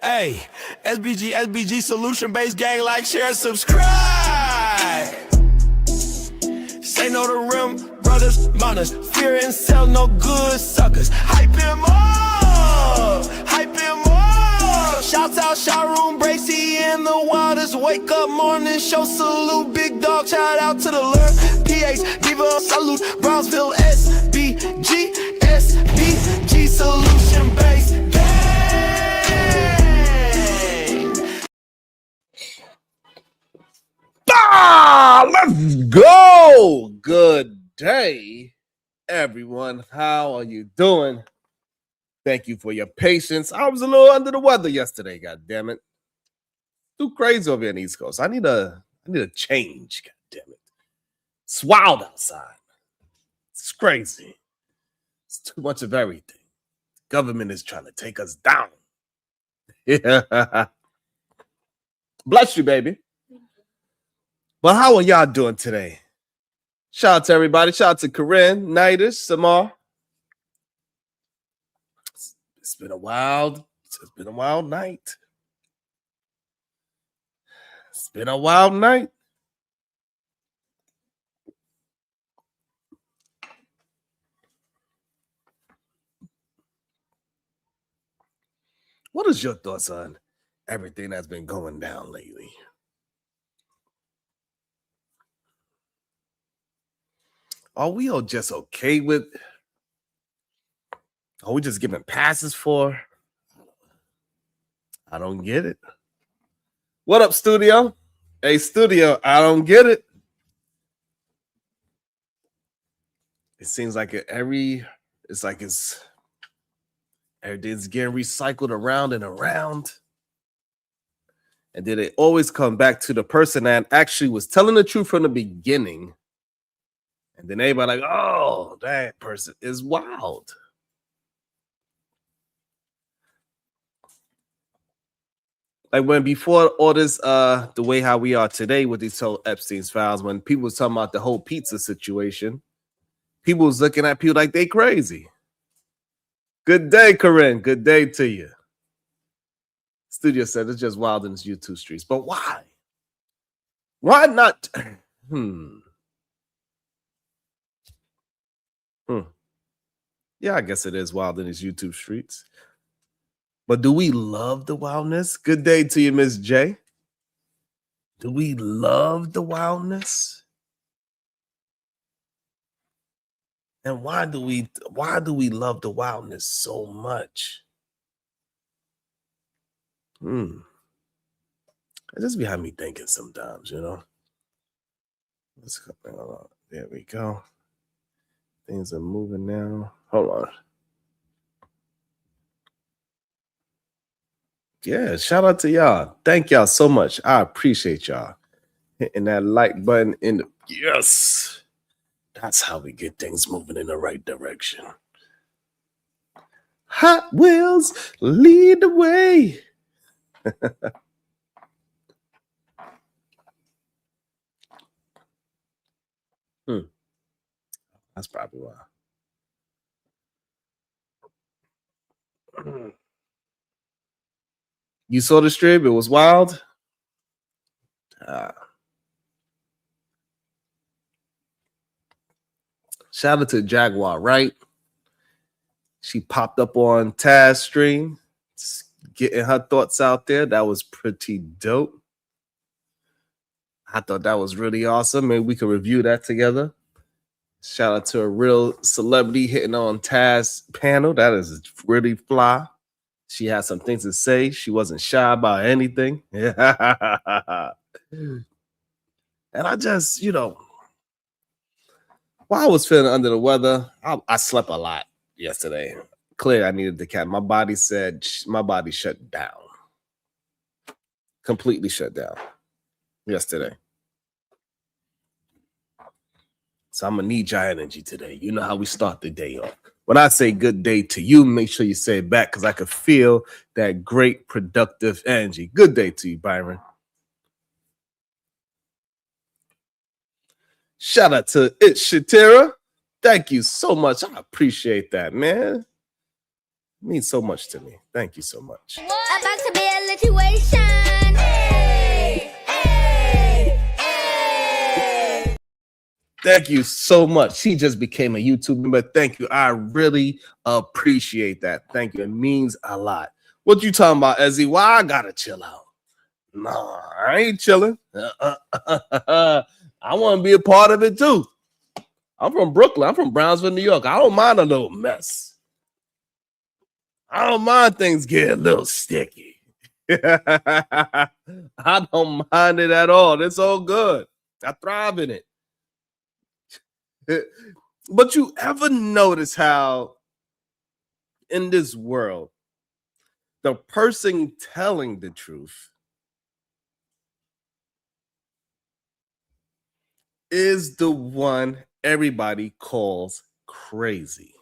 Hey, SBG solution based gang, like, share, subscribe. Say no to rim, brothers, mothers, fear and sell no good suckers. Hype him up, hype him up. Shouts out Sharoon, Bracy, and the Waters. Wake up morning, show salute, big dog. Shout out to the Lurk, PH, Diva, salute, Brownsville, SBG solution based gang. Let's go. Good day, everyone. How are you doing? Thank you for your patience. I was a little under the weather yesterday. God damn it, too crazy over here on the East Coast. I need a change. God damn it, it's wild outside. It's crazy. It's too much of everything. The government is trying to take us down. Yeah. Bless you, baby. But how are y'all doing today? Shout out to everybody. Shout out to Corinne, Nidus, Samar. It's been a wild night. It's been a wild night. What is your thoughts on everything that's been going down lately? Are we all just okay with? Are we just giving passes for? I don't get it. What up, studio? Hey, studio, I don't get it. It seems like everything's getting recycled around and around. And then it always come back to the person that actually was telling the truth from the beginning. And then everybody like, oh, that person is wild. Like when before all this, the way how we are today with these whole Epstein's files, when people was talking about the whole pizza situation, people was looking at people like they crazy. Good day, Corinne. Good day to you. Studio said it's just wild in its YouTube streets. But why? Why not? Yeah, I guess it is wild in its YouTube streets. But do we love the wildness? Good day to you, Miss J. Do we love the wildness? And why do we love the wildness so much? It just behind me thinking sometimes, you know. Let's go. There we go. Things are moving now. Hold on. Yeah, shout out to y'all. Thank y'all so much. I appreciate y'all hitting that like button in the yes. That's how we get things moving in the right direction. Hot Wheels lead the way. That's probably why. You saw the stream? It was wild. Shout out to Jaguar, right? She popped up on Taz stream, getting her thoughts out there. That was pretty dope. I thought that was really awesome. Maybe we could review that together. Shout out to a real celebrity hitting on Taz panel. That is really fly. She had some things to say. She wasn't shy about anything. And I just, while I was feeling under the weather, I slept a lot yesterday. Clearly, I needed the cat. My body shut down. Completely shut down yesterday. So I'm going to need your energy today. You know how we start the day off. When I say good day to you, make sure you say it back because I could feel that great productive energy. Good day to you, Byron. Shout out to It Shatira. Thank you so much. I appreciate that, man. It means so much to me. Thank you so much. About to be a situation. Hey, hey, hey. Thank you so much. She just became a YouTube member. Thank you. I really appreciate that. Thank you. It means a lot. What you talking about, Ezzy? Why I gotta chill out? No, I ain't chilling. I want to be a part of it too. I'm from Brooklyn. I'm from Brownsville, New York. I don't mind a little mess. I don't mind things getting a little sticky. I don't mind it at all. It's all good. I thrive in it. But you ever notice how in this world, the person telling the truth is the one everybody calls crazy?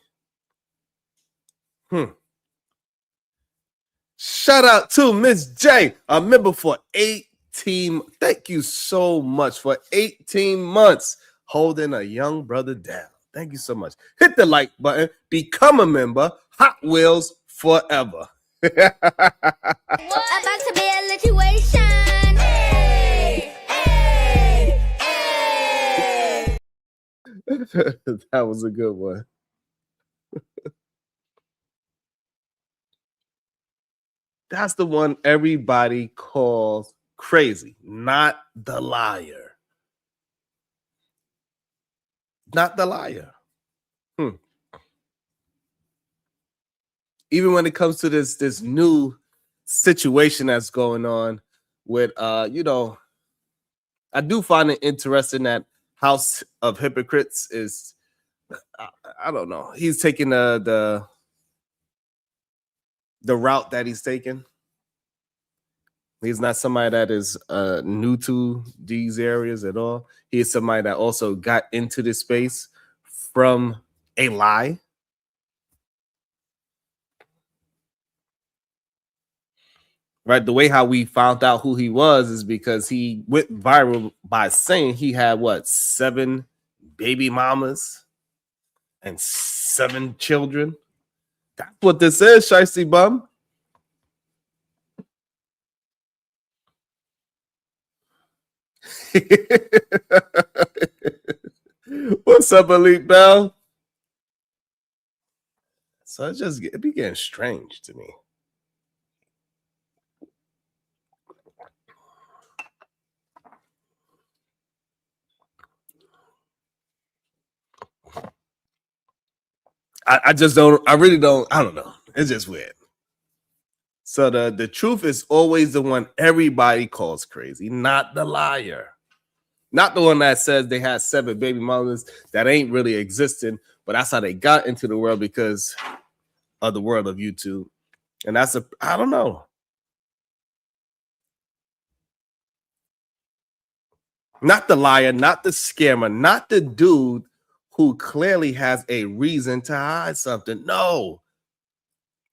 Shout out to Miss J, a member for 18. Thank you so much for 18 months holding a young brother down. Thank you so much. Hit the like button, become a member. Hot Wheels forever. About to be a situation. Hey, hey, hey. That was a good one. That's the one everybody calls crazy, not the liar. Not the liar. Even when it comes to this new situation that's going on with I do find it interesting that House of Hypocrites is I don't know. He's taking the route that he's taking. He's not somebody that is new to these areas at all. He is somebody that also got into this space from a lie. Right, the way how we found out who he was is because he went viral by saying he had 7 baby mamas and 7 children. That's what this is, Shiesty Bum. What's up, Elite Bell? So it be getting strange to me. I just don't. I really don't. I don't know. It's just weird. So the truth is always the one everybody calls crazy, not the liar. Not the one that says they had 7 baby mamas that ain't really existing, but that's how they got into the world because of the world of YouTube. And I don't know. Not the liar, not the scammer, not the dude who clearly has a reason to hide something. No.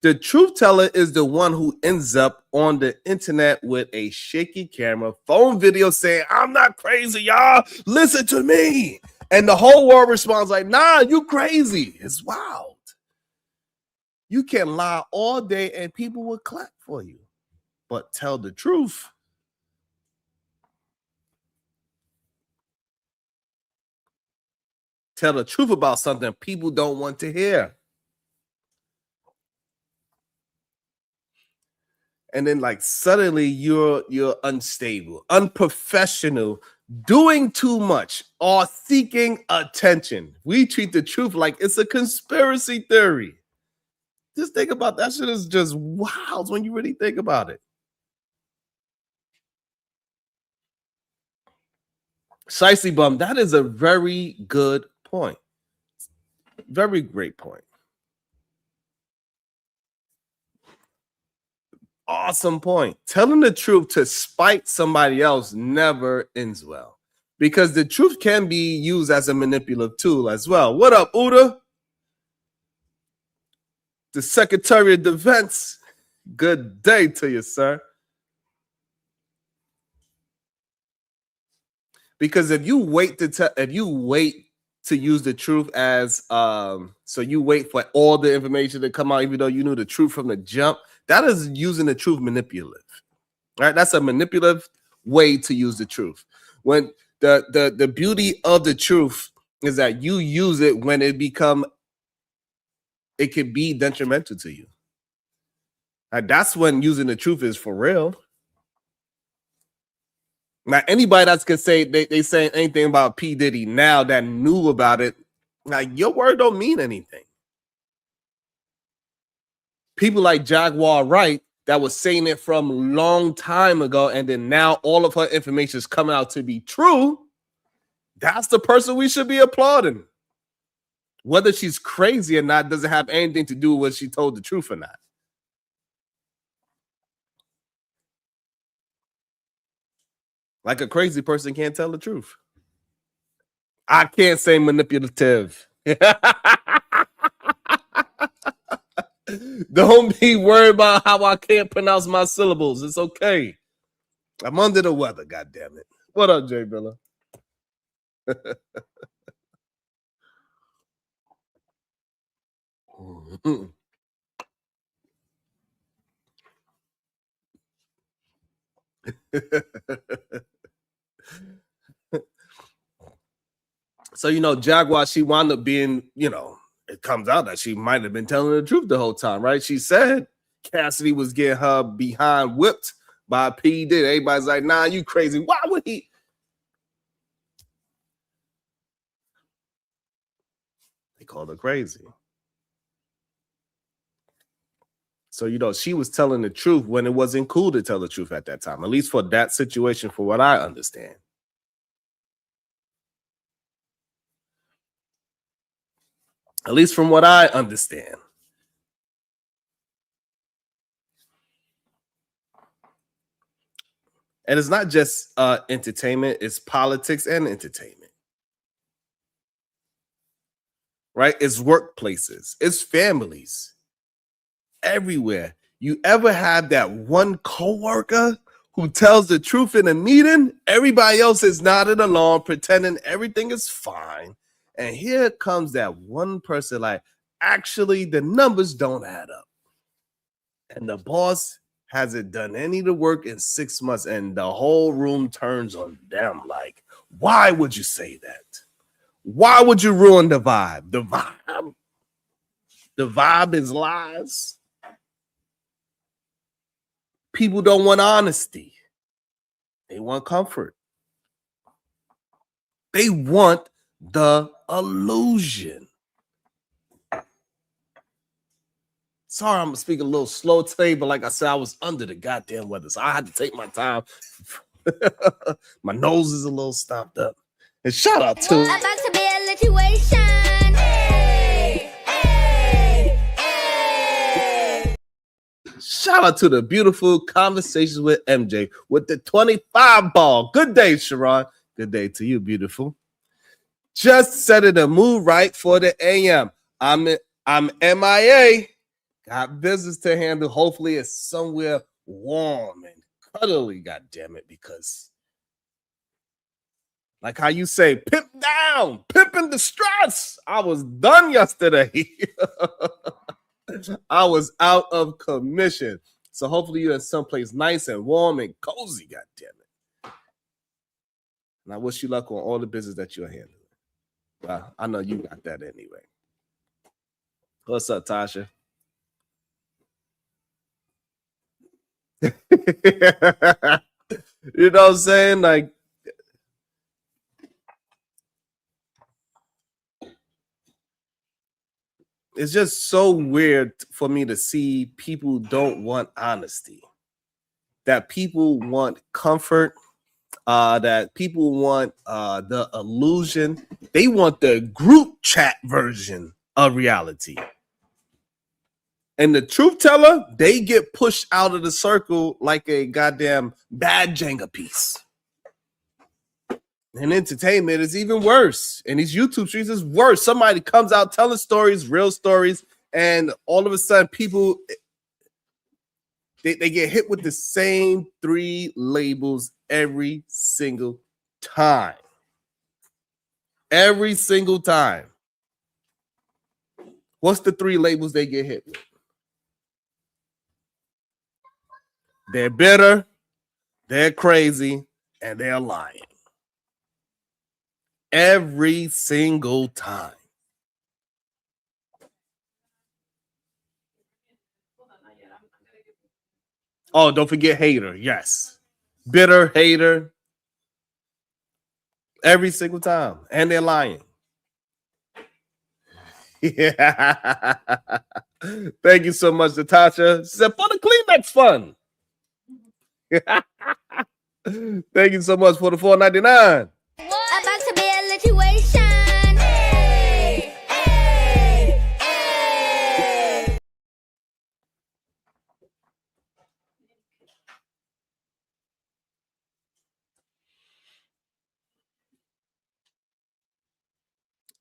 The truth teller is the one who ends up on the internet with a shaky camera, phone video saying, I'm not crazy, y'all. Listen to me. And the whole world responds like, nah, you crazy. It's wild. You can lie all day and people will clap for you. But tell the truth. Tell the truth about something people don't want to hear. And then suddenly you're unstable, unprofessional, doing too much, or seeking attention. We treat the truth like it's a conspiracy theory. Just think about that. Shit is just wild when you really think about it. Shiesty Bum, that is a very good point. Very great point. Awesome point. Telling the truth to spite somebody else never ends well because the truth can be used as a manipulative tool as well. What up, Uda? The Secretary of Defense. Good day to you, sir. Because if you wait to use the truth as so you wait for all the information to come out, even though you knew the truth from the jump. That is using the truth manipulative. Right? That's a manipulative way to use the truth. When the beauty of the truth is that you use it when it can be detrimental to you. Right? That's when using the truth is for real. Now, anybody that's gonna say they saying anything about P. Diddy now that knew about it, like your word don't mean anything. People like Jaguar Wright that was saying it from a long time ago, and then now all of her information is coming out to be true. That's the person we should be applauding. Whether she's crazy or not doesn't have anything to do with whether she told the truth or not. Like a crazy person can't tell the truth. I can't say manipulative. Don't be worried about how I can't pronounce my syllables. It's okay. I'm under the weather, God damn it. What up, Jay Billa? So, Jaguar, she wound up being, it comes out that she might have been telling the truth the whole time, right? She said Cassidy was getting her behind whipped by P. Diddy. Everybody's like, nah, you crazy. Why would he? They called her crazy. So, she was telling the truth when it wasn't cool to tell the truth at that time, at least for that situation, for what I understand. At least from what I understand. And it's not just entertainment, it's politics and entertainment. Right? It's workplaces, it's families, everywhere. You ever have that one coworker who tells the truth in a meeting? Everybody else is nodding along, pretending everything is fine. And here comes that one person like, actually, the numbers don't add up. And the boss hasn't done any of the work in 6 months, and the whole room turns on them like, why would you say that? Why would you ruin the vibe? The vibe is lies. People don't want honesty. They want comfort. They want the illusion. Sorry, I'm speaking a little slow today, but like I said, I was under the goddamn weather, so I had to take my time. My nose is a little stopped up. And shout out to about to be a situation. Shout out to the beautiful Conversations with MJ with the 25 ball. Good day, Sharon. Good day to you, beautiful. Just setting the mood right for the AM. I'm MIA. Got business to handle. Hopefully it's somewhere warm and cuddly, God damn it, because like how you say, pimp down, pimp in distress. I was done yesterday. I was out of commission. So hopefully you're in someplace nice and warm and cozy, God damn it. And I wish you luck on all the business that you're handling. Well, I know you got that anyway. What's up, Tasha? You know what I'm saying? Like, it's just so weird for me to see people don't want honesty, that people want comfort, that people want the illusion. They want the group chat version of reality. And the truth teller, they get pushed out of the circle like a goddamn bad Jenga piece. And entertainment is even worse. And these YouTube streams is worse. Somebody comes out telling stories, real stories, and all of a sudden people, they get hit with the same 3 labels every single time. Every single time. What's the 3 labels they get hit with? They're bitter, they're crazy, and they're lying. Every single time. Oh, don't forget hater. Yes. Bitter, hater. Every single time. And they're lying. Yeah. Thank you so much, Natasha. She said, for the Kleenex fund. Thank you so much for the $4.99. About to be a situation. Hey, hey, hey.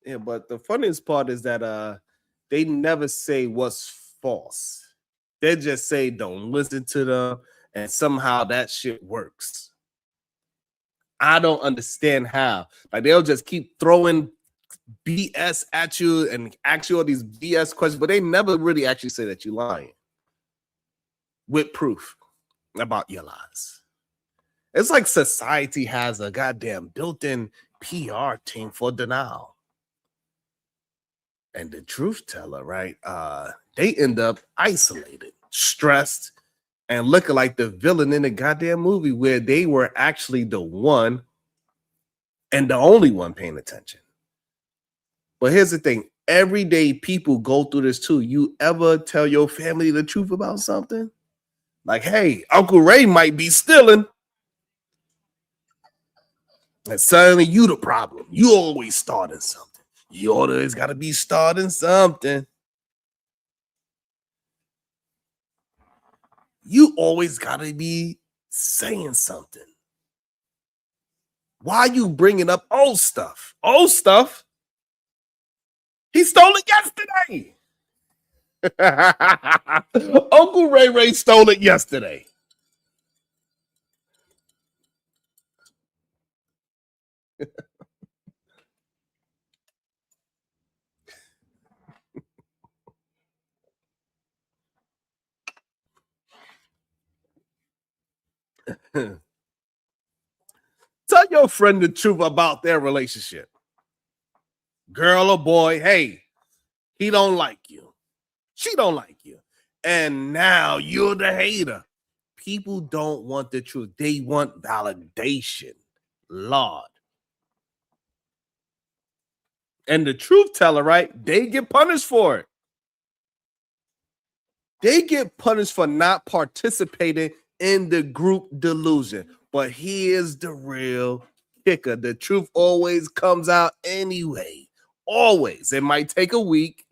Yeah, but the funniest part is that they never say what's false. They just say don't listen to them, and somehow that shit works. I don't understand how. Like they'll just keep throwing BS at you and ask you all these BS questions, but they never really actually say that you're lying with proof about your lies. It's like society has a goddamn built-in PR team for denial. And the truth teller, right? They end up isolated, stressed, and looking like the villain in the goddamn movie where they were actually the one and the only one paying attention. But here's the thing. Everyday people go through this too. You ever tell your family the truth about something? Like, hey, Uncle Ray might be stealing. And suddenly you the problem. You always starting something. You always got to be starting something. You always got to be saying something. Why are you bringing up old stuff? Old stuff? He stole it yesterday. Uncle Ray stole it yesterday. Tell your friend the truth about their relationship. Girl or boy, hey, he don't like you. She don't like you. And now you're the hater. People don't want the truth. They want validation. Lord. And the truth teller, right? They get punished for it. They get punished for not participating in the group delusion. But here's the real kicker. The truth always comes out anyway. Always. It might take a week.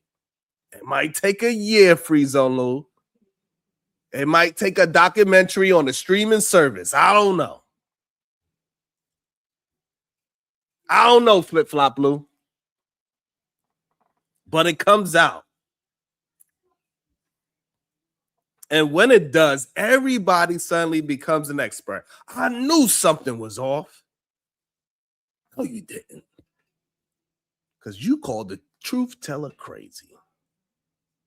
It might take a year, Free Zone Lou. It might take a documentary on a streaming service. I don't know. I don't know, Flip Flop Lou. But it comes out. And when it does, everybody suddenly becomes an expert. I knew something was off. No, you didn't. Because you called the truth teller crazy.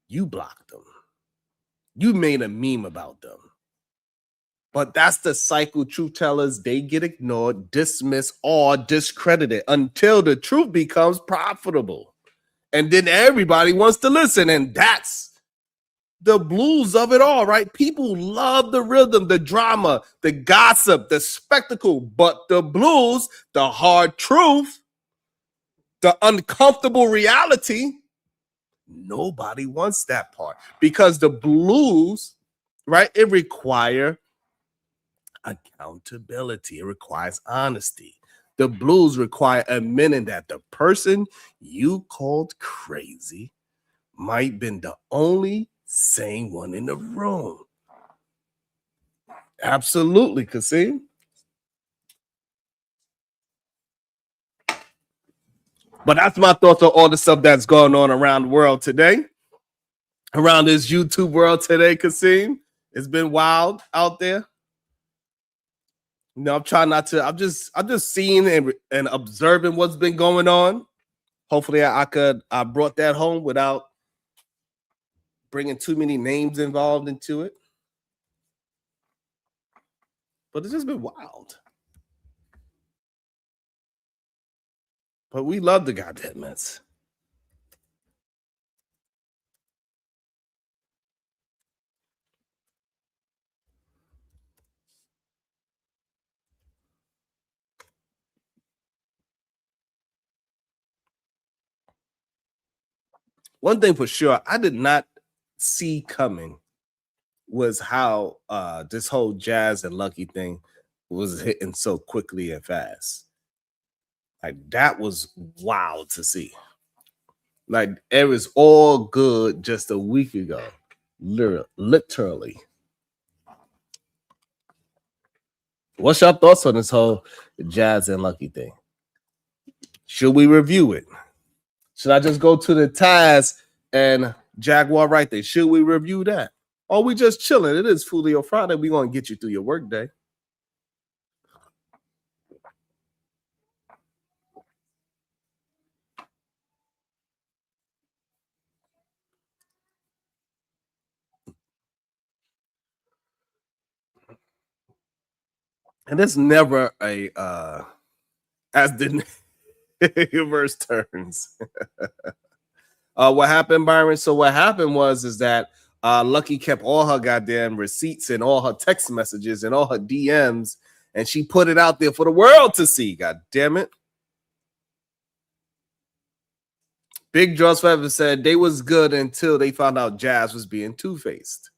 You blocked them. You made a meme about them. But that's the cycle. Truth tellers, they get ignored, dismissed, or discredited until the truth becomes profitable. And then everybody wants to listen. And that's the blues of it all, right? People love the rhythm, the drama, the gossip, the spectacle. But the blues, the hard truth, the uncomfortable reality, nobody wants that part. Because the blues, right, it requires accountability. It requires honesty. The blues require admitting that the person you called crazy might have been the only sane one in the room. Absolutely, Kasim. But that's my thoughts on all the stuff that's going on around the world today. Around this YouTube world today, Kasim. It's been wild out there. You know, I'm trying not to. I'm just seeing and observing what's been going on. Hopefully I brought that home without bringing too many names involved into it. But it's just been wild. But we love the goddamn Mets. One thing for sure, I did not see coming was how this whole Jazz and Lucky thing was hitting so quickly and fast. Like that was wild to see. Like it was all good just a week ago, literally. What's your thoughts on this whole Jazz and Lucky thing? Should we review it? Should I just go to the Taz and Jaguar right there? Should we review that? Or we just chilling? It is Foolery Friday. We're going to get you through your work day. And it's never a as the universe turns. What happened, Byron? So what happened is that Lucky kept all her goddamn receipts and all her text messages and all her DMs, and she put it out there for the world to see. God damn it. Big Draws Forever said they was good until they found out Jazz was being two-faced.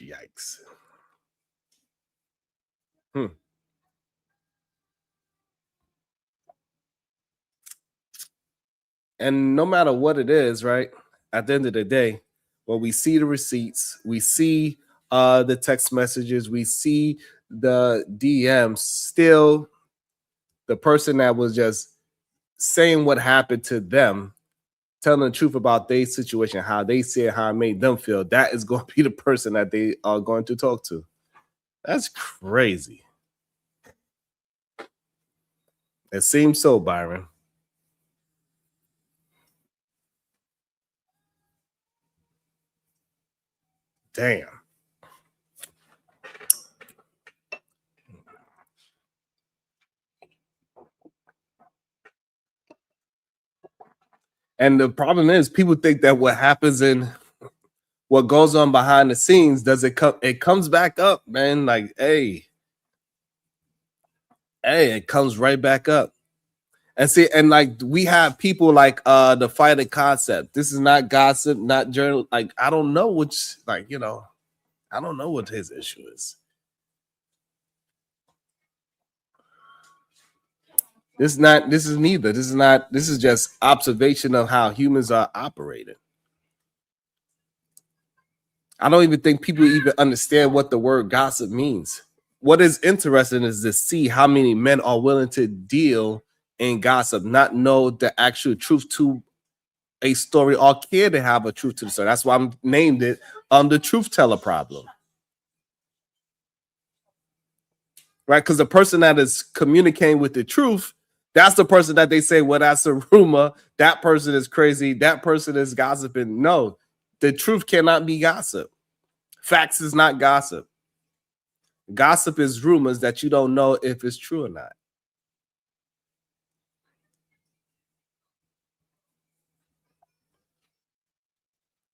Yikes. And no matter what it is, right? At the end of the day, when we see the receipts, we see the text messages, we see the DMs, still the person that was just saying what happened to them, telling the truth about their situation, how they see it, how it made them feel, that is going to be the person that they are going to talk to. That's crazy. It seems so, Byron. Damn. And the problem is people think that what happens in what goes on behind the scenes, it comes back up, man. Like, hey, it comes right back up. And see, and like we have people like the Fighter Concept. This is not gossip, not journal. Like, I don't know which, like, you know, I don't know what his issue is. This is just observation of how humans are operating. I don't even think people even understand what the word gossip means. What is interesting is to see how many men are willing to deal in gossip, not know the actual truth to a story, or care to have a truth to the story. That's why I named it the truth teller problem. Right? Because the person that is communicating with the truth, that's the person that they say, well, that's a rumor. That person is crazy. That person is gossiping. No, the truth cannot be gossip. Facts is not gossip. Gossip is rumors that you don't know if it's true or not.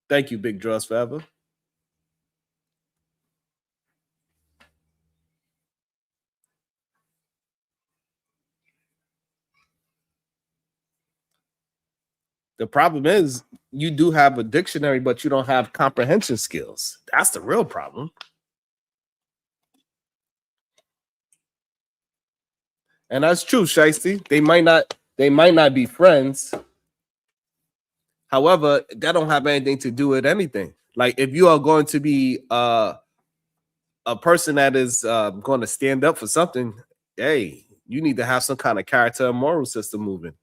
Thank you, Big Draws Forever. The problem is you do have a dictionary, but you don't have comprehension skills. That's the real problem. And that's true, Shiesty. They might not be friends. However, that don't have anything to do with anything. Like if you are going to be a person that is going to stand up for something, hey, you need to have some kind of character and moral system moving.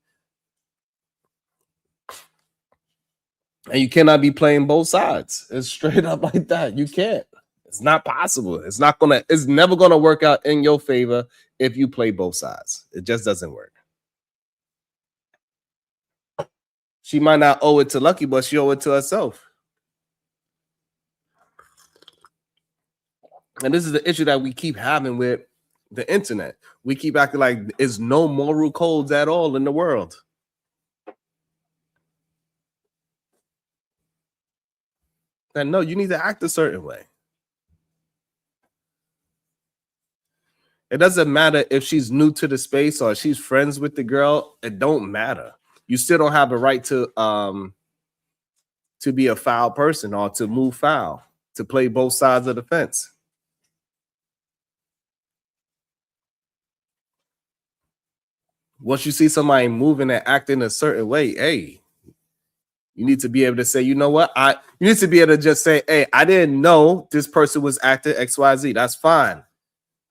And you cannot be playing both sides. It's straight up like that. You can't. It's not possible. It's never gonna work out in your favor if you play both sides. It just doesn't work. She might not owe it to Lucky, but she owe it to herself. And this is the issue that we keep having with the internet. We keep acting like there's no moral codes at all in the world. Then no, you need to act a certain way. It doesn't matter if she's new to the space or she's friends with the girl. It don't matter. You still don't have the right to be a foul person or to move foul, to play both sides of the fence. Once you see somebody moving and acting a certain way, hey, you need to be able to say, you know what? You need to be able to just say, hey, I didn't know this person was acting XYZ. That's fine.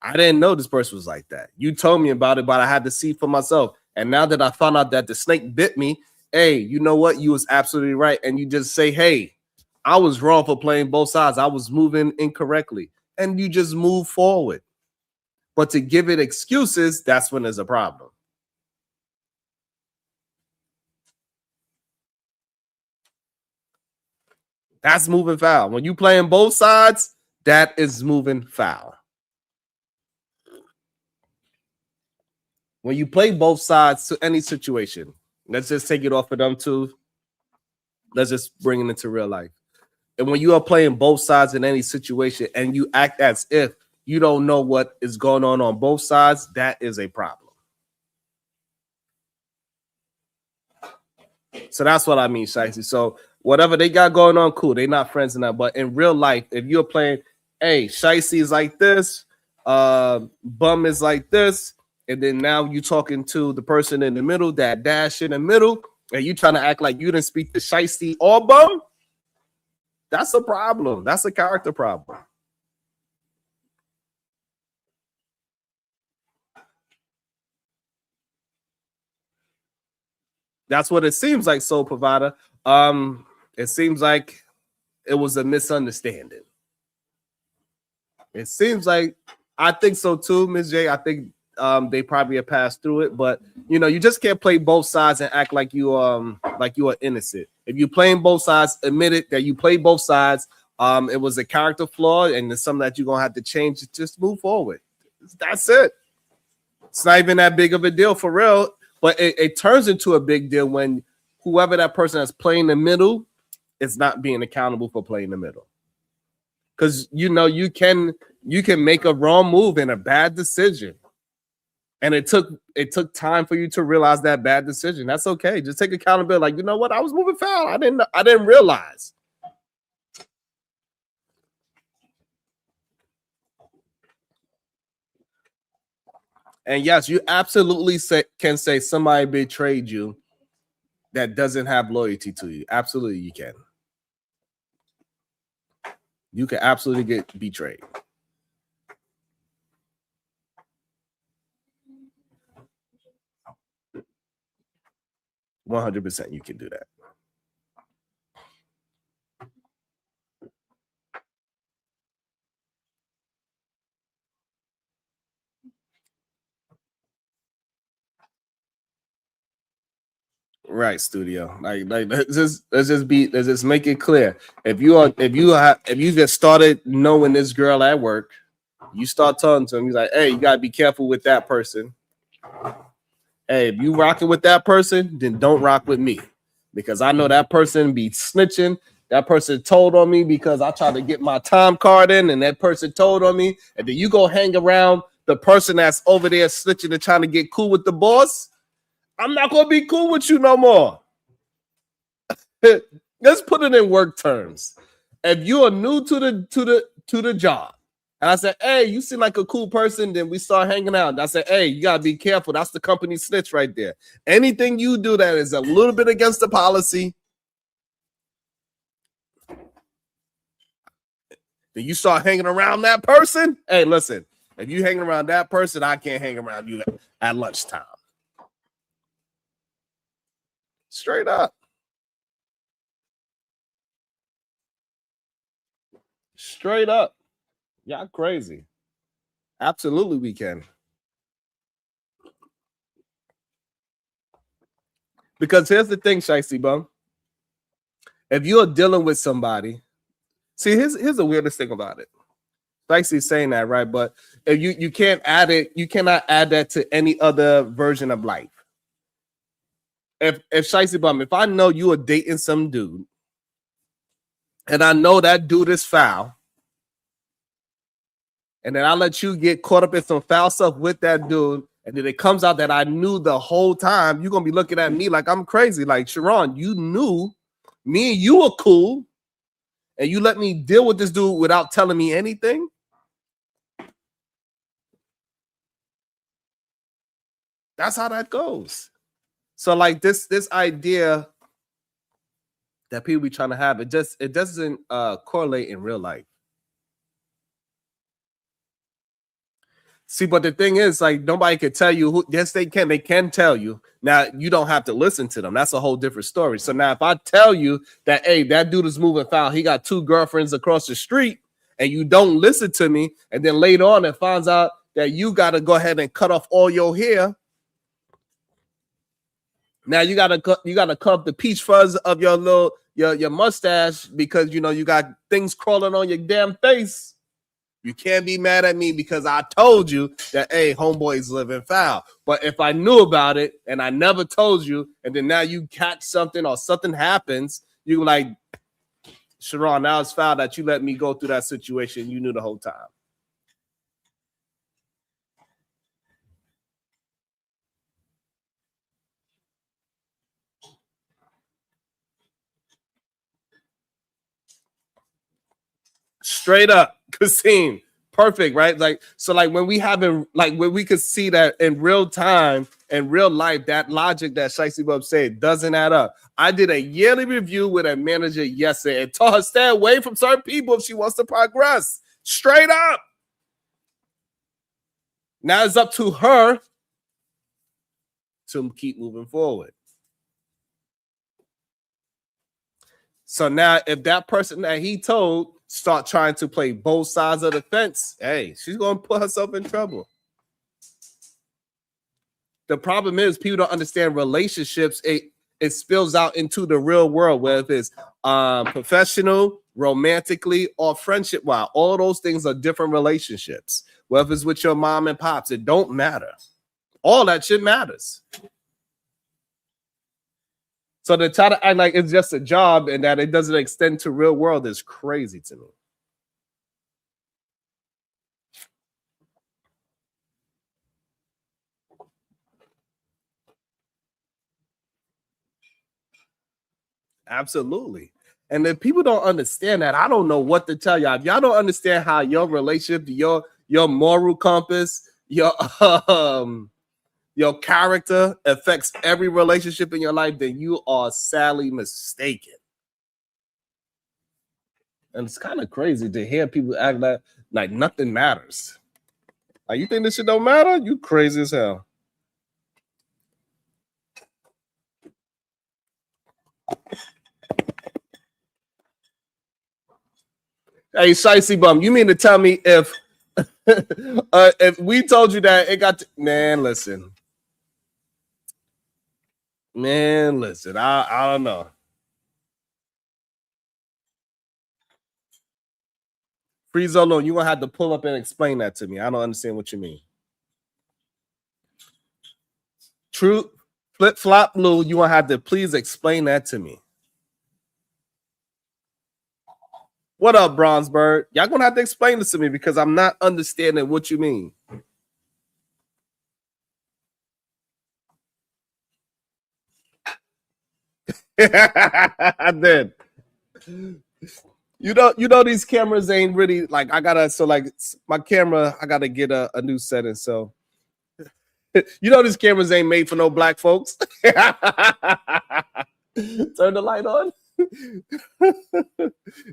I didn't know this person was like that. You told me about it, but I had to see for myself. And now that I found out that the snake bit me, hey, you know what? You was absolutely right. And you just say, hey, I was wrong for playing both sides. I was moving incorrectly. And you just move forward. But to give it excuses, that's when there's a problem. That's moving foul. When you playing both sides, that is moving foul. When you play both sides to any situation, let's just take it off of them two. Let's just bring it into real life. And when you are playing both sides in any situation and you act as if you don't know what is going on both sides, that is a problem. So that's what I mean, Shicey. So whatever they got going on, cool. They're not friends enough. But in real life, if you're playing, hey, Shicey is like this, Bum is like this, and then now you talking to the person in the middle, that dash in the middle, and you trying to act like you didn't speak to Shicey or Bum, that's a problem. That's a character problem. That's what it seems like, Soul Provider. It seems like it was a misunderstanding. It seems like, I think so too, Ms. J. I think they probably have passed through it, but you know, you just can't play both sides and act like you are innocent. If you're playing both sides, admit it that you play both sides. It was a character flaw, and it's something that you're gonna have to change. Just move forward. That's it. It's not even that big of a deal for real, but it turns into a big deal when whoever that person is playing the middle is not being accountable for playing the middle. Because you know you can make a wrong move and a bad decision, and it took time for you to realize that bad decision. That's okay. Just take accountability. Like, you know what? I was moving foul. I didn't realize. And yes, you absolutely can say somebody betrayed you that doesn't have loyalty to you. Absolutely, you can. You can absolutely get betrayed. %, you can do that. Right, studio. Like let's just make it clear. If you just started knowing this girl at work, you start talking to him. He's like, hey, you gotta be careful with that person. Hey, if you rocking with that person, then don't rock with me, because I know that person be snitching. That person told on me because I tried to get my time card in, and that person told on me. And then you go hang around the person that's over there snitching and trying to get cool with the boss. I'm not gonna be cool with you no more. Let's put it in work terms. If you are new to the job, and I said, hey, you seem like a cool person, then we start hanging out. And I said, hey, you gotta be careful. That's the company snitch right there. Anything you do that is a little bit against the policy, then you start hanging around that person. Hey, listen, if you hanging around that person, I can't hang around you at lunchtime. Straight up. Straight up. Y'all crazy. Absolutely, we can. Because here's the thing, Shicey Bum. If you're dealing with somebody, see, here's the weirdest thing about it. Shicey's saying that, right? But if you can't add it, you cannot add that to any other version of life. If Shicey Bum, if I know you are dating some dude, and I know that dude is foul, and then I let you get caught up in some foul stuff with that dude, and then it comes out that I knew the whole time, you're gonna be looking at me like I'm crazy. Like, Sharon, you knew me and you were cool, and you let me deal with this dude without telling me anything. That's how that goes. So, like, this idea that people be trying to have, it doesn't correlate in real life. See, but the thing is, like, nobody can tell you who. Yes, they can. They can tell you. Now, you don't have to listen to them. That's a whole different story. So now, if I tell you that, hey, that dude is moving foul, he got 2 girlfriends across the street, and you don't listen to me, and then later on it finds out that you got to go ahead and cut off all your hair. Now you gotta cut off the peach fuzz of your little your mustache because you know you got things crawling on your damn face. You can't be mad at me because I told you that, hey, homeboy's living foul. But if I knew about it and I never told you, and then now you catch something or something happens, you like, Sharon, now it's foul that you let me go through that situation you knew the whole time. Straight up, Kasim. Perfect, right? Like, so like when we having, like when we could see that in real time, in real life, that logic that Shicey Bub said doesn't add up. I did a yearly review with a manager yesterday and told her stay away from certain people if she wants to progress. Straight up. Now it's up to her to keep moving forward. So now if that person that he told start trying to play both sides of the fence, hey, she's going to put herself in trouble. The problem is people don't understand relationships. It spills out into the real world, whether it's professional, romantically, or friendship. Wow, all those things are different relationships. Whether it's with your mom and pops, it don't matter. All that shit matters. So to try to act like it's just a job and that it doesn't extend to real world is crazy to me. Absolutely. And if people don't understand that, I don't know what to tell y'all. If y'all don't understand how your relationship, your moral compass, your character affects every relationship in your life, then you are sadly mistaken. And it's kind of crazy to hear people act like nothing matters. Like, you think this shit don't matter? You crazy as hell. Hey, Shicey Bum, you mean to tell me if we told you that it got man, listen. Man, listen, I don't know. Free Zolo, you're gonna have to pull up and explain that to me. I don't understand what you mean. True Flip Flop Blue, you gonna have to please explain that to me. What up, Bronze Bird? Y'all gonna have to explain this to me because I'm not understanding what you mean. I did. You know these cameras ain't really like I gotta my camera, I gotta get a new setting. So you know these cameras ain't made for no black folks. Turn the light on.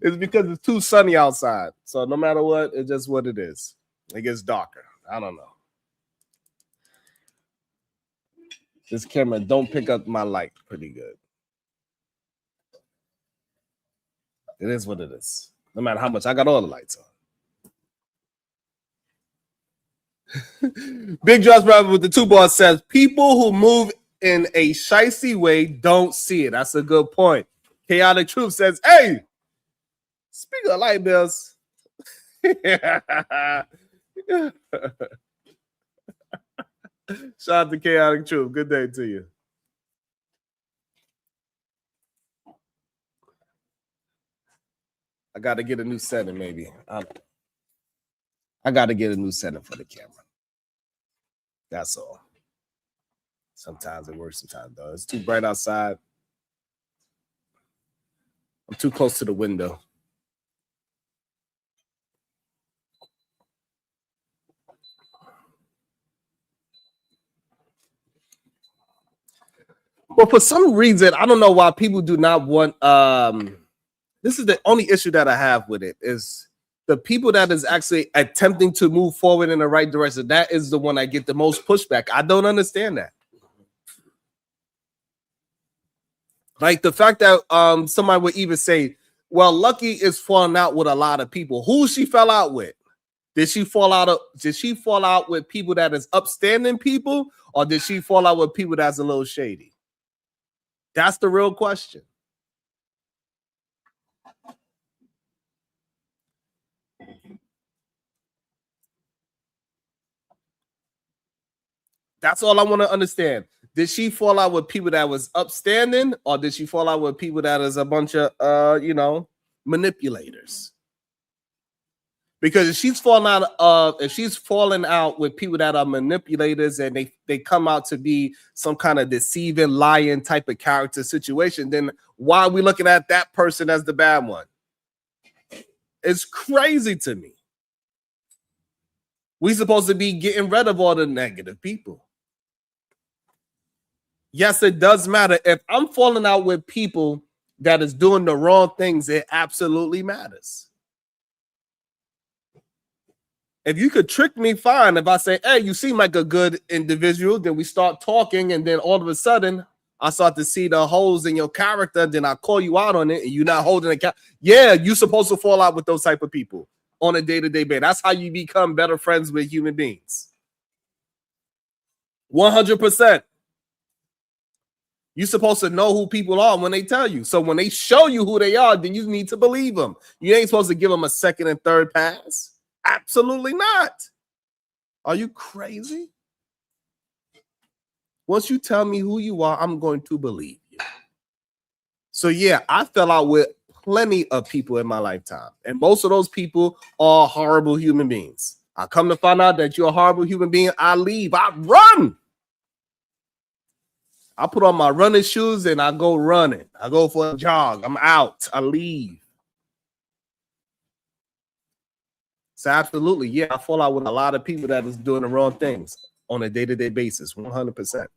It's because it's too sunny outside. So no matter what, it's just what it is. It gets darker. I don't know. This camera don't pick up my light pretty good. It is what it is. No matter how much I got all the lights on. Big Josh Brother with the 2 bars says, people who move in a shicey way don't see it. That's a good point. Chaotic Truth says, hey, speaking of light bills. Shout out to Chaotic Truth. Good day to you. I got to get a new setting, maybe. I got to get a new setting for the camera. That's all. Sometimes it works, sometimes it does. It's too bright outside. I'm too close to the window. Well, for some reason, I don't know why people do not want. This is the only issue that I have with it is the people that is actually attempting to move forward in the right direction. That is the one I get the most pushback. I don't understand that. Like the fact that somebody would even say, well, Lucky is falling out with a lot of people. Who she fell out with? Did she fall out with people that is upstanding people, or did she fall out with people that's a little shady? That's the real question. That's all I want to understand. Did she fall out with people that was upstanding, or did she fall out with people that is a bunch of manipulators? Because if she's falling out with people that are manipulators and they come out to be some kind of deceiving, lying type of character situation, then why are we looking at that person as the bad one? It's crazy to me. We're supposed to be getting rid of all the negative people. Yes, it does matter. If I'm falling out with people that is doing the wrong things, it absolutely matters. If you could trick me, fine. If I say, hey, you seem like a good individual, then we start talking, and then all of a sudden, I start to see the holes in your character, then I call you out on it, and you're not holding it. Yeah, you're supposed to fall out with those type of people on a day-to-day basis. That's how you become better friends with human beings. 100%. You're supposed to know who people are when they tell you. So when they show you who they are, then you need to believe them. You ain't supposed to give them a second and third pass. Absolutely not. Are you crazy? Once you tell me who you are, I'm going to believe you. So yeah, I fell out with plenty of people in my lifetime. And most of those people are horrible human beings. I come to find out that you're a horrible human being. I leave. I run. I put on my running shoes and I go running. I go for a jog. I'm out. I leave. So absolutely, yeah, I fall out with a lot of people that is doing the wrong things on a day-to-day basis, 100%.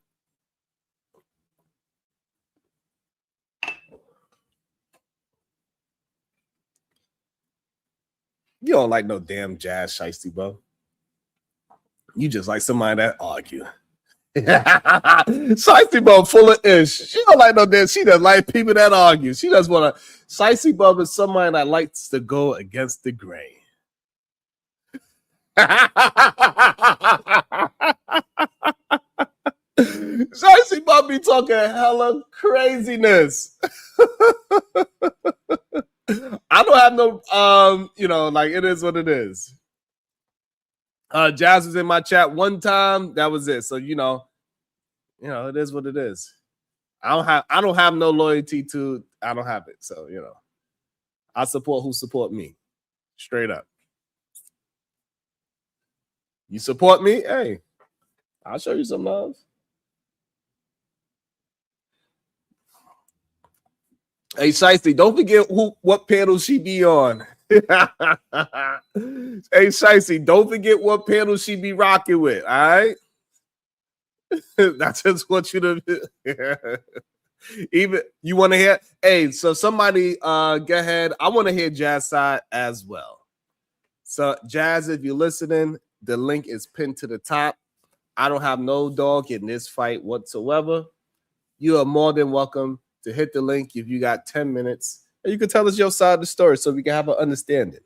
You don't like no damn jazz shiesty, bro. You just like somebody that argue. Shiesty Bub full of ish. She don't like no damn. She doesn't like people that argue. She just want to. Shiesty Bub is somebody that likes to go against the grain. Shiesty Bub be talking hella craziness. I don't have no like it is what it is. Jazz was in my chat one time. That was it. So it is what it is. I don't have no loyalty to. I don't have it. So I support who support me. Straight up. You support me? Hey, I'll show you some love. Hey, Shiesty, don't forget what panel she be on. Hey, Shiesty, don't forget what panel she be rocking with, all right? I just want you to even you want to hear. Hey, so somebody go ahead. I want to hear Jazz side as well. So, Jazz, if you're listening, the link is pinned to the top. I don't have no dog in this fight whatsoever. You are more than welcome to hit the link if you got 10 minutes. You can tell us your side of the story so we can have an understanding.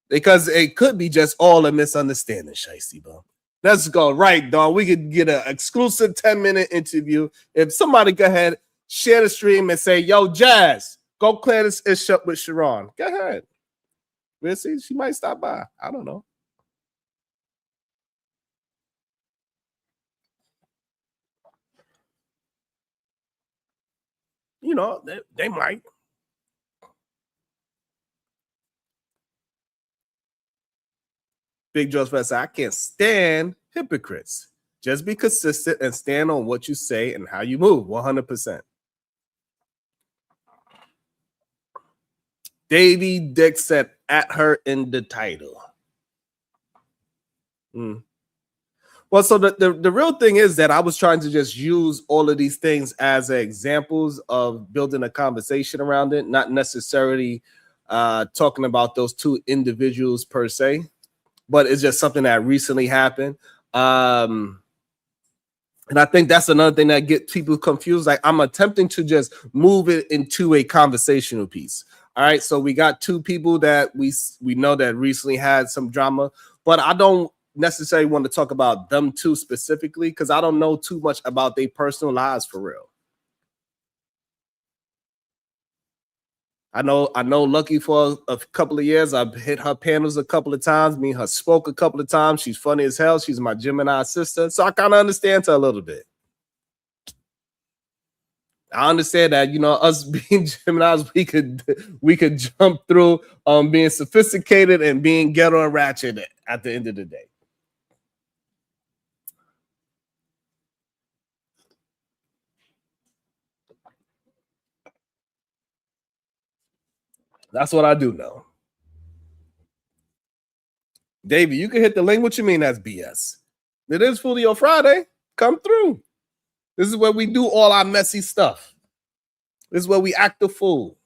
Because it could be just all a misunderstanding, Shiesty, bro. Let's go. Right, dog. We could get an exclusive 10-minute interview. If somebody go ahead, share the stream and say, yo, Jazz, go clear this issue up with Sharon. Go ahead. We'll see. She might stop by. I don't know. You know, they might. Big Joe's Fest, I can't stand hypocrites. Just be consistent and stand on what you say and how you move. 100%. Davey Dick said at her in the title. Well, so the real thing is that I was trying to just use all of these things as examples of building a conversation around it, not necessarily talking about those two individuals per se, but it's just something that recently happened. And I think that's another thing that gets people confused. Like, I'm attempting to just move it into a conversational piece. All right, so we got two people that we know that recently had some drama, but I don't necessarily want to talk about them two specifically because I don't know too much about their personal lives for real. I know Lucky for a couple of years. I've hit her panels a couple of times. Me and her spoke a couple of times. She's funny as hell. She's my Gemini sister. So I kind of understand her a little bit. I understand that, you know, us being Geminis, we could jump through being sophisticated and being ghetto and ratchet at the end of the day. That's what I do know. Davey, you can hit the link. What you mean that's BS? It is Foolery on Friday. Come through. This is where we do all our messy stuff. This is where we act the fool.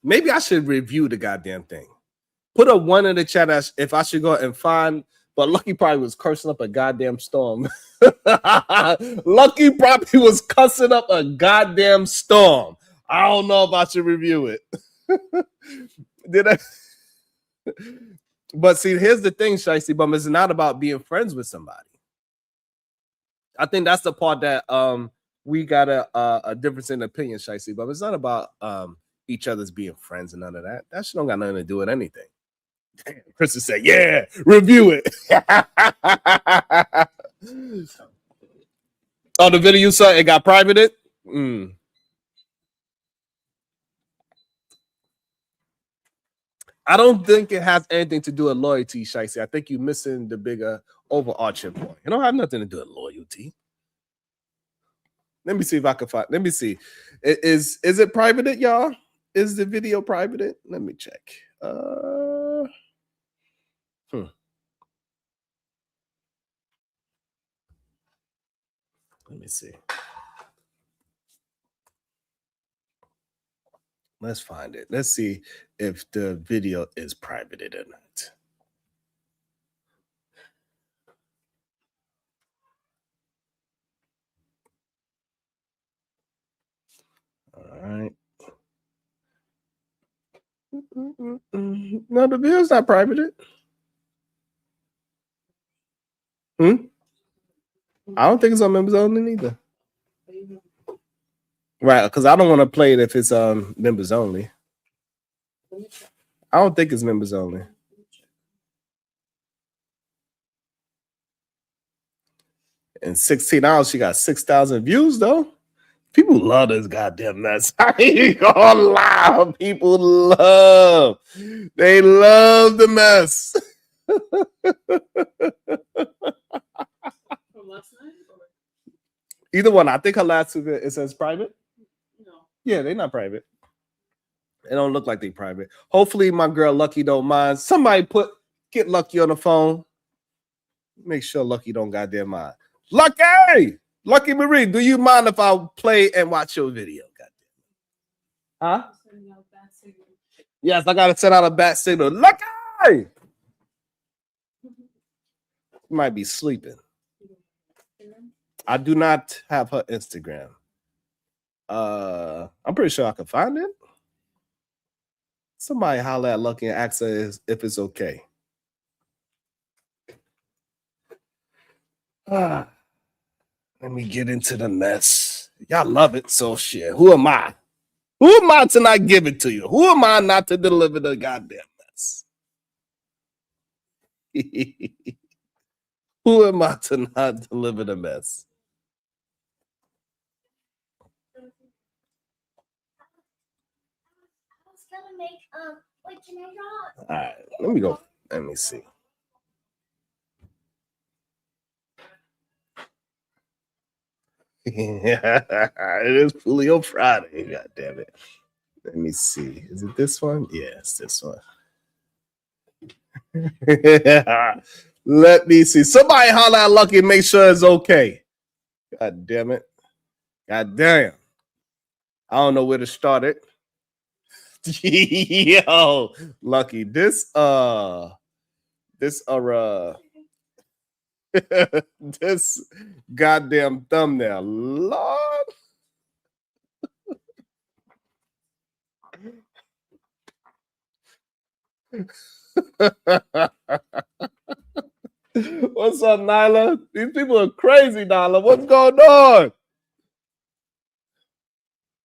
Maybe I should review the goddamn thing. Put a 1 in the chat as if I should go and find, but Lucky probably was cursing up a goddamn storm. Lucky probably was cussing up a goddamn storm. I don't know if I should review it. Did I? But see, here's the thing, Shiesty Bum. It's not about being friends with somebody. I think that's the part that we got a difference in opinion, Shiesty Bum. It's not about each other's being friends and none of that. That shit don't got nothing to do with anything. Damn, Chris said, yeah, review it. Oh, the video you saw, it got privated? I don't think it has anything to do with loyalty, Shiesty. I think you're missing the bigger overarching point. It don't have nothing to do with loyalty. Let me see if I can find. Let me see. Is it privated, y'all? Is the video privated? Let me check. Let me see. Let's find it. Let's see if the video is privated or not. All right. No, the video's not privated. I don't think it's on members only either. Right, because I don't want to play it if it's members only. I don't think it's members only. In 16 hours, she got 6,000 views though. People love this goddamn mess. I ain't gonna lie. People love. They love the mess. From last night? Either one. I think her last two, it says private. No. Yeah, they're not private. They don't look like they private. Hopefully my girl Lucky don't mind. Somebody get Lucky on the phone. Make sure Lucky don't goddamn mind. Lucky Marie, do you mind if I play and watch your video? Goddamn. Huh? Yes, I gotta send out a bat signal. Lucky! Might be sleeping. I do not have her Instagram. I'm pretty sure I can find it. Somebody holler at Lucky and ask her if it's okay. Let me get into the mess. Y'all love it, so shit. Who am I? Who am I to not give it to you? Who am I not to deliver the goddamn mess? Who am I to not deliver the mess? All right, let me go. Let me see. It is Julio Friday. God damn it. Let me see. Is it this one? Yes, this one. Let me see. Somebody holler at Lucky and make sure it's okay. God damn it. God damn. I don't know where to start it. Yo, Lucky. This this goddamn thumbnail. Lord. What's up, Nyla? These people are crazy, Nyla. What's going on?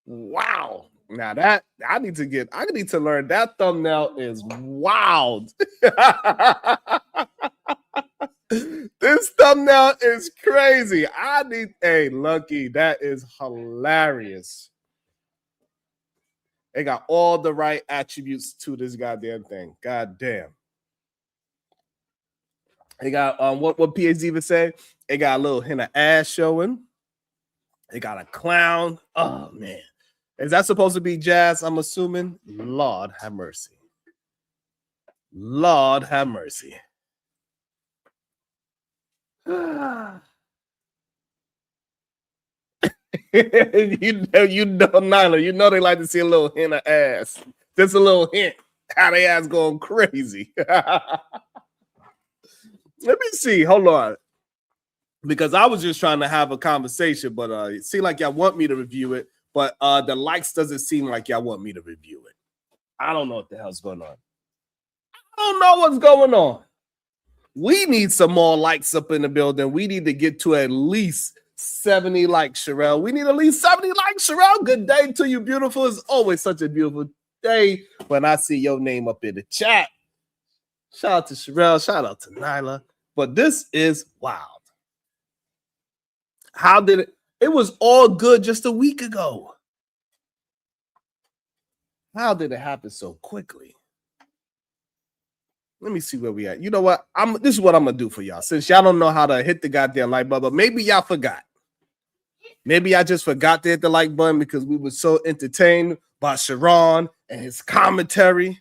Wow. Now that I need to learn that thumbnail is wild. This thumbnail is crazy. Lucky, that is hilarious. They got all the right attributes to this goddamn thing. God damn. They got what PhD even say? They got a little hint of ass showing. They got a clown. Oh man. Is that supposed to be jazz? I'm assuming. Lord have mercy. Lord have mercy. you know, Nyla, you know they like to see a little hint of ass. Just a little hint. How they ass going crazy. Let me see. Hold on. Because I was just trying to have a conversation, but it seemed like y'all want me to review it, but the likes doesn't seem like y'all want me to review it. I don't know what the hell's going on. I don't know what's going on. We need some more likes up in the building. We need to get to at least 70 likes, Sherelle. We need at least 70 likes, Sherelle. Good day to you, beautiful. It's always such a beautiful day when I see your name up in the chat. Shout out to Sherelle. Shout out to Nyla. But this is wild. How did it? It was all good just a week ago. How did it happen so quickly? Let me see where we at. You know what? This is what I'm gonna do for y'all. Since y'all don't know how to hit the goddamn like button, maybe y'all forgot. Maybe I just forgot to hit the like button because we were so entertained by Sharon and his commentary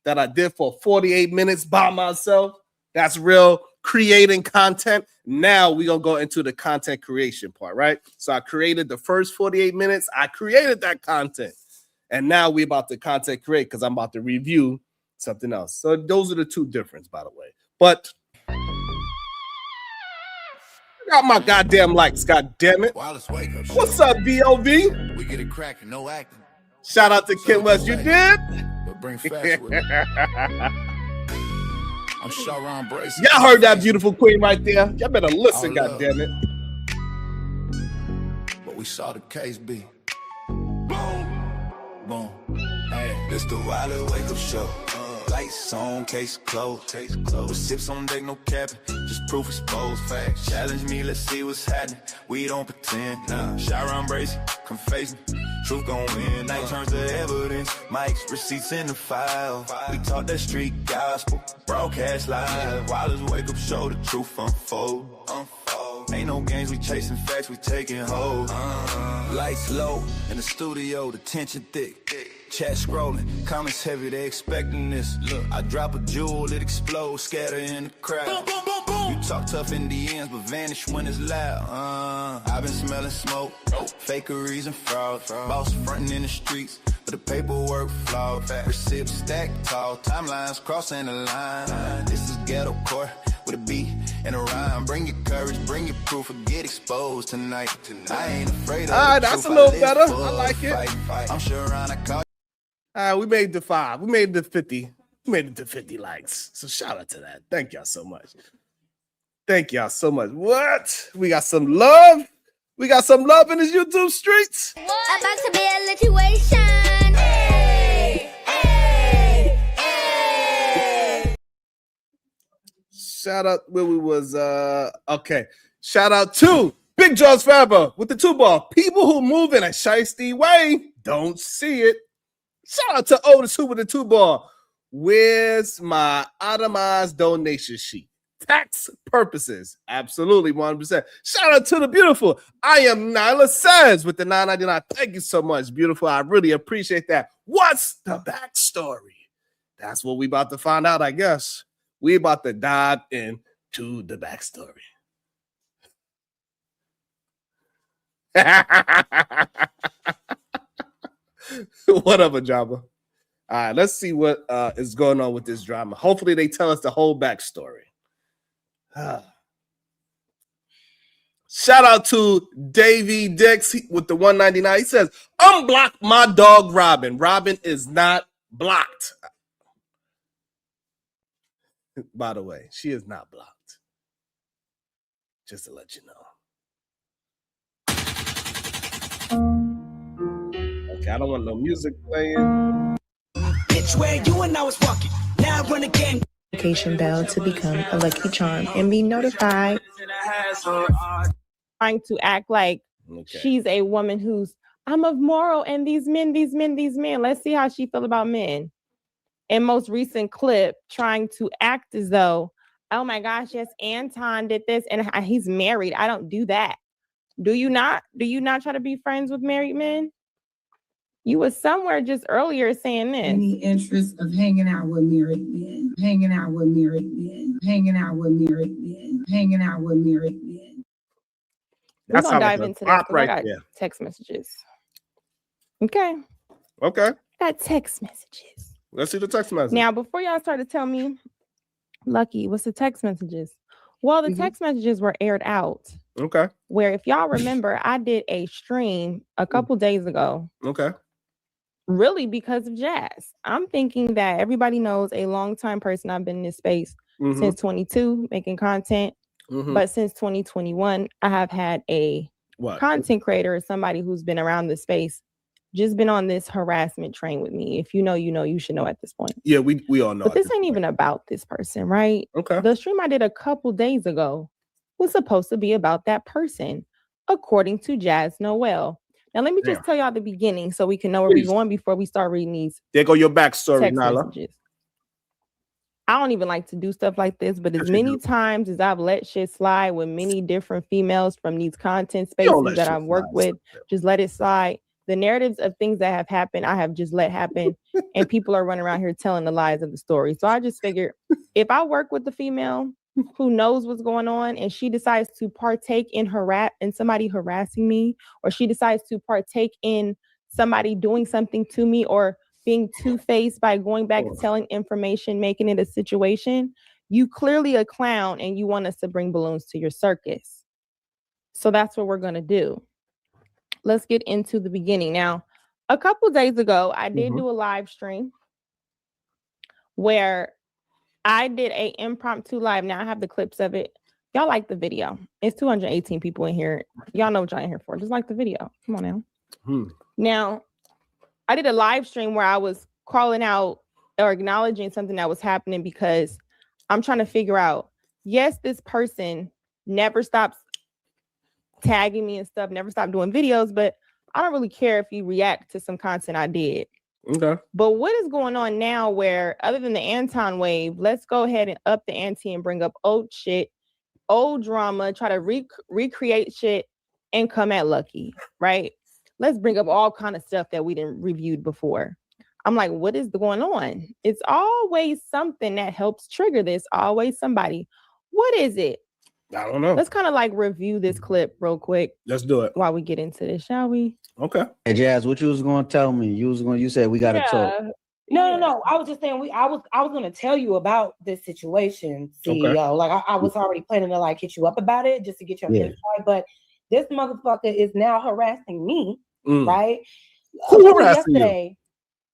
that I did for 48 minutes by myself. That's real creating content. Now we're gonna go into the content creation part, right? So I created the first 48 minutes. I created that content. And now we're about to content create because I'm about to review something else. So those are the two differences, by the way. But I got my goddamn likes, god damn it. What's up, B.O.V.? We get it cracking, no acting. Shout out to Kim West. You did? But bring fast with me. I'm Sharon Brace. Y'all heard that beautiful queen right there. Y'all better listen, god damn it. But we saw the case be. Boom. Boom. Hey, this the Wilder Wake Up Show. Lights on, case closed. With sips on deck, no capping. Just proof exposed facts. Challenge me, let's see what's happening. We don't pretend. Nah, Sharon Brace, come face me. Truth gon' win. Night turns to evidence. Mics, receipts in the file. We talk that street gospel. Broadcast live. Wilder's Wake Up Show, the truth unfold. Ain't no games, we chasing facts, we taking hold. Lights low in the studio, the tension thick. Chat scrolling, comments heavy, they expecting this. Look, I drop a jewel, it explodes, scatter in the crowd. Boom, boom, boom, boom. You talk tough in the ends, but vanish when it's loud. I've been smelling smoke, fakeries and fraud. Boss fronting in the streets, but the paperwork flawed. Receipts stacked tall, timelines crossing the line. This is ghetto court with a beat and a rhyme. Bring your courage, bring your proof, or get exposed tonight. I ain't afraid of that's a little better. I like it. I'm sure I call. We made it to 5. We made it to 50. We made it to 50 likes. So shout out to that. Thank y'all so much. Thank y'all so much. What? We got some love. We got some love in these YouTube streets. About to be a situation. Hey, hey, hey. Shout out where we was. Okay. Shout out to Big Jaws Forever with the 2-ball. People who move in a shiesty way don't see it. Shout out to Otis who with the 2-ball. Where's my itemized donation sheet? Tax purposes. Absolutely, 100%. Shout out to the beautiful I am Nyla Says with the $9.99. Thank you so much, beautiful. I really appreciate that. What's the backstory? That's what we about to find out, I guess. We about to dive into the backstory. Whatever, Jabba. All right, let's see what is going on with this drama. Hopefully they tell us the whole backstory. Shout out to Davey Dix with the $1.99. He says, unblock my dog Robin. Robin is not blocked. By the way, she is not blocked. Just to let you know. Okay, I don't want no music playing. Bitch, where you and I was walking. Now I run a game. Notification bell to become a lucky charm and be notified. Trying to act like she's a woman who's I'm of moral and these men. Let's see how she feel about men. In most recent clip, trying to act as though, oh my gosh, yes, Anton did this and he's married. I don't do that. Do you not? Do you not try to be friends with married men? You was somewhere just earlier saying this. Any interest of hanging out with married men, hanging out with married men, hanging out with married men, hanging out with married men. We're going to dive into that. Right I got there. text messages. Okay. Okay. Got text messages. Let's see the text message. Now, before y'all start to tell me, Lucky, what's the text messages? Well, the text messages were aired out. Okay. Where, if y'all remember, I did a stream a couple days ago. Okay. Really because of Jazz. I'm thinking that everybody knows a longtime person. I've been in this space since 22, making content. But since 2021, I have had a content creator, somebody who's been around the space, just been on this harassment train with me. If you know, you know, you should know at this point. Yeah, we all know. But this ain't even about this person, right? Okay. The stream I did a couple days ago was supposed to be about that person, according to Jazz Noel. Now, let me just tell y'all the beginning so we can know where we're going before we start reading these. There go your backstory, text Nala. messages. I don't even like to do stuff like this, but as many times as I've let shit slide with many different females from these content spaces that I've worked with, just let it slide. The narratives of things that have happened, I have just let happen. And people are running around here telling the lies of the story. So I just figured if I work with the female who knows what's going on and she decides to partake in somebody harassing me, or she decides to partake in somebody doing something to me, or being two-faced by going back and telling information, making it a situation, you clearly a clown and you want us to bring balloons to your circus. So that's what we're going to do. Let's get into the beginning. Now, a couple days ago, I did do a live stream where I did a impromptu live. Now I have the clips of it. Y'all like the video. It's 218 people in here. Y'all know what y'all in here for. Just like the video. Come on now. Now, I did a live stream where I was calling out or acknowledging something that was happening because I'm trying to figure out, yes, this person never stops tagging me and stuff, never stopped doing videos, but I don't really care if you react to some content I did. Okay. But what is going on now where, other than the Anton wave, let's go ahead and up the ante and bring up old shit, old drama, try to recreate shit and come at Lucky, right? Let's bring up all kind of stuff that we didn't reviewed before. I'm like, what is going on? It's always something that helps trigger this, always somebody. What is it? I don't know. Let's kind of like review this clip real quick. Let's do it while we get into this, shall we? Okay. Hey Jazz, what you was gonna tell me? You said we gotta talk. No. I was just saying I was gonna tell you about this situation, CEO. Okay. Like I was already planning to like hit you up about it just to get your insight, but this motherfucker is now harassing me, right? Who harassing you?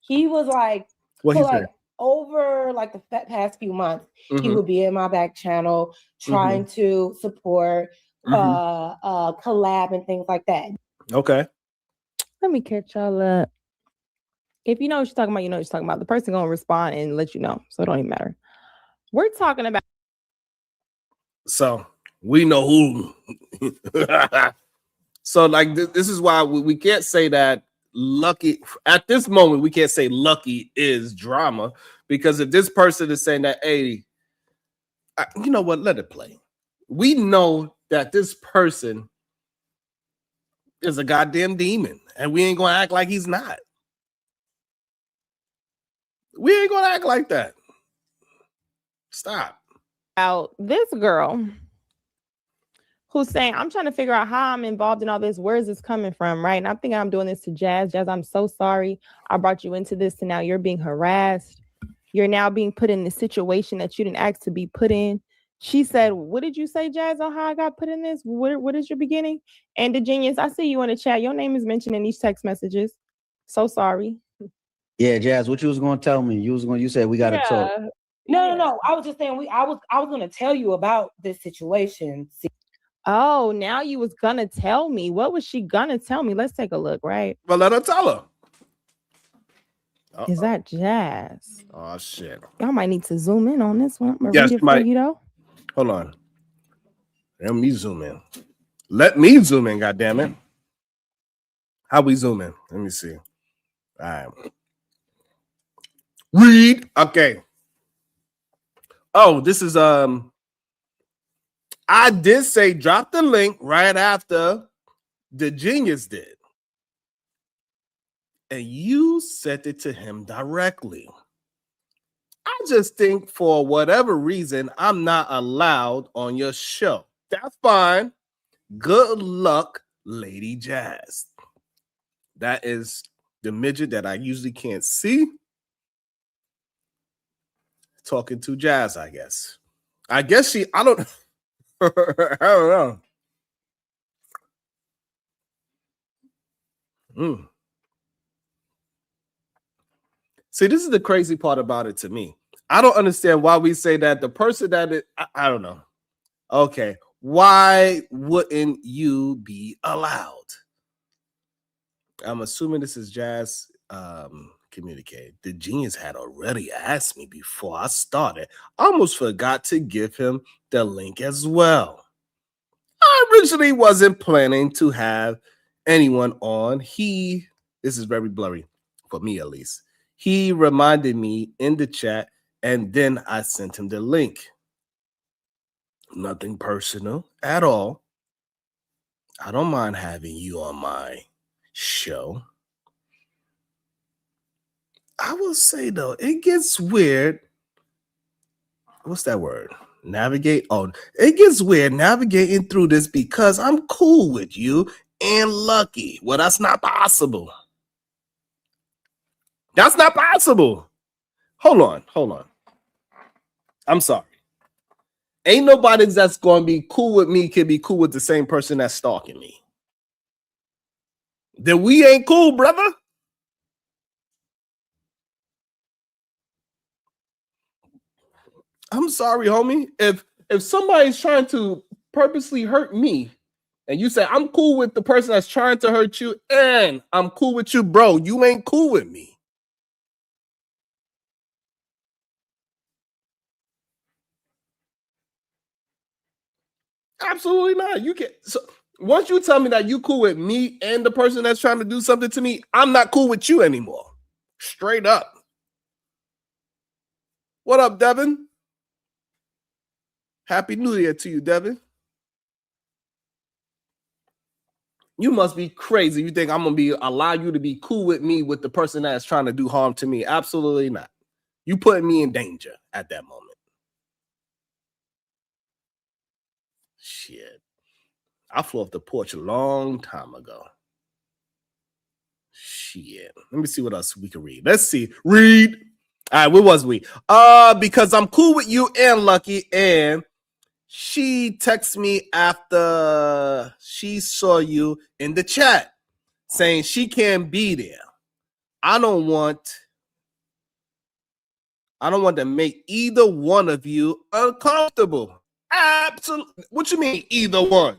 He was like, what so he like said? over like the past few months, he would be in my back channel trying to support collab and things like that. Okay. Let me catch y'all up. If you know what you're talking about, you know what you're talking about. The person gonna respond and let you know, so it don't even matter. We're talking about. So we know who. So like this is why we can't say that Lucky at this moment. We can't say Lucky is drama, because if this person is saying that, hey, you know what? Let it play. We know that this person is a goddamn demon, and we ain't gonna act like he's not. We ain't gonna act like that. Stop. Out this girl who's saying, I'm trying to figure out how I'm involved in all this. Where is this coming from? Right. And I'm thinking I'm doing this to Jazz. Jazz, I'm so sorry. I brought you into this, and now you're being harassed. You're now being put in the situation that you didn't ask to be put in. She said, what did you say, Jazz, on how I got put in this? What is your beginning? And the genius, I see you in the chat. Your name is mentioned in these text messages. So sorry. Yeah, Jazz, what you was gonna tell me? You said we gotta talk. No. I was just saying I was gonna tell you about this situation. Oh, now you was gonna tell me. What was she gonna tell me? Let's take a look, right? Well, let her tell her. Is that Jazz? Oh shit. Y'all might need to zoom in on this one. I'm gonna Yes, read it for might. you though. Hold on. Let me zoom in. Let me zoom in, goddammit. How we zoom in? Let me see. All right. Read. Okay. Oh, this is I did say drop the link right after the genius did. And you sent it to him directly. I just think for whatever reason, I'm not allowed on your show. That's fine. Good luck, Lady Jazz. That is the midget that I usually can't see. Talking to Jazz, I guess. I don't I don't know. See, this is the crazy part about it to me. I don't understand why we say that the person that is, I don't know. Okay, why wouldn't you be allowed? I'm assuming this is Jazz communicated. The genius had already asked me before I started. I almost forgot to give him the link as well. I originally wasn't planning to have anyone on. This is very blurry for me at least. He reminded me in the chat, and then I sent him the link. Nothing personal at all. I don't mind having you on my show. I will say, though, it gets weird. What's that word? Navigate. Oh, it gets weird navigating through this because I'm cool with you and Lucky. Well, that's not possible. That's not possible. Hold on. I'm sorry. Ain't nobody that's going to be cool with me can be cool with the same person that's stalking me. Then we ain't cool, brother. I'm sorry, homie. If somebody's trying to purposely hurt me, and you say I'm cool with the person that's trying to hurt you, and I'm cool with you, bro, you ain't cool with me. Absolutely not. You can. So once you tell me that you cool with me and the person that's trying to do something to me, I'm not cool with you anymore. Straight up. What up, Devin? Happy New Year to you, Devin. You must be crazy. You think I'm gonna allow you to be cool with me with the person that's trying to do harm to me? Absolutely not. You putting me in danger at that moment. Shit. I flew off the porch a long time ago. Shit. Let me see what else we can read. Let's see. Read. All right, where was we? Because I'm cool with you and Lucky, and she texted me after she saw you in the chat saying she can't be there. I don't want to make either one of you uncomfortable. Absolutely. What you mean either one?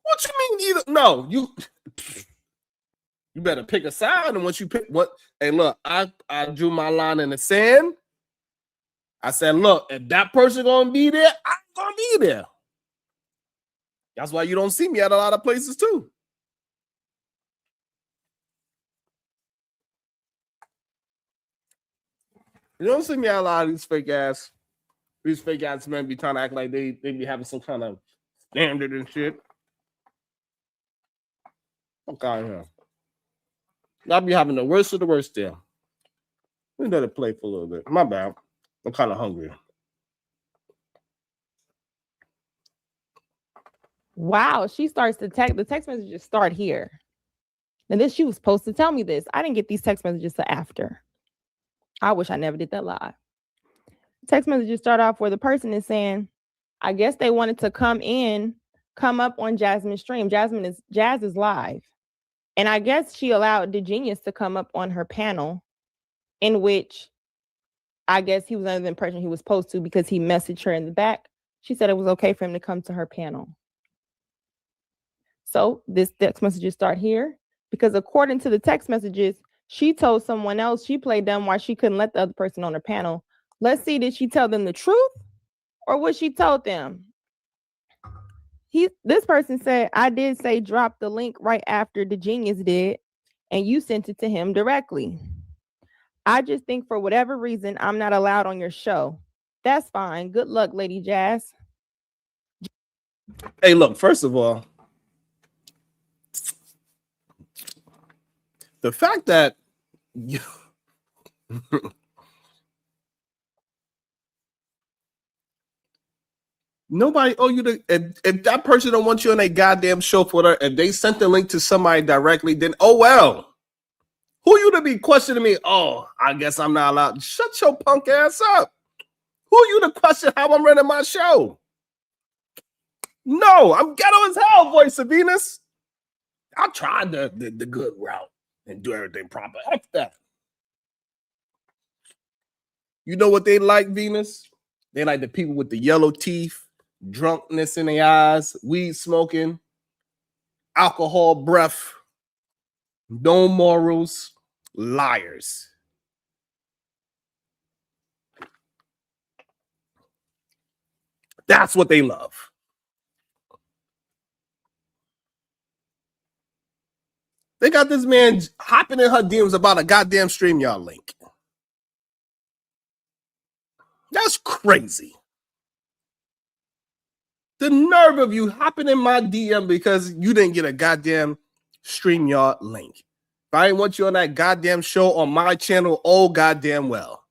What you mean either? No, you better pick a side, and once you pick what, hey, look, I drew my line in the sand. I said, look, if that person gonna be there, I'm gonna be there. That's why you don't see me at a lot of places too. You don't see me at a lot of these fake ass men be trying to act like they be having some kind of standard and shit. Okay, yeah. Y'all be having the worst of the worst there. We let it play for a little bit. My bad. I'm kind of hungry. Wow, she starts to text. The text messages start here. And then she was supposed to tell me this. I didn't get these text messages till after. I wish I never did that live. Text messages start off where the person is saying, I guess they wanted to come up on Jasmine's stream. Jazz is live. And I guess she allowed DeGenius to come up on her panel, in which I guess he was under the impression he was supposed to because he messaged her in the back. She said it was okay for him to come to her panel. So this text messages start here because according to the text messages, she told someone else she played dumb why she couldn't let the other person on her panel. Let's see, did she tell them the truth or what she told them? This person said, I did say drop the link right after DeGenius did, and you sent it to him directly. I just think for whatever reason, I'm not allowed on your show. That's fine. Good luck, Lady Jazz. Hey, look, first of all, the fact that you nobody owe you to, if that person don't want you on a goddamn show for her, if they sent the link to somebody directly, then oh well. Who you to be questioning me? Oh, I guess I'm not allowed. Shut your punk ass up. Who you to question how I'm running my show? No, I'm ghetto as hell, Voice of Venus. I tried the good route and do everything proper. F that. You know what they like, Venus? They like the people with the yellow teeth, drunkenness in their eyes, weed smoking, alcohol breath, no morals, liars. That's what they love. They got this man hopping in her DMs about a goddamn StreamYard link. That's crazy. The nerve of you hopping in my DM because you didn't get a goddamn StreamYard link. If I didn't want you on that goddamn show on my channel, oh goddamn well.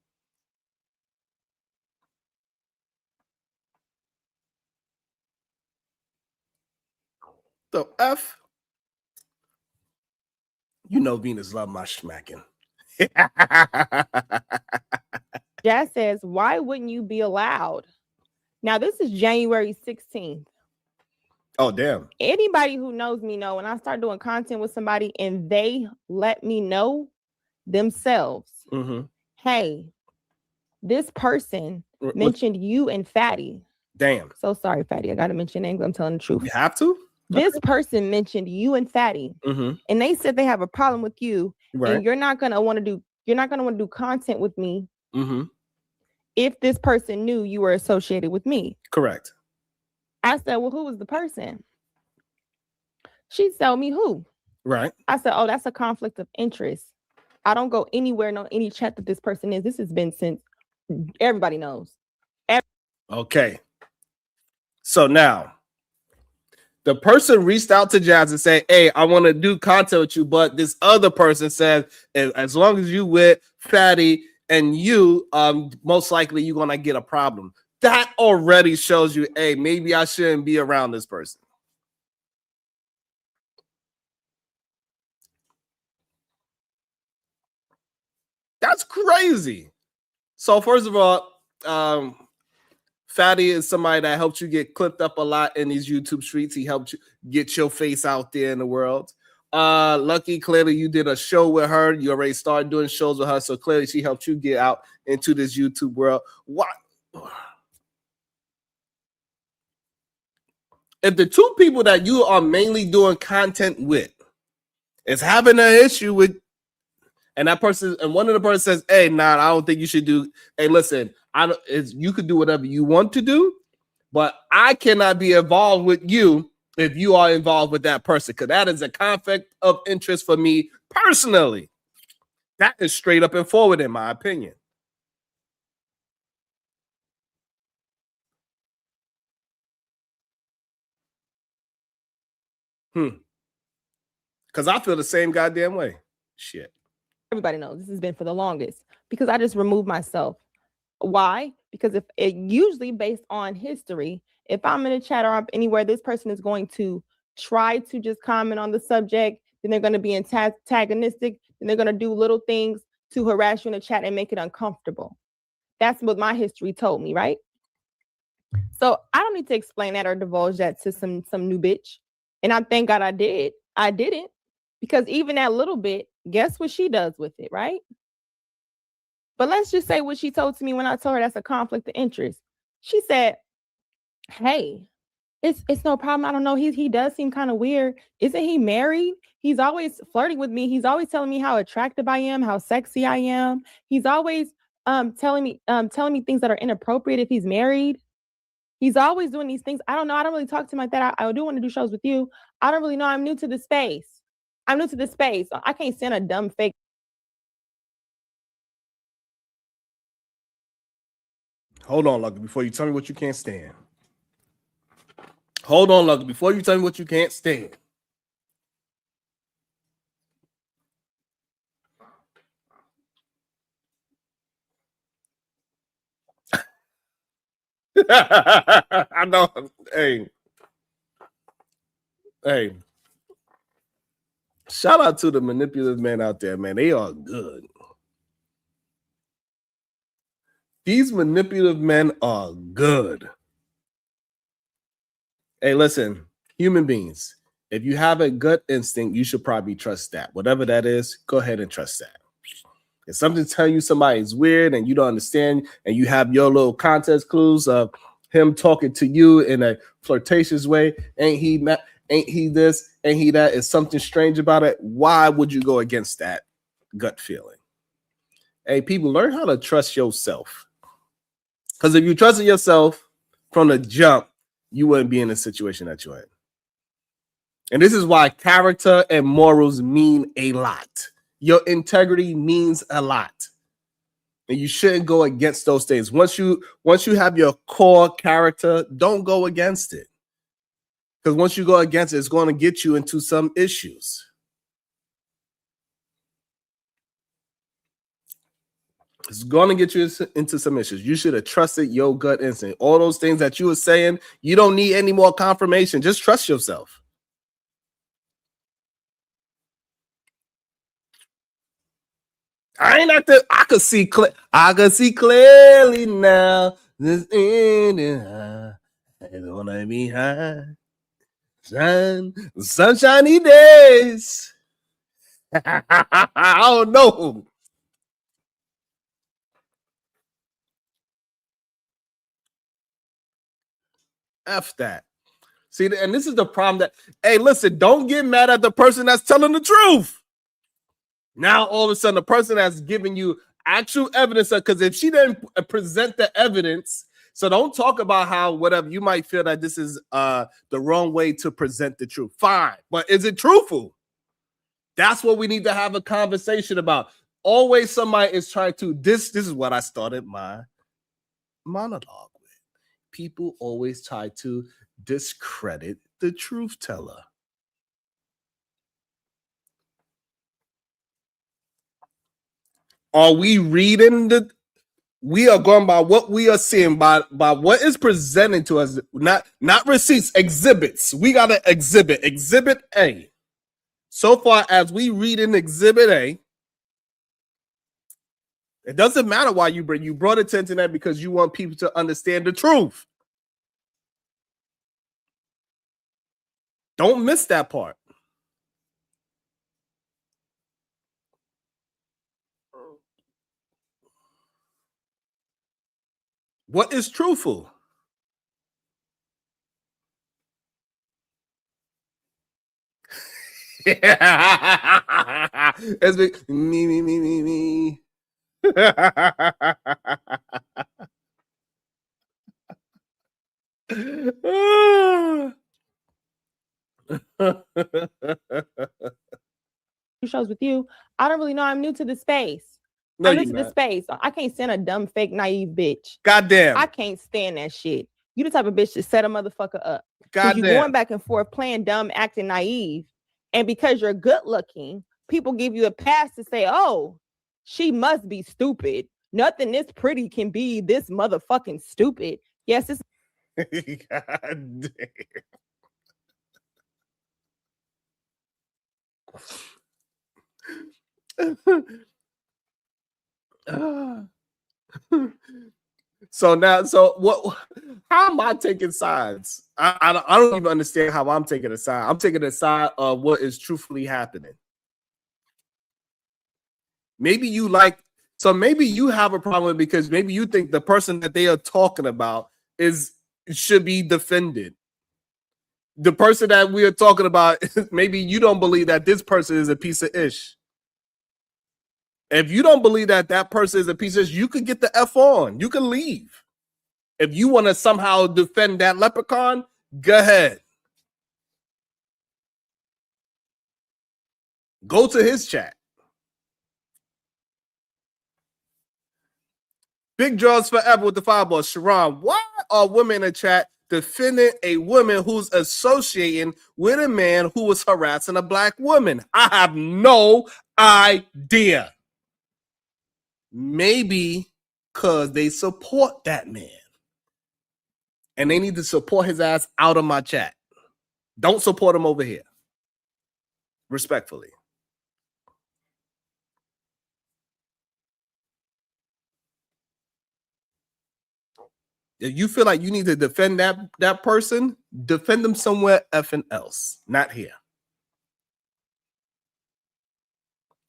The F? You know Venus love my smacking. Jazz says, why wouldn't you be allowed? Now, this is January 16th. Oh, damn. Anybody who knows me know when I start doing content with somebody and they let me know themselves, hey, this person mentioned you and Fatty. Damn. So sorry, Fatty. I got to mention names. I'm telling the truth. You have to? This person mentioned you and Fatty, and they said they have a problem with you, and you're not gonna want to do content with me if this person knew you were associated with me. Correct. I said, well, who was the person? She told me who. Right. I said, oh, that's a conflict of interest. I don't go anywhere, no any chat that this person is. This has been since everybody knows. Okay. So now, the person reached out to Jazz and said, hey, I want to do content with you, but this other person said, as long as you with Fatty and you, most likely you're going to get a problem. that already shows you, hey, maybe I shouldn't be around this person. That's crazy. So first of all, Fatty is somebody that helped you get clipped up a lot in these YouTube streets. He helped you get your face out there in the world. Lucky, clearly you did a show with her. You already started doing shows with her, so clearly she helped you get out into this YouTube world. What? If the two people that you are mainly doing content with is having an issue with, and that person, and one of the person says, "Hey, nah, I don't think you should do." Hey, listen, you could do whatever you want to do, but I cannot be involved with you if you are involved with that person, because that is a conflict of interest for me personally. That is straight up and forward, in my opinion. Because I feel the same goddamn way. Shit. Everybody knows this has been for the longest because I just removed myself. Why? Because if it usually based on history, if I'm in a chat or I'm anywhere, this person is going to try to just comment on the subject, then they're going to be antagonistic, and they're going to do little things to harass you in the chat and make it uncomfortable. That's what my history told me, right? So I don't need to explain that or divulge that to some new bitch. And I thank God I did. I didn't, because even that little bit, guess what she does with it, right? But let's just say what she told to me when I told her that's a conflict of interest. She said, "Hey, it's no problem. I don't know. He does seem kind of weird. Isn't he married? He's always flirting with me. He's always telling me how attractive I am, how sexy I am. He's always telling me things that are inappropriate if he's married. He's always doing these things. I don't know. I don't really talk to him like that. I do want to do shows with you. I don't really know. I'm new to the space. I can't stand a dumb fake." Hold on, Lucky, before you tell me what you can't stand. Hold on, Lucky, before you tell me what you can't stand. I know. Hey. Shout out to the manipulative men out there, man. They are good. These manipulative men are good. Hey, listen, human beings, if you have a gut instinct, you should probably trust that. Whatever that is, go ahead and trust that. If something tells you somebody's weird and you don't understand, and you have your little context clues of him talking to you in a flirtatious way, ain't he this, ain't he that, is something strange about it, why would you go against that gut feeling? Hey, people, learn how to trust yourself. Because if you trusted yourself from the jump, you wouldn't be in the situation that you're in. And this is why character and morals mean a lot. Your integrity means a lot. And you shouldn't go against those things. Once you have your core character, don't go against it. Because once you go against it, it's going to get you into some issues. It's going to get you into some issues. You should have trusted your gut instinct. All those things that you were saying, you don't need any more confirmation. Just trust yourself. I could see clearly now. This I don't wanna be high. Sunshiny days. I don't know. F that. See, and this is the problem that, hey, listen, don't get mad at the person that's telling the truth. Now, all of a sudden, the person that's giving you actual evidence, because if she didn't present the evidence, so don't talk about how whatever you might feel that this is the wrong way to present the truth. Fine, but is it truthful? That's what we need to have a conversation about. Always somebody is trying to, this is what I started my monologue with. People always try to discredit the truth teller. Are we reading We are going by what we are seeing, by what is presented to us, not receipts, exhibits. We got to exhibit A. So far as we read in exhibit A, it doesn't matter why you brought it to internet because you want people to understand the truth. Don't miss that part. What is truthful? It's big, me. Shows with you. I don't really know. I'm new to the space. No, I'm new to the space. I can't stand a dumb, fake, naive bitch. Goddamn. I can't stand that shit. You the type of bitch to set a motherfucker up. Goddamn. You going back and forth playing dumb, acting naive. And because you're good looking, people give you a pass to say, oh, she must be stupid. Nothing this pretty can be this motherfucking stupid. Yes, it's God damn. So what? How am I taking sides? I don't even understand how I'm taking a side. I'm taking a side of what is truthfully happening. Maybe you maybe you have a problem because maybe you think the person that they are talking about should be defended. The person that we are talking about, maybe you don't believe that this person is a piece of ish. If you don't believe that that person is a piece of ish, you could get the F on. You can leave. If you want to somehow defend that leprechaun, go ahead. Go to his chat. Big draws forever with the fireball. Sharon, why are women in the chat defending a woman who's associating with a man who was harassing a black woman? I have no idea. Maybe because they support that man. And they need to support his ass out of my chat. Don't support him over here. Respectfully. If you feel like you need to defend that person, defend them somewhere effing else, not here.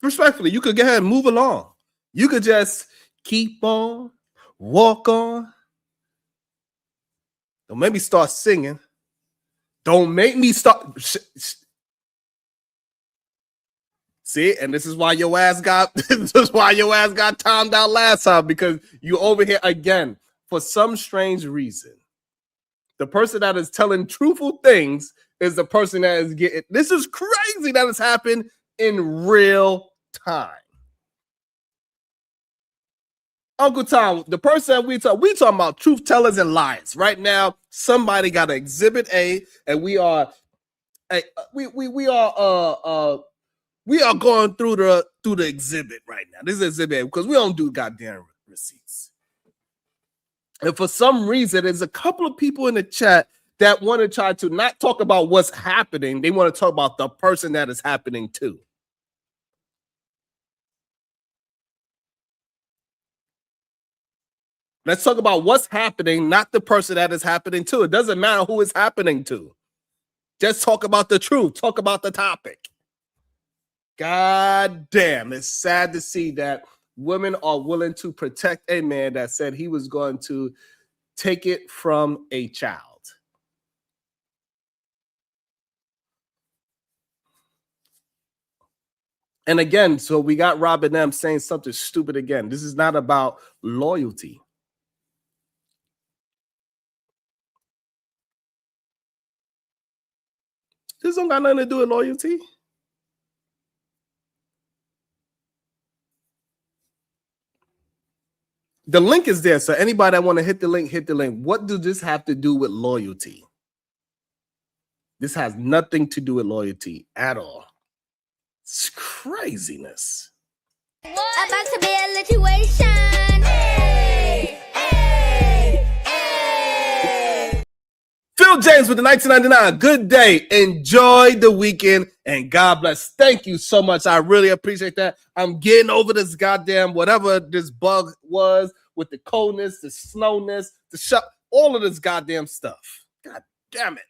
Respectfully, you could go ahead and move along. You could just keep on, walk on. Don't make me start singing. Don't make me start. See, and this is why your ass got timed out last time, because you over here again for some strange reason. The person that is telling truthful things is the person that is getting. This is crazy that has happened in real time. Uncle Tom, the person we talking about truth tellers and liars. Right now, somebody got an exhibit A, and we are going through the exhibit right now. This is exhibit A because we don't do goddamn receipts. And for some reason, there's a couple of people in the chat that want to try to not talk about what's happening. They want to talk about the person that is happening to. Let's talk about what's happening, not the person that is happening to. It doesn't matter who it's happening to. Just talk about the truth. Talk about the topic. God damn, it's sad to see that women are willing to protect a man that said he was going to take it from a child. And again, so we got Robin M saying something stupid again. This is not about loyalty. This don't got nothing to do with loyalty. The link is there. So anybody that want to hit the link, hit the link. What does this have to do with loyalty? This has nothing to do with loyalty at all. It's craziness. About to be a situation. Hey. Phil James with the 1999. Good day. Enjoy the weekend and God bless. Thank you so much. I really appreciate that. I'm getting over this goddamn whatever this bug was with the coldness, the snowness, all of this goddamn stuff. God damn it.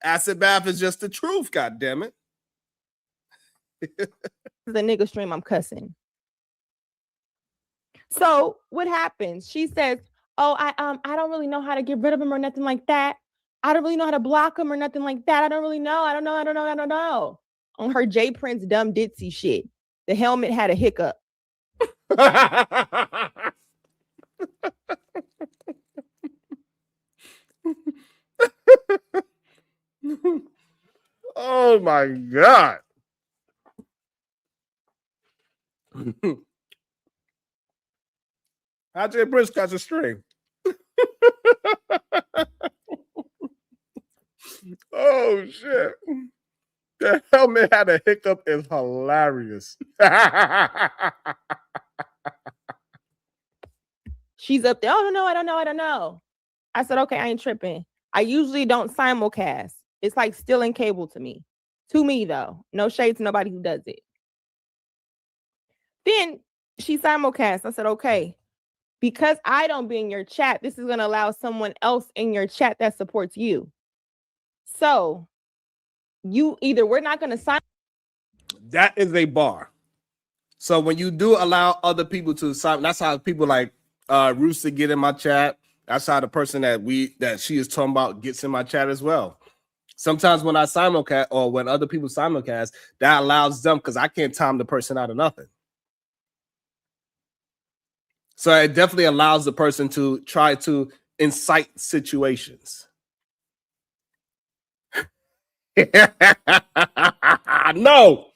Acid bath is just the truth. God damn it. The nigga stream, I'm cussing. So what happens? She says, "Oh, I don't really know how to get rid of him or nothing like that. I don't really know how to block him or nothing like that. I don't know. I don't know." On her J Prince dumb ditzy shit. The helmet had a hiccup. Oh my God. How J Prince catch a string? Oh shit. The helmet had a hiccup is hilarious. She's up there. Oh, no, I don't know. I said, okay, I ain't tripping. I usually don't simulcast. It's like stealing cable to me. To me, though. No shade to nobody who does it. Then she simulcast. I said, okay, because I don't be in your chat, this is going to allow someone else in your chat that supports you. So we're not going to sign. That is a bar. So when you do allow other people to sign, that's how people like Rooster get in my chat. That's how the person that she is talking about gets in my chat as well. Sometimes when I simulcast or when other people simulcast, that allows them because I can't time the person out of nothing. So it definitely allows the person to try to incite situations. No.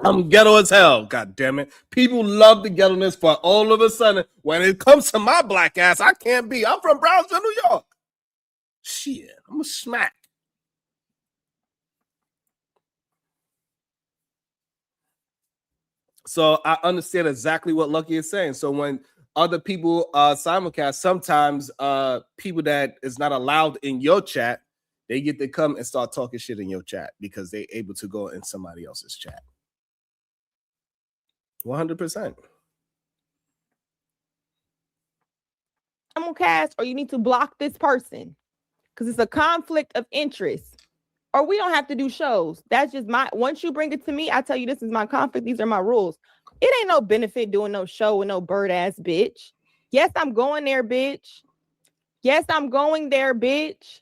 I'm ghetto as hell. God damn it. People love the ghetto-ness for all of a sudden. When it comes to my black ass, I can't be. I'm from Brownsville, New York. Shit, I'm a smack. So I understand exactly what Lucky is saying. So when other people simulcast, sometimes people that is not allowed in your chat, they get to come and start talking shit in your chat because they're able to go in somebody else's chat. 100%. Simulcast, or you need to block this person because it's a conflict of interest. Or we don't have to do shows. That's just once you bring it to me, I tell you this is my conflict. These are my rules. It ain't no benefit doing no show with no bird ass bitch. Yes, I'm going there, bitch. Yes, I'm going there, bitch.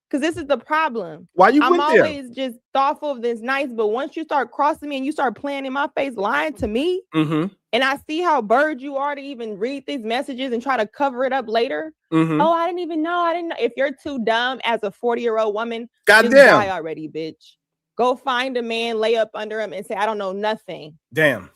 Because this is the problem. Why you I'm went there? always just thoughtful of this nice, but once you start crossing me and you start playing in my face, lying to me, and I see how bird you are to even read these messages and try to cover it up later. Oh, I didn't even know. I didn't know. If you're too dumb as a 40-year-old woman, just die already, bitch. Go find a man, lay up under him, and say, I don't know nothing. Damn.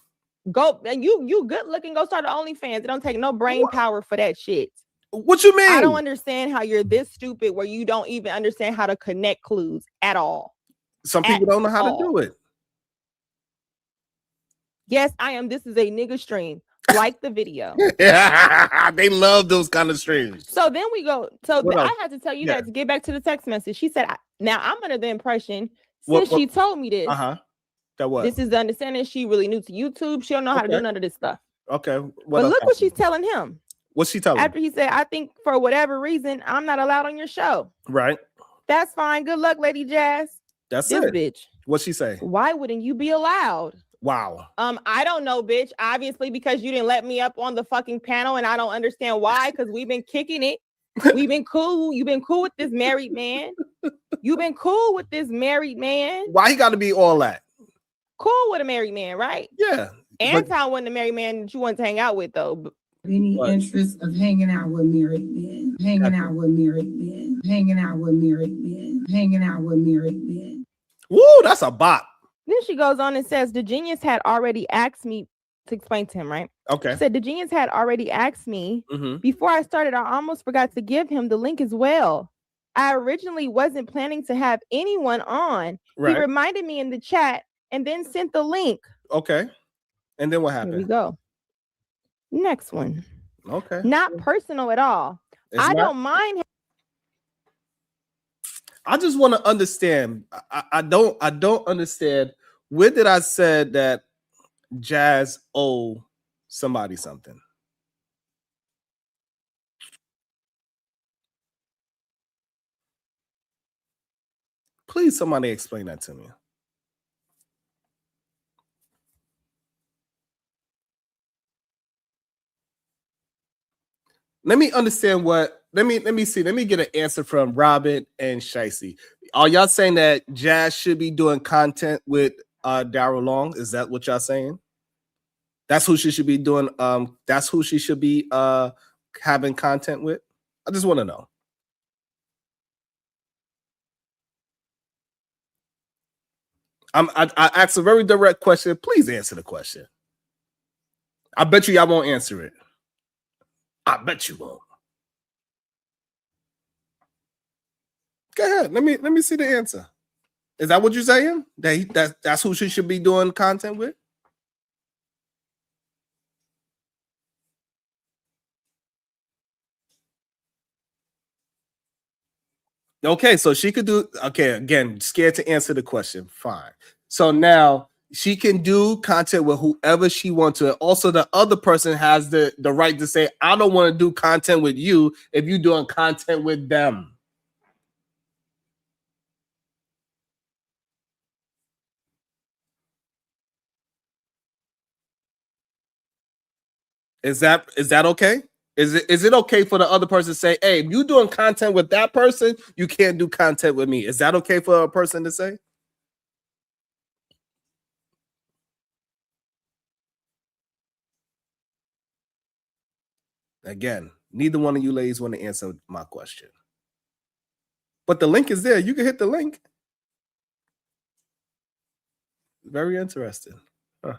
Go, and you good looking, go start an OnlyFans. It don't take no brain power for that shit. What you mean? I don't understand how you're this stupid where you don't even understand how to connect clues at all. Some people don't know how to do it. Yes, I am. This is a nigga stream. Like the video. They love those kind of streams. So then we go. So I had to tell you that to get back to the text message. She said, now I'm under the impression since she told me this. That what? This is the understanding. She really new to YouTube. She don't know how to do none of this stuff. Okay. But look what she's telling him. What's she telling him? After he said, I think for whatever reason, I'm not allowed on your show. Right. That's fine. Good luck, Lady Jazz. That's this it. Bitch. What's she say? Why wouldn't you be allowed? Wow. I don't know, bitch. Obviously, because you didn't let me up on the fucking panel, and I don't understand why, because we've been kicking it. We've been cool. You've been cool with this married man. You've been cool with this married man. Why he got to be all that? Cool with a married man, right? Yeah. Anton wasn't a married man that you wanted to hang out with, though. Any interest of hanging out with married men, hanging out with married men, hanging out with married men, hanging out with married men. Woo, that's a bop. Then she goes on and says, the genius had already asked me to explain to him, right? Okay. She said, the genius had already asked me before I started. I almost forgot to give him the link as well. I originally wasn't planning to have anyone on. Right. He reminded me in the chat and then sent the link. Okay. And then what happened? Here we go. Next one. Okay. Not personal at all, I don't mind. I just want to understand. I don't understand. Where did I say that Jazz owe somebody something? Please, somebody explain that to me. Let me understand what. Let me see. Let me get an answer from Robin and Shicey. Are y'all saying that Jazz should be doing content with Daryl Long? Is that what y'all saying? That's who she should be doing. That's who she should be having content with. I just want to know. I asked a very direct question. Please answer the question. I bet you y'all won't answer it. I bet you won't. Go ahead. Let me see the answer. Is that what you're saying? That's who she should be doing content with? Okay, so she could do. Okay, again, scared to answer the question. Fine. So now she can do content with whoever she wants to. Also, the other person has the right to say, I don't want to do content with you if you're doing content with them. Is that okay? Is it okay for the other person to say, hey, if you're doing content with that person, you can't do content with me? Is that okay for a person to say? Again, neither one of you ladies want to answer my question. But the link is there. You can hit the link. Very interesting. Huh.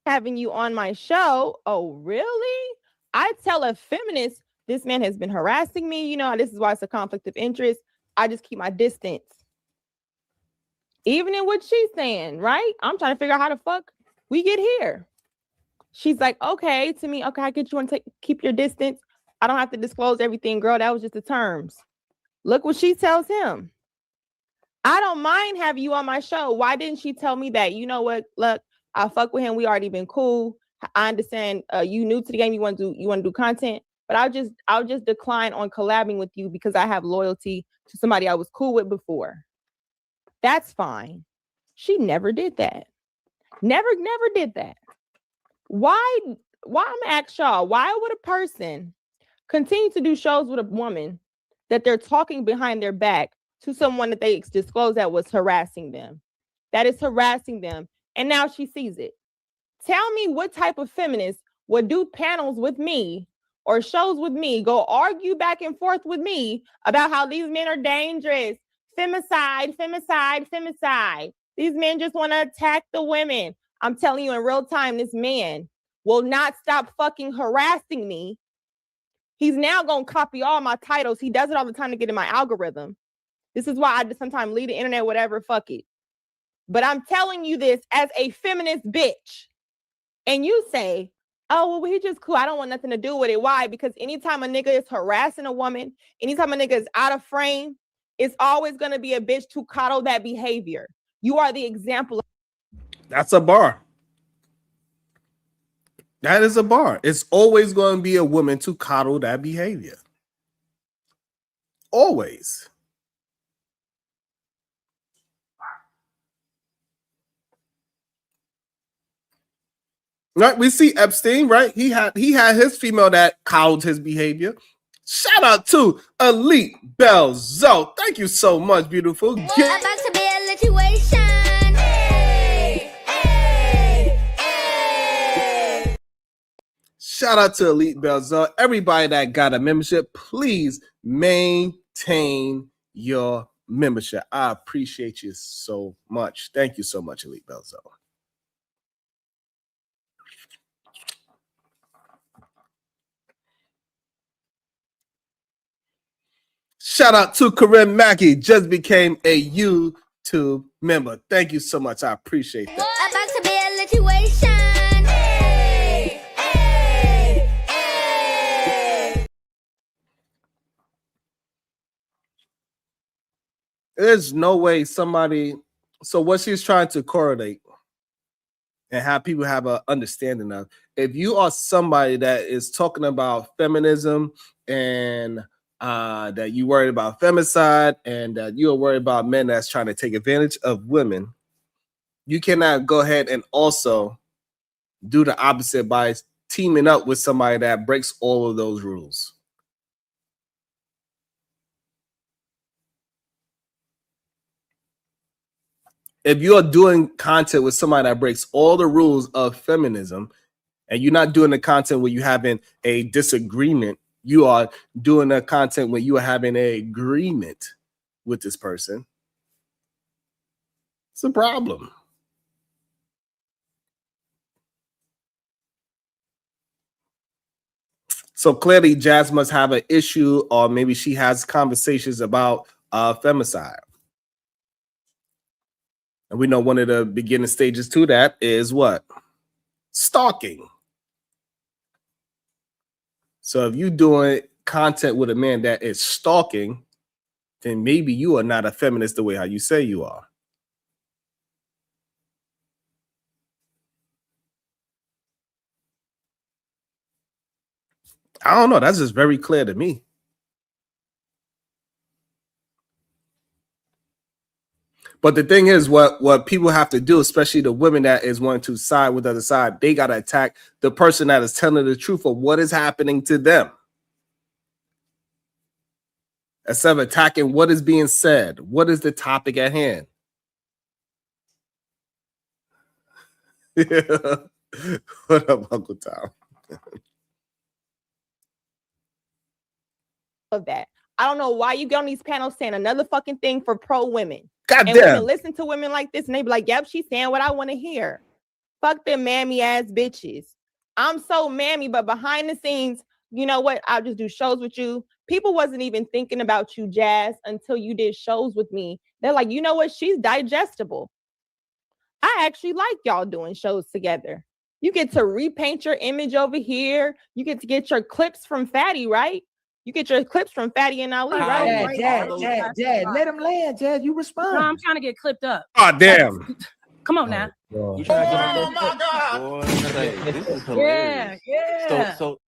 Having you on my show. Oh, really? I tell a feminist, this man has been harassing me. You know, this is why it's a conflict of interest. I just keep my distance. Even in what she's saying, right? I'm trying to figure out how the fuck we get here. She's like, okay, to me, okay, I get you want to keep your distance. I don't have to disclose everything, girl. That was just the terms. Look what she tells him. I don't mind having you on my show. Why didn't she tell me that? You know what? Look, I fuck with him. We already been cool. I understand you new to the game. You want to do content, but I'll just decline on collabing with you because I have loyalty to somebody I was cool with before. That's fine. She never did that. Never did that. Why I'm gonna ask y'all, why would a person continue to do shows with a woman that they're talking behind their back to someone that they disclosed that was harassing them? That is harassing them. And now she sees it. Tell me what type of feminist would do panels with me or shows with me, go argue back and forth with me about how these men are dangerous. Femicide. These men just want to attack the women. I'm telling you in real time, this man will not stop fucking harassing me. He's now going to copy all my titles. He does it all the time to get in my algorithm. This is why I just sometimes leave the internet, whatever, fuck it. But I'm telling you this as a feminist bitch. And you say, oh, well, he just cool. I don't want nothing to do with it. Why? Because anytime a nigga is harassing a woman, anytime a nigga is out of frame, it's always going to be a bitch to coddle that behavior. You are the example. That's a bar. That is a bar. It's always going to be a woman to coddle that behavior. Always. Right? We see Epstein, right? He had his female that coddled his behavior. Shout out to Elite Belzo. Thank you so much, beautiful. About to be a situation. Shout out to Elite Belzo. Everybody that got a membership, please maintain your membership. I appreciate you so much. Thank you so much, Elite Belzo. Shout out to Corinne Mackey, just became a YouTube member. Thank you so much. I appreciate that. About to be a situation. There's no way somebody. So what she's trying to correlate and have people have an understanding of, if you are somebody that is talking about feminism and that you worried about femicide and that you are worried about men that's trying to take advantage of women, you cannot go ahead and also do the opposite by teaming up with somebody that breaks all of those rules. If you're doing content with somebody that breaks all the rules of feminism, and you're not doing the content where you're having a disagreement, you are doing the content where you are having an agreement with this person, it's a problem. So clearly Jazz must have an issue, or maybe she has conversations about femicide. And we know one of the beginning stages to that is what? Stalking. So if you're doing content with a man that is stalking, then maybe you are not a feminist the way how you say you are. I don't know. That's just very clear to me. But the thing is, what people have to do, especially the women that is wanting to side with the other side, they got to attack the person that is telling the truth of what is happening to them, instead of attacking what is being said. What is the topic at hand? What up, Uncle Tom? Of that. I don't know why you get on these panels saying another fucking thing for pro women. God and damn. women listen to women like this and they be like, yep, she's saying what I want to hear. Fuck them mammy ass bitches. I'm so mammy, but behind the scenes, you know what? I'll just do shows with you. People wasn't even thinking about you, Jazz, until you did shows with me. They're like, you know what? She's digestible. I actually like y'all doing shows together. You get to repaint your image over here. You get to get your clips from Fatty, right? You get your clips from Fatty and Ali, right? Jad, let him land, Jad. You respond. No, I'm trying to get clipped up. Oh, damn. Come on now. You trying to get my God. Boy, this is hilarious. Yeah. So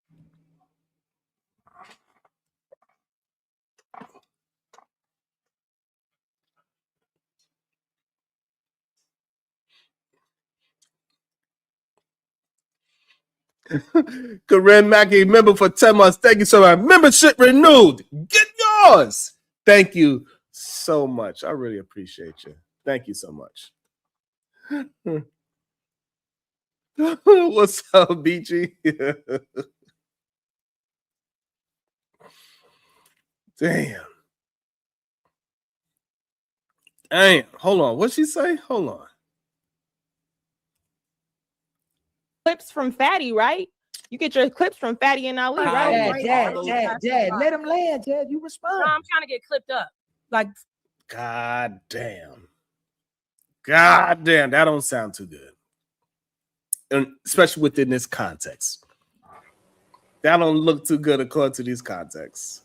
Corinne Mackey, member for 10 months. Thank you so much. Membership renewed. Get yours. Thank you so much. I really appreciate you. Thank you so much. What's up, BG? Damn. Hold on. What'd she say? Hold on. Clips from Fatty, right? You get your clips from Fatty and Ali, right? Jad, let him land, Jad. You respond. No, I'm trying to get clipped up. Like, God damn. God damn. That don't sound too good. And especially within this context. That don't look too good according to these contexts.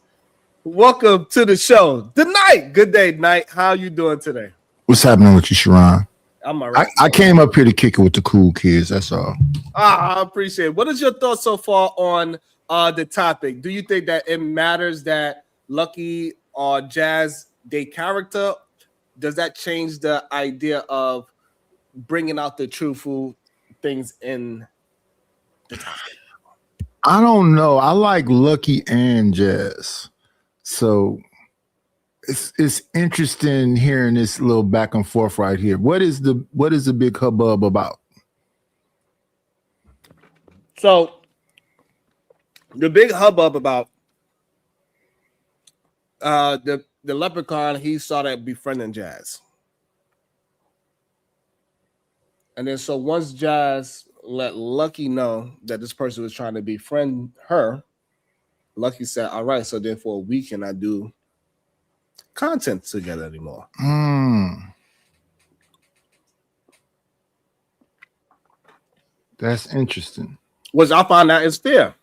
Welcome to the show. The Night. Good day, Night. How you doing today? What's happening with you, Sharon? I'm all right. I came up here to kick it with the cool kids. That's all. I appreciate it. What is your thoughts so far on the topic? Do you think that it matters that Lucky or Jazz, their character, does that change the idea of bringing out the truthful things in the topic? I don't know. I like Lucky and Jazz. So it's interesting hearing this little back and forth right here. What is the big hubbub about? So the big hubbub about the leprechaun, he started befriending Jazz. And then so once Jazz let Lucky know that this person was trying to befriend her, Lucky said, all right, so then for a week can I do content together anymore? That's interesting. Which I find that is fair.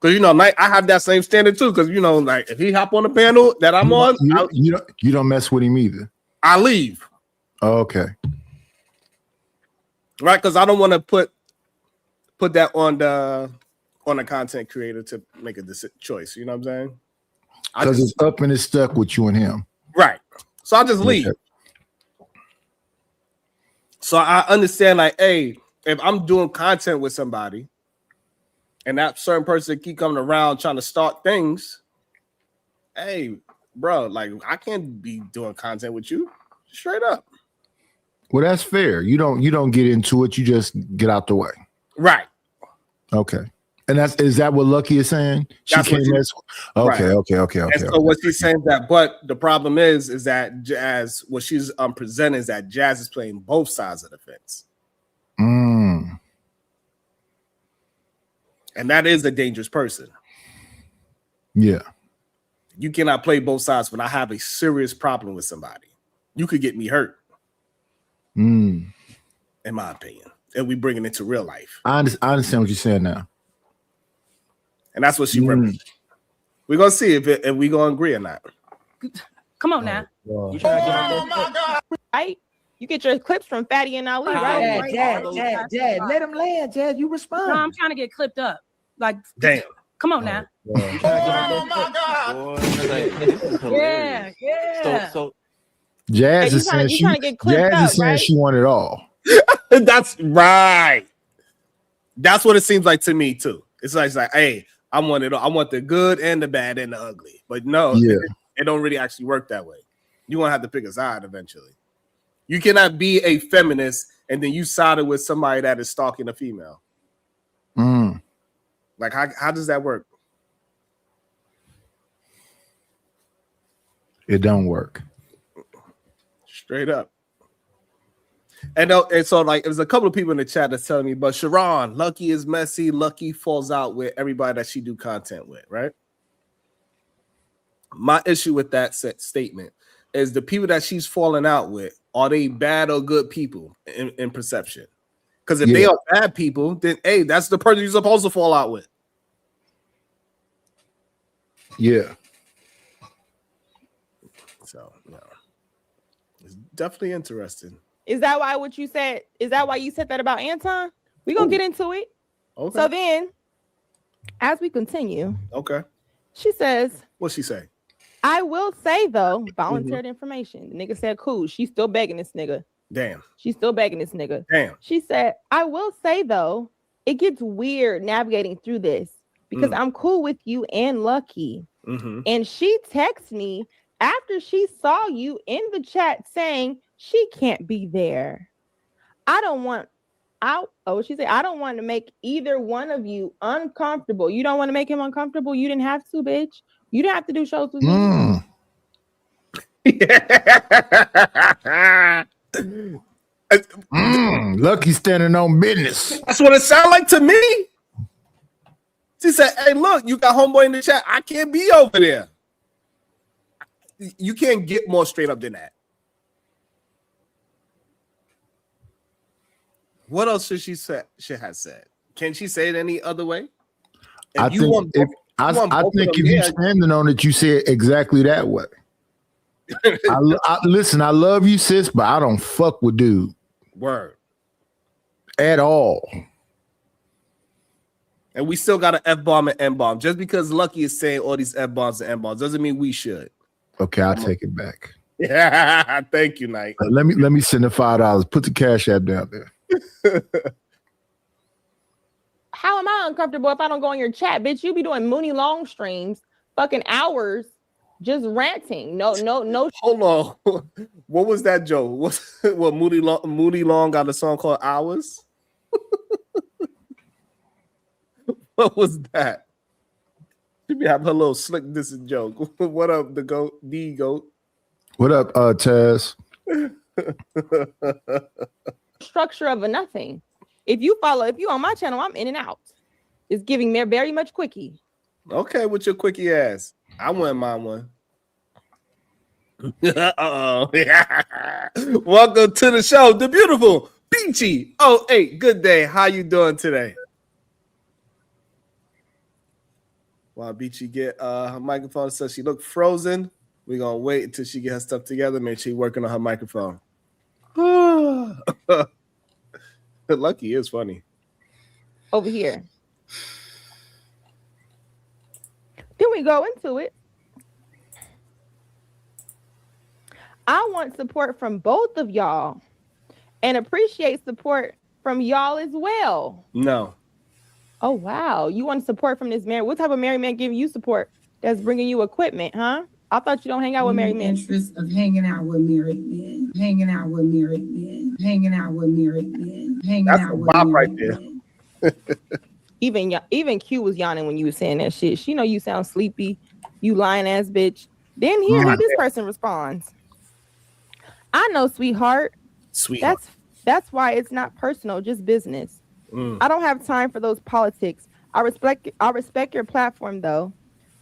Because I have that same standard too. Because like if he hop on the panel that I'm on, you don't mess with him either. I leave. Oh, okay. Right, because I don't want to put that on the content creator to make a choice. You know what I'm saying? Because it's up and it's stuck with you and him. Right. So I just leave. Okay. So I understand, like, hey, if I'm doing content with somebody and that certain person keep coming around trying to start things, hey, bro, like I can't be doing content with you. Straight up. Well, that's fair. You don't get into it. You just get out the way. Right. Okay. And is that what Lucky is saying? She can't mess. Okay. And so what she's saying that, but the problem is that Jazz, what she's presenting is that Jazz is playing both sides of the fence. And that is a dangerous person. Yeah. You cannot play both sides when I have a serious problem with somebody. You could get me hurt. In my opinion. And we bring it into real life. I understand what you're saying now. And that's what she represents. We're gonna see if we gonna agree or not. Come on now. You right? You get your clips from Fatty and Ali, right? Jazz, let him land. Jazz, you respond. No, I'm trying to get clipped up. Like, damn. Come on now. Oh my God. Yeah. So Jazz is saying she wanted it all. That's right. That's what it seems like to me too. It's like, hey, I want it all. I want the good and the bad and the ugly. But no, it don't really actually work that way. You're gonna have to pick a side eventually. You cannot be a feminist and then you sided with somebody that is stalking a female. Like how does that work? It don't work. Straight up. And so like there's a couple of people in the chat that's telling me, but Sharon, Lucky is messy. Lucky falls out with everybody that she do content with, right? My issue with that statement is the people that she's falling out with, are they bad or good people in perception? Because if they are bad people, then hey, that's the person you're supposed to fall out with. Yeah. So it's definitely interesting. Is that why you said that about Anton? We're gonna get into it. Okay. So then, as we continue, she says, what's she say? I will say though, volunteered information. The nigga said, cool. She's still begging this nigga. Damn. She's still begging this nigga. Damn. She said, I will say though, it gets weird navigating through this because I'm cool with you and Lucky. And she texts me after she saw you in the chat saying she can't be there. I don't want to make either one of you uncomfortable. You don't want to make him uncomfortable. You didn't have to, bitch. You didn't have to do shows with me. Lucky standing on business. That's what it sounded like to me. She said, hey, look, you got homeboy in the chat. I can't be over there. You can't get more straight up than that. What else should she have said? Can she say it any other way? I think if you're standing on it, you say it exactly that way. Listen, I love you, sis, but I don't fuck with dude. Word. At all. And we still got an F-bomb and N-bomb. Just because Lucky is saying all these F-bombs and N-bombs doesn't mean we should. Okay, I'll take it back. Yeah, thank you, Knight. Let me send the $5. Put the Cash App down there. How am I uncomfortable if I don't go in your chat, bitch? You be doing Mooney Long streams, fucking hours, just ranting. No. Hold on. What was that joke? What Moody Long got a song called Hours? What was that? She be having her little slick dissing joke. What up, the goat? What up, Taz? Structure of a nothing. If you on my channel, I'm in and out. It's giving me very much quickie. Okay, with your quickie ass. I wouldn't mind one. Uh-oh. Welcome to the show, the beautiful Peachy. Oh, hey, good day. How you doing today? While Beachy get her microphone, so she look frozen. We're gonna wait until she get her stuff together. Make sure she's working on her microphone. Lucky is funny. Over here. Then we go into it. I want support from both of y'all and appreciate support from y'all as well. No. Oh, wow. You want support from this married? What type of married man giving you support that's bringing you equipment, huh? I thought you don't hang out with married men. Interest of hanging out with married men, hanging out with married men, hanging out with married men, hanging That's out a with bop married right there. Even Q was yawning when you were saying that shit. She know you sound sleepy, you lying ass bitch. Then hear how this person responds. I know, sweetheart. Sweetheart. That's why it's not personal, just business. I don't have time for those politics. I respect your platform though.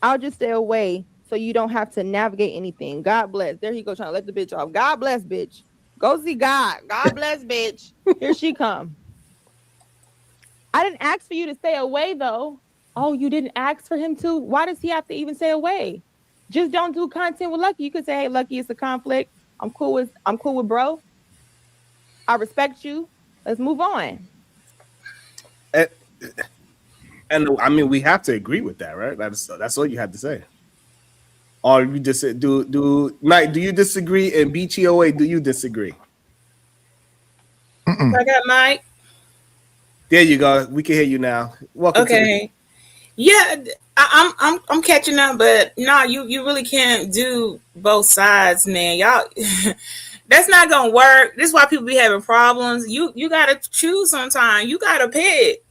I'll just stay away so you don't have to navigate anything. God bless. There he goes trying to let the bitch off. God bless, bitch. Go see God. God bless, bitch. Here she come. I didn't ask for you to stay away though. Oh, you didn't ask for him to? Why does he have to even stay away? Just don't do content with Lucky. You could say, hey, Lucky, it's a conflict. I'm cool with bro. I respect you. Let's move on. And I mean, we have to agree with that, right? That's all you have to say. Or you just do Knight, do you disagree? And BTOA, do you disagree? I got Mike. There you go. We can hear you now. Welcome. Okay. Yeah, I'm catching up, but no, you really can't do both sides, man. Y'all, that's not gonna work. This is why people be having problems. You gotta choose sometime. You gotta pick,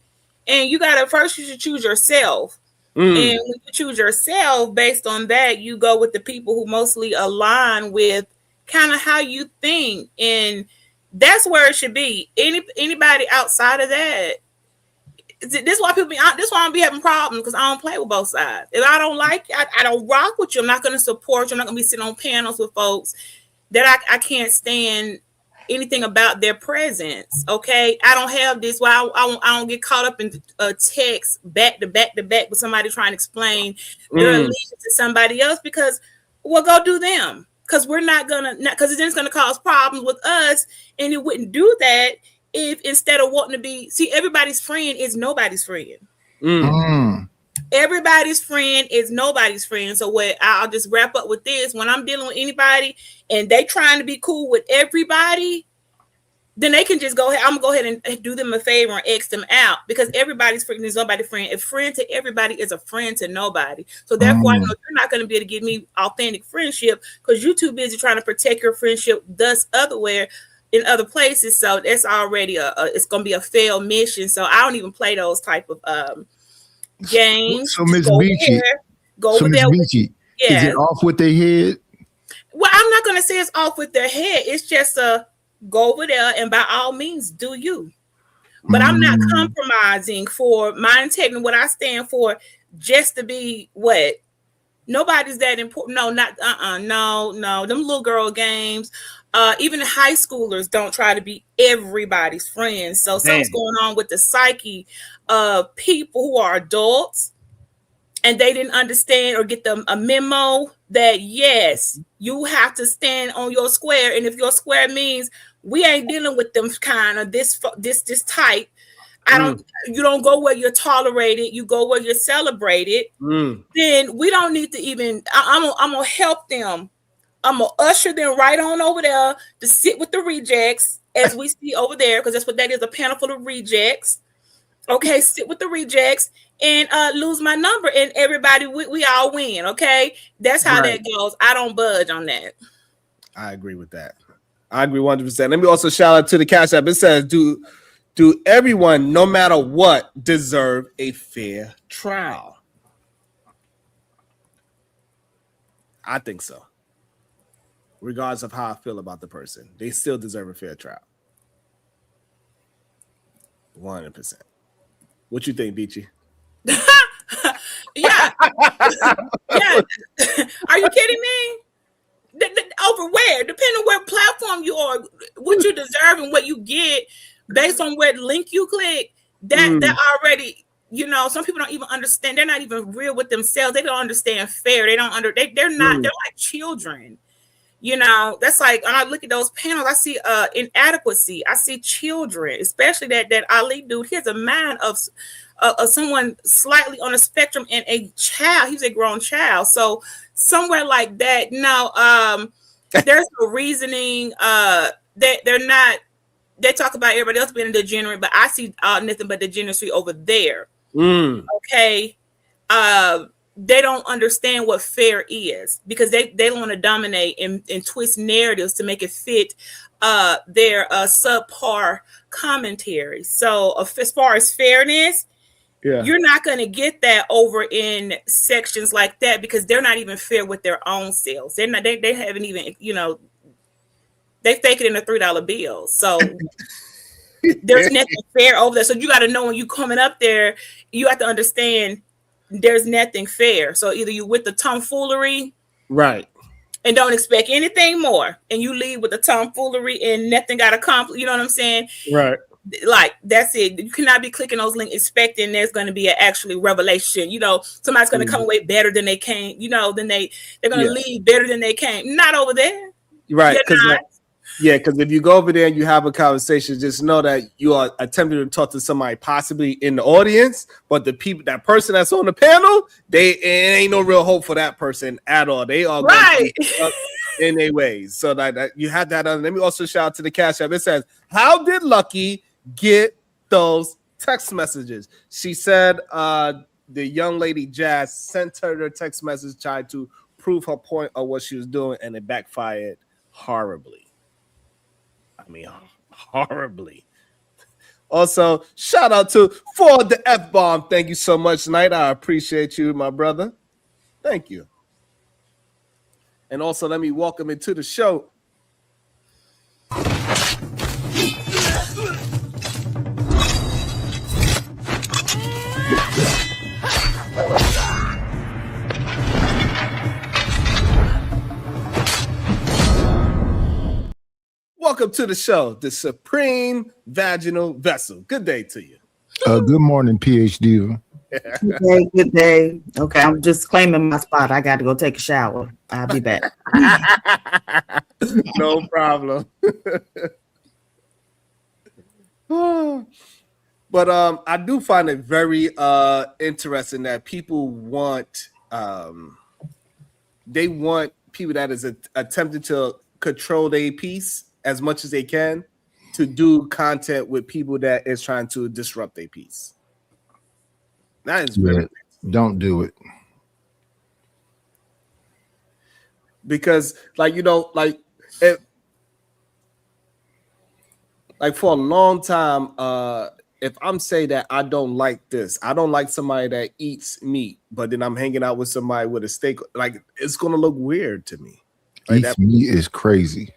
and you gotta first you should choose yourself. And when you choose yourself, based on that, you go with the people who mostly align with kind of how you think, and that's where it should be. Anybody outside of that. This is why people be. This is why I don't be having problems, because I don't play with both sides. If I don't like it, I don't rock with you. I'm not going to support you. I'm not going to be sitting on panels with folks that I can't stand anything about their presence. Okay, I don't have this. Why I don't get caught up in text back to back with somebody trying to explain their allegiance to somebody else, because well, go do them. Because we're not gonna, because then it's gonna cause problems with us, and it wouldn't do that. If instead of wanting to be, see, everybody's friend is nobody's friend. Everybody's friend is nobody's friend. So what I'll just wrap up with this: when I'm dealing with anybody and they trying to be cool with everybody, then they can just go ahead. I'm gonna go ahead and do them a favor and X them out, because everybody's friend is nobody's friend. A friend to everybody is a friend to nobody. So therefore, I know you're not gonna be able to give me authentic friendship because you're too busy trying to protect your friendship thus otherwhere. In other places, so that's already it's gonna be a failed mission. So I don't even play those type of games. So Miss Beachy, is it off with their head? Well, I'm not gonna say it's off with their head. It's just go over there and by all means do you. But I'm not compromising for my integrity, what I stand for, just to be what. Nobody's that important. No, not no. Them little girl games. Even high schoolers don't try to be everybody's friends. So something's going on with the psyche of people who are adults, and they didn't understand or get them a memo that yes, you have to stand on your square, and if your square means we ain't dealing with them kind of this type. You don't go where you're tolerated, you go where you're celebrated. Then we don't need to even, I'm gonna help them. I'm gonna usher them right on over there to sit with the rejects, as we see over there, because that's what that is, a panel full of rejects. Okay, sit with the rejects and lose my number, and everybody, we all win. Okay, that's how that goes. I don't budge on that. I agree with that. I agree 100%. Let me also shout out to the Cash App. It says, do everyone, no matter what, deserve a fair trial? I think so. Regardless of how I feel about the person, they still deserve a fair trial. 100%. What you think, Beachy? Yeah. Yeah. Are you kidding me? Over where? Depending on what platform you are, what you deserve and what you get based on what link you click, that already you know, some people don't even understand. They're not even real with themselves. They don't understand fair. They're not, they're like children. You know, that's like, when I look at those panels, I see inadequacy. I see children, especially that Ali dude. He has a mind of someone slightly on the spectrum and a child. He's a grown child. So somewhere like that, now there's no reasoning that they're not. They talk about everybody else being a degenerate, but I see nothing but degeneracy over there. Okay. They don't understand what fair is because they want to dominate and twist narratives to make it fit their subpar commentary. So as far as fairness, you're not going to get that over in sections like that because they're not even fair with their own selves. They're not. They haven't even, you know, they fake it in a $3 bill. So there's nothing fair over there. So you got to know when you coming up there, you have to understand there's nothing fair. So either you with the tomfoolery, right, and don't expect anything more, and you leave with the tomfoolery and nothing got accomplished. You know what I'm saying? Right. Like that's it. You cannot be clicking those links expecting there's going to be an actually revelation. You know, somebody's going to come away better than they came. You know, then they're going to leave better than they came. Not over there. Right. Because if you go over there and you have a conversation, just know that you are attempting to talk to somebody possibly in the audience, but that person that's on the panel, it ain't no real hope for that person at all. They are right in their ways. So that you have that. Let me also shout out to the Cash App. It says, "How did Lucky get those text messages?" She said the young lady Jazz sent her the text message, tried to prove her point of what she was doing, and it backfired horribly. I mean, horribly. Also, shout out to For the F-Bomb. Thank you so much, Knight. I appreciate you, my brother. Thank you. And also, let me welcome into the show. Welcome to the show, the Supreme Vaginal Vessel. Good day to you. Good morning, PhD. Good day. Okay, I'm just claiming my spot. I got to go take a shower. I'll be back. No problem. But I do find it very interesting that people want they want people that is attempting to control their piece as much as they can to do content with people that is trying to disrupt their piece. That is very don't do it. Because like, you know, like for a long time, if I'm saying that I don't like this, I don't like somebody that eats meat, but then I'm hanging out with somebody with a steak, like it's gonna look weird to me. Like Eats meat is crazy.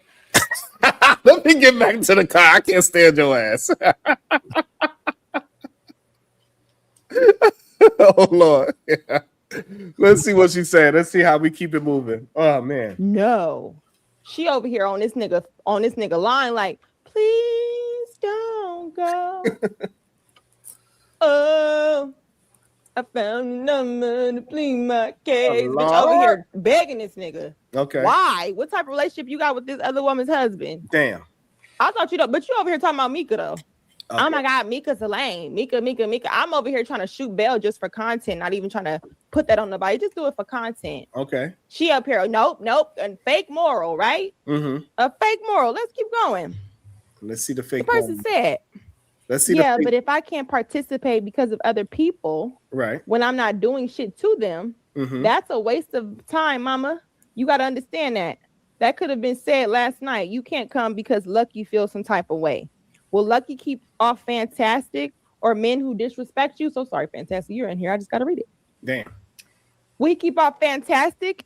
Let me get back to the car. I can't stand your ass. Oh Lord. Yeah. Let's see what she said. Let's see how we keep it moving. Oh man. No. She over here on this nigga line like, please don't go. Oh, I found a number to plead my case. Bitch over here begging this nigga. Okay. Why? What type of relationship you got with this other woman's husband? Damn. I thought you know, but you over here talking about Mika though. Okay. Oh my God, Mika's a lame. Mika. I'm over here trying to shoot bail just for content, not even trying to put that on nobody. Just do it for content. Okay. She up here, nope, and fake moral, right? Mm-hmm. A fake moral. Let's keep going. Let's see the fake. The person said, let's see. Yeah, but if I can't participate because of other people, right? When I'm not doing shit to them, that's a waste of time, mama. You got to understand that. That could have been said last night. You can't come because Lucky feels some type of way. Will Lucky keep off Fantastic or men who disrespect you? So sorry, Fantastic, you're in here. I just got to read it. Damn. We keep off Fantastic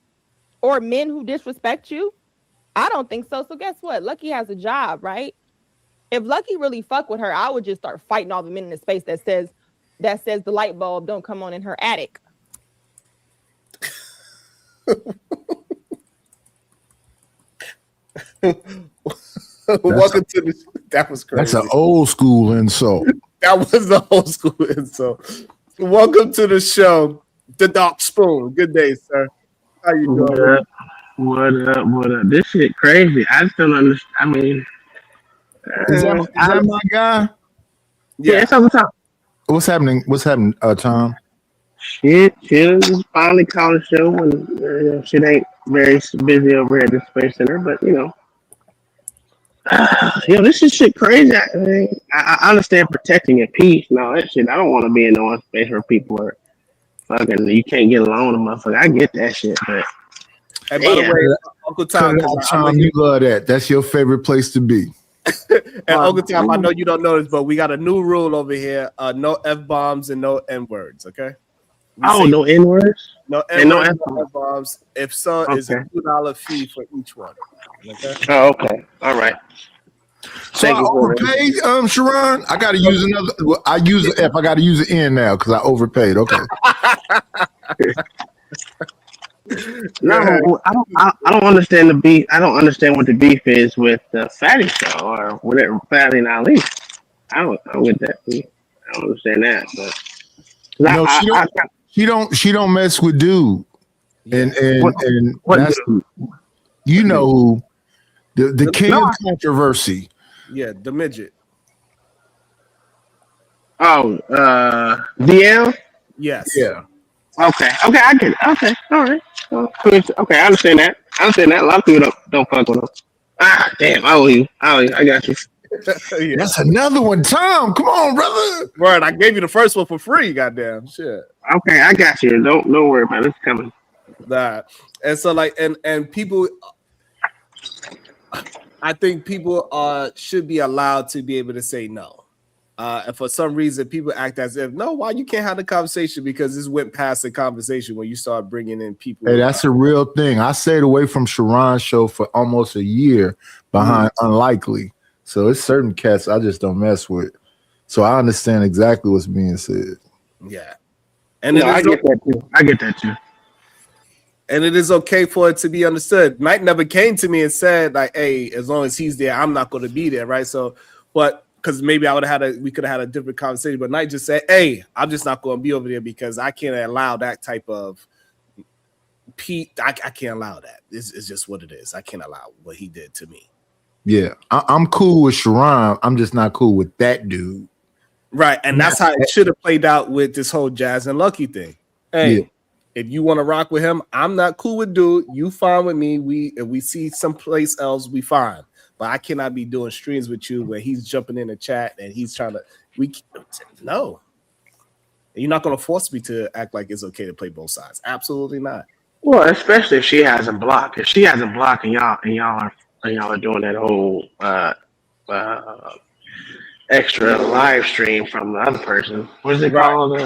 or men who disrespect you? I don't think so. So guess what? Lucky has a job, right? If Lucky really fuck with her, I would just start fighting all the men in the space that says the light bulb don't come on in her attic. Welcome to the. That was crazy. That's an old school insult. That was the old school insult. Welcome to the show, the Dark Spoon. Good day, sir. How you What doing? up? What up? What up? This shit crazy. I just don't understand. I mean, Is that my guy? yeah, it's on the top. What's happening? What's happening, Tom? Shit, just finally called the show when shit ain't very busy over here at the Space Center, but this is shit crazy. I understand protecting your peace and all that shit. I don't want to be in no space where people are fucking. You can't get along with a motherfucker. I get that shit, but Hey, by the way, Uncle Tom, Tom, you love that. That's your favorite place to be. and Uncle Tom, I know you don't know this, but we got a new rule over here: no F-bombs and no N-words. Okay. No N-words? No And no N-words, no F-bombs. If so, it's a $2 fee for each one. Okay. Oh, okay. All right. So I overpaid, Sharon. I got to use another. Well, I use the F. I got to use the N now because I overpaid. Okay. No, I don't understand the beef. I don't understand what the beef is with the Fatty Show or whatever, Fatty and Ali. I don't get that beef. I don't understand that. But she don't mess with dude. And that's dude? You know who the king of controversy. Yeah, the midget. Oh, DL. Yes. Yeah. Okay, I get it. Okay, all right. Okay, I understand that. A lot of people don't fuck with him. Ah, damn, I owe you. I got you. Yeah. That's another one, Tom. Come on, brother. Word, I gave you the first one for free. Goddamn shit. Okay, I got you. Don't worry about it. It's coming. That and so like and people, I think people should be allowed to be able to say no. And for some reason, people act as if no, why you can't have the conversation because this went past the conversation when you start bringing in people. Hey, that's a real thing. I stayed away from Sharon's show for almost a year behind Unlikely. So it's certain cats I just don't mess with. So I understand exactly what's being said. Yeah. And I get that too. And it is okay for it to be understood. Mike never came to me and said, like, hey, as long as he's there, I'm not going to be there, right? So, but because maybe we could have had a different conversation, but Knight just said, hey, I'm just not going to be over there because I can't allow that type of I can't allow that. It's just what it is. I can't allow what he did to me. Yeah, I'm cool with Sharon. I'm just not cool with that dude. Right, and that's how it should have played out with this whole Jazz and Lucky thing. Hey, if you want to rock with him, I'm not cool with dude. You fine with me. If we see someplace else, we fine. But I cannot be doing streams with you where he's jumping in the chat and he's trying to. No, you're not going to force me to act like it's okay to play both sides. Absolutely not. Well, especially if she hasn't blocked. If she hasn't blocked and y'all are doing that whole extra live stream from the other person. What is it called?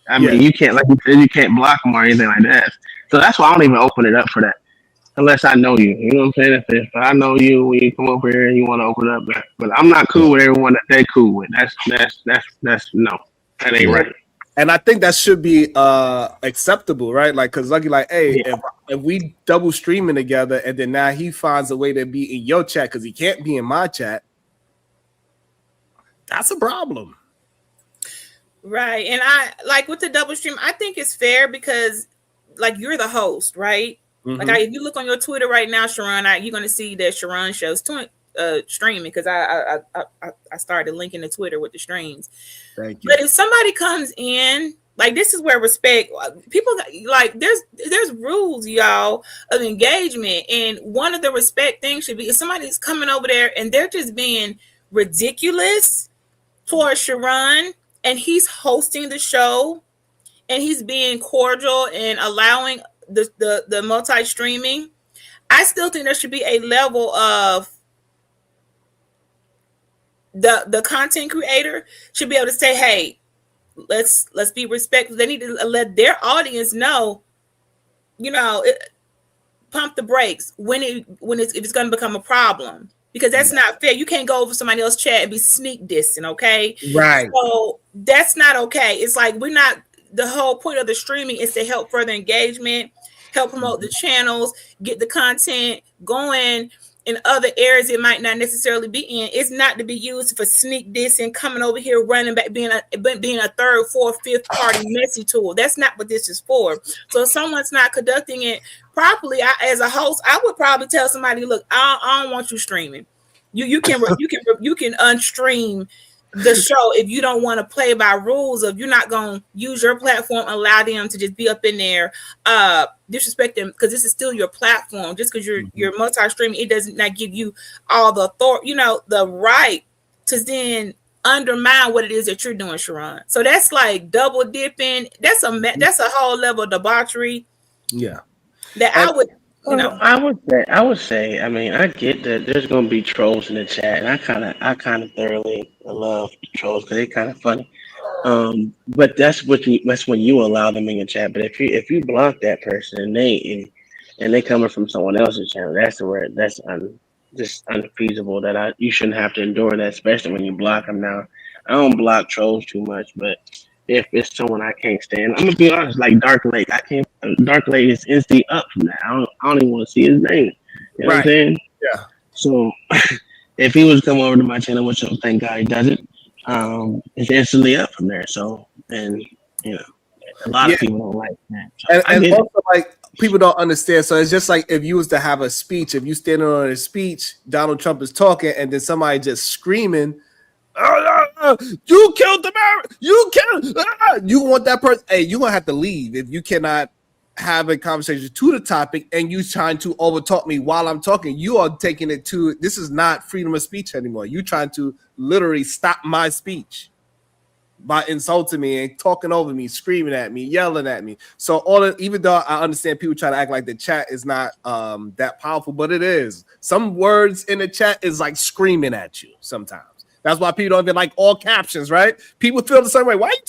I mean, you can't, like you said, you can't block them or anything like that. So that's why I don't even open it up for that, unless I know you. You know what I'm saying? If I know you when you come over here and you want to open up, but I'm not cool with everyone that they cool with. That's no, that ain't right. And I think that should be acceptable, right? Like, cause Lucky, like, hey, if we double streaming together, and then now he finds a way to be in your chat because he can't be in my chat, that's a problem. Right. And I like with the double stream, I think it's fair because like you're the host, right? Mm-hmm. Like if you look on your Twitter right now, Sharon, you're gonna see that Sharon shows streaming because I started linking the Twitter with the streams. Thank you. But if somebody comes in, like this is where respect people like there's rules, y'all, of engagement. And one of the respect things should be if somebody's coming over there and they're just being ridiculous towards Sharon. And he's hosting the show, and he's being cordial and allowing the multi-streaming. I still think there should be a level of the content creator should be able to say, "Hey, let's be respectful." They need to let their audience know, pump the brakes if it's going to become a problem. Because that's not fair. You can't go over somebody else's chat and be sneak dissing, okay? Right. So that's not okay. It's like the whole point of the streaming is to help further engagement, help promote the channels, get the content going, in other areas it might not necessarily be in. It's not to be used for sneak this and coming over here running back, being a third, fourth, fifth party messy tool. That's not what this is for. So if someone's not conducting it properly, as a host, I would probably tell somebody, look, I don't want you streaming. You can unstream the show if you don't want to play by rules of you're not going to use your platform, allow them to just be up in there, disrespect them, because this is still your platform. Just because you're multi-streaming, it does not give you all the authority, the right to then undermine what it is that you're doing, Sharon. So that's like double dipping. That's a whole level of debauchery. Yeah. That I would. I would say, I mean, I get that there's gonna be trolls in the chat, and I kind of thoroughly love trolls because they're kind of funny. But that's when you allow them in your chat. But if you block that person and they coming from someone else's channel, that's just unfeasible. You shouldn't have to endure that, especially when you block them. Now, I don't block trolls too much, but if it's someone I can't stand, I'm gonna be honest. Like Dark Lake, Dark Lake is instantly up from that. I don't even want to see his name. You know what I'm saying? Yeah. So if he was to come over to my channel, which thank God he doesn't, it's instantly up from there. So a lot of people don't like that. So and also like people don't understand. So it's just like if you was to have a speech, if you standing on a speech, Donald Trump is talking, and then somebody just screaming. You killed the man. You killed. You want that person? Hey, you're gonna have to leave if you cannot have a conversation to the topic, and you trying to overtalk me while I'm talking. You are taking it to. This is not freedom of speech anymore. You trying to literally stop my speech by insulting me and talking over me, screaming at me, yelling at me. So even though I understand people try to act like the chat is not that powerful, but it is. Some words in the chat is like screaming at you sometimes. That's why people don't even like all captions, right? People feel the same way. Why you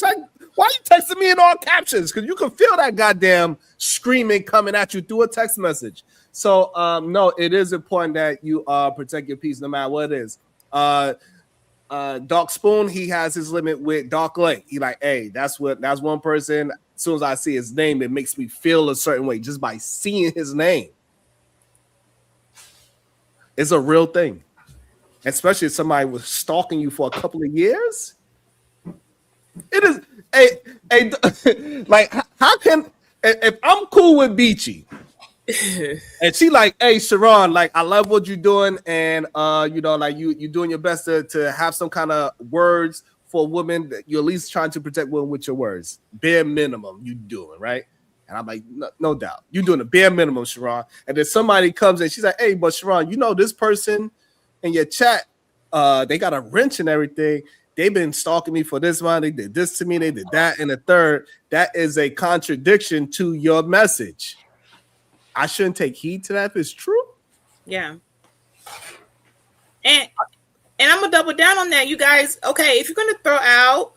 texting me in all captions? Because you can feel that goddamn screaming coming at you through a text message. So no, it is important that you protect your peace no matter what it is. Dark Spoon, he has his limit with Dark Lake. He like, hey, that's one person. As soon as I see his name, it makes me feel a certain way just by seeing his name. It's a real thing. Especially if somebody was stalking you for a couple of years. It is like how can if I'm cool with Beachy and she like, hey Sharon, like I love what you're doing, and like you're doing your best to have some kind of words for women that you're at least trying to protect women with your words. Bare minimum you doing, right? And I'm like, no doubt. You're doing the bare minimum, Sharon. And then somebody comes and she's like, hey, but Sharon, this person in your chat, they got a wrench and everything. They've been stalking me for this one. They did this to me. They did that. And the third, that is a contradiction to your message. I shouldn't take heed to that if it's true. Yeah. And I'm gonna double down on that, you guys. Okay, if you're gonna throw out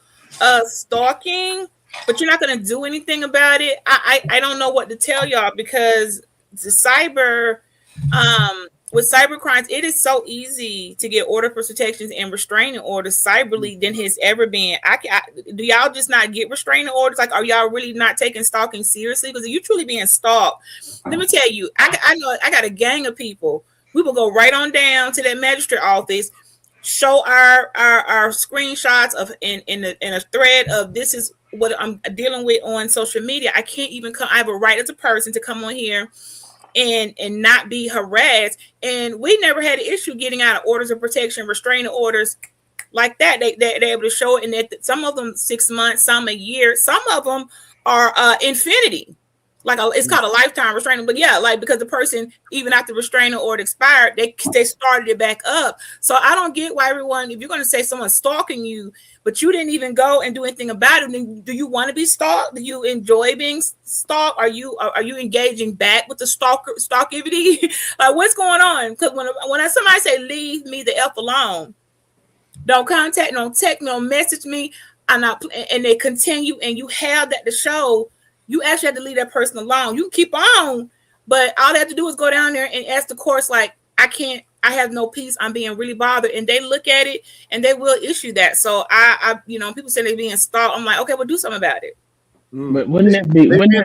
stalking, but you're not gonna do anything about it, I don't know what to tell y'all, because the cyber with cyber crimes, it is so easy to get order for protections and restraining orders cyberly than has ever been. Do y'all just not get restraining orders? Like, are y'all really not taking stalking seriously? Because if you're truly being stalked, let me tell you, I know I got a gang of people. We will go right on down to that magistrate office, show our screenshots of in a thread of this is what I'm dealing with on social media. I can't even come. I have a right as a person to come on here and not be harassed. And we never had an issue getting out of orders of protection, restraining orders like that. They're able to show it, and that some of them 6 months, some a year, some of them are infinity. Like it's called a lifetime restraining, but yeah, like because the person, even after restraining order expired, they started it back up. So I don't get why everyone, if you're going to say someone's stalking you, but you didn't even go and do anything about it, then do you want to be stalked? Do you enjoy being stalked? Are you engaging back with the stalkivity? Like what's going on? Because when somebody say leave me the F alone, don't contact, don't text, don't message me, and they continue, and you have that to show. You actually have to leave that person alone. You can keep on, but all they have to do is go down there and ask the courts, like, I have no peace. I'm being really bothered. And they look at it and they will issue that. So I people say they're being stalked. I'm like, okay, well, do something about it. But wouldn't that be when you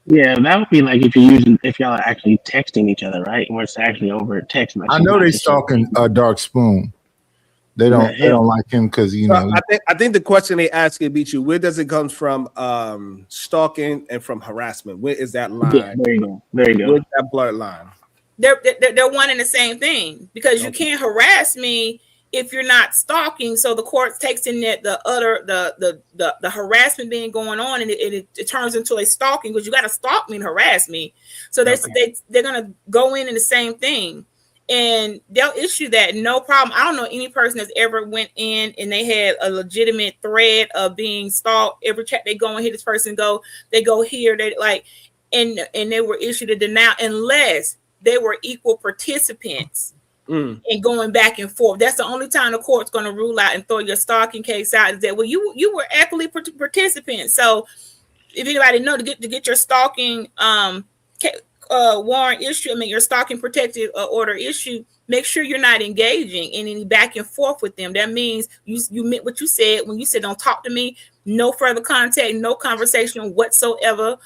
Yeah, that would be like if y'all are actually texting each other, right? Where it's actually over text message. I know not they just- stalking Dark Spoon. They don't like him because So I think the question they ask you, Beat You, where does it come from? Stalking and from harassment. Where is that line? Yeah, there you go. There you go. Where's that blurred line? They're one and the same thing, because you can't harass me if you're not stalking. So the court takes in that the harassment being going on, and it turns into a stalking, because you got to stalk me and harass me. So they're gonna go in the same thing, and they'll issue that, no problem. I don't know any person that's ever went in and they had a legitimate thread of being stalked. Every chat they go and hear this person go, they go here, they like, and they were issued a denial unless they were equal participants and going back and forth. That's the only time the court's going to rule out and throw your stalking case out, is that, well, you were equally participants. So if anybody know, to get your stalking warrant issue, your stalking protective order issue, make sure you're not engaging in any back and forth with them. That means you meant what you said when you said, don't talk to me, no further contact, no conversation whatsoever.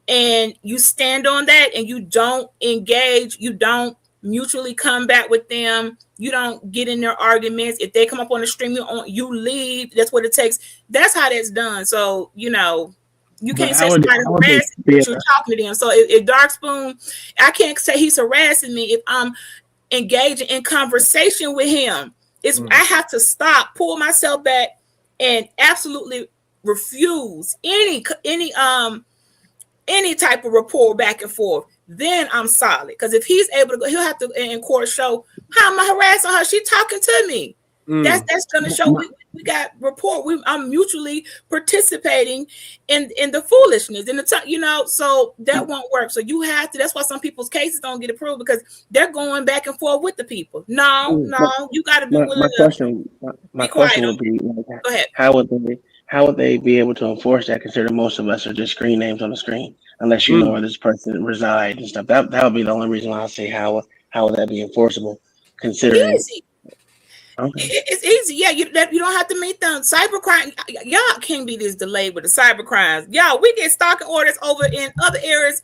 And you stand on that, and you don't engage, you don't mutually combat with them, you don't get in their arguments. If they come up on the stream, you leave. That's what it takes. That's how that's done. So you can't say somebody harassing you, you're talking to them. So if Dark Spoon, I can't say he's harassing me if I'm engaging in conversation with him. I have to stop, pull myself back, and absolutely refuse any type of rapport back and forth. Then I'm solid. Because if he's able to go, he'll have to in court show, how am I harassing her? She's talking to me. That's going to show we got rapport. I'm mutually participating in the foolishness, so that won't work. So you have to. That's why some people's cases don't get approved, because they're going back and forth with the people. No, you got to be willing. My question would be, go ahead. How would they be able to enforce that, considering most of us are just screen names on the screen, unless you know where this person resides and stuff? That would be the only reason why I say how would that be enforceable, considering. Easy. Okay. It's easy. Yeah, you don't have to meet them. Cybercrime, y'all can't be this delayed with the cyber crimes. Y'all, we get stalking orders over in other areas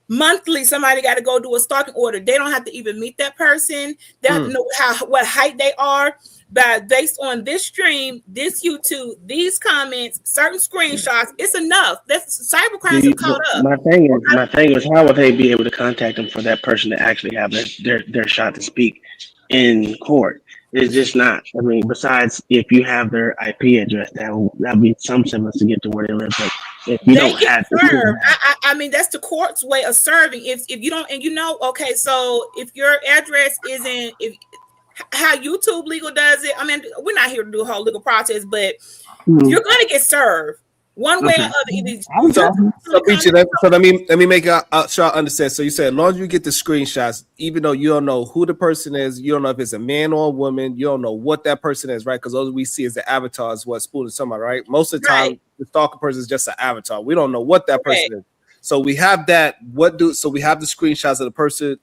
monthly. Somebody got to go do a stalking order. They don't have to even meet that person. They have to know what height they are. But based on this stream, this YouTube, these comments, certain screenshots, it's enough. That's cybercrimes have caught up. My thing is, how would they be able to contact them for that person to actually have their shot to speak in court? It's just not. I mean, besides if you have their IP address, that'll be some semblance to get to where they live. But if you don't have to, I mean, that's the court's way of serving. If you don't, and okay, so if your address isn't, how YouTube legal does it, I mean, we're not here to do a whole legal process, but you're going to get served one way or other. So let me make sure I understand. So you said, as long as you get the screenshots, even though you don't know who the person is, you don't know if it's a man or a woman, you don't know what that person is, right? Because all we see is the avatar is what Spoon is talking about, right? Most of the time, the stalker person is just an avatar. We don't know what that person is. So we have that. So we have the screenshots of the person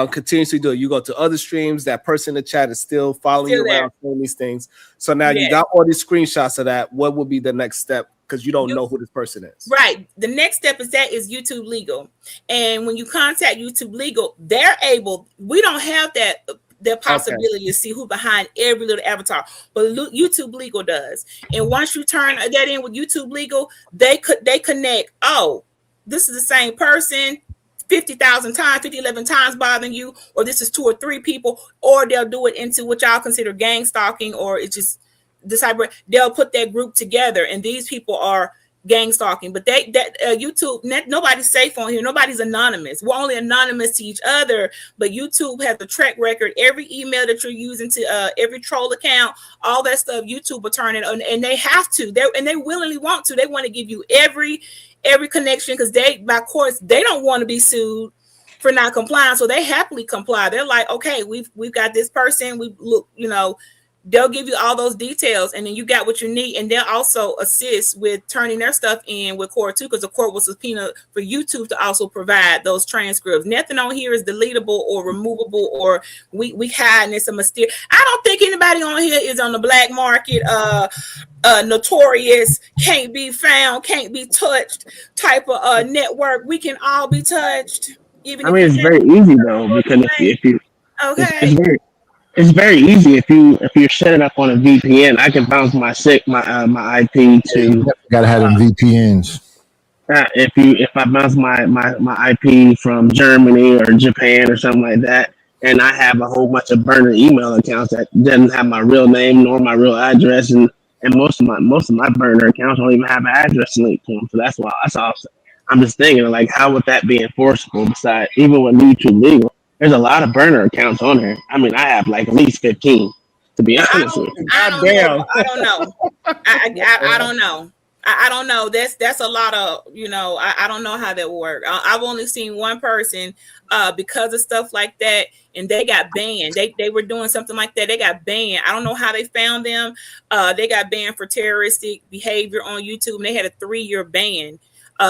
continuously do it. You go to other streams, that person in the chat is still following you around, doing these things. So now you got all these screenshots of that. What would be the next step? Because you don't know who this person is. Right. The next step is YouTube legal. And when you contact YouTube legal, they're able, we don't have that possibility to see who behind every little avatar, but YouTube legal does. And once you turn that in with YouTube legal, they connect, this is the same person 50,000 times, 11 times bothering you, or this is 2 or 3 people, or they'll do it into what y'all consider gang stalking, or it's just the cyber. They'll put that group together, and these people are gang stalking. But YouTube, nobody's safe on here. Nobody's anonymous. We're only anonymous to each other. But YouTube has a track record. Every email that you're using to every troll account, all that stuff, YouTube will turn it on, and they have to. They willingly want to. They want to give you every connection, because by course, they don't want to be sued for not complying, so they happily comply. They're like, okay, we've got this person. We look, they'll give you all those details, and then you got what you need, and they'll also assist with turning their stuff in with court too, because the court will subpoena for YouTube to also provide those transcripts. Nothing on here is deletable or removable, or we hiding it's a mysterious. I don't think anybody on here is on the black market, notorious, can't be found, can't be touched type of network. We can all be touched. Even I mean, it's very easy though, because if you okay. it's very easy if you're setting up on a VPN. I can bounce my my IP to. Gotta have them VPNs. If I bounce my IP from Germany or Japan or something like that, and I have a whole bunch of burner email accounts that doesn't have my real name nor my real address, and most of my burner accounts don't even have an address linked to them. So that's why I'm just thinking, like, how would that be enforceable? Besides, even with YouTube legal, there's a lot of burner accounts on here. I mean, I have like at least 15, to be honest with you. I don't know. I don't know. I don't know. That's a lot of, I don't know how that will work. I've only seen one person because of stuff like that, and they got banned. They were doing something like that. They got banned. I don't know how they found them. They got banned for terroristic behavior on YouTube, and they had a 3-year ban.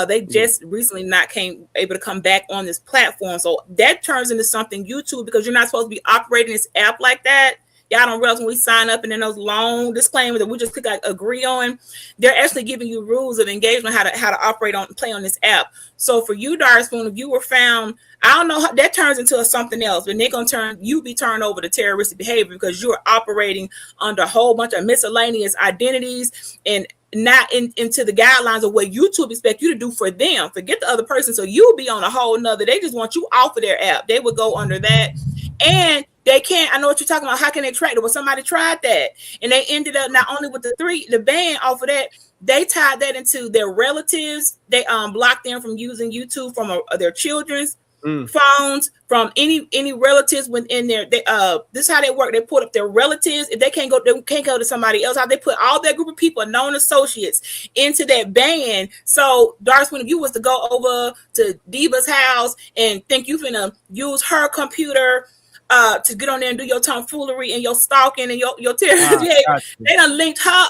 They just recently able to come back on this platform. So that turns into something YouTube, because you're not supposed to be operating this app like that. Y'all don't realize when we sign up and then those long disclaimers that we just click like agree on, they're actually giving you rules of engagement, how to operate play on this app. So for you, Darspoon, if you were found, I don't know how that turns into something else, but they're gonna be turned over to terroristic behavior, because you're operating under a whole bunch of miscellaneous identities and not into the guidelines of what YouTube expect you to do for them. Forget the other person. So you'll be on a whole nother. They just want you off of their app. They would go under that. And they can't. I know what you're talking about. How can they track it? Well, somebody tried that, and they ended up not only with the ban off of that, they tied that into their relatives. They blocked them from using YouTube from their children's phones, from any relatives within their. This is how they work. They put up their relatives. If they can't go to somebody else. How they put all that group of people, known associates, into that ban. So, Darspoon, if you was to go over to Diva's house and think you finna use her computer to get on there and do your tomfoolery and your stalking and your terrorist behavior, they done linked her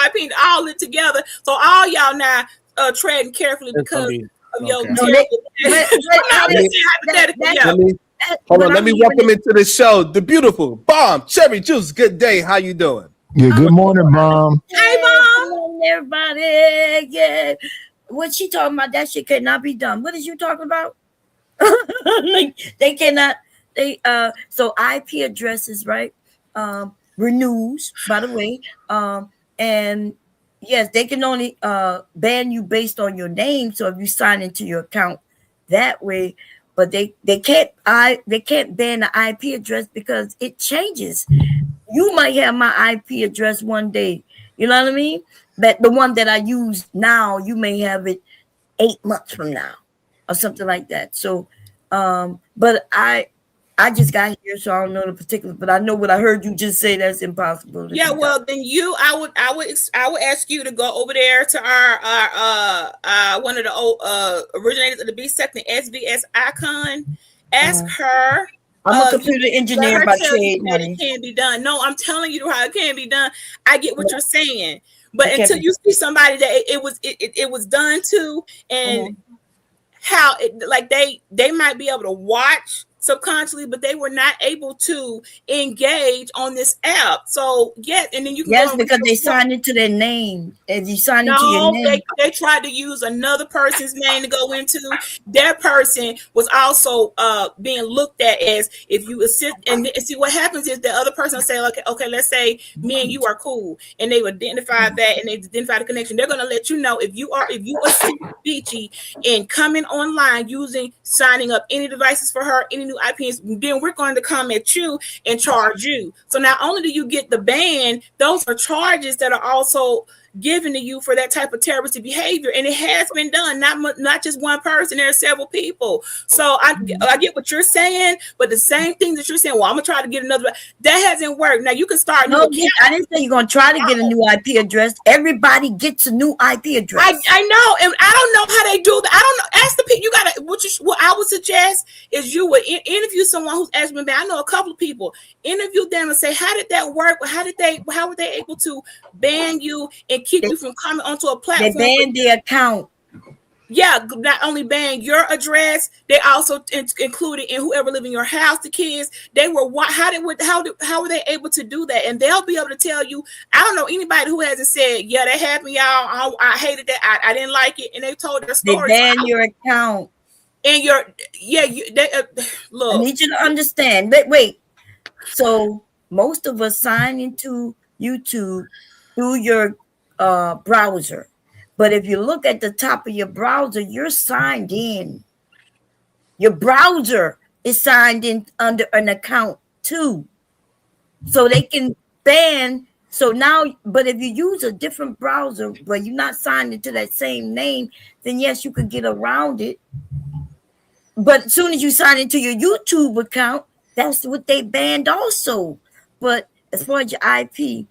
IP all it together. So all y'all now treading carefully because of your Hold on, let me welcome into the show the beautiful Bomb Cherry Juice. Good day, how you doing? Yeah, good morning, Bomb. Hey, Bomb. Everybody, yeah. What she talking about? That shit cannot be done. What is you talking about? They cannot. So IP addresses, right? Renews, by the way. And yes, they can only ban you based on your name. So if you sign into your account that way, but they can't ban the IP address because it changes. You might have my IP address one day, you know what I mean? But the one that I use now, you may have it 8 months from now or something like that. So but I just got here, so I don't know the particulars, but I know what I heard you just say. That's impossible. Yeah, well, then I would ask you to go over there to our one of the originators of the B Second SBS icon. Ask her. I'm a computer engineer by trade. It can be done. No, I'm telling you how it can be done. I get what you're saying, but until you see somebody that it was done to, and how they might be able to watch subconsciously, but they were not able to engage on this app. So yes, and then you can because they signed into their name. If you sign into your name, they tried to use another person's name to go into. That person was also being looked at as if you assist, and see what happens is the other person will say, okay, let's say me and you are cool, and they identify that and they identify the connection. They're gonna let you know if you assist Beachy in coming online using signing up any devices for her, any new IPs, then we're going to come at you and charge you. So not only do you get the ban, those are charges that are also given to you for that type of terroristic behavior, and it has been done. Not just one person. There are several people. So I get what you're saying, but the same thing that you're saying. Well, I'm gonna try to get another. That hasn't worked. Now you can start. No, I didn't say you're gonna try to get a new IP address. Everybody gets a new IP address. I know, and I don't know how they do that. I don't know. Ask the people. You gotta. What I would suggest is you would interview someone who's actually been banned. I know a couple of people. Interview them and say, how did that work? How were they able to ban you and keep you from coming onto a platform? They banned the account. Yeah, not only ban your address, they also included in whoever live in your house, the kids. They were how were they able to do that? And they'll be able to tell you. I don't know anybody who hasn't said, yeah, that happened, y'all. I hated that. I didn't like it, and they told their story. They ban your account. And look. I need you to understand. Wait. So most of us sign into YouTube through your browser. But if you look at the top of your browser, you're signed in. Your browser is signed in under an account too. So they can ban. So now, but if you use a different browser, but you're not signed into that same name, then yes, you could get around it. But as soon as you sign into your YouTube account, that's what they banned also. But as far as your IP,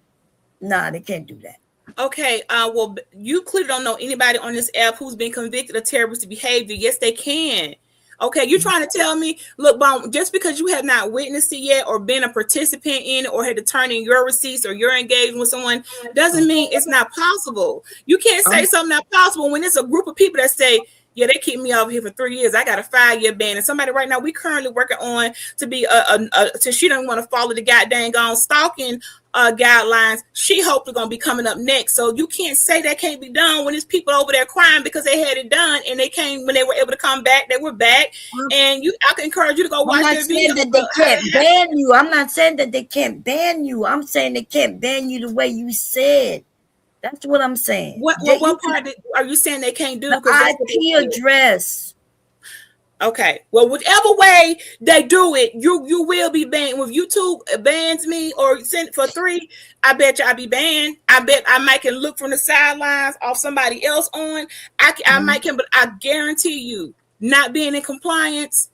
nah, they can't do that. Okay, well, you clearly don't know anybody on this app who's been convicted of terrorist behavior. Yes, they can. Okay, you're trying to tell me, look, Bone, just because you have not witnessed it yet or been a participant in it or had to turn in your receipts or you're engaged with someone doesn't mean it's not possible. You can't say something not possible when it's a group of people that say, yeah, they keep me over here for 3 years. I got a 5-year ban. And somebody right now, we currently working on to be so she don't want to follow the goddamn stalking guidelines. She hopefully gonna be coming up next. So you can't say that can't be done when there's people over there crying because they had it done and they came when they were able to come back. They were back, and I can encourage you to go watch their video. I'm not saying that they can't ban you. I'm not saying that they can't ban you. I'm saying they can't ban you the way you said. That's what I'm saying. What part are you saying they can't do? The IP address. Okay. Well, whichever way they do it, you will be banned. If YouTube bans me or send for 3, I bet you I'll be banned. I bet I might can look from the sidelines off somebody else on. I might can, but I guarantee you, not being in compliance,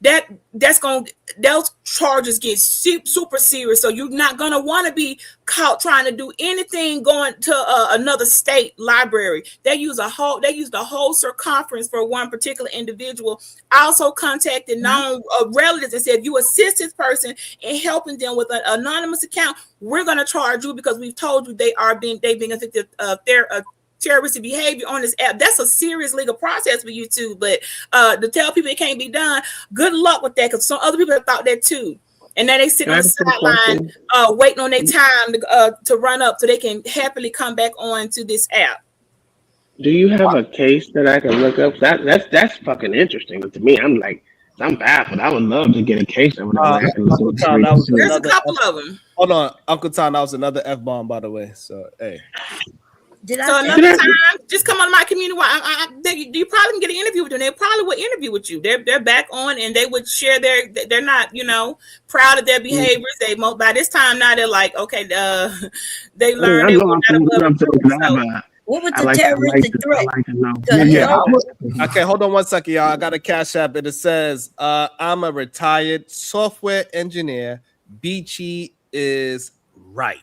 those charges get super serious. So you're not gonna want to be caught trying to do anything going to another state library. They used the whole circumference for one particular individual. I also contacted known relatives and said, if you assist this person in helping them with an anonymous account, we're gonna charge you because we've told you they've been convicted of terroristic behavior on this app. That's a serious legal process for you too. But to tell people it can't be done, good luck with that, because some other people have thought that too. And now they sit on the sideline waiting on their time to run up so they can happily come back on to this app. Do you have a case that I can look up? That's fucking interesting. But to me, I'm baffled. I would love to get a case of it. There's a couple of them. Hold on, Uncle Tom, that was another F-bomb, by the way. So, hey. Another time, just come on my community. You probably can get an interview with them. They probably would interview with you. They're back on, and they would share they're not, proud of their behaviors. They by this time now they're like, okay, they learned. What was the terroristic threat? Okay, hold on 1 second, y'all. I got a cash app, and it says, I'm a retired software engineer. Beachy is right.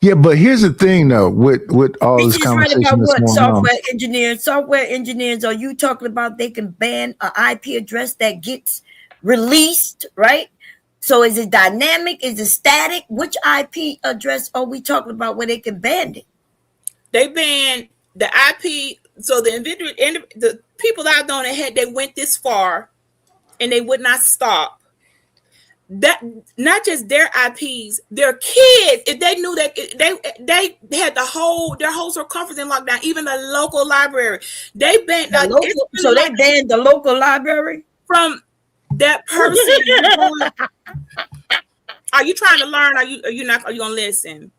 Yeah, but here's the thing, though, with all this conversation right about that's what going on. software engineers, are you talking about they can ban an IP address that gets released, right? So is it dynamic? Is it static? Which IP address are we talking about where they can ban it? They banned the IP. So the people that I've known they went this far and they would not stop. That not just their IPs, their kids. If they knew that they had their whole circumference in lockdown, even the local library, they banned. So they banned the local library from that person. Are you trying to learn? Are you not? Are you gonna listen?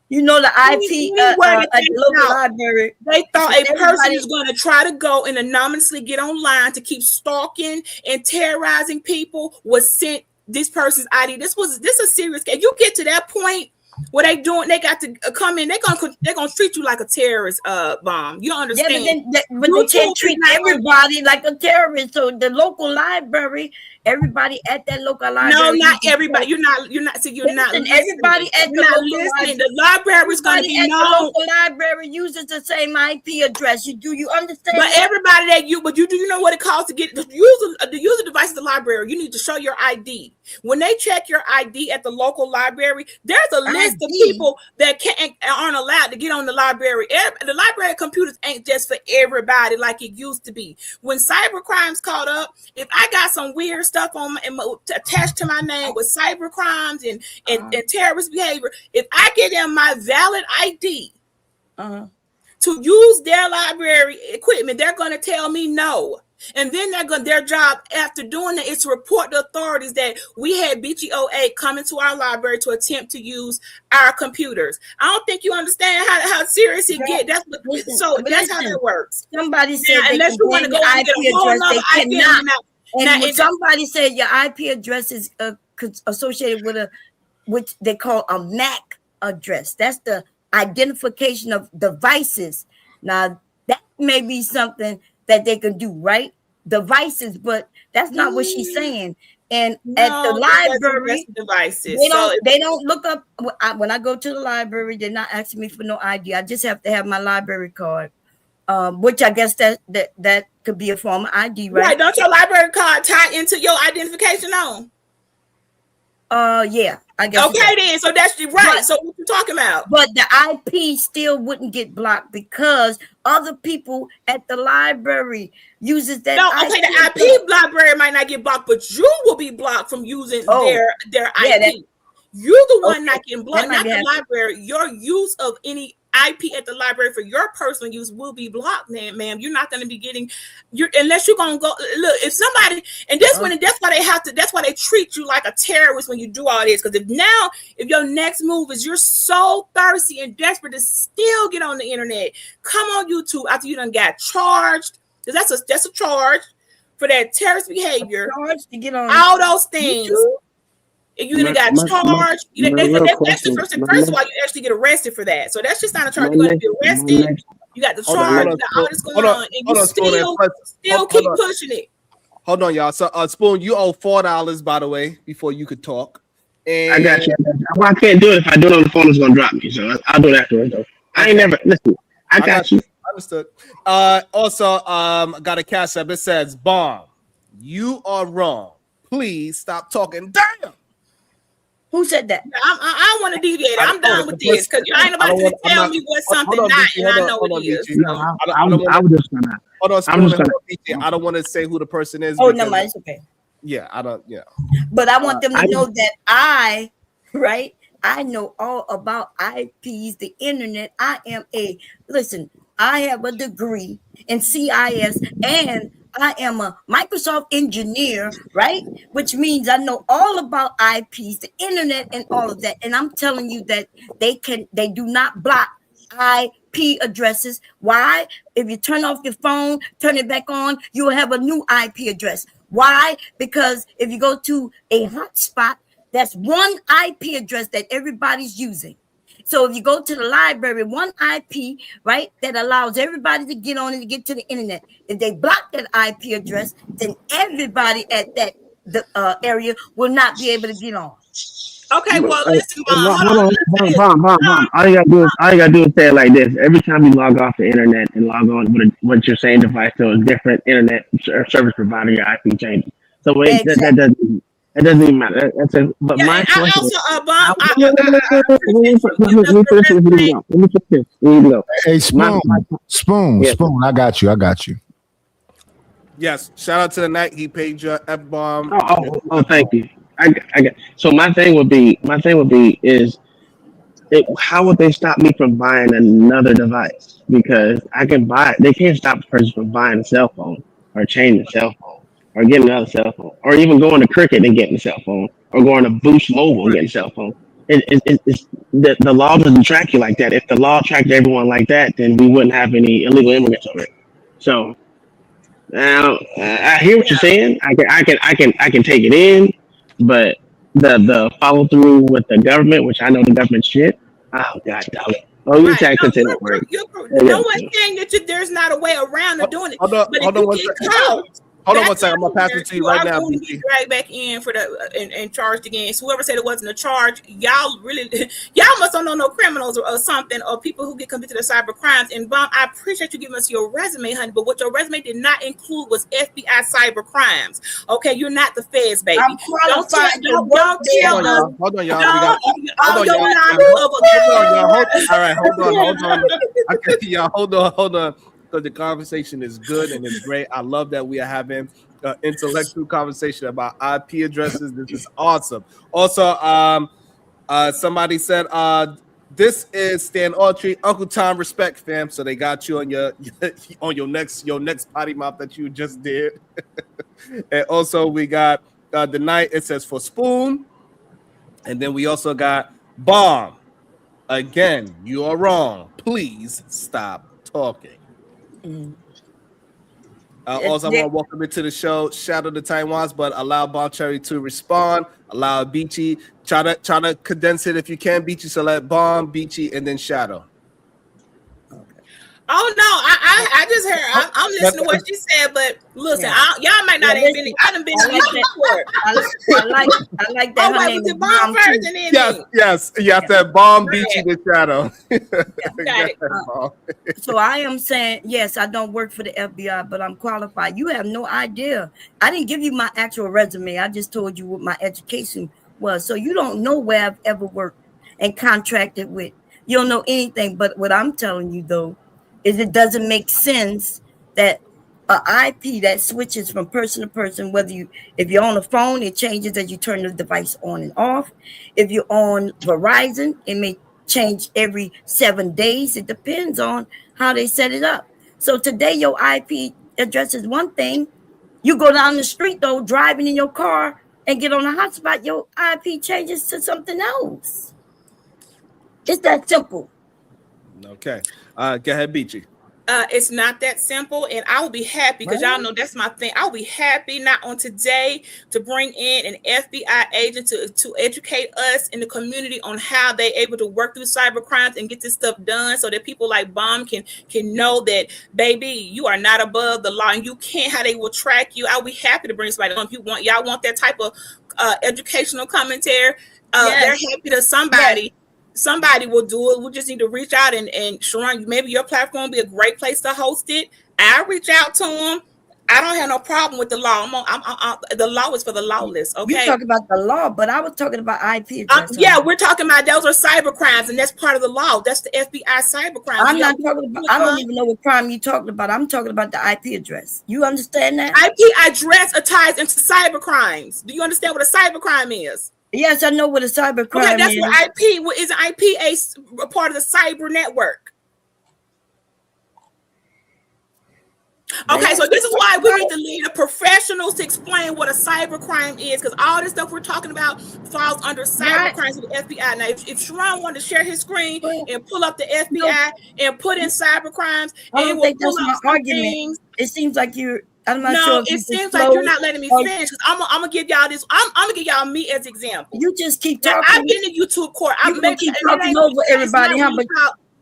The IP at the local library. They thought a person is going to try to go and anonymously get online to keep stalking and terrorizing people was sent this person's ID. This is a serious case. You get to that point, What they doing? They got to come in. They're gonna treat you like a terrorist bomb. You don't understand? Yeah, but they can't treat everybody like a terrorist. So the local library, everybody at that local library. No, not everybody. You're not. See, you're not. Everybody at the local library. The library is going to be known. The local library uses the same IP address. Do you understand? But everybody that you know what it costs to get the user device of the library. You need to show your ID. When they check your ID at the local library, there's a list of people that aren't allowed to get on the library. The library computers ain't just for everybody like it used to be. When cyber crimes caught up, if I got some weird stuff attached to my name with cyber crimes and terrorist behavior, if I get them my valid ID to use their library equipment, they're going to tell me no. And then their job after doing that is to report to authorities that we had BGOA come into our library to attempt to use our computers. I don't think you understand how serious it gets. That's how that works. Somebody said unless you want to go and get a whole other IP and when somebody said your IP address is associated with which they call a MAC address. That's the identification of devices. Now that may be something that they can do, right? Devices, but that's not what she's saying. And at the library, devices. They don't look up when I go to the library. They're not asking me for no ID. I just have to have my library card, which I guess that could be a form of ID, right? Right? Don't your library card tie into your identification on? Yeah, I guess. Okay, then. So that's right. So what you talking about? But the IP still wouldn't get blocked because other people at the library uses that. No, okay, the IP library might not get blocked, but you will be blocked from using their IP. You're the one not getting blocked, not the library. Your use of any IP at the library for your personal use will be blocked, ma'am. You're not going to be getting unless you're going to go look. If somebody that's why they treat you like a terrorist when you do all this. Because if your next move is you're so thirsty and desperate to still get on the internet, come on YouTube after you done got charged, because that's a charge for that terrorist behavior. To get on all those things. YouTube? If you got charged, that's the first of all, you actually get arrested for that. So that's just not a charge. You're going to be arrested. You got the charge, you got all this going on, and you still keep pushing it. Hold on, y'all. So, Spoon, you owe $4, by the way, before you could talk. And I got you. Well, I can't do it. If I do it on the phone, it's going to drop me. So I'll do it afterwards, though. I ain't never, listen, I got you. Understood. Also, got a cash app. It says, Bomb, you are wrong. Please stop talking. Damn. Who said that? I don't want to deviate. I'm done with this because I ain't nobody to tell me what's something not, and I know it is. I was just gonna. Hold on, I don't want to say who the person is. Oh no, it's okay. Yeah, I don't. Yeah. But I want them to know that I know all about IPs, the internet. I have a degree in CIS and I am a Microsoft engineer, right? Which means I know all about IPs, the internet, and all of that. And I'm telling you that they do not block IP addresses. Why? If you turn off your phone, turn it back on, you will have a new IP address. Why? Because if you go to a hotspot, that's one IP address that everybody's using. So if you go to the library, one IP, right, that allows everybody to get on and to get to the internet. If they block that IP address, then everybody at that area will not be able to get on. Okay, well, listen, Hold on. All you gotta do is say it like this. Every time you log off the internet and log on with your same device to a different internet service provider, your IP changes. So that doesn't even matter. But my question is, hey, Spoon, I got you. Yes, shout out to the night he paid your F-bomb. Oh, thank you. I got. So my thing would be how would they stop me from buying another device? Because I can buy it. They can't stop the person from buying a cell phone or changing a cell phone or getting another cell phone or even going to Cricket and getting a cell phone or going to Boost Mobile and getting a cell phone. It's the law doesn't track you like that. If the law tracked everyone like that, then we wouldn't have any illegal immigrants over it. So now I hear what you're saying. I can take it in, but the follow through with the government, which I know the government shit. Oh god damn it! Oh, you can't continue to work. No one's saying that there's not a way around of doing it. Hold on, But hold if on you one get second. caught, Hold on one second. I'm gonna pass it to you right now, going to BT. be dragged back in for the and charged again. So whoever said it wasn't a charge, y'all really, y'all must don't know no criminals or something, or people who get convicted of cyber crimes. And Bomb, I appreciate you giving us your resume, honey, but what your resume did not include was FBI cyber crimes. Okay, you're not the feds, baby. I'm qualified to work there. Hold on, y'all. Hold on. Okay, y'all, hold on. Because the conversation is good and it's great. I love that we are having an intellectual conversation about IP addresses. This is awesome. Also, somebody said this is Stan Autry, Uncle Tom respect, fam. So they got you on your next potty mouth that you just did. And also we got the night. It says for Spoon, and then we also got Bomb. Again, you are wrong. Please stop talking. Also, I want to welcome you to the show. Shadow the Taiwans, but allow Bomb Cherry to respond. Allow Beachy. Try to condense it if you can, Beachy. So let Bomb, Beachy, and then Shadow. Oh no, I just heard. I'm listening to what she said, but listen, y'all might not have been. I done been in court. I like that. Oh, wait, was it Bomb first and then Yes. You have to have Bomb, Beachy, then Shadow. So I am saying, yes, I don't work for the FBI, but I'm qualified. You have no idea. I didn't give you my actual resume. I just told you what my education was. So you don't know where I've ever worked and contracted with. You don't know anything. But what I'm telling you, though, is it doesn't make sense that an IP that switches from person to person, if you're on a phone, it changes as you turn the device on and off. If you're on Verizon, it may change every 7 days. It depends on how they set it up. So today your IP address is one thing. You go down the street though, driving in your car and get on a hotspot, your IP changes to something else. It's that simple. Okay. Go ahead, Beachy. It's not that simple, and I will be happy because y'all know that's my thing. I'll be happy not on today to bring in an FBI agent to educate us in the community on how they're able to work through cyber crimes and get this stuff done so that people like Bomb can know that, baby, you are not above the law and you can't, how they will track you. I'll be happy to bring somebody on. If y'all want that type of educational commentary, they're happy to somebody will do it. We just need to reach out and Sharon, maybe your platform will be a great place to host it. I'll reach out to them. I don't have no problem with the law. The law is for the lawless. Okay. You talk about the law, but I was talking about IP address. Yeah, we're talking about those are cyber crimes, and that's part of the law. That's the FBI cyber crimes. I'm not talking about. I don't even know what crime you're talking about. I'm talking about the IP address. You understand that? IP address ties into cyber crimes. Do you understand what a cyber crime is? Yes, I know what a cyber crime is. Okay, that's what IP. What is IP a part of the cyber network? Okay, so this is why we need to lead the professionals to explain what a cyber crime is, because all this stuff we're talking about falls under cyber crimes of the FBI. Now, if Sharon wanted to share his screen and pull up the FBI and put in cyber crimes, I don't think that's my argument. It seems like you're. I'm not sure. It seems like you're not letting me finish. Because I'm gonna give y'all this. I'm gonna give y'all me as example. You just keep talking. Now, I've been in YouTube court. You keep talking over everybody.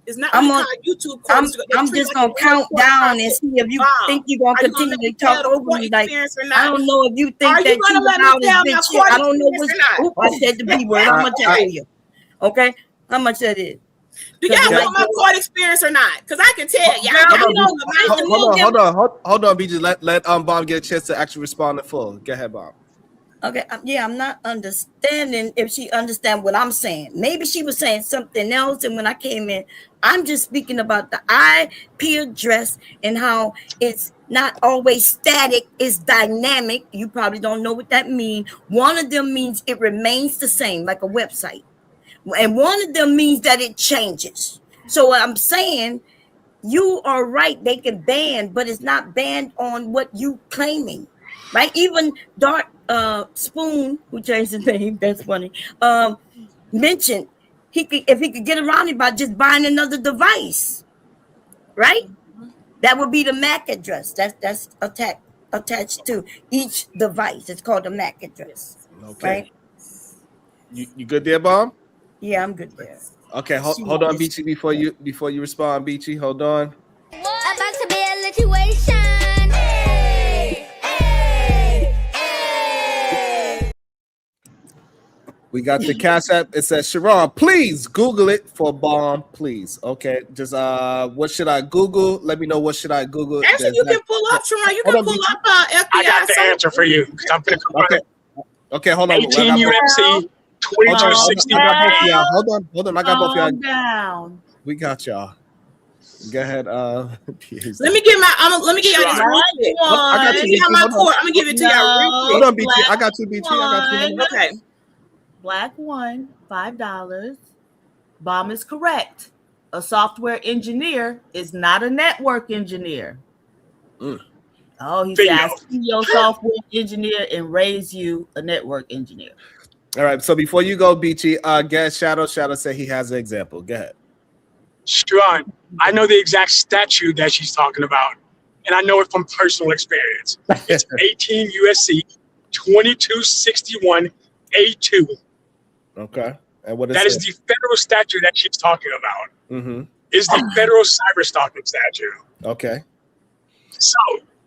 It's not YouTube court. I'm just gonna count down and see if you think you're gonna continue to talk over me. Like I don't know if you think that you allowed this bitch shit. I don't know what. I said the B word. How much I tell you? Okay, how much that is? Do y'all want my court experience or not? Because I can tell y'all. Hold on, BJ. Let Bomb get a chance to actually respond in full. Go ahead, Bomb. Okay, I'm not understanding if she understand what I'm saying. Maybe she was saying something else, and when I came in, I'm just speaking about the IP address and how it's not always static, it's dynamic. You probably don't know what that means. One of them means it remains the same, like a website. And one of them means that it changes. So what I'm saying, you are right, they can ban, but it's not banned on what you claiming, right? Even Dark Spoon, who changed his name, that's funny, mentioned if he could get around it by just buying another device, right? That would be the MAC address. That's attached to each device. It's called the MAC address. Okay. Right? You good there, Bomb? Yeah, I'm good there. Okay, hold on, Beachy, before you respond, Beachy. Hold on. About to be a situation. Hey, hey, hey. We got the Cash App. It says, Sharon, please Google it for Bomb, please. Okay, just what should I Google? Let me know what should I Google. Actually, you can pull up, Sharon. You can pull up FBI. I got the answer for you. Okay, hold on. 18 UFC 2260. Hold on. I got both y'all. Down. We got y'all. Go ahead. Let me get y'all this real quick. I got you. I'm gonna give it to y'all real quick. Hold on, BT. I got you, BT. Okay. Black one, $5. Bomb is correct. A software engineer is not a network engineer. Oh, he said, I see your software engineer and raise you a network engineer. All right. So before you go, BT, get Shadow. Shadow said he has an example. Go ahead. Sharon, I know the exact statute that she's talking about, and I know it from personal experience. It's 18 USC 2261 A2. Okay. And what is that? Is the federal statute that she's talking about. Mm-hmm. Is the federal cyber stalking statute. Okay. So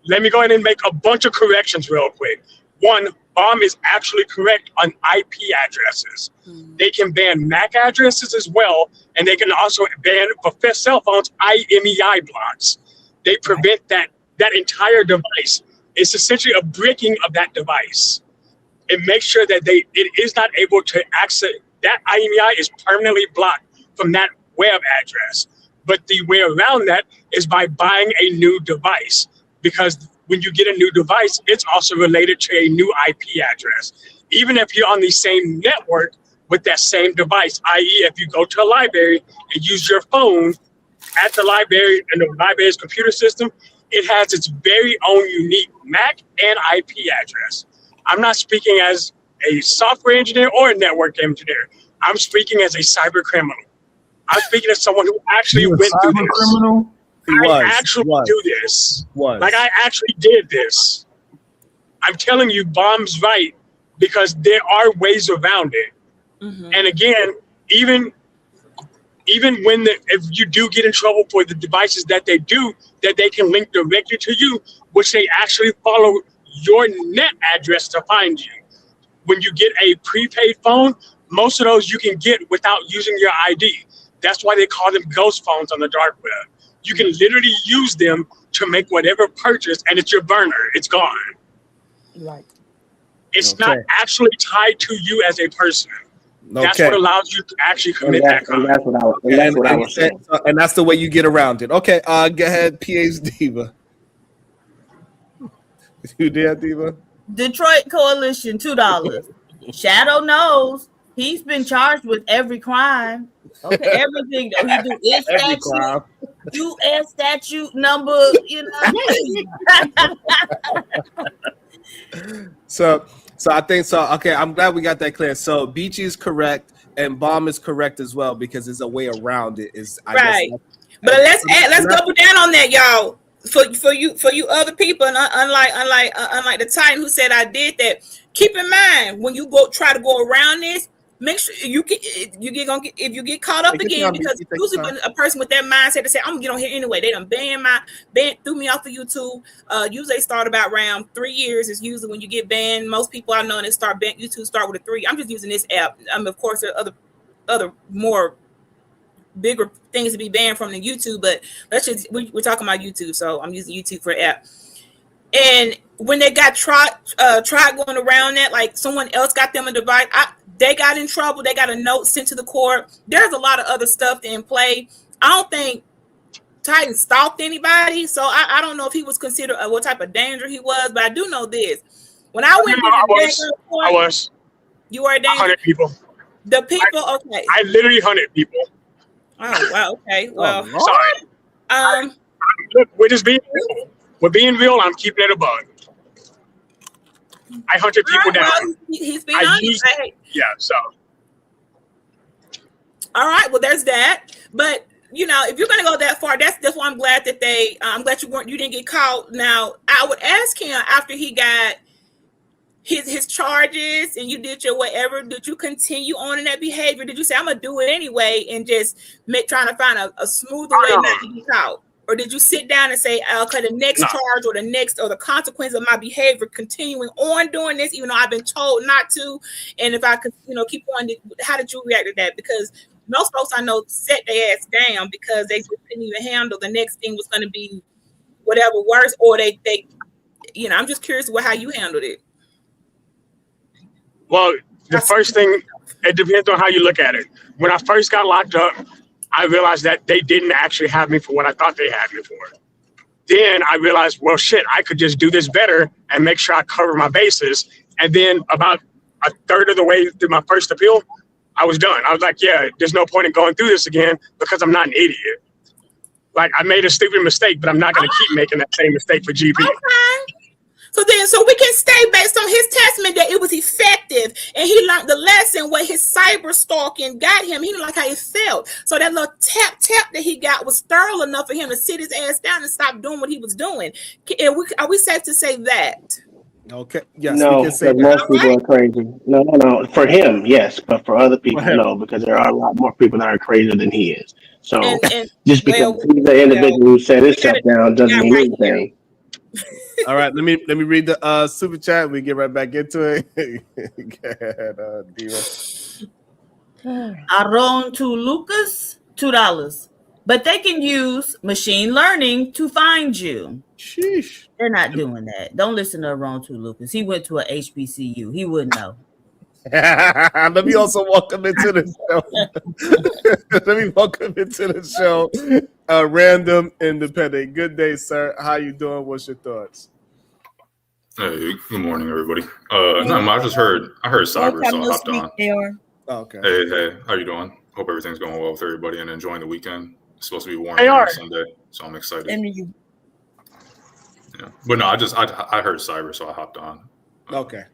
let me go ahead and make a bunch of corrections real quick. One, Bomb is actually correct on IP addresses. They can ban MAC addresses as well, and they can also ban for cell phones IMEI blocks. They prevent that entire device. It's essentially a breaking of that device. It makes sure that it is not able to access that IMEI is permanently blocked from that web address. But the way around that is by buying a new device, because when you get a new device, it's also related to a new IP address. Even if you're on the same network with that same device, i.e. if you go to a library and use your phone at the library and the library's computer system, it has its very own unique MAC and IP address. I'm not speaking as a software engineer or a network engineer. I'm speaking as a cyber criminal. I'm speaking as someone who actually went through this. Criminal? I actually do this. Like I actually did this. I'm telling you, Bomb's right, because there are ways around it. And again, even when if you do get in trouble for the devices that they can link directly to you, which they actually follow your net address to find you. When you get a prepaid phone, most of those you can get without using your ID. That's why they call them ghost phones on the dark web. You can literally use them to make whatever purchase, and it's your burner. It's gone. Right. It's not actually tied to you as a person. That's what allows you to actually commit that crime. That's what I was saying. And that's the way you get around it. Okay, go ahead, PA's Diva. You there, Diva? Detroit Coalition, $2. Shadow knows he's been charged with every crime. Okay, everything that he do is statute, U.S. statute number, you know. So I think so. Okay, I'm glad we got that clear. So Beachy is correct, and Bomb is correct as well, because there's a way around it. Right. But let's double down on that, y'all. For you other people, and unlike the Titan who said I did that. Keep in mind when you try to go around this, make sure if you get caught up again, because usually when a person with that mindset to say I'm gonna get on here anyway, they done threw me off of YouTube. Usually they start about around 3 years is usually when you get banned. Most people I know that YouTube start with a 3. I'm just using this app. Of course there are other more bigger things to be banned from than YouTube, but we're talking about YouTube, so I'm using YouTube for app. And when they got tried going around that, like someone else got them a device, they got in trouble. They got a note sent to the court. There's a lot of other stuff in play. I don't think Titan stalked anybody, so I don't know if he was considered what type of danger he was, but I do know this. When I went to the court, I was. You were a danger? 100 people. The people, okay. I literally 100 people. Oh wow, okay. Well, sorry. Look, we're just being real. We're being real. I'm keeping it a bug. I hunted people down. Well, he's being honest. Yeah, so. All right, well, there's that. But if you're gonna go that far, that's why I'm glad that I'm glad you didn't get caught. Now, I would ask him after he his charges and you did your whatever, did you continue on in that behavior? Did you say, I'm gonna do it anyway and just trying to find a smoother way not to get caught? Or did you sit down and say, okay, the next charge or the consequence of my behavior continuing on doing this, even though I've been told not to, and if I could, keep on, how did you react to that? Because most folks I know set their ass down because they couldn't even handle the next thing was going to be whatever worse, or they I'm just curious how you handled it. Well, the first thing, it depends on how you look at it. When I first got locked up, I realized that they didn't actually have me for what I thought they had me for. Then I realized, well, shit, I could just do this better and make sure I cover my bases. And then about a third of the way through my first appeal, I was done. I was like, yeah, there's no point in going through this again because I'm not an idiot. Like, I made a stupid mistake, but I'm not going to keep making that same mistake for GP. Okay. So we can stay based on his testament that it was effective and he learned the lesson where his cyber stalking got him. He didn't like how it felt. So that little tap that he got was thorough enough for him to sit his ass down and stop doing what he was doing. Are we safe to say that? Okay. Yes, no, we can say that. Most people are crazy. No. For him, yes, but for other people, no, because there are a lot more people that are crazier than he is. So just because he's the individual who set himself down doesn't mean anything. All right, let me read the super chat. We get right back into it. Go ahead, Diva. Aaron to Lucas, $2. But they can use machine learning to find you. Sheesh. They're not doing that. Don't listen to Aaron to Lucas. He went to a HBCU. He wouldn't know. Let me also welcome into the show. Random Independent. Good day, sir. How you doing? What's your thoughts? Hey, good morning, everybody. I heard cyber, so I hopped on. Oh, okay. Hey, how you doing? Hope everything's going well with everybody and enjoying the weekend. It's supposed to be warm on Sunday, so I'm excited. Yeah, but no, I heard cyber, so I hopped on. Okay.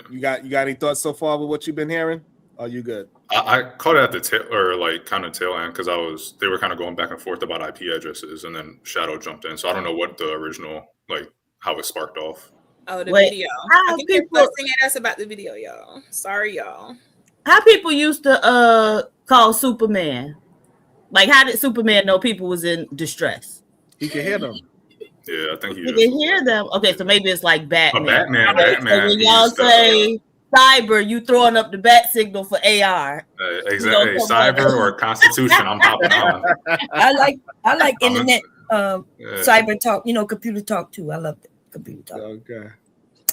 Yeah. You got any thoughts so far with what you've been hearing? Are you good? I caught it at the tail end because they were kind of going back and forth about IP addresses, and then Shadow jumped in. So I don't know what the original how it sparked off. Oh, the video. I think they're fussing at us about the video, y'all. Sorry, y'all. How people used to call Superman? Like, how did Superman know people was in distress? He could hear them. Yeah, I think he can hear them. Okay, so maybe it's like Batman. Batman. So when y'all say cyber, you throwing up the bat signal for AR. Exactly. Cyber or Constitution, I'm hopping on. I like internet cyber talk, computer talk too. I love computer talk. Okay.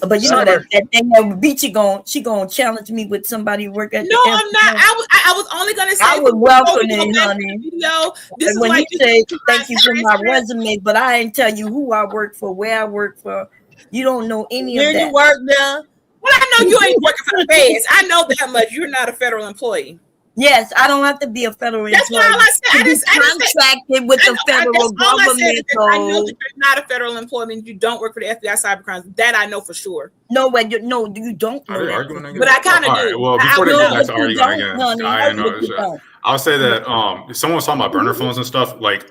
But you know that thing that would beat she gonna challenge me with somebody who work at No, I'm not. I was only gonna say I would welcome it, honey. Video. This when is you say thank you for my resume, but I ain't tell you who I work for, where I work for. You don't know any of that. Where you work now? Well, I know you ain't working for the feds. I know that much. You're not a federal employee. Yes, I don't have to be a federal employee. That's all I said. I just contracted with the federal government. I know that you're not a federal employee. You don't work for the FBI cybercrimes. That I know for sure. No, you don't know that. But I kind of do. Well, before they go back to arguing again, I'll say that if someone was talking about burner phones and stuff, like,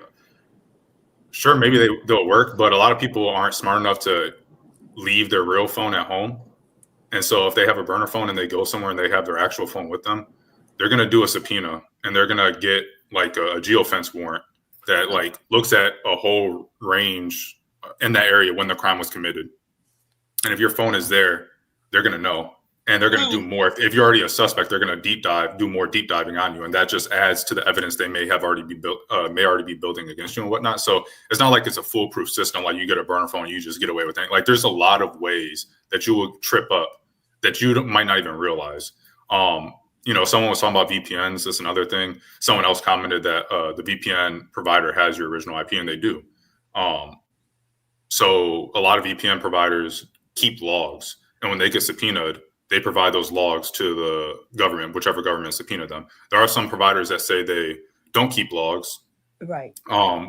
sure, maybe they'll work, but a lot of people aren't smart enough to leave their real phone at home. And so if they have a burner phone and they go somewhere and they have their actual phone with them, they're going to do a subpoena and they're going to get like a geofence warrant that like looks at a whole range in that area when the crime was committed. And if your phone is there, they're going to know, and they're going to do more. If you're already a suspect, they're going to do more deep diving on you. And that just adds to the evidence they may already be building against you and whatnot. So it's not like it's a foolproof system. Like you get a burner phone, you just get away with it. Like there's a lot of ways that you will trip up that you might not even realize. Someone was talking about VPNs. That's another thing. Someone else commented that the VPN provider has your original IP, and they do. So a lot of VPN providers keep logs, and when they get subpoenaed, they provide those logs to the government, whichever government subpoenaed them. There are some providers that say they don't keep logs. Right.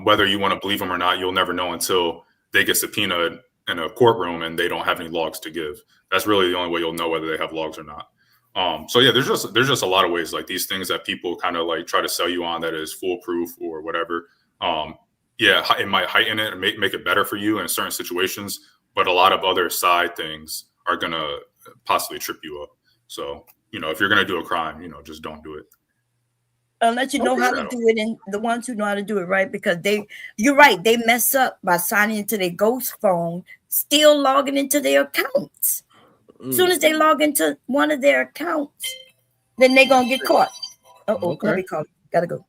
Whether you want to believe them or not, you'll never know until they get subpoenaed in a courtroom and they don't have any logs to give. That's really the only way you'll know whether they have logs or not. There's just a lot of ways, like these things that people kind of like try to sell you on that is foolproof or whatever. It might heighten it and make it better for you in certain situations, but a lot of other side things are gonna possibly trip you up. So, if you're going to do a crime, just don't do it. Unless you know how to do it, and the ones who know how to do it, right? Because you're right, they mess up by signing into their ghost phone, still logging into their accounts. As soon as they log into one of their accounts, then they're gonna get caught. Let me call. Gotta go.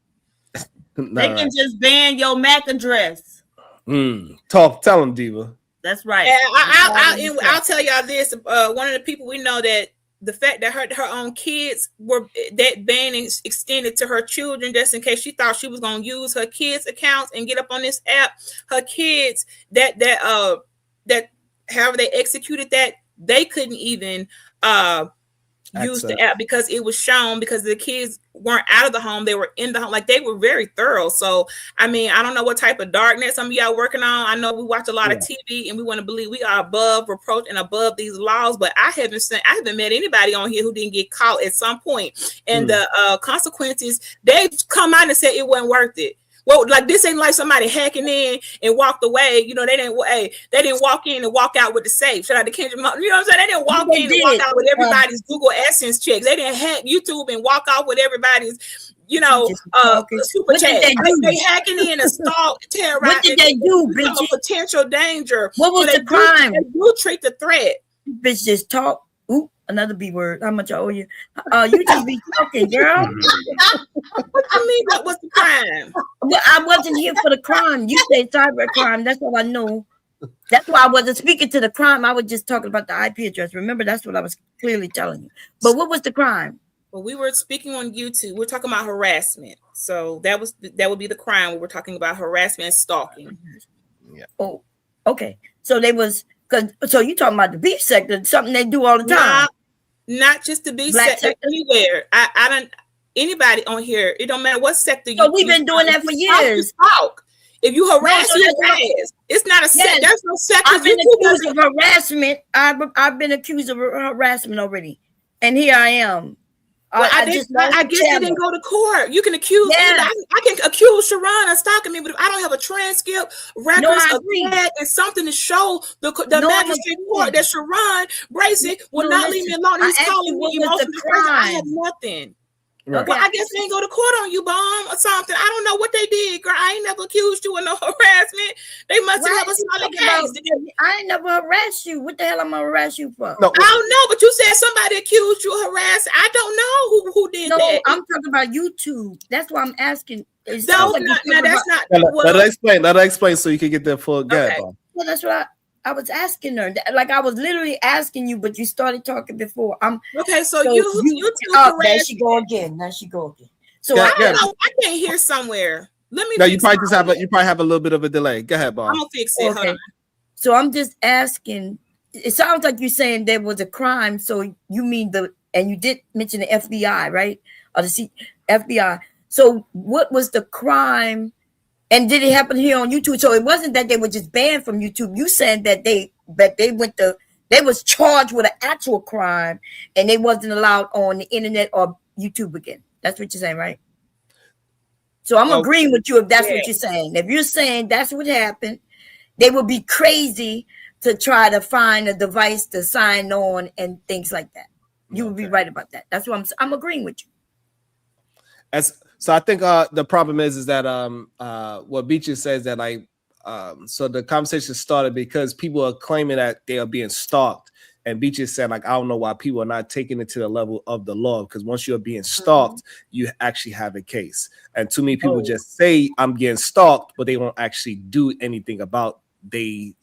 They can just ban your MAC address. Tell them, Diva. That's right. And I'll tell y'all this. One of the people we know, that the fact that her own kids were, that ban extended to her children, just in case she thought she was going to use her kids' accounts and get up on this app. Her kids, that however they executed that, they couldn't even use the app because it was shown, because the kids weren't out of the home, they were in the home. Like, they were very thorough. So I mean, I don't know what type of darkness some of y'all working on. I know we watch a lot of TV and we want to believe we are above reproach and above these laws, but I haven't met anybody on here who didn't get caught at some point, and the consequences, they come out and said it wasn't worth it. Well, like, this ain't like somebody hacking in and walked away. They didn't walk in and walk out with the safe. Shout out to Kendra. You know what I'm saying? They didn't walk in and walk out with everybody's Google AdSense checks. They didn't hack YouTube and walk out with everybody's, super chat. They hacking in and terrorizing. What did they do, bitch? A potential danger. What was the crime? You treat the threat. Bitch, just talk. Ooh, another B word. How much I owe you? You just be talking, girl. What you mean? What was the crime? Well, I wasn't here for the crime. You say cyber crime. That's all I know. That's why I wasn't speaking to the crime. I was just talking about the IP address. Remember, that's what I was clearly telling you. But what was the crime? Well, we were speaking on YouTube. We're talking about harassment. So that would be the crime. We were talking about harassment and stalking. Yeah. Oh, okay. So so you talking about the beef sector, something they do all the time. Not just the beef sector, anywhere. I don't, anybody on here, it don't matter what sector so we've been doing that for years. If you harass, you harass. It's not a sector. There's no sector. I've been accused of harassment. I've been accused of harassment already. And here I am. Well, I guess they didn't go to court. You can accuse me. I can accuse Sharon of stalking me, but if I don't have a transcript, records of that, and something to show the magistrate court that Sharon Bracy will not leave me alone. He's calling me emotional. I have nothing. Right. Well, I guess they ain't go to court on you, bomb, or something. I don't know what they did, girl. I ain't never accused you of no harassment. They must have a solid case. I ain't never harassed you. What the hell am I harass you for? No, I don't know, but you said somebody accused you of harassment. I don't know who did that. No, I'm talking about YouTube. That's why I'm asking. That's not. Let her explain so you can get the full guide. Well, that's what I was asking her. Like, I was literally asking you, but you started talking before. Okay, so you there she go again. So I don't know. I can't hear somewhere. Let me. No, you probably have a little bit of a delay. Go ahead, Bob. I'm gonna fix it. Okay. So I'm just asking. It sounds like you're saying there was a crime. So you mean and you did mention the FBI, right? Or the FBI. So what was the crime? And did it happen here on YouTube? So it wasn't that they were just banned from YouTube. You said that they was charged with an actual crime and they wasn't allowed on the internet or YouTube again. That's what you're saying, right? So I'm agreeing with you if that's what you're saying. If you're saying that's what happened, they would be crazy to try to find a device to sign on and things like that. You would be right about that. That's what I'm agreeing with you. So I think the problem is that what Beaches says that so the conversation started because people are claiming that they are being stalked, and Beaches said, like, I don't know why people are not taking it to the level of the law, because once you're being stalked, you actually have a case. And too many people just say I'm getting stalked, but they won't actually do anything about the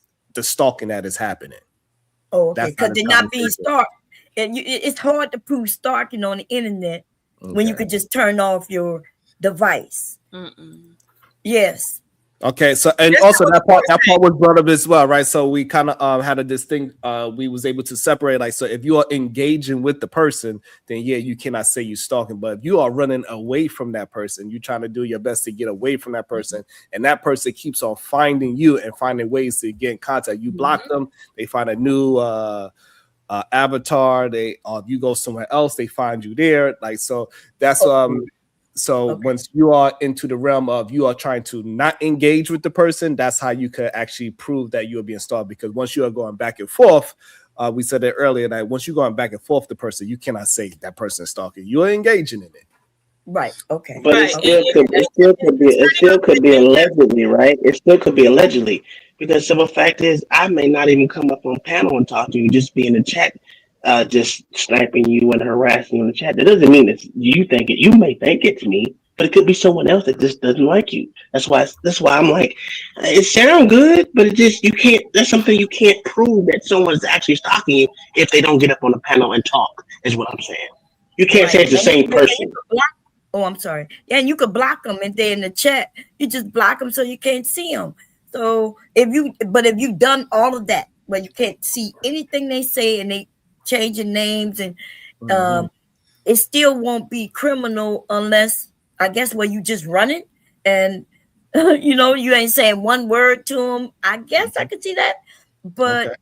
stalking that is happening. Oh, okay, because they're not being stalked, and it's hard to prove stalking on the internet. Okay. When you could just turn off your device. Yes. Okay. So, and also that part was brought up as well, right? So we kind of had a distinct. We was able to separate. Like, so if you are engaging with the person, then you cannot say you're stalking. But if you are running away from that person, you're trying to do your best to get away from that person, and that person keeps on finding you and finding ways to get in contact. You block them, they find a new avatar, you go somewhere else, they find you there. Like, so that's once you are into the realm of you are trying to not engage with the person, that's how you could actually prove that you are being stalked, because once you are going back and forth, we said it earlier that once you're going back and forth with the person, you cannot say that person is stalking. You're engaging in it. Right. Okay. But it still could be allegedly, right? It still could be allegedly, because the fact is, I may not even come up on panel and talk to you, just be in the chat, just sniping you and harassing you in the chat. That doesn't mean it's you think it. You may think it's me, but it could be someone else that just doesn't like you. That's why I'm like, it sounds good, but it just you can't. That's something you can't prove that someone's actually stalking you if they don't get up on the panel and talk. Is what I'm saying. You can't say it's the same person. Oh, I'm sorry. Yeah, and you could block them, and they're in the chat. You just block them so you can't see them. So if you've done all of that, where you can't see anything they say, and they changing names, and it still won't be criminal unless, I guess, where you just run it, and you ain't saying one word to them. I guess I could see that, but.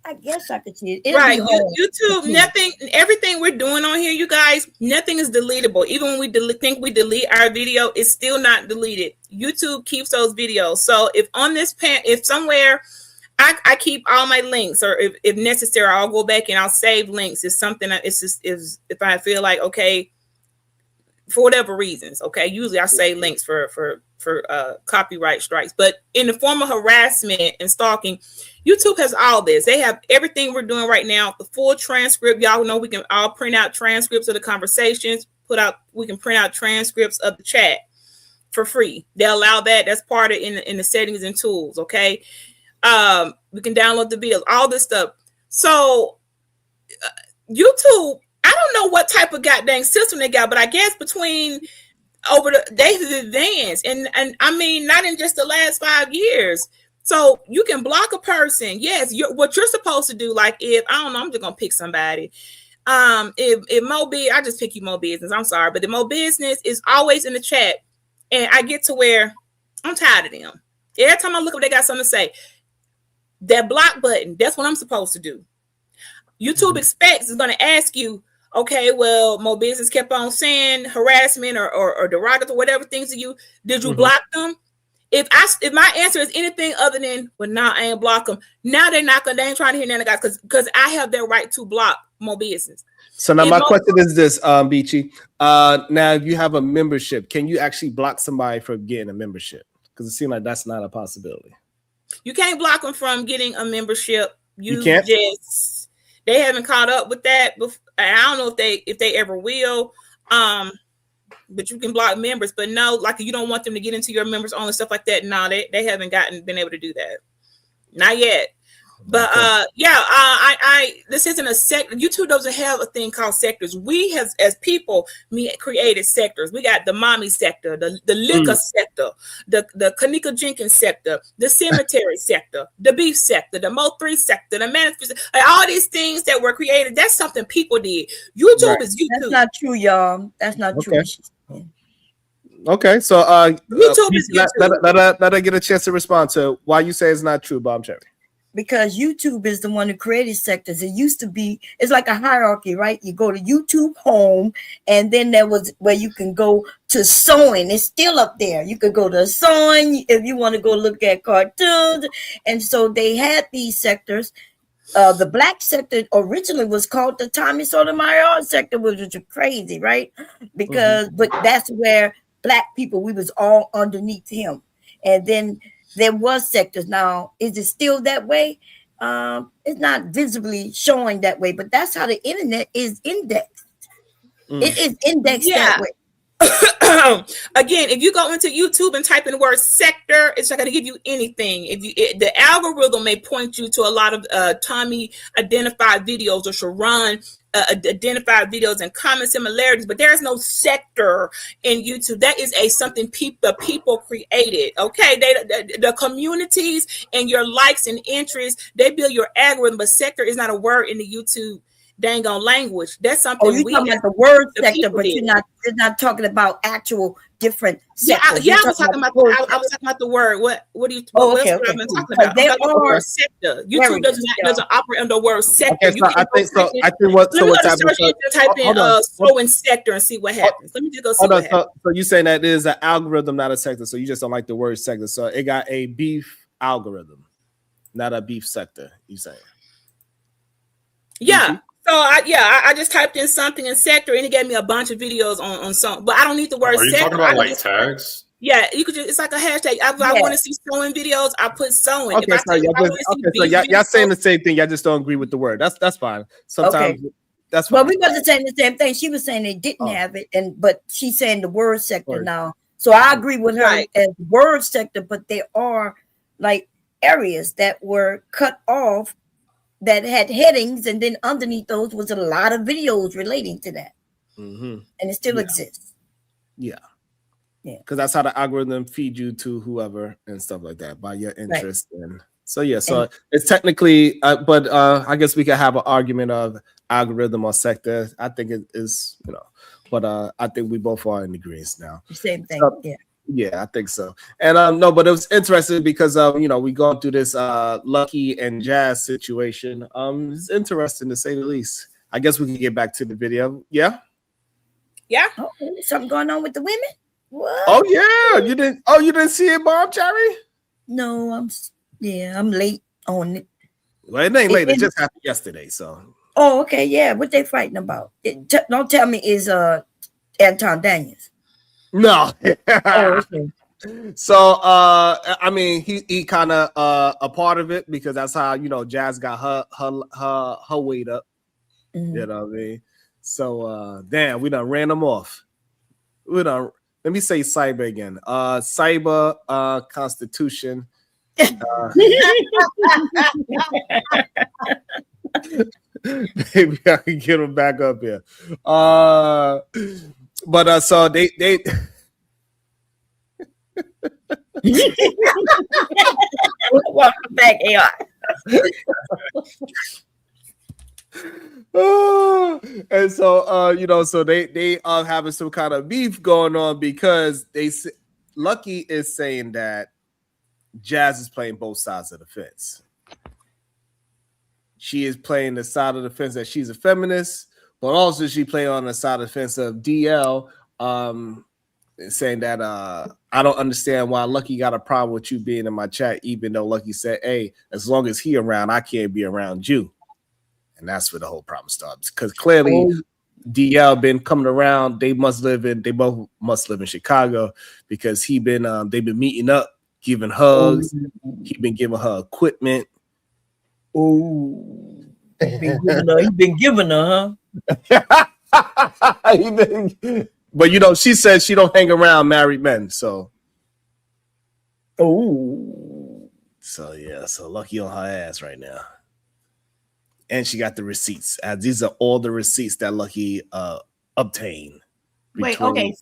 I guess I could see it. Right. YouTube, nothing, everything we're doing on here, you guys, nothing is deletable. Even when we think we delete our video, it's still not deleted. YouTube keeps those videos. So if on this if somewhere I keep all my links, or if necessary, I'll go back and I'll save links. It's something that it's just if I feel like, okay, for whatever reasons, okay, usually I save links for copyright strikes, but in the form of harassment and stalking, YouTube has all this. They have everything we're doing right now, the full transcript. Y'all know we can all print out transcripts of the conversations, we can print out transcripts of the chat for free. They allow that. That's part of in the settings and tools. Okay. We can download the videos, all this stuff. So YouTube, I don't know what type of goddamn system they got, but I guess between over they've advanced, and I mean, not in just the last 5 years. So you can block a person. Yes, what you're supposed to do. Like if I don't know, I'm just gonna pick somebody. If I just pick you Mo Business. I'm sorry, but the Mo Business is always in the chat, and I get to where I'm tired of them. Every time I look up, they got something to say. That block button. That's what I'm supposed to do. YouTube expects is going to ask you, okay, well, Mo Business kept on saying harassment or derogatory, whatever things to you. Did you block them? If my answer is anything other than, well, nah, I ain't block them. Now they ain't trying to hear none of guys because I have their right to block Mo Business. So now my question is this, Beachy. Now if you have a membership, can you actually block somebody from getting a membership? Because it seems like that's not a possibility. You can't block them from getting a membership. You can't? They haven't caught up with that. I don't know if they ever will. But you can block members, but no, like you don't want them to get into your members only stuff like that. No, they haven't been able to do that. Not yet. But this isn't a sector. YouTube doesn't have a thing called sectors. We have, as people, created sectors. We got the mommy sector, the liquor sector, the Kanika Jenkins sector, the cemetery sector, the beef sector, the Mo3 sector, the management, all these things that were created. That's something people did. YouTube is YouTube. That's not true, y'all. That's not true. Okay, so YouTube is YouTube. Let I get a chance to respond to why you say it's not true, Bob Cherry. Because YouTube is the one who created sectors. It used to be, it's like a hierarchy, right? You go to YouTube home, and then there was where you can go to sewing. It's still up there. You could go to sewing if you want to go look at cartoons. And so they had these sectors. The black sector originally was called the Tommy Sotomayor sector, which was crazy, right? Because, but that's where black people, we was all underneath him. And then there was sectors. Now, is it still that way? It's not visibly showing that way, but that's how the internet is indexed. It is indexed that way. Again, if you go into YouTube and type in the word sector, it's not going to give you anything. The algorithm may point you to a lot of Tommy identified videos or Sharon identified videos and common similarities, but there is no sector in YouTube. That is something the people created. Okay, the communities and your likes and interests, they build your algorithm, but sector is not a word in the YouTube dang on language. That's something you're talking about the word sector, but you're not talking about actual different sectors. I was talking about the word. What do you? Okay. I've been talking about. The word sector. YouTube doesn't operate under the word sector. Okay, so I think what type in sewing sector and see what happens. Let me just go see what happens. So you saying that it is an algorithm, not a sector. So you just don't like the word sector. So it got a beef algorithm, not a beef sector. You saying? Yeah. So I just typed in something in sector and it gave me a bunch of videos on some, but I don't need the word Are you sector. talking about like tags? Yeah, you could just, it's like a hashtag. I want to see sewing videos, I put sewing. Okay, so y'all saying the same thing. Y'all just don't agree with the word. That's fine. Sometimes that's fine. Well, we wasn't saying the same thing. She was saying they didn't have it, but she's saying the word sector now. So I agree with her as word sector, but there are like areas that were cut off that had headings, and then underneath those was a lot of videos relating to that. And it still exists. Yeah. Because that's how the algorithm feeds you to whoever and stuff like that by your interest. And so it's technically, but I guess we could have an argument of algorithm or sector. I think it is, but I think we both are in agreement now. Same thing. Yeah, I think so. And no, but it was interesting because we going through this Lucky and Jazz situation. It's interesting to say the least. I guess we can get back to the video. Yeah. Oh, something going on with the women? What? Oh yeah, you didn't see it, Bob Cherry? No, I'm late on it. Well, it ain't late. It just happened yesterday. So. Oh, okay, yeah. What they fighting about? Don't tell me is Anton Daniels. No. Oh, okay. So I mean he kind of a part of it because that's how Jazz got her weight up. You know what I mean? So damn, we done ran them off. Let me say cyber again. Cyber Constitution. Maybe I can get them back up here. But so they welcome back, AI. And so so they are having some kind of beef going on because Lucky is saying that Jazz is playing both sides of the fence. She is playing the side of the fence that she's a feminist, but also she playing on the side of the fence of DL, saying that I don't understand why Lucky got a problem with you being in my chat, even though Lucky said, hey, as long as he around, I can't be around you. And that's where the whole problem starts. Because clearly DL been coming around. They both must live in Chicago because they've been meeting up, giving hugs. He been giving her equipment. Oh, he been giving her, huh? But she says she don't hang around married men, so. So Lucky on her ass right now. And she got the receipts. These are all the receipts that Lucky obtained. Wait, okay.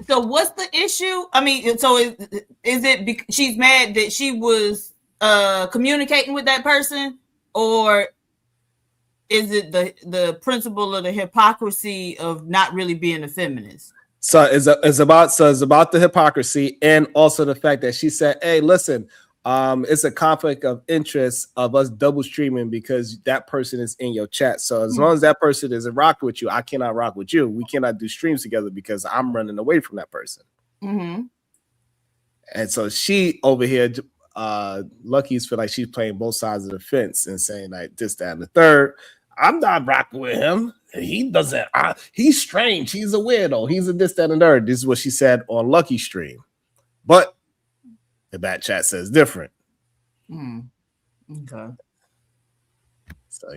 So what's the issue? I mean, so is it she's mad that she was communicating with that person, or is it the principle of the hypocrisy of not really being a feminist? So it's about the hypocrisy and also the fact that she said, hey, listen, it's a conflict of interest of us double streaming because that person is in your chat. So as long as that person isn't rocking with you, I cannot rock with you. We cannot do streams together because I'm running away from that person. And so she over here, Lucky's feel like she's playing both sides of the fence and saying like this, that, and the third. I'm not rocking with him. He doesn't. He's strange. He's a weirdo. He's a this, that, and third. This is what she said on Lucky's stream, but the back chat says different. Okay. So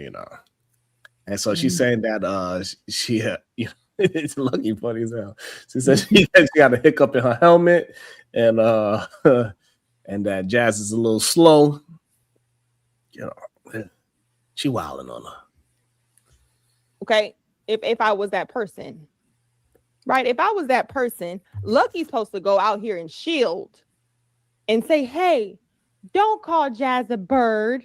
and so she's saying that she it's Lucky funny as hell. She said she got a hiccup in her helmet, and and that Jazz is a little slow. She wilding on her. Okay, if I was that person, right? If I was that person, Lucky's supposed to go out here and shield and say, hey, don't call Jazz a bird.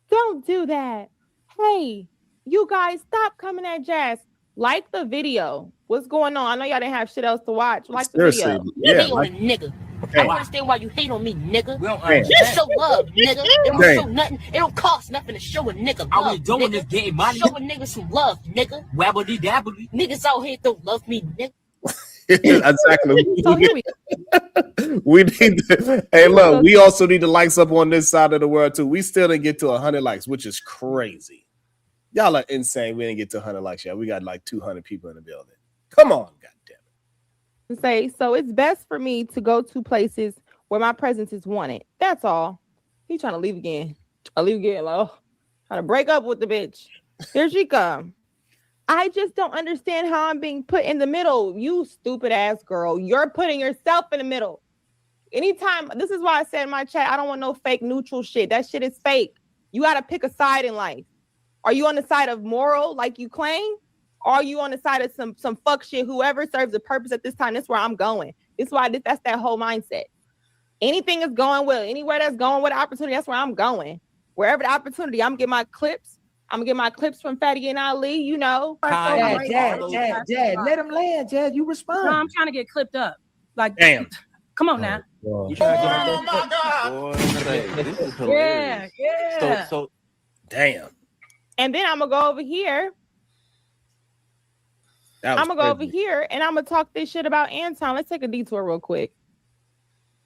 Don't do that. Hey, you guys, stop coming at Jazz. Like the video. What's going on? I know y'all didn't have shit else to watch. Like the video. You hate on a nigga. I don't understand why you hate on me, nigga. Just show love, nigga. It don't show nothing. It don't cost nothing to show a nigga love. I was doing this game, money. Show a nigga some love, nigga. Wabbly dabbly. Niggas out here don't love me, nigga. Exactly. So here we We need to, hey, look, we also need the likes up on this side of the world too. We still didn't get to 100 likes, which is crazy. Y'all are insane. We didn't get to 100 likes yet. We got like 200 people in the building. Come on, goddamn it. Say, so it's best for me to go to places where my presence is wanted. That's all. He trying to leave again. I leave again. Like, oh, trying to break up with the bitch. Here she come. I just don't understand how I'm being put in the middle. You stupid ass girl. You're putting yourself in the middle. Anytime, this is why I said in my chat, I don't want no fake neutral shit. That shit is fake. You got to pick a side in life. Are you on the side of moral like you claim? Or are you on the side of some fuck shit? Whoever serves a purpose at this time, that's where I'm going. That's that whole mindset. Anything is going well. Anywhere that's going with opportunity, that's where I'm going. Wherever the opportunity, I'm getting my clips. I'm gonna get my clips from Fatty and Ali, you know. Jad, let him land. Jad, you respond. No, I'm trying to get clipped up. Like, damn. Come on now. You trying to get my God. This is hilarious. Yeah. So damn. And then I'm gonna go over here. I'm gonna go over here and I'm gonna talk this shit about Anton. Let's take a detour real quick.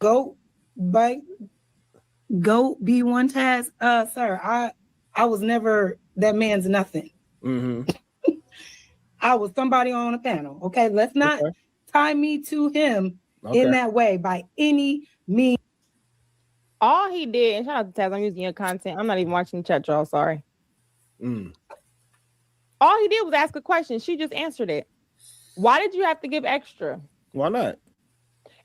Go be one task. Sir, I was never that man's nothing. Mm-hmm. I was somebody on a panel. Okay, let's not tie me to him in that way by any means. All he did, and shout out to Taz, I'm using your content. I'm not even watching the chat, y'all. Sorry. All he did was ask a question. She just answered it. Why did you have to give extra? Why not?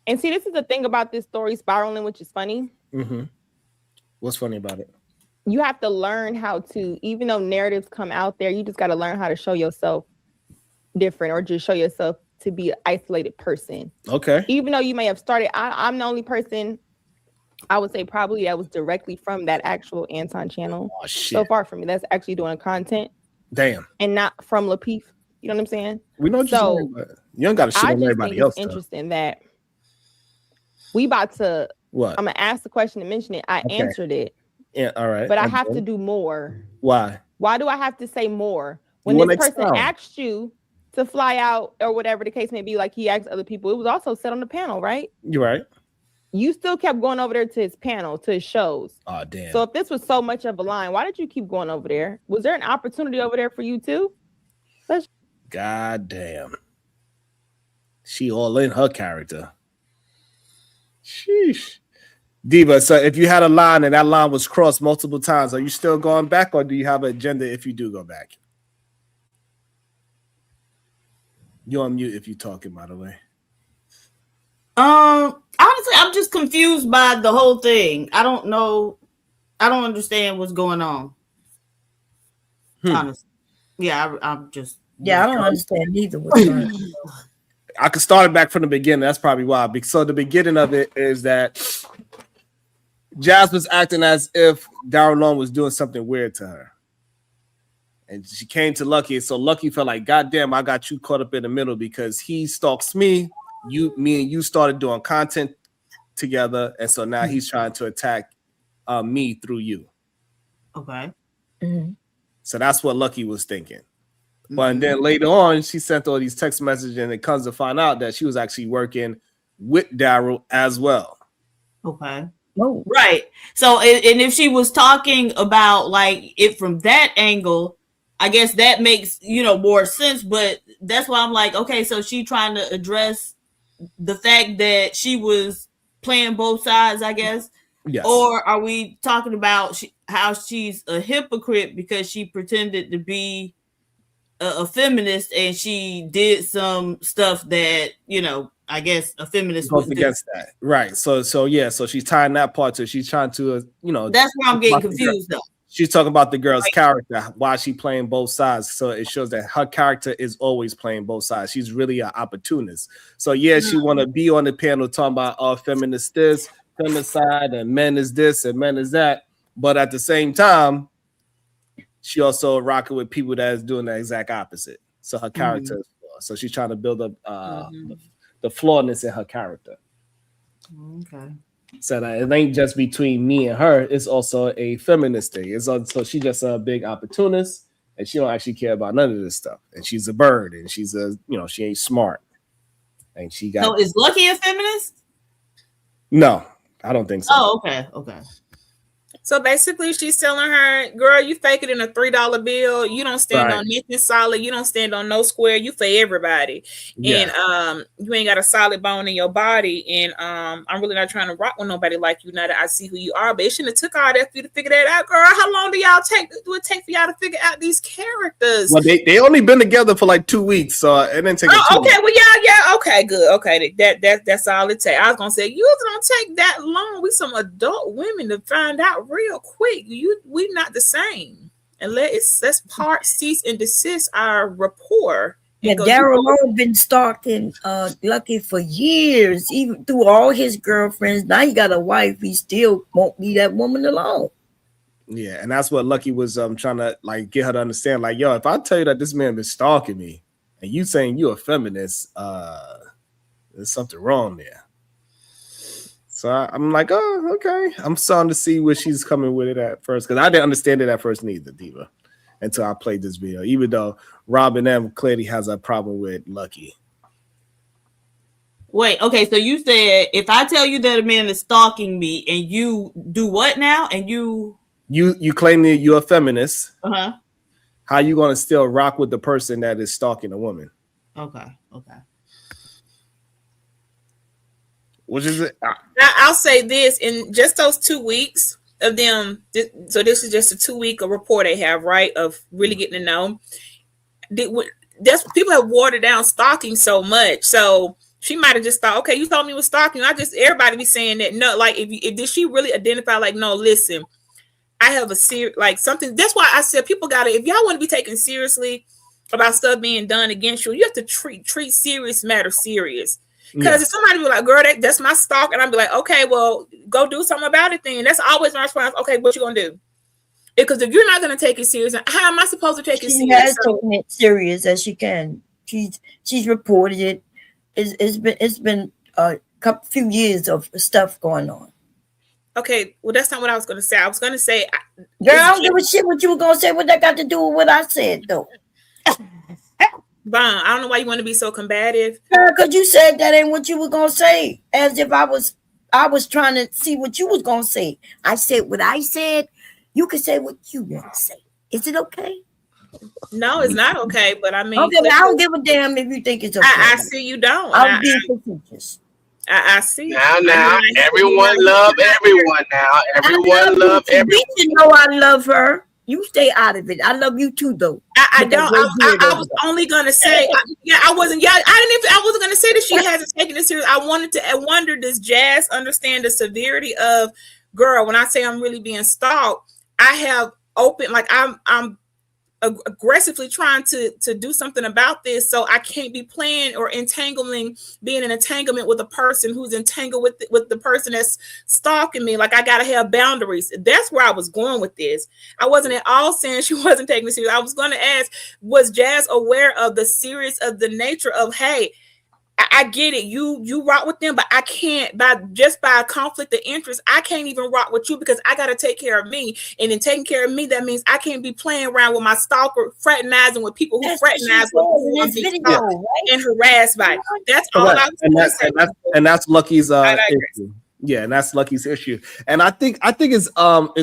And see, this is the thing about this story spiraling, which is funny. Mm-hmm. What's funny about it? You have to learn how to, even though narratives come out there, you just got to learn how to show yourself different or just show yourself to be an isolated person. Okay. Even though you may have started, I'm the only person, I would say probably that was directly from that actual Anton channel. Oh, shit. So far from me, that's actually doing content. Damn. And not from Lapeef. You know what I'm saying? We know what you're saying, but you don't got to shit on everybody else. It's interesting that we about to, what? I'm going to ask the question and mention it. I answered it. Yeah, all right. But I have to do more. Why? Why do I have to say more? When this person asked you to fly out or whatever the case may be, like he asked other people, it was also said on the panel, right? You're right. You still kept going over there to his panel, to his shows. Oh, damn. So if this was so much of a line, why did you keep going over there? Was there an opportunity over there for you too? God damn. She all in her character. Sheesh. Diva, so if you had a line and that line was crossed multiple times, are you still going back or do you have an agenda if you do go back? You're on mute if you're talking, by the way. Honestly, I'm just confused by the whole thing. I don't know. I don't understand what's going on. Honestly. Yeah, I'm just. Yeah, I don't understand either what's going on. I could start it back from the beginning. That's probably why. So the beginning of it is that Jazz was acting as if Daryl Long was doing something weird to her. And she came to Lucky. So Lucky felt like, God damn, I got you caught up in the middle because he stalks me. Me and you started doing content together. And so now he's trying to attack me through you. Okay. Mm-hmm. So that's what Lucky was thinking. But then later on, she sent all these text messages and it comes to find out that she was actually working with Daryl as well. Okay. Oh. Right. So, and if she was talking about like it from that angle, I guess that makes, more sense. But that's why I'm like, okay, so she trying to address the fact that she was playing both sides, I guess. Yes. Or are we talking about how she's a hypocrite because she pretended to be a feminist and she did some stuff that, I guess a feminist goes against that. Right. So she's tying that part to, she's trying to, that's where I'm getting confused though. She's talking about the girl's character, why she playing both sides. So it shows that her character is always playing both sides. She's really an opportunist. So she want to be on the panel talking about feminist this, femicide, and men is this and men is that. But at the same time, she also rocking with people that is doing the exact opposite. So her character is flawed. So she's trying to build up the flawness in her character. Okay. So that it ain't just between me and her, it's also a feminist thing. So she's just a big opportunist and she don't actually care about none of this stuff. And she's a bird and she's she ain't smart. And she got. So is Lucky a feminist? No, I don't think so. Oh, okay. So basically, she's telling her, girl, you fake it in a $3 bill. You don't stand on nothing solid. You don't stand on no square. You for everybody. Yeah. And you ain't got a solid bone in your body. And I'm really not trying to rock with nobody like you now that I see who you are. But it shouldn't have took all that for you to figure that out, girl. How long do it take for y'all to figure out these characters? Well, they only been together for like 2 weeks, so it didn't take. Oh, okay. Well, yeah. Okay, good. Okay, that's all it takes. I was gonna say you don't take that long. We some adult women to find out real quick. We not the same. And let's part cease and desist our rapport. Yeah, Daryl Lowe been stalking Lucky for years, even through all his girlfriends. Now he got a wife. He still won't leave that woman alone. Yeah, and that's what Lucky was trying to like get her to understand. Like, yo, if I tell you that this man been stalking me, and you saying you a feminist, there's something wrong there. So I'm like, oh, okay. I'm starting to see where she's coming with it at first, because I didn't understand it at first neither, Diva, until I played this video. Even though Robin M clearly has a problem with Lucky. Wait, okay, so you said if I tell you that a man is stalking me, and you do what now? And you claim that you're a feminist. Uh-huh. How you gonna still rock with the person that is stalking a woman? Okay. Which is it? I'll say this: in just those 2 weeks of them, so this is just a 2-week report they have, right? Of really getting to know. That's people have watered down stalking so much, so she might have just thought, okay, you told me it was stalking. Everybody be saying that. No, like if did she really identify? Like, no, listen, I have a serious like something. That's why I said people gotta, if y'all want to be taken seriously about stuff being done against you, you have to treat serious matters serious. Because if somebody be like, girl, that's my stalk, and I'd be like, okay, well, go do something about it then. That's always my response. Okay, what you gonna do? Because if you're not gonna take it serious, how am I supposed to take it serious? She has taken it serious as she can. She's reported it. It's been a few years of stuff going on. Okay, well, that's not what I was gonna say. I was gonna say, girl, I don't give a shit what you were gonna say. What that got to do with what I said, though? Bon, I don't know why you want to be so combative. Because you said that ain't what you were gonna say. As if I was trying to see what you was gonna say. I said what I said. You can say what you want to say. Is it okay? No, it's not okay. But I mean, okay, I don't give a damn if you think it's okay. I see you don't. I'm being facetious. I see. Now, everyone love everyone. Now, everyone love everyone. You know I love her. You stay out of it. I love you too, though. I don't. I was only gonna say, I wasn't. Yeah, I wasn't gonna say that she hasn't taken it serious. I wonder, does Jazz understand the severity of, girl? When I say I'm really being stalked, I have open, like I'm aggressively trying to do something about this, so I can't be playing or being in entanglement with a person who's entangled with the person that's stalking me. Like, I gotta have boundaries. That's where I was going with this. I wasn't at all saying she wasn't taking it serious. I was going to ask, was Jazz aware of the nature of, hey, I get it. You rock with them, but I can't by a conflict of interest. I can't even rock with you because I got to take care of me. And in taking care of me, that means I can't be playing around with my stalker, fraternizing with people who fraternize with me and harassed by. That's all I was going to say. And that's Lucky's issue. Yeah, and that's Lucky's issue. And I think it's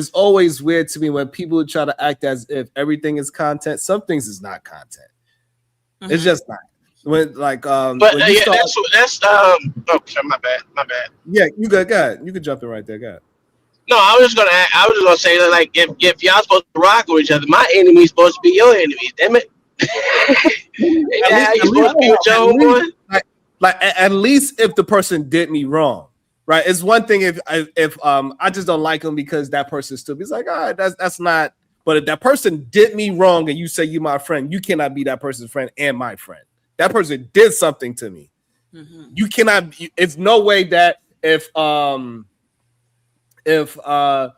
always weird to me when people try to act as if everything is content. Some things is not content. Mm-hmm. It's just not. When like but yeah, that's okay, my bad. Yeah, you go ahead. You can jump in right there. Go ahead. No, I was just gonna say that, like, if y'all supposed to rock with each other, my enemy's supposed to be your enemy. Damn it. You supposed to be with your own one. Like at least if the person did me wrong, right? It's one thing if I just don't like him because that person stupid. It's like, all right, that's not. But if that person did me wrong and you say you my friend, you cannot be that person's friend and my friend. That person did something to me. Mm-hmm. You cannot. It's no way that if well, I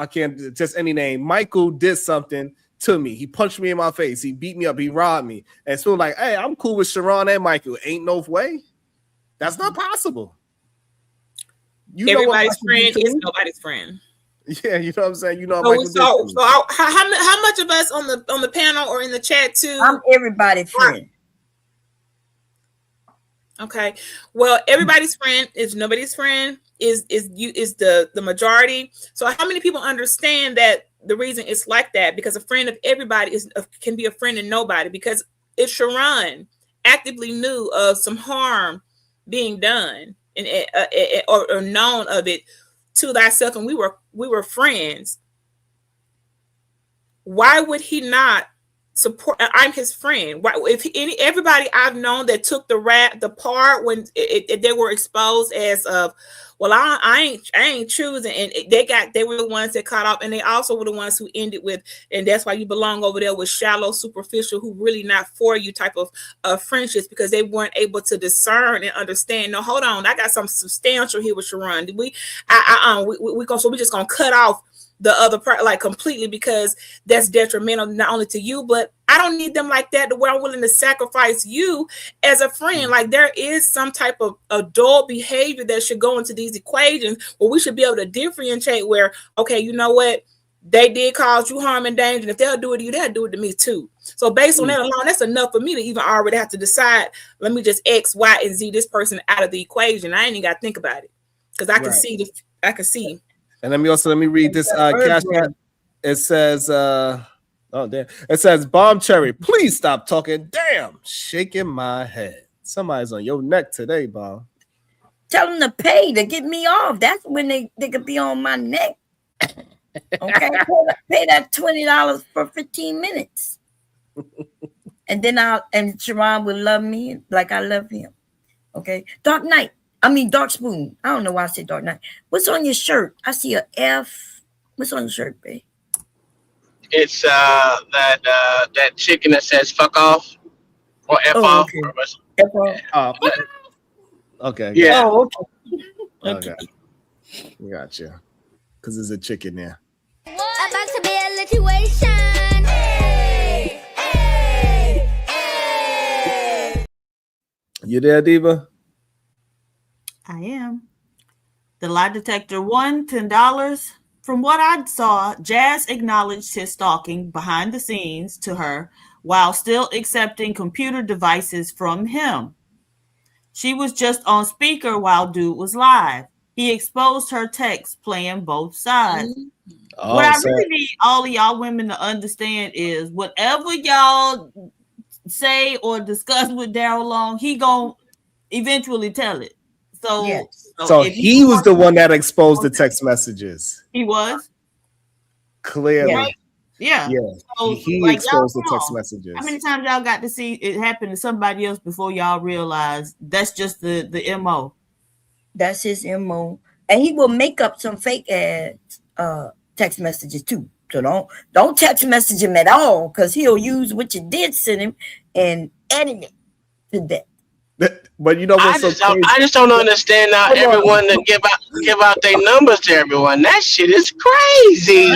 can't just any name. Michael did something to me. He punched me in my face. He beat me up. He robbed me. And so like, hey, I'm cool with Sharon and Michael. Ain't no way. That's not possible. Everybody's friend is nobody's friend. Yeah, you know what I'm saying. You know, so how much of us on the panel or in the chat too? I'm everybody's friend. Okay, well, everybody's friend is nobody's friend, is the majority. So how many people understand that the reason it's like that? Because a friend of everybody can be a friend of nobody. Because if Sharon actively knew of some harm being done or known of it to thyself, and we were friends, why would he not support? I'm his friend. Why, if everybody I've known that took the part when they were exposed as of, well, I ain't choosing, and they were the ones that caught up, and they also were the ones who ended with, and that's why you belong over there with shallow, superficial, who really not for you type of friendships, because they weren't able to discern and understand. No, hold on, I got something substantial here with Sharon. We just gonna cut off the other part like completely because that's detrimental not only to you, but I don't need them like that to where I'm willing to sacrifice you as a friend. Like there is some type of adult behavior that should go into these equations where we should be able to differentiate where, okay, you know what? They did cause you harm and danger. And if they'll do it to you, they'll do it to me too. So based on that alone, that's enough for me to even already have to decide, let me just X, Y, and Z this person out of the equation. I ain't even got to think about it because I can see I can see. And let me read this cash app. It says, oh damn. It says, Bomb Cherry, please stop talking. Damn, shaking my head. Somebody's on your neck today, Bomb. Tell them to pay to get me off. That's when they could be on my neck. Okay, pay that $20 for 15 minutes. And then Sharon will love me like I love him. Okay. Dark Spoon. I don't know why I said Dark Knight. What's on your shirt? I see a F. What's on your shirt, babe? It's that chicken that says "fuck off" or "f off." Okay. F off. Okay. Yeah. Oh, okay. We got you. Because there's a chicken there. About to be a situation. Hey, hey, hey. You there, Diva? I am. The lie detector won $10. From what I saw, Jazz acknowledged his stalking behind the scenes to her while still accepting computer devices from him. She was just on speaker while dude was live. He exposed her text playing both sides. What I really need all of y'all women to understand is whatever y'all say or discuss with Daryl Long, he gonna eventually tell it. So he was the one that exposed the text messages. He was. Clearly. Right? Yeah. So he exposed the text messages. How many times y'all got to see it happen to somebody else before y'all realize that's just the MO? That's his MO. And he will make up some fake ads, text messages too. So don't text message him at all, because he'll use what you did send him and edit it to that. But you know what's I just don't understand now everyone that give out their numbers to everyone. That shit is crazy.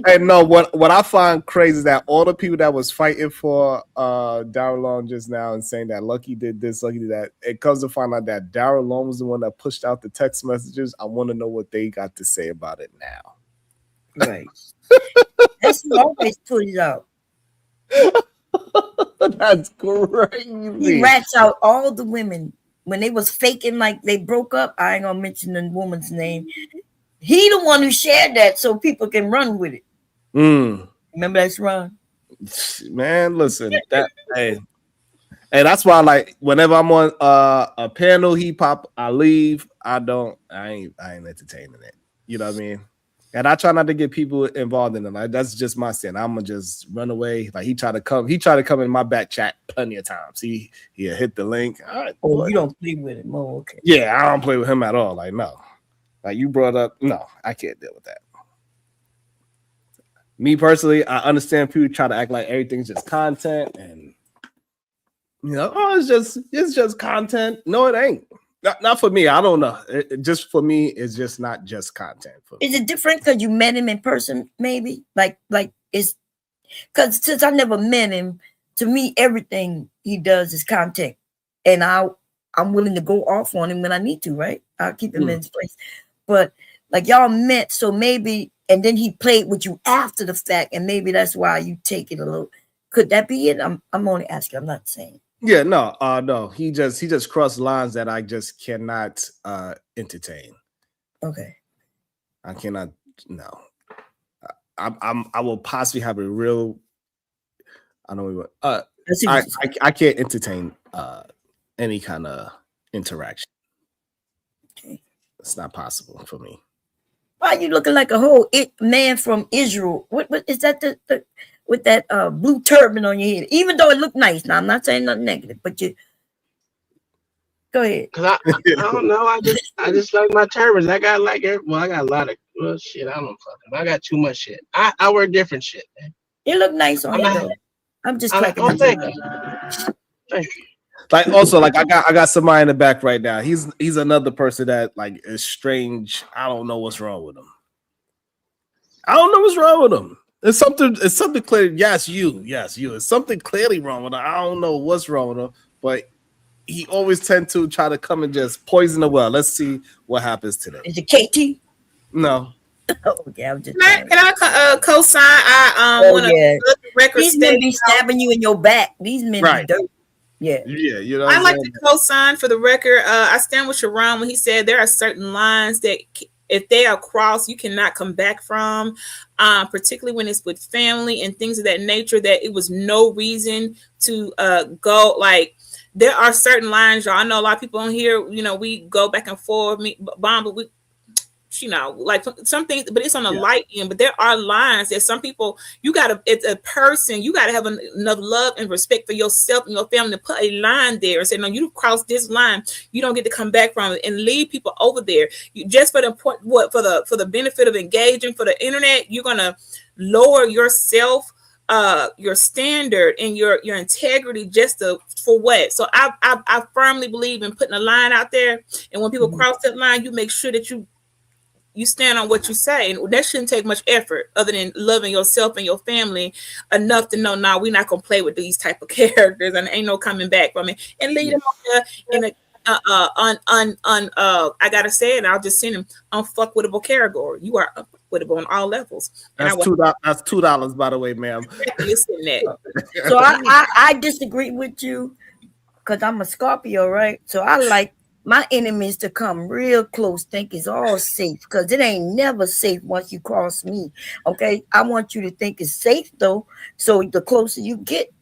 Hey, no, what I find crazy is that all the people that was fighting for Daryl Long just now and saying that Lucky did this, Lucky did that, it comes to find out that Daryl Long was the one that pushed out the text messages. I want to know what they got to say about it now. Right. That's always put it out. That's crazy. He rats out all the women when they was faking like they broke up. I ain't gonna mention the woman's name. He the one who shared that so people can run with it. Remember that's Ron? Man, listen, hey, that's why like whenever I'm on a panel, I leave. I ain't entertaining it. You know what I mean? And I try not to get people involved in it. Like that's just my sin. I'm gonna just run away. Like he tried to come in my back chat plenty of times. He hit the link. All right, oh, you don't play with him. Oh, okay. Yeah, I don't play with him at all. Like, no. Like you brought up, no, I can't deal with that. Me personally, I understand people try to act like everything's just content and it's just content. No, it ain't. Not for me. I don't know. Just for me, it's just not just content. Is it different because you met him in person? Maybe like it's because since I never met him, to me everything he does is content, and I'm willing to go off on him when I need to. Right? I'll keep him in his place. But like y'all met, so maybe, and then he played with you after the fact, and maybe that's why you take it a little. Could that be it? I'm only asking. I'm not saying. Yeah, no. He just crossed lines that I just cannot entertain. Okay. I cannot. No. I will possibly have a real. I don't even. I can't entertain any kind of interaction. Okay. It's not possible for me. Why are you looking like a whole man from Israel? What is that? The with that blue turban on your head? Even though it looked nice. Now I'm not saying nothing negative, but you go ahead. Cause I don't know. I just like my turbans. I got I got a lot of shit. I don't fucking. I got too much shit. I wear different shit, man. It look nice on you though. I'm just cracking. Thank you. Thank you. Like also, like I got somebody in the back right now. He's another person that like is strange. I don't know what's wrong with him. I don't know what's wrong with him. It's something clear. Yes, you. It's something clearly wrong with him. I don't know what's wrong with him, but he always tend to try to come and just poison the well. Let's see what happens today. Is it KT? No. Okay, I'm just. Can I co-sign? I want to record. These men be stabbing you in your back. These men be dirty. Yeah. You know. I like to co-sign for the record. I stand with Sharon when he said there are certain lines that if they are crossed, you cannot come back from, particularly when it's with family and things of that nature, that it was no reason to go. Like, there are certain lines, y'all. I know a lot of people on here, we go back and forth, but we, like something, but it's on the light end. But there are lines that some people, it's a person, you gotta have enough love and respect for yourself and your family to put a line there and say, no, you crossed this line, you don't get to come back from it, and leave people over there. You just for the benefit of engaging for the internet, you're gonna lower yourself, your standard and your integrity just for what? So I firmly believe in putting a line out there, and when people cross that line, you make sure that you stand on what you say, and that shouldn't take much effort other than loving yourself and your family enough to know, we're not gonna play with these type of characters, and ain't no coming back from it, and leave them in a I gotta say it, I'll just send him unfuckwittable category. You are unfuckwittable on all levels. That's $2, by the way, ma'am. Listen that. So I disagree with you because I'm a Scorpio, right? So I like my enemies to come real close, think it's all safe, because it ain't never safe once you cross me. Okay, I want you to think it's safe though, so the closer you get,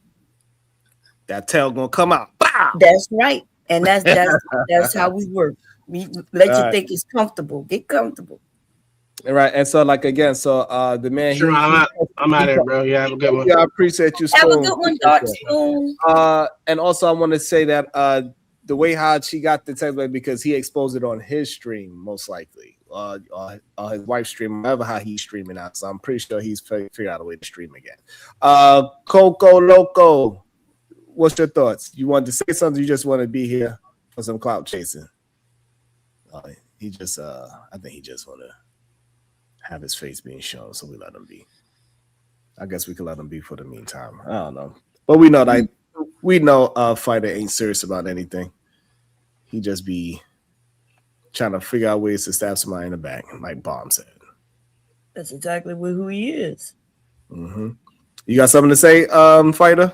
that tail gonna come out. Bow! That's right, and that's how we work. We let you think it's comfortable. Get comfortable. Right, and so like again, so the man. Sure, I'm out here, bro. Yeah, have a good one. Yeah, I appreciate you. Have a good one, Dark Spoon. And also I want to say that the way how she got the text, because he exposed it on his stream, most likely, his wife's stream, whatever how he's streaming out. So I'm pretty sure he's figured out a way to stream again. Coco Loco, what's your thoughts? You wanted to say something? You just want to be here for some clout chasing? He just, I think he just want to have his face being shown, so we let him be. I guess we could let him be for the meantime. I don't know, but we know that Fighter ain't serious about anything. He just be trying to figure out ways to stab somebody in the back, like Bomb said. That's exactly who he is. Mm-hmm. You got something to say, Fighter?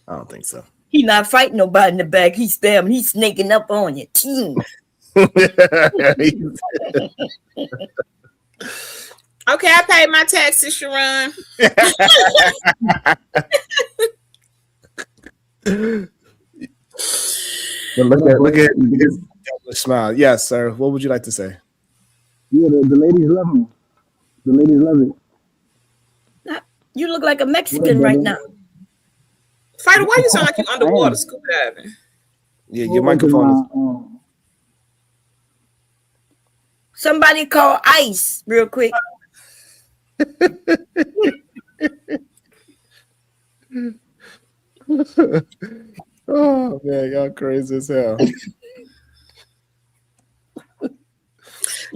I don't think so. He not fighting nobody in the back. He's stabbing. He's snaking up on you. Team. Okay, I paid my taxes, Sharon. Look at his smile. Yes, sir. What would you like to say? Yeah, the ladies love him. The ladies love it. You look like a Mexican right now. Fighter, why you sound like you're underwater scuba diving? Yeah, your microphone is. Somebody call ICE real quick. Oh man, y'all crazy as hell.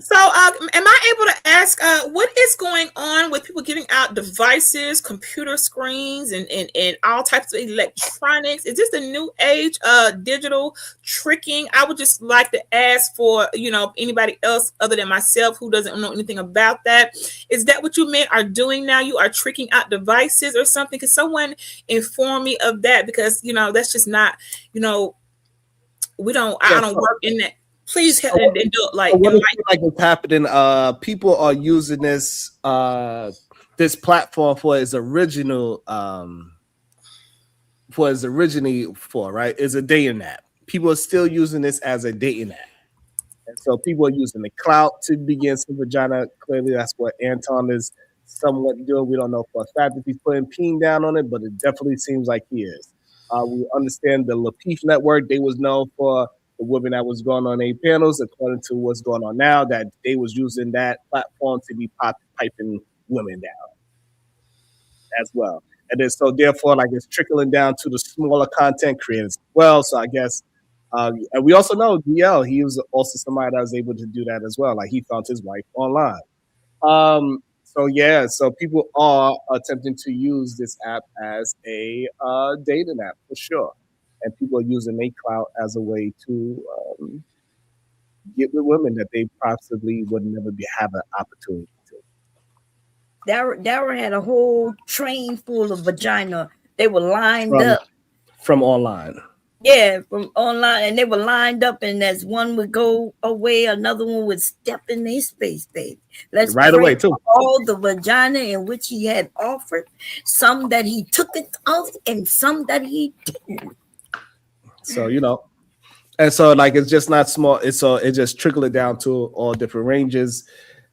So, am I able to ask, what is going on with people giving out devices, computer screens, and all types of electronics? Is this the new age digital tricking? I would just like to ask for, anybody else other than myself who doesn't know anything about that. Is that what you meant are doing now? You are tricking out devices or something? Could someone inform me of that? Because, that's just not, I don't work in that. Please help and do it, like it's happening. People are using this this platform for its original right? It's a dating app. People are still using this as a dating app. And so people are using the clout to begin some vagina. Clearly, that's what Anton is somewhat doing. We don't know for a fact if he's putting peen down on it, but it definitely seems like he is. We understand the Lapeef network. They was known for the women that was going on a panels, according to what's going on now, that they was using that platform to be piping women down as well. And then so therefore, like, it's trickling down to the smaller content creators as well. So I guess, and we also know DL, he was also somebody that was able to do that as well. Like, he found his wife online. So people are attempting to use this app as a dating app for sure. And people are using their clout as a way to get with women that they possibly would never have an opportunity to. Dara had a whole train full of vagina. They were lined up. From online. Yeah, from online. And they were lined up, and as one would go away, another one would step in their space, baby. Let's right away, too. All the vagina in which he had offered, some that he took it off, and some that he didn't. So, and so, like, it's just not small. It just trickled it down to all different ranges.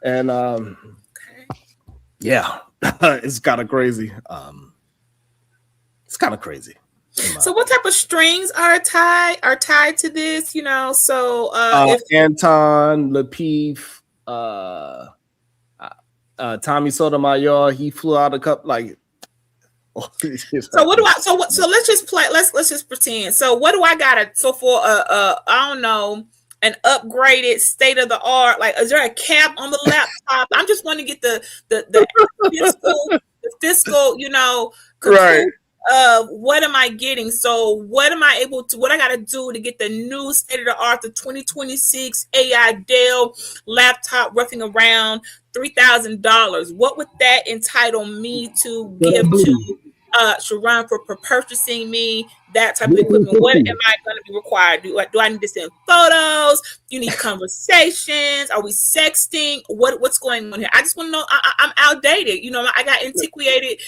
And yeah, it's kind of crazy. It's kind of crazy. So what type of strings are tied to this? So Anton, Lapeef, Tommy Sotomayor, he flew out a couple, like. So what do I? So let's just play. Let's just pretend. So what do I got? So for I don't know, an upgraded state of the art. Like, is there a cap on the laptop? I'm just want to get the fiscal, right. What am I getting? So what am I able to? What I got to do to get the new state of the art, the 2026 AI Dell laptop, roughing around $3,000? What would that entitle me to give to Sharon for purchasing me that type of equipment? What am I going to be required? Do I need to send photos? You need conversations? Are we sexting? What's going on here? I just want to know. I'm outdated. I got antiquated,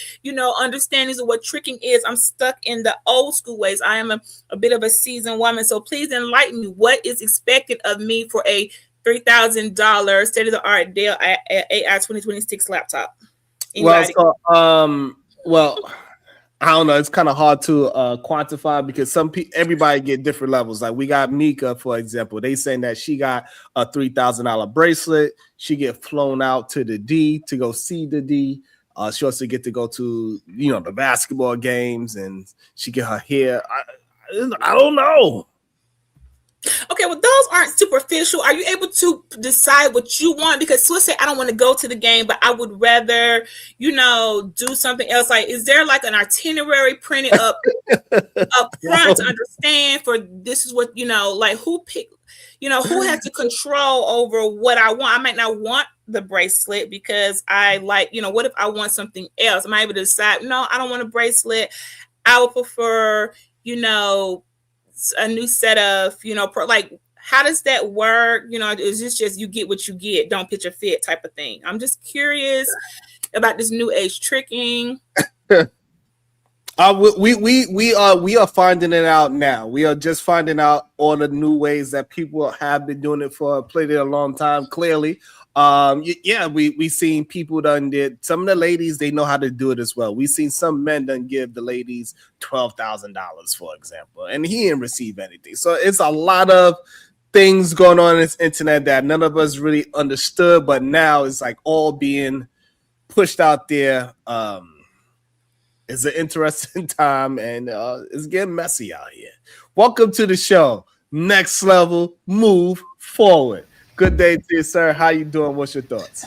understandings of what tricking is. I'm stuck in the old school ways. I am a bit of a seasoned woman. So please enlighten me. What is expected of me for a $3,000 state-of-the-art Dell AI 2026 laptop? Anybody? Well, I don't know. It's kind of hard to quantify because everybody get different levels. Like, we got Mika, for example. They saying that she got a $3,000 bracelet. She get flown out to the D to go see the D. She also get to go to the basketball games, and she get her hair. I don't know. Okay, well, those aren't superficial. Are you able to decide what you want? Because let's say I don't want to go to the game, but I would rather, do something else. Like, is there like an itinerary printed up front to understand for this is what, like who picked, who has the control over what I want? I might not want the bracelet because I like, what if I want something else? Am I able to decide, no, I don't want a bracelet. I would prefer, a new set of, like, how does that work? Is this just you get what you get, don't pitch a fit type of thing? I'm just curious about this new age tricking. We are finding it out now. We are just finding out all the new ways that people have been doing it for a long time. Clearly, we seen people done did. Some of the ladies, they know how to do it as well. We seen some men done give the ladies $12,000, for example, and he didn't receive anything. So it's a lot of things going on in this internet that none of us really understood, but now it's like all being pushed out there. It's an interesting time, and it's getting messy out here. Welcome to the show. Next level, move forward. Good day to you, sir. How you doing? What's your thoughts?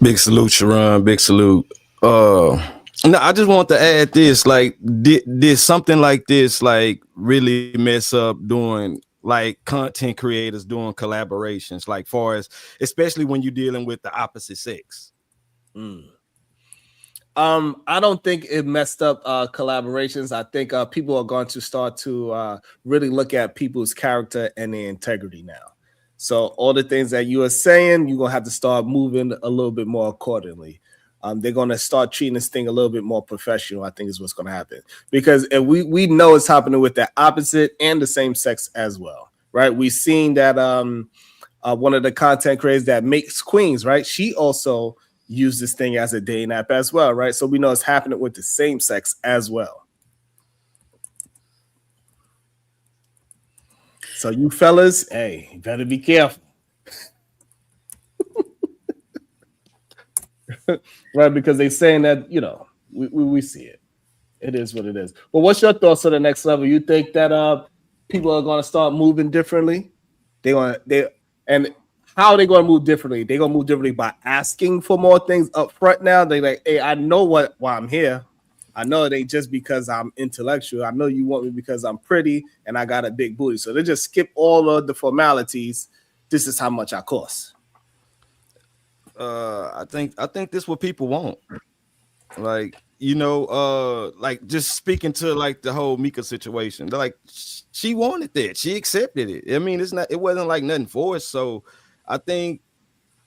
Big salute, Sharon. Big salute. No, I just want to add this. Like, did something like this like really mess up doing like content creators doing collaborations, like far as especially when you're dealing with the opposite sex? I don't think it messed up collaborations. I think people are going to start to really look at people's character and their integrity now. So all the things that you are saying, you're gonna have to start moving a little bit more accordingly. They're gonna start treating this thing a little bit more professional. I think is what's gonna happen, because we know it's happening with the opposite and the same sex as well, right? We've seen that one of the content creators that makes queens, right? She also used this thing as a dating app as well, right? So we know it's happening with the same sex as well. So you fellas, hey, you better be careful. Right, because they're saying that, you know, we see it. It is what it is. But what's your thoughts on the next level? You think that people are going to start moving differently? And how are they going to move differently? They're going to move differently by asking for more things up front now. They're like, hey, I know why I'm here. I know it ain't just because I'm intellectual. I know you want me because I'm pretty and I got a big booty. So they just skip all of the formalities. This is how much I cost. I think this is what people want. Like, you know, like just speaking to like the whole Mika situation. They're like, she wanted that. She accepted it. I mean, it wasn't like nothing forced. So I think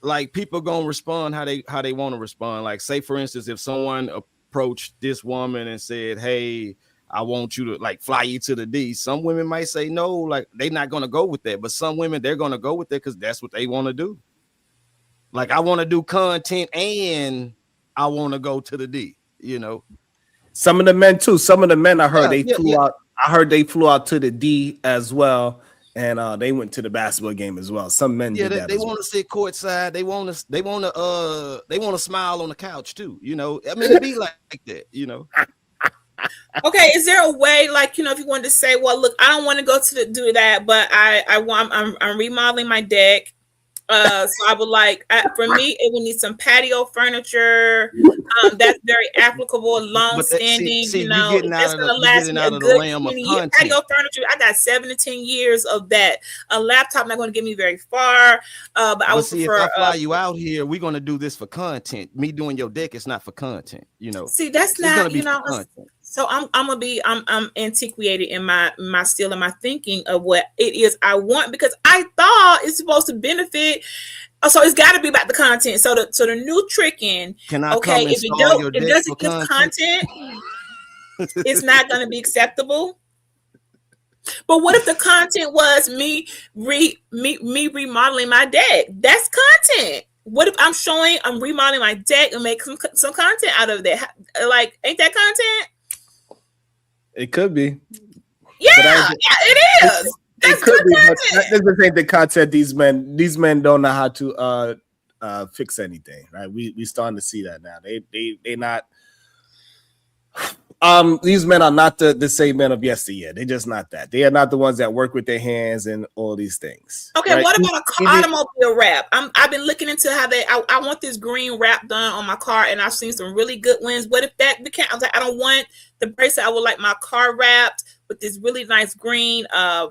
like people gonna respond how they want to respond. Like, say for instance, if someone approached this woman and said, hey, I want you to like fly you to the D, some women might say no, like they're not gonna go with that. But some women, they're gonna go with that because that's what they want to do. Like, I want to do content and I want to go to the D, you know. Some of the men too. Some of the men I heard flew out. I heard they flew out to the D as well, and they went to the basketball game as well. Some men did that. They want to sit courtside. They want to smile on the couch too. You know, I mean, it be like that. You know. Okay, is there a way, like, you know, if you wanted to say, well, look, I don't want to go to do that, but I'm remodeling my deck. So I would like, for me, it would need some patio furniture. That's very applicable, long-standing. You know, that's gonna last me a good 20 years. Patio furniture. I got 7 to 10 years of that. A laptop not going to get me very far. But I would prefer. If I fly you out here, we're going to do this for content. Me doing your deck is not for content. You know. See, that's not. You know. So I'm antiquated in my still in my thinking of what it is I want, because I thought it's supposed to benefit. So it's got to be about the content. So the new tricking. Okay, if it doesn't give content, it's not going to be acceptable. But what if the content was me remodeling my deck? That's content. What if I'm remodeling my deck and make some content out of that? Like, ain't that content? It could be. Yeah, it is. It could be, but this ain't the content. These men don't know how to fix anything, right? We starting to see that now. They not. These men are not the same men of yesteryear. They're just not that. They are not the ones that work with their hands and all these things. Okay, right? What about an automobile wrap? I've been looking into how I want this green wrap done on my car, and I've seen some really good ones. What if that became? I was like, I don't want the bracelet. I would like my car wrapped with this really nice green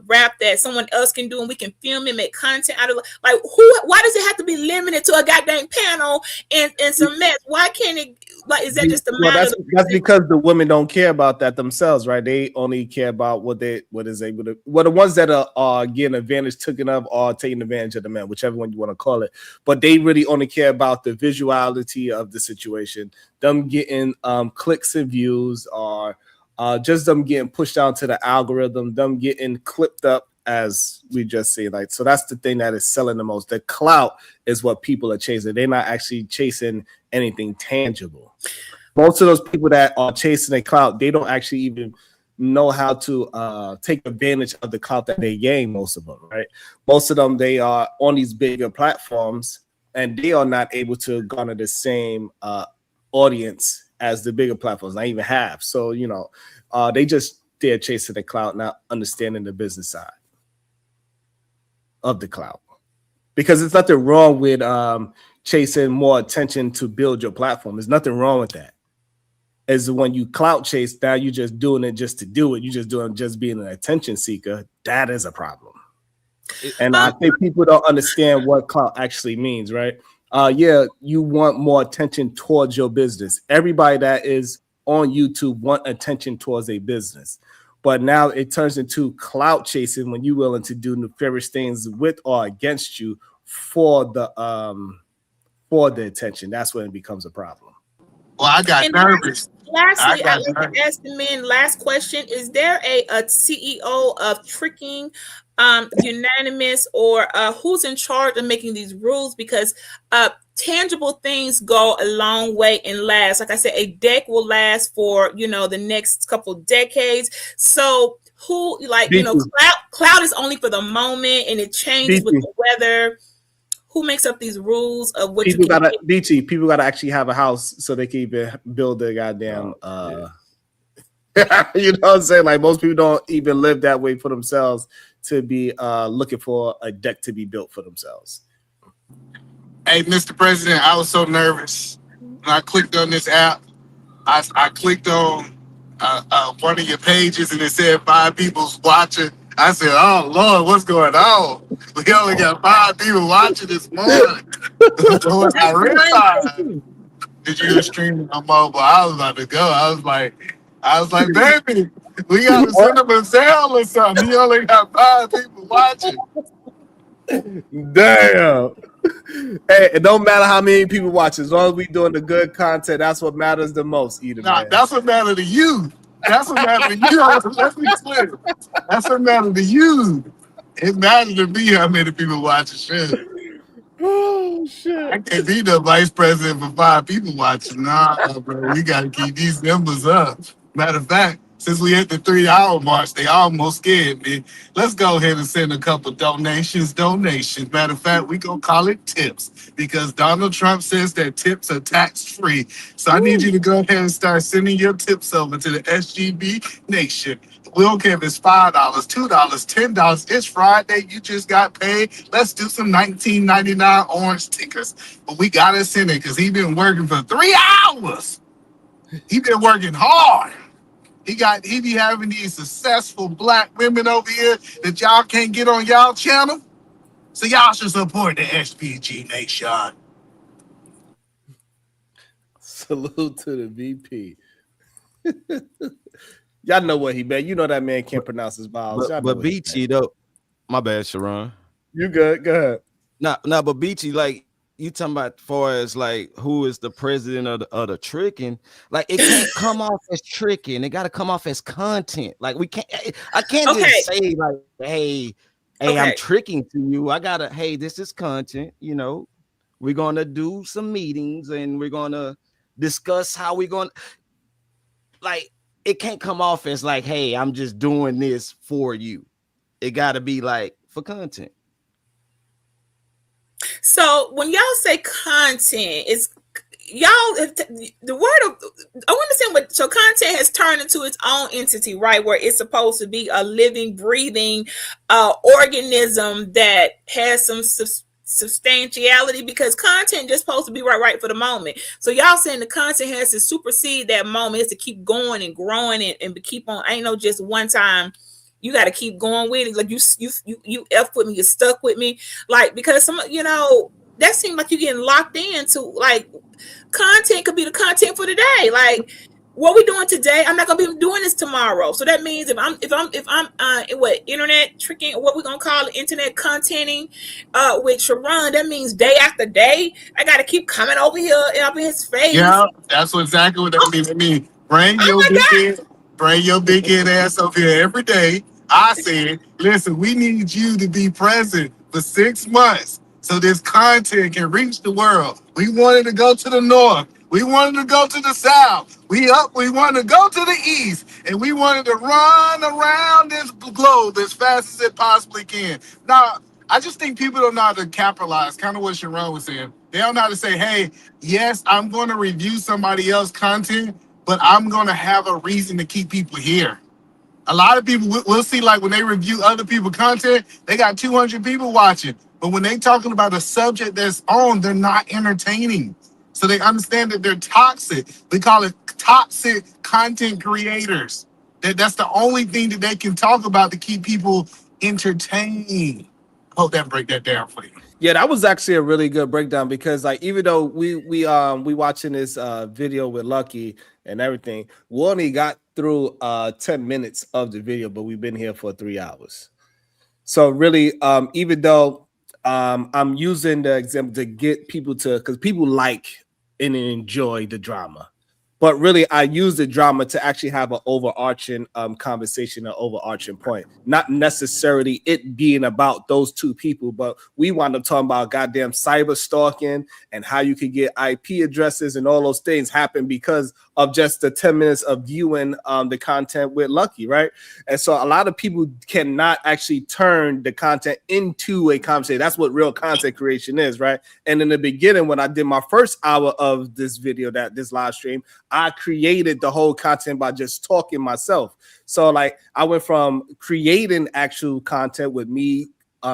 wrap that someone else can do, and we can film and make content out of. Like, why does it have to be limited to a goddamn panel and some mess? Why can't it? Like, is that just the matter? That's because the women don't care about that themselves, right? They only care about what is able to. Well, the ones that are getting advantage taken of or taking advantage of the men, whichever one you want to call it. But they really only care about the visuality of the situation, them getting clicks and views, or just them getting pushed down to the algorithm, them getting clipped up, as we just say. Like, so that's the thing that is selling the most. The clout is what people are chasing. They're not actually chasing anything tangible. Most of those people that are chasing a clout, they don't actually even know how to take advantage of the clout that they gain. Most of them, right? Most of them, they are on these bigger platforms, and they are not able to garner the same audience as the bigger platforms, not even half. So, you know, they're chasing the clout, not understanding the business side of the clout. because it's nothing wrong with chasing more attention to build your platform. There's nothing wrong with that. As when you clout chase, now you're just doing it just to do it. You're just doing just being an attention seeker. That is a problem. And I think people don't understand what clout actually means, right? Yeah, you want more attention towards your business. Everybody that is on YouTube want attention towards a business. But now it turns into clout chasing when you're willing to do nefarious things with or against you for the attention. That's when it becomes a problem. Well, I got nervous. Lastly, I'd like to ask the men, last question. Is there a CEO of Tricking Unanimous, or who's in charge of making these rules? Because tangible things go a long way and last. Like I said, a deck will last for, the next couple decades. So who, cloud is only for the moment and it changes with the weather. Who makes up these rules of what people gotta actually have a house so they can even build their goddamn you know what I'm saying? Like most people don't even live that way for themselves to be looking for a deck to be built for themselves. Hey, Mr. President, I was so nervous when I clicked on this app. I clicked on one of your pages and it said 5 people's watching. I said, "Oh Lord, what's going on? We only got 5 people watching this morning." I realized that you were streaming on mobile. I was about to go. I was like, baby, we got to send him a sale or something. He only got 5 people watching. Damn. Hey, it don't matter how many people watch, as long as we doing the good content, that's what matters the most. That's what matters to you. That's what matters to you. Let's be clear. That's what matters to you. It matters to me how many people watching shit. Oh shit! I can't be the vice president for 5 people watching. Nah, bro, we gotta keep these numbers up. Matter of fact, since we hit the 3-hour march, they almost scared me. Let's go ahead and send a couple donations. Matter of fact, we gonna call it tips because Donald Trump says that tips are tax-free. So I need you to go ahead and start sending your tips over to the SGB Nation. We don't care if it's $5, $2, $10. It's Friday. You just got paid. Let's do some $19.99 orange tickers. But we gotta send it because he been working for 3 hours. He been working hard. He be having these successful black women over here that y'all can't get on y'all channel. So y'all should support the SPG Nation. Salute to the VP. Y'all know what he meant. You know that man can't pronounce his vowels. But Beachy though, my bad, Sharon. You good? Go ahead. No, but Beachy, like you talking about as far as like who is the president of the tricking, like it can't come off as tricking. It got to come off as content. Like I can't just say like, hey, I'm tricking to you. I gotta, hey, this is content. We're gonna do some meetings and we're gonna discuss how we're gonna, like, it can't come off as like, hey, I'm just doing this for you. It got to be like for content. So when y'all say content, it's the word of, I understand what, so content has turned into its own entity, right? Where it's supposed to be a living, breathing organism that has some substantiality, because content just supposed to be right for the moment. So y'all saying the content has to supersede that moment, it's to keep going and growing and keep on. Ain't no just one time. You got to keep going with it. Like you F with me, you stuck with me. Like, because that seems like you're getting locked into, like, content could be the content for today. Like, what we doing today, I'm not gonna be doing this tomorrow. So that means if I'm internet tricking, what we're gonna call it, internet contenting with Sharon, that means day after day, I gotta keep coming over here and up in his face. Yeah, that's exactly what that means. I mean, bring your big head ass over here every day. I said, listen, we need you to be present for 6 months so this content can reach the world. We wanted to go to the north. We wanted to go to the south. We wanted to go to the east. And we wanted to run around this globe as fast as it possibly can. Now, I just think people don't know how to capitalize, kind of what Sharon was saying. They don't know how to say, hey, yes, I'm going to review somebody else's content, but I'm going to have a reason to keep people here. A lot of people, we'll see, like when they review other people's content, they got 200 people watching. But when they talking about a subject that's on, they're not entertaining. So they understand that they're toxic. We call it toxic content creators. That's the only thing that they can talk about to keep people entertained. Hope that break that down for you. Yeah, that was actually a really good breakdown because like even though we watching this video with Lucky and everything, we only got through 10 minutes of the video, but we've been here for 3 hours. So really, even though I'm using the example to get people to, because people like and enjoy the drama. But really, I use the drama to actually have an overarching conversation, an overarching point. Not necessarily it being about those two people, but we wound up talking about goddamn cyber stalking and how you can get IP addresses and all those things happen because of just the 10 minutes of viewing the content with Lucky, right? And so a lot of people cannot actually turn the content into a conversation. That's what real content creation is, right? And in the beginning, when I did my first hour of this video, this live stream, I created the whole content by just talking myself. So like I went from creating actual content with me,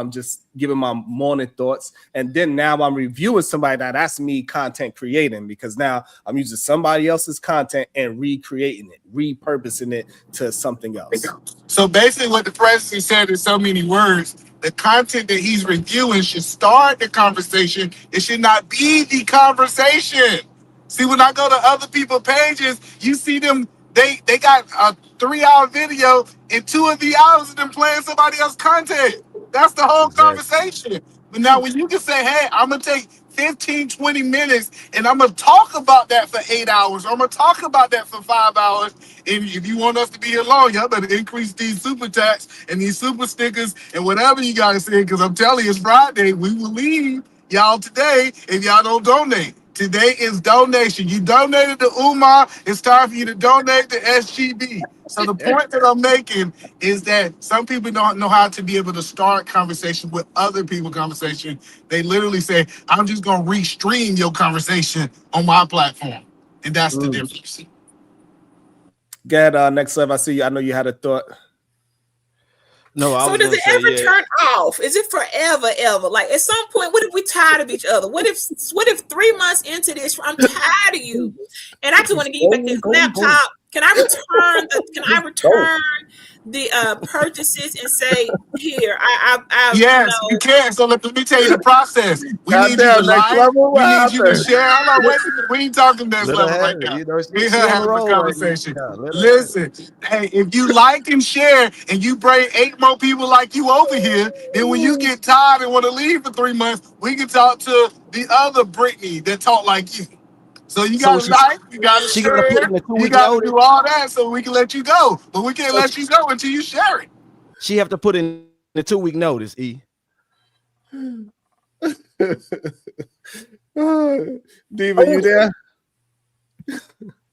just giving my morning thoughts, and then now I'm reviewing somebody that's me content creating because now I'm using somebody else's content and recreating it, repurposing it to something else. So basically what the president said in so many words, the content that he's reviewing should start the conversation. It should not be the conversation. See, when I go to other people's pages, you see them, they got a 3-hour video and 2 of the hours of them playing somebody else's content. That's the whole conversation. But now when you can say, hey, I'm going to take 15, 20 minutes and I'm going to talk about that for 8 hours. I'm going to talk about that for 5 hours. And if you want us to be here long, y'all better increase these super chats and these super stickers and whatever you got to say. Because I'm telling you, it's Friday. We will leave y'all today if y'all don't donate. Today is donation. You donated to UMA. It's time for you to donate to SGB. So the point that I'm making is that some people don't know how to be able to start conversation with other people's conversation. They literally say, I'm just going to restream your conversation on my platform. And that's the difference. Get next up. I see you. I know you had a thought. No, So does it ever turn off? Is it forever, ever? Like at some point, what if we tired of each other? What if 3 months into this, I'm tired of you, and I just want to give you back this laptop? Can I return the purchases and say, here, yes, you can. So let me tell you the process. We need you to like, we need you to share. Hold on, wait a minute. We ain't talking next level right now. We have a conversation. Listen, hey, if you like and share and you bring 8 more people like you over here, then when you get tired and want to leave for 3 months, we can talk to the other Brittany that talk like you. So you gotta like, you gotta share, you gotta do all that so we can let you go. But we can't let you go until you share it. She have to put in the 2-week notice, E. Diva, you there?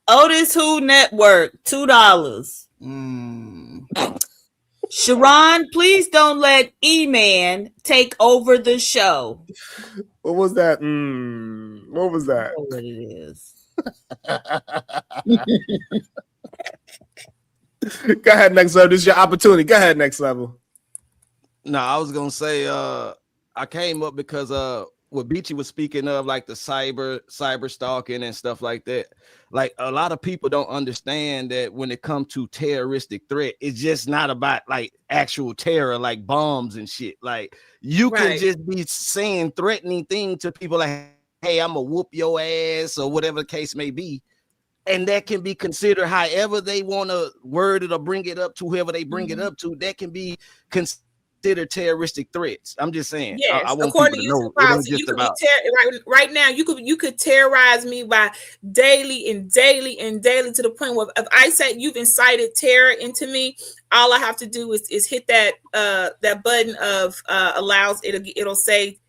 Otis Who Network, $2. Sharon, please don't let E-Man take over the show. What was that? What was that? What it is. Go ahead, next level. This is your opportunity. Go ahead, next level. No, I was gonna say I came up because what Beachy was speaking of, like the cyber stalking and stuff like that. Like a lot of people don't understand that when it comes to terroristic threat, it's just not about like actual terror, like bombs and shit. Like you can just be saying threatening things to people like, hey, I'm gonna whoop your ass or whatever the case may be. And that can be considered however they want to word it or bring it up to whoever they bring it up to. That can be considered terroristic threats. I'm just saying. Yes, I want according to people you, to know. you could be right now. You could terrorize me by daily and daily to the point where if I say you've incited terror into me, all I have to do is hit that that button of allows it'll say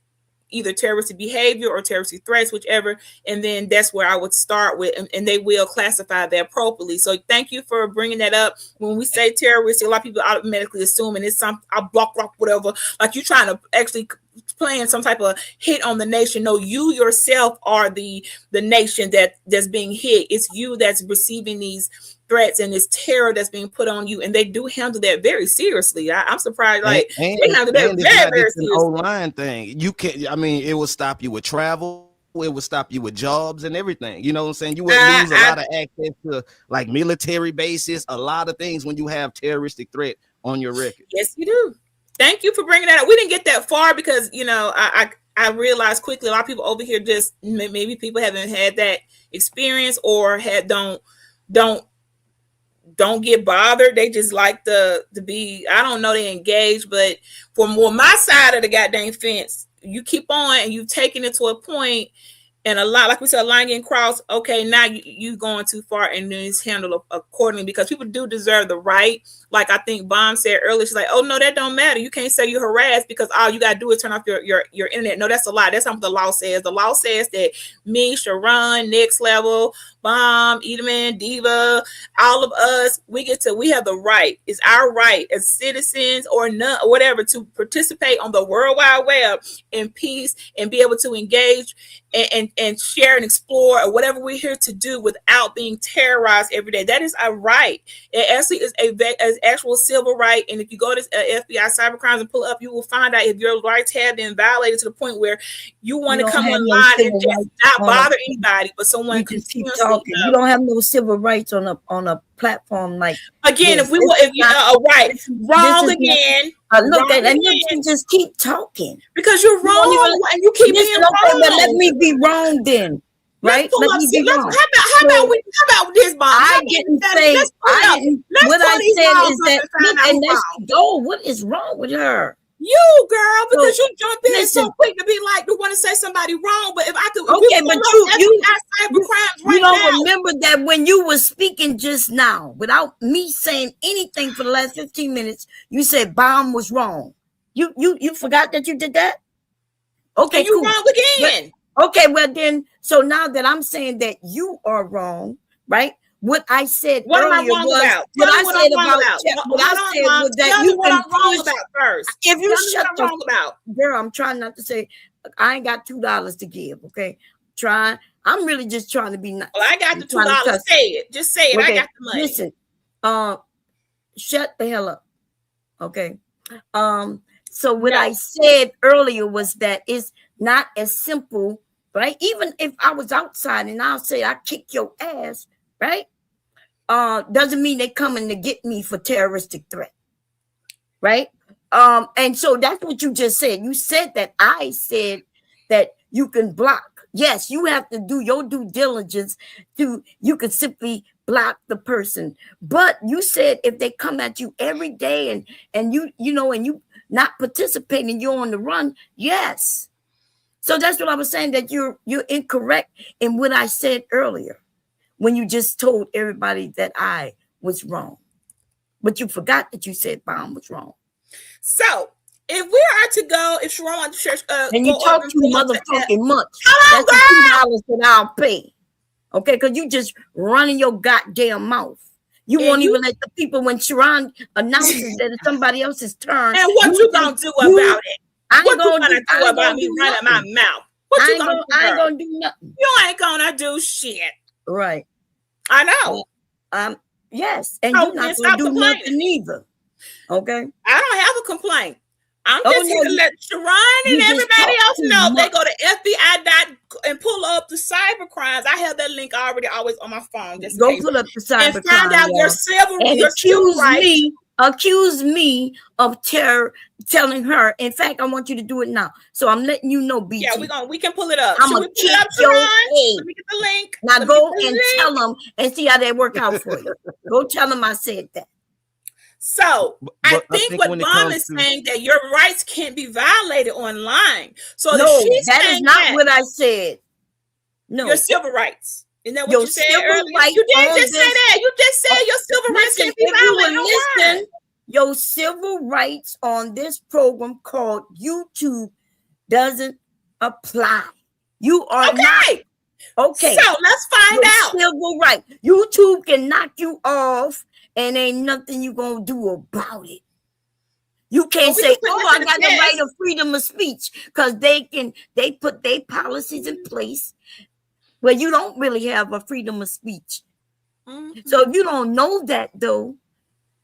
either terroristic behavior or terroristic threats, whichever, and then that's where I would start with, and they will classify that appropriately. So thank you for bringing that up. When we say terroristic, a lot of people automatically assume, and it's some I block whatever, like you're trying to actually playing some type of hit on the nation. No, you yourself are the nation that's being hit. It's you that's receiving these threats and this terror that's being put on you, and they do handle that very seriously. I'm surprised, like they handle that very, very seriously. Online thing, you can't. I mean, it will stop you with travel. It would stop you with jobs and everything. You know what I'm saying? You would lose a lot of access to like military bases, a lot of things when you have terroristic threat on your record. Yes, you do. Thank you for bringing that up. We didn't get that far because, you know, I realized quickly a lot of people over here just maybe people haven't had that experience or don't get bothered. They just like to be, I don't know, they engage. But for more my side of the goddamn fence, you keep on and you've taken it to a point, and a lot, like we said, a line getting crossed. Okay, now you going too far, and then it's handled accordingly because people do deserve the right. Like I think Bomb said earlier, she's like, "Oh no, that don't matter. You can't say you're harassed because all you gotta do is turn off your internet." No, that's a lie. That's not what the law says. The law says that me, Sharon, Next Level, Bomb, Edelman, Diva, all of us, we have the right. It's our right as citizens or none, or whatever, to participate on the World Wide Web in peace and be able to engage and share and explore or whatever we're here to do without being terrorized every day. That is our right. It actually is an actual civil right. And if you go to FBI cybercrimes and pull up, you will find out if your rights have been violated to the point where you want to come online and just not bother anybody, but someone can keep talking. You don't have no civil rights on a platform like again. This. If you right, wrong again. Look, and you just keep talking because you're wrong, and you keep being wrong. But let me be wrong then, right? Let me be wrong. How about this, Bomb? I didn't say. What I said is that. Look, and let's go. What is wrong with her? You, girl, because you jump in so quick to be like to want to say somebody wrong. But if I could, okay, but you don't remember that when you were speaking just now, without me saying anything for the last 15 minutes, you said Bomb was wrong. You forgot that you did that? Okay, and you wrong again. But, okay, well then, so now that I'm saying that you are wrong, right? What I said earlier was what I said was that you can wrong about first. If you shut the wrong about, girl, I'm trying not to say I ain't got $2 to give. Okay, I'm really just trying to be nice. Well, I got the $2. Say it. Just say it. Okay. I got the money. Listen, shut the hell up. Okay. So what I said earlier was that it's not as simple, right? Even if I was outside and I'll say I kick your ass, right? Doesn't mean they coming to get me for terroristic threat, right? And so that's what you just said. You said that I said that you can block. Yes, you have to do your due diligence you can simply block the person. But you said if they come at you every day and you not participating, you're on the run. Yes. So that's what I was saying, that you're incorrect in what I said earlier, when you just told everybody that I was wrong. But you forgot that you said Bomb was wrong. So if we are to go, if Sharon wants to church, and you talk too motherfucking much. Hello, that's the $2 that I'll pay. Okay, because you just running your goddamn mouth. You won't even let the people, when Sharon announces that it's somebody else's turn. And what you gonna do about it? What you gonna do about me running my mouth? What you gonna do? I ain't gonna do nothing. You ain't gonna do shit. Right. I know. Yes, and you're not gonna do nothing either. Okay. I don't have a complaint. I'm just here to let Sharon and everybody else know. They go to FBI and pull up the cyber crimes. I have that link already always on my phone. Just go pull up the cyber and find out your civil rights. Accuse me of terror, telling her. In fact, I want you to do it now. So I'm letting you know, BT. Yeah, we can pull it up. I'm gonna kick your head. Let me get the link. Now go and tell them and see how they work out for you. Go tell them I said that. So I think what Bomb is saying, that your rights can't be violated online. So no, that is not what I said. No, your civil rights. Isn't that what you said earlier? You did just say that. You just said your civil rights can't be violated online. Your civil rights on this program called YouTube doesn't apply. You are not. Okay. So let's find out. Civil right. YouTube can knock you off and ain't nothing you gonna do about it. You can't say, "Oh, I got the right of freedom of speech," because they put their policies in place where you don't really have a freedom of speech. So if you don't know that, though,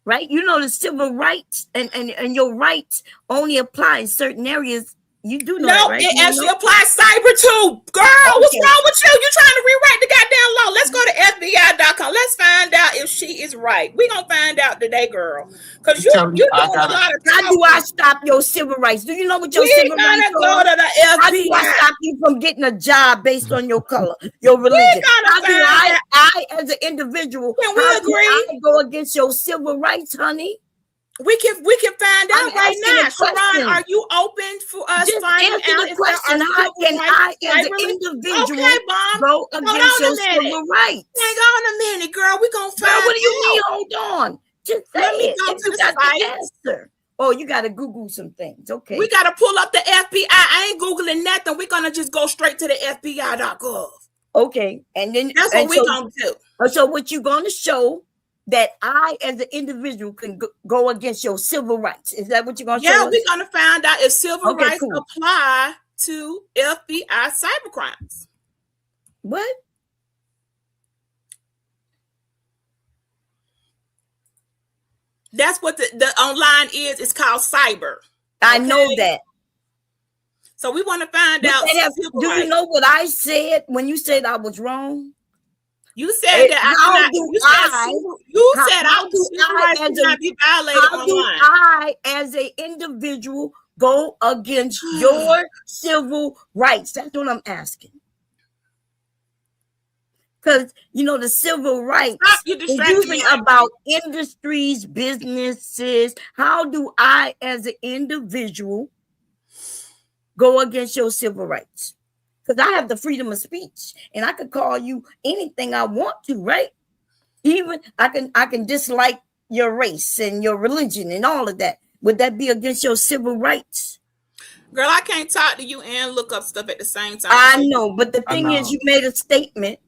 right? You know the civil rights and your rights only apply in certain areas. You do know that, right? It actually applies cyber too. Girl, what's wrong with you? You trying to rewrite the goddamn law. Let's go to FBI.com. Let's find out if she is right. We're going to find out today, girl. Because you're doing a lot of How do I stop your civil rights? Do you know what your civil rights are? Go to the FBI. How do I stop you from getting a job based on your color, your religion? How do I as an individual, can we agree? I go against your civil rights, honey? We can find out right now. Sharon, are you open for us finding out the question? How can I, as an individual, go against your civil rights? Hang on a minute, girl. We're gonna find out. What do you mean? Hold on. Just let me go to the site. Oh, you got to Google some things. Okay. We got to pull up the FBI. I ain't Googling nothing. We're gonna just go straight to the FBI.gov. Okay, and then that's what we're gonna do. So what you gonna show? That I, as an individual, can go against your civil rights. Is that what you're going to show us? We're going to find out if civil rights apply to FBI cybercrimes. What? That's what the online is. It's called cyber. I know that. So we want to find out. Do you know what I said when you said I was wrong? You said that how do I, as an individual, go against your civil rights? That's what I'm asking. Because the civil rights is usually about industries, businesses. How do I, as an individual, go against your civil rights? Because I have the freedom of speech and I could call you anything I want to, right? Even I can dislike your race and your religion and all of that. Would that be against your civil rights? Girl, I can't talk to you and look up stuff at the same time. I know, but the thing is, you made a statement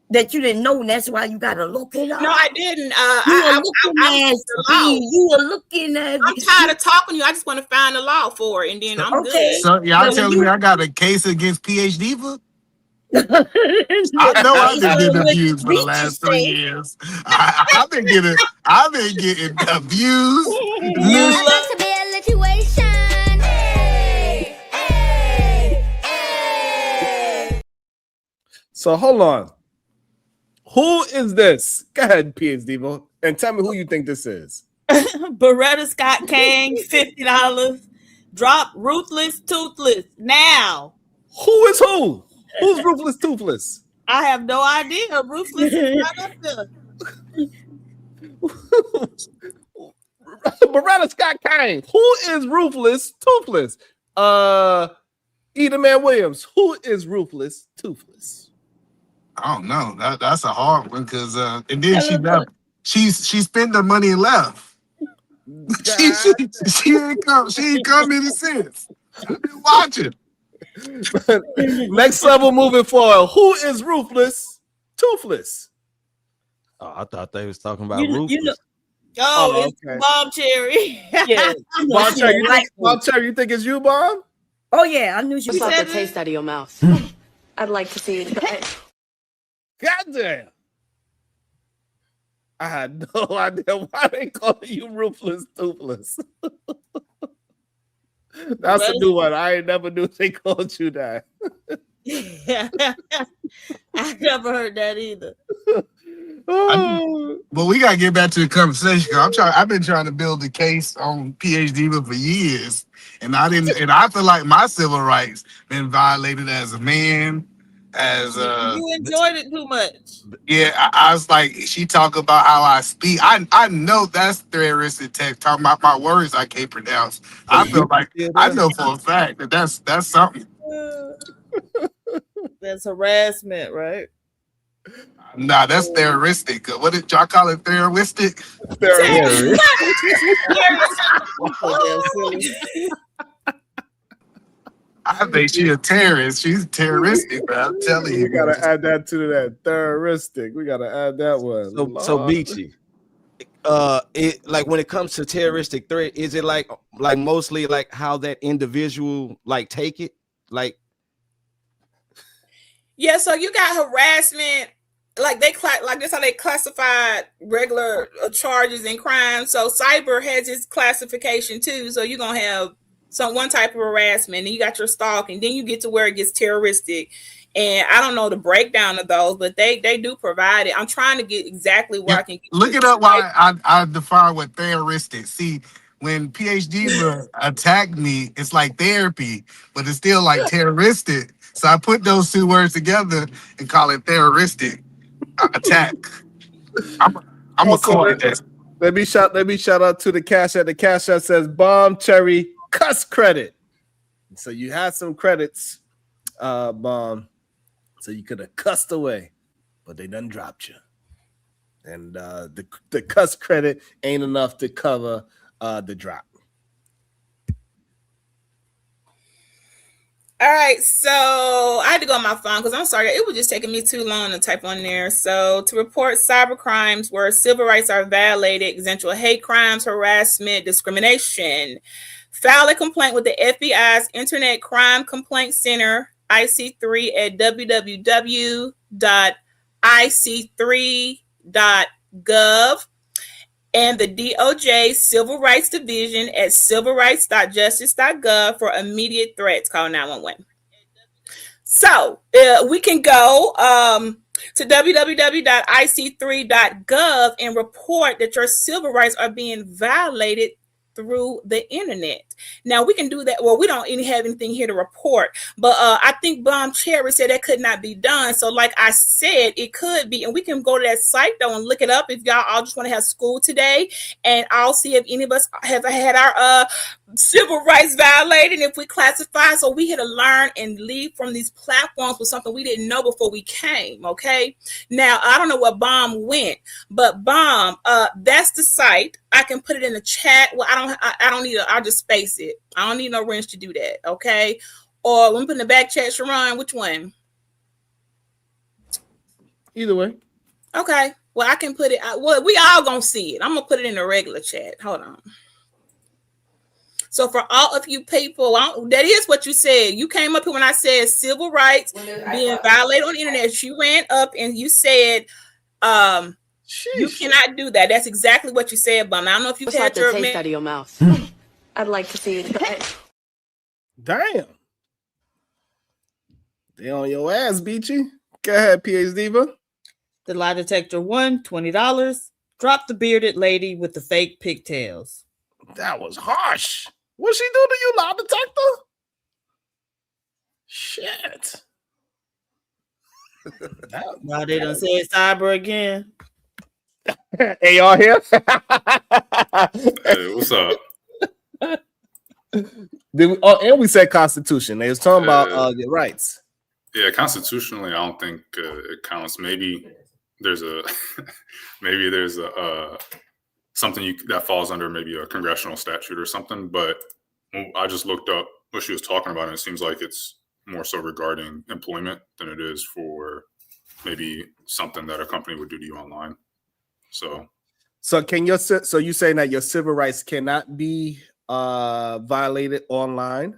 that you didn't know, and that's why you gotta look it up. No, I didn't. You were looking at. I'm tired of talking to you. I just want to find the law for it, and then I'm good. So y'all telling me I got a case against PhD? I know I've been getting abused for the last 3 years. I've been getting abused. So hold on. Who is this? Go ahead, PhD, and tell me who you think this is. Beretta Scott Kane, $50. Drop Ruthless Toothless now. Who is who? Who's Ruthless Toothless? I have no idea. Ruthless is not up there. Beretta Scott Kane. Who is Ruthless Toothless? Eda Man Williams. Who is Ruthless Toothless? I don't know. That's a hard one because and then she left. She spent the money and left. she ain't come in a sense. Watch it. Next level moving forward. Who is Ruthless Toothless? Oh, I thought they was talking about Ruthless. It's Bomb Cherry. Yeah. Bomb Cherry. Bomb Cherry, you think it's you, Bomb? Oh yeah, I knew she said the taste out of your mouth. I'd like to see it. Goddamn. I had no idea why they call you Ruthless Toothless. That's a new one. I never knew they called you that. I never heard that either. But we gotta get back to the conversation. I've been trying to build a case on PhD for years, and I feel like my civil rights been violated as a man. You enjoyed it too much. Yeah, I was like, she talk about how I speak. I know that's terroristic text. Talking about my words I can't pronounce. I feel like I know for a fact that that's something. That's harassment, right? Nah, that's terroristic. What did y'all call it? Terroristic? I think she's a terrorist. She's terroristic, bro. I'm telling you. We gotta add that to that terroristic. We gotta add that one. So Beachy, It like when it comes to terroristic threat, is it like mostly like how that individual like take it? Like, Yeah, so you got harassment, like that's how they classified regular charges and crimes. So cyber has its classification too. So you're gonna have one type of harassment, and you got your stalking. Then you get to where it gets terroristic. And I don't know the breakdown of those, but they do provide it. I'm trying to get exactly where I can get look it up while I define what terroristic. See, when PhD attacked me, it's like therapy, but it's still like terroristic. So I put those two words together and call it terroristic attack. I'm gonna coin this. Let me shout out to the Cash App. The Cash App says Bomb Cherry cuss credit. So you had some credits, Bomb. So you could have cussed away, but they done dropped you. And the cuss credit ain't enough to cover the drop. All right, so I had to go on my phone because I'm sorry, it was just taking me too long to type on there. So to report cyber crimes where civil rights are violated, exemptional hate crimes, harassment, discrimination, file a complaint with the FBI's Internet Crime Complaint Center, IC3, at www.ic3.gov, and the DOJ Civil Rights Division at civilrights.justice.gov for immediate threats. Call 911. So we can go to www.ic3.gov and report that your civil rights are being violated through the internet. Now we can do that. Well, we don't have anything here to report, but I think Bomb Cherry said that could not be done. So like I said, it could be, and we can go to that site though and look it up if y'all all just want to have school today, and I'll see if any of us have had our civil rights violated, if we classify. So we had to learn and leave from these platforms with something we didn't know before we came. Okay, now I don't know where Bomb went, but Bomb, that's the site. I can put it in the chat. Well, I don't need I'll just space it. I don't need no wrench to do that. Okay. Or when we put in the back chat, Sharon, which one? Either way. Okay. Well, I can put it. Well, we all gonna see it. I'm gonna put it in the regular chat. Hold on. So for all of you people, that is what you said. You came up here when I said civil rights being violated on the internet. You ran up and you said, you cannot do that. That's exactly what you said, Bum. I don't know if you've had your taste out of your mouth. I'd like to see you try it. Damn. They on your ass, beat you. Go ahead, PH Diva. The lie detector won $20. Drop the bearded lady with the fake pigtails. That was harsh. What she do to you, lie detector? Shit. Now they done said cyber again. Hey, y'all here? Hey, what's up? And we said Constitution. They was talking about your rights. Yeah, constitutionally, I don't think it counts. Maybe there's a something that falls under maybe a congressional statute or something. But I just looked up what she was talking about, and it seems like it's more so regarding employment than it is for maybe something that a company would do to you online. So you saying that your civil rights cannot be violated online,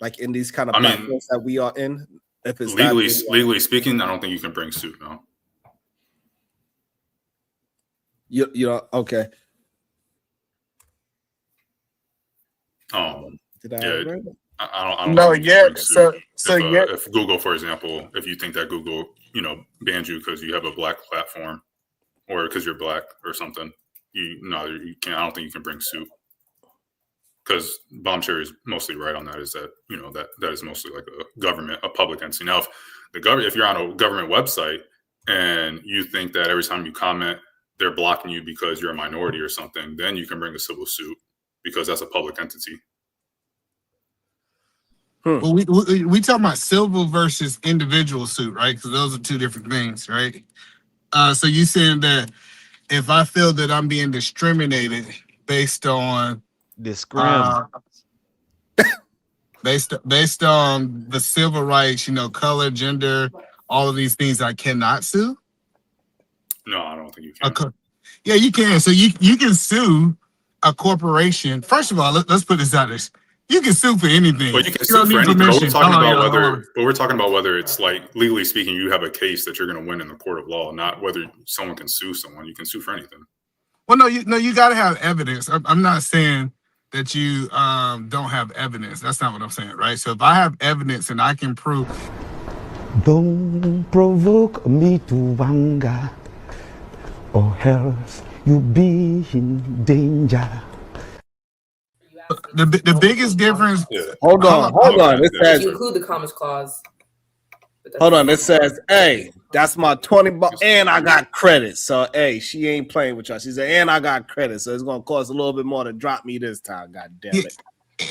like in these kind of platforms that we are in? If it's legally speaking, I don't think you can bring suit. No. You okay? Did I don't know yet. If Google, for example, if you think that Google, banned you because you have a black platform, or because you're black or something, you can't. I don't think you can bring suit. Because Bomb Cherry is mostly right on that. Is that that is mostly like a public entity. Now, if you're on a government website and you think that every time you comment they're blocking you because you're a minority or something, then you can bring a civil suit because that's a public entity. Well, we talking about civil versus individual suit, right? Because those are two different things, right? So you saying that if I feel that I'm being discriminated based on based on the civil rights, color, gender, all of these things, I cannot sue? No, I don't think you can. Yeah, you can. So you can sue a corporation. First of all, let's put this out there. You can sue for anything. Well, you can You sue don't for need anything. But permission. Hold on, y'all. Hold on. we're talking about whether it's like legally speaking, you have a case that you're going to win in the court of law, not whether someone can sue someone. You can sue for anything. Well, no, you got to have evidence. I'm not saying that you don't have evidence. That's not what I'm saying, right? So if I have evidence and I can prove. Don't provoke me to anger, or else you'll be in danger. The biggest difference. Hold on. It says You include the commerce clause. hold on. It says, hey, that's my $20 and I got credit. So hey, she ain't playing with y'all. She said, and I got credit. So it's gonna cost a little bit more to drop me this time. God damn it.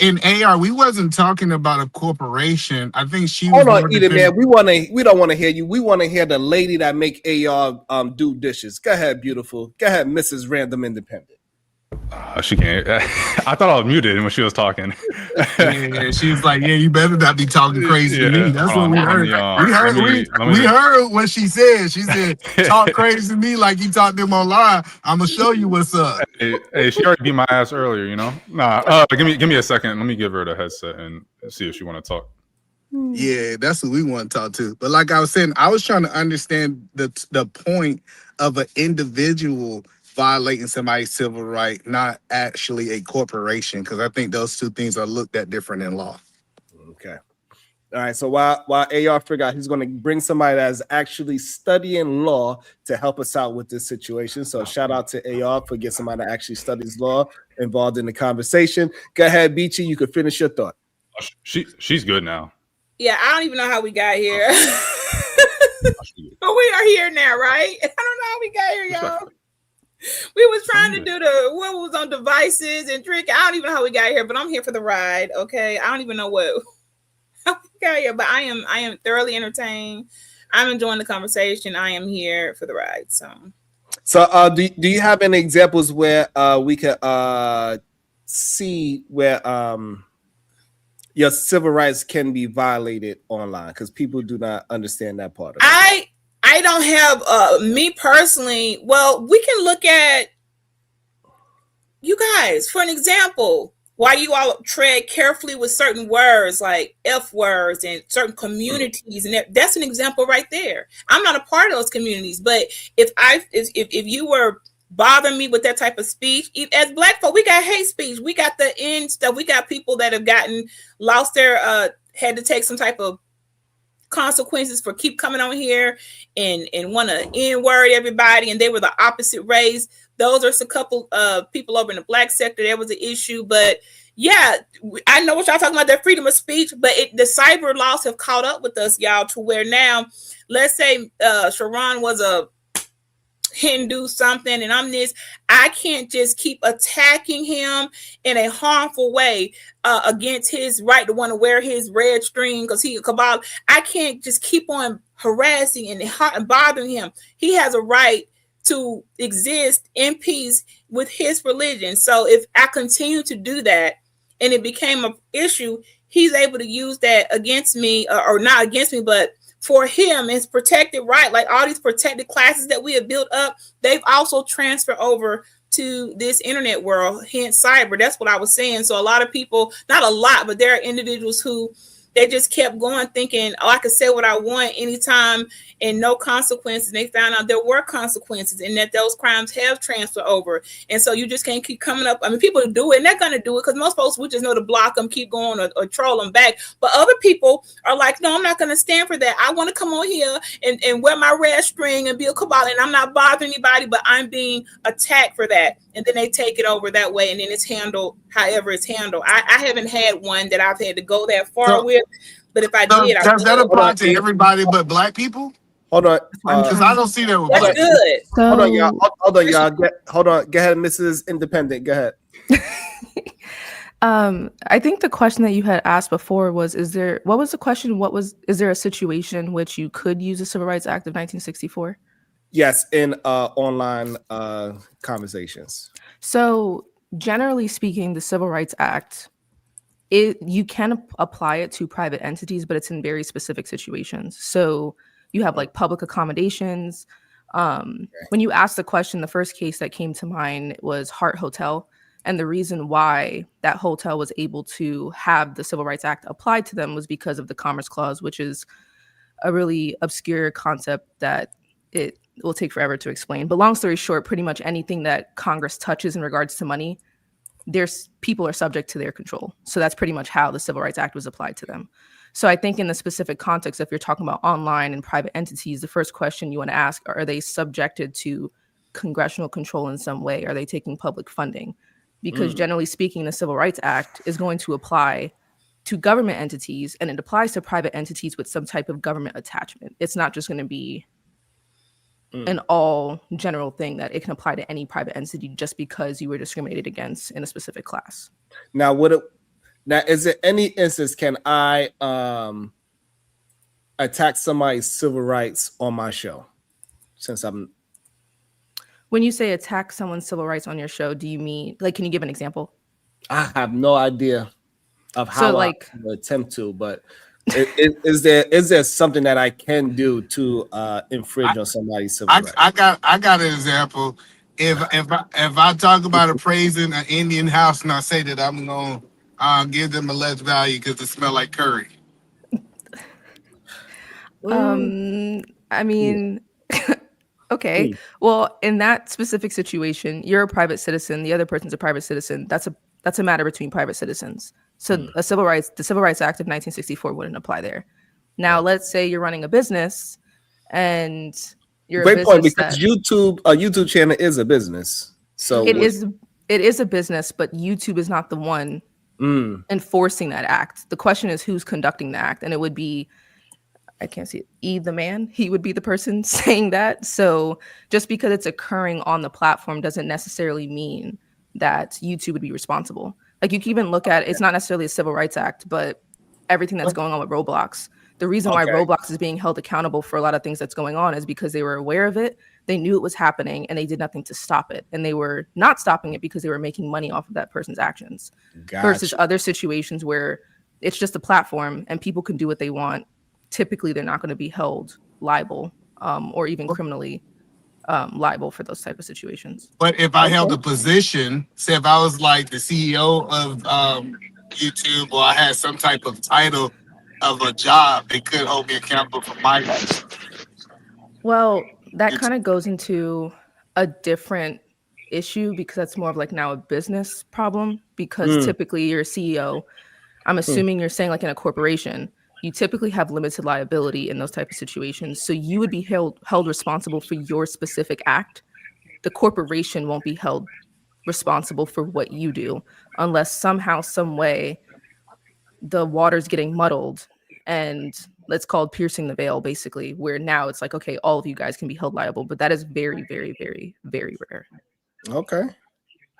In AR, we wasn't talking about a corporation. I think she was. Hold on, Edith, man. We don't want to hear you. We want to hear the lady that make AR do dishes. Go ahead, beautiful. Go ahead, Mrs. Random Independent. She can't. I thought I was muted when she was talking. Yeah, she was like, "Yeah, you better not be talking crazy to me." That's what we heard. We heard what she said. She said, "Talk crazy to me like you talk to them online. I'm gonna show you what's up." Hey, she already beat my ass earlier, you know. Nah, give me a second. Let me give her the headset and see if she want to talk. Yeah, that's who we want to talk to. But like I was saying, I was trying to understand the point of an individual violating somebody's civil right, not actually a corporation, because I think those two things are looked at different in law. Okay. All right. So while AR figure out, he's going to bring somebody that's actually studying law to help us out with this situation. So shout out to AR for getting somebody that actually studies law involved in the conversation. Go ahead, Beachy. You can finish your thought. She's good now. Yeah, I don't even know how we got here. But we are here now, right? I don't know how we got here, y'all. We was trying to do what was on devices and trick. I don't even know how we got here, but I'm here for the ride. Okay, I don't even know how we got here, but I am thoroughly entertained. I'm enjoying the conversation. I am here for the ride. So do you have any examples where we could see where your civil rights can be violated online? Because people do not understand that part of it. I don't have me personally. Well, we can look at you guys for an example. Why you all tread carefully with certain words like F words and certain communities, and that's an example right there. I'm not a part of those communities, but if you were bothering me with that type of speech, as Black folk, we got hate speech. We got the end stuff. We got people that have lost their had to take some type of consequences for keep coming on here and want to N-word everybody, and they were the opposite race. Those are a couple of people over in the Black sector. There was an issue, but yeah, I know what y'all talking about, that freedom of speech, but the cyber laws have caught up with us, y'all, to where now, let's say Sharon was a Hindu something and I'm this, I can't just keep attacking him in a harmful way against his right to want to wear his red string because he a Kabbalah. I can't just keep on harassing and bothering him. He has a right to exist in peace with his religion. So if I continue to do that and it became an issue, he's able to use that against me, or not against me, but for him, it's protected right. Like all these protected classes that we have built up, they've also transferred over to this internet world, hence cyber. That's what I was saying. So a lot of people, not a lot, but there are individuals who they just kept going thinking, oh, I could say what I want anytime and no consequences. And they found out there were consequences and that those crimes have transferred over. And so you just can't keep coming up. I mean, people do it and they're going to do it because most folks would just know to block them, keep going or troll them back. But other people are like, no, I'm not going to stand for that. I want to come on here and wear my red string and be a Kabbalah, and I'm not bothering anybody, but I'm being attacked for that. And then they take it over that way, and then it's handled however it's handled. I haven't had one that I've had to go that far with, but if I did, does that apply to everybody but Black people? Hold on, because I don't see that with That's Black good. people. Hold on, y'all. Hold on, y'all. Hold on. Go ahead, Mrs. Independent. Go ahead. I think the question that you had asked before was, is there a situation in which you could use the Civil Rights Act of 1964? Yes, in online conversations. So generally speaking, the Civil Rights Act, you can apply it to private entities, but it's in very specific situations. So you have like public accommodations, When you asked the question, the first case that came to mind was Hart Hotel. And the reason why that hotel was able to have the Civil Rights Act applied to them was because of the Commerce Clause, which is a really obscure concept that it will take forever to explain. But long story short, pretty much anything that Congress touches in regards to money, people are subject to their control. So that's pretty much how the Civil Rights Act was applied to them. So I think in the specific context, if you're talking about online and private entities, the first question you want to ask, are they subjected to congressional control in some way? Are they taking public funding? Because generally speaking, the Civil Rights Act is going to apply to government entities, and it applies to private entities with some type of government attachment. It's not just going to be an all general thing that it can apply to any private entity just because you were discriminated against in a specific class. Now, is there any instance can I attack somebody's civil rights on my show? When you say attack someone's civil rights on your show, do you mean, like, can you give an example? I have no idea of how I would attempt to, but is there something that I can do to infringe on somebody's civil rights? I got an example. If I talk about appraising an Indian house and I say that I'm gonna give them a less value because it smell like curry. I mean, okay. Well, in that specific situation, you're a private citizen. The other person's a private citizen. That's a matter between private citizens. So the Civil Rights Act of 1964 wouldn't apply there. Now, let's say you're running a business and you're great point, because a YouTube channel is a business. So it is a business, but YouTube is not the one enforcing that act. The question is who's conducting the act, and it would be, I can't see it, the man. He would be the person saying that. So just because it's occurring on the platform doesn't necessarily mean that YouTube would be responsible. Like, you can even look at, it's not necessarily a Civil Rights Act, but everything that's going on with Roblox. The reason why Roblox is being held accountable for a lot of things that's going on is because they were aware of it. They knew it was happening and they did nothing to stop it. And they were not stopping it because they were making money off of that person's actions. Versus other situations where it's just a platform and people can do what they want. Typically, they're not going to be held liable or even criminally liable for those type of situations. But if I held a position, say if I was like the CEO of YouTube, or I had some type of title of a job, they could hold me accountable for my actions. Well, that kind of goes into a different issue because that's more of like now a business problem, because typically you're a CEO. I'm assuming you're saying like in a corporation, you typically have limited liability in those type of situations. So you would be held responsible for your specific act. The corporation won't be held responsible for what you do unless somehow, some way, the water's getting muddled and it's called piercing the veil, basically, where now it's like, okay, all of you guys can be held liable, but that is very, very, very, very rare. Okay.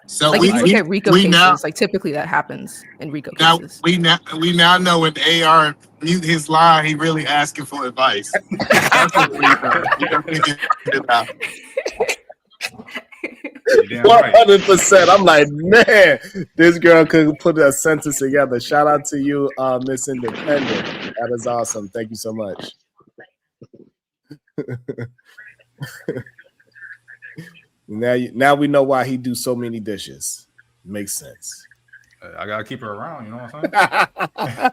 So like we if you look at RICO cases, now, like typically that happens in RICO now, cases. We now know when AR mute his line, he really asking for advice. That's what we know. You don't need to get it out. 100%. I'm like, man, this girl could put a sentence together. Shout out to you, Miss Independent. That is awesome. Thank you so much. Now we know why he do so many dishes. Makes sense. I gotta keep her around. You know what I'm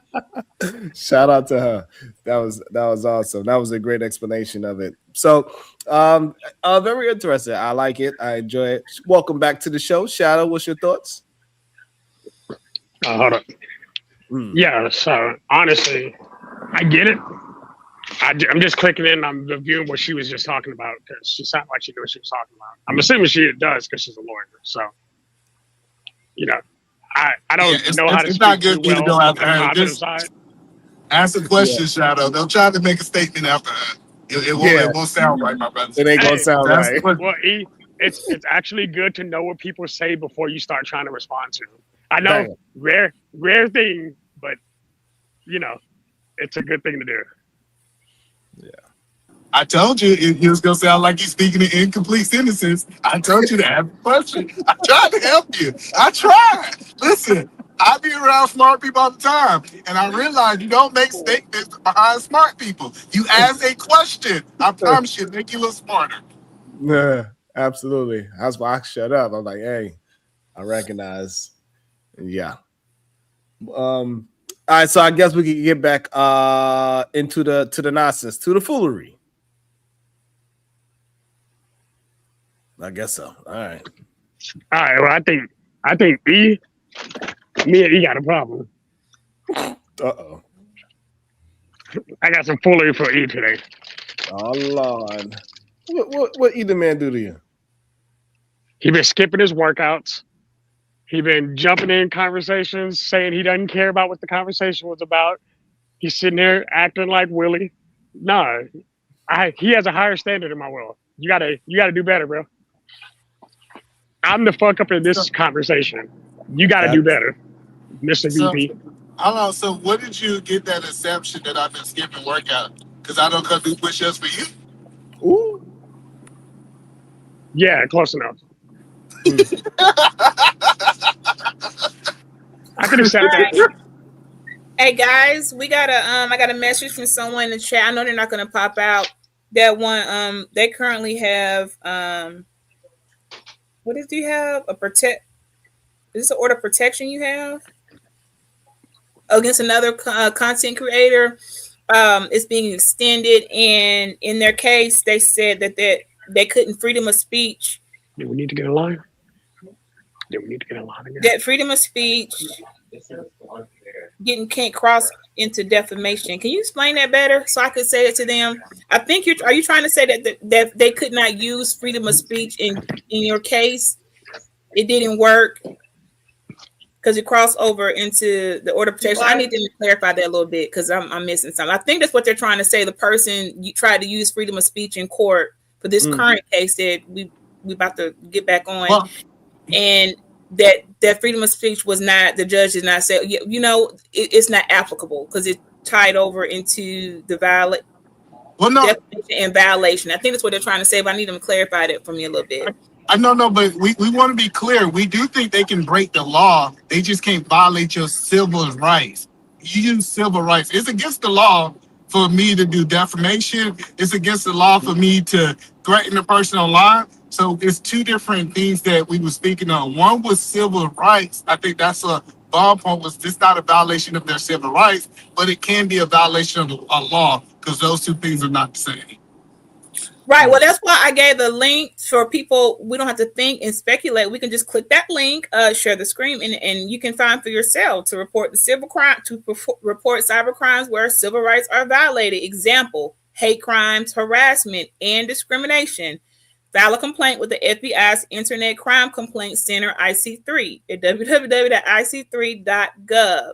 saying? Shout out to her. That was awesome. That was a great explanation of it. So, very interesting. I like it. I enjoy it. Welcome back to the show, Shadow. What's your thoughts? Hold on. Yeah. So honestly, I get it. I'm just clicking in. I'm reviewing what she was just talking about because she sounded like she knew what she was talking about. I'm assuming she does because she's a lawyer. So, you know, I don't know how to. It's speak not good for you to go well after her. Just ask a question, Shadow. Don't try to make a statement after her. It won't sound right, my brother. It ain't gonna sound right. Well, it's actually good to know what people say before you start trying to respond to. I know, rare thing, but you know, it's a good thing to do. Yeah. I told you it was gonna sound like you're speaking in incomplete sentences. I told you to ask a question. I tried to help you. I tried. Listen, I be around smart people all the time, and I realize you don't make statements behind smart people. You ask a question. I promise you, make you look smarter. Yeah, absolutely. That's why I shut up. I'm like, hey, I recognize. Yeah. All right, so I guess we can get back into the nonsense, to the foolery. I guess so. All right. All right. Well, I think me and E got a problem. Uh-oh. I got some foolery for E today. Oh Lord. What either man do to you? He been skipping his workouts. He been jumping in conversations, saying he doesn't care about what the conversation was about. He's sitting there acting like Willie. Nah, he has a higher standard in my world. You gotta do better, bro. I'm the fuck up in this conversation. You gotta do better, Mr. VP. Hold on. So, what did you get that assumption that I've been skipping workout? Because I don't come do push-ups for you. Ooh. Yeah, close enough. I could have said that. Hey guys, we got I got a message from someone in the chat. I know they're not gonna pop out. That one, they currently have what does he have? Is this an order of protection you have against another content creator? It's being extended, and in their case, they said that they couldn't freedom of speech. Do we need to get a line? That freedom of speech can't cross into defamation. Can you explain that better so I could say it to them? I think are you trying to say that they could not use freedom of speech in your case? It didn't work because it crossed over into the order of protection. I need to clarify that a little bit because I'm missing something. I think that's what they're trying to say. The person you tried to use freedom of speech in court for this current case that we about to get back on, and that freedom of speech was not, the judge did not say, it's not applicable because it tied over into the defamation and violation. I think that's what they're trying to say, but I need them to clarify that for me a little bit. I know, but we want to be clear. We do think they can break the law. They just can't violate your civil rights. You use civil rights. It's against the law for me to do defamation. It's against the law for me to threaten a person online. So it's two different things that we were speaking on. One was civil rights. I think that's a ballpoint. Was this not a violation of their civil rights, but it can be a violation of a law because those two things are not the same. Right. Well, that's why I gave the link for people. We don't have to think and speculate. We can just click that link, share the screen, and you can find for yourself to report the civil crime, to report cyber crimes where civil rights are violated. Example: hate crimes, harassment, and discrimination. File a complaint with the FBI's Internet Crime Complaint Center, IC3, at www.ic3.gov,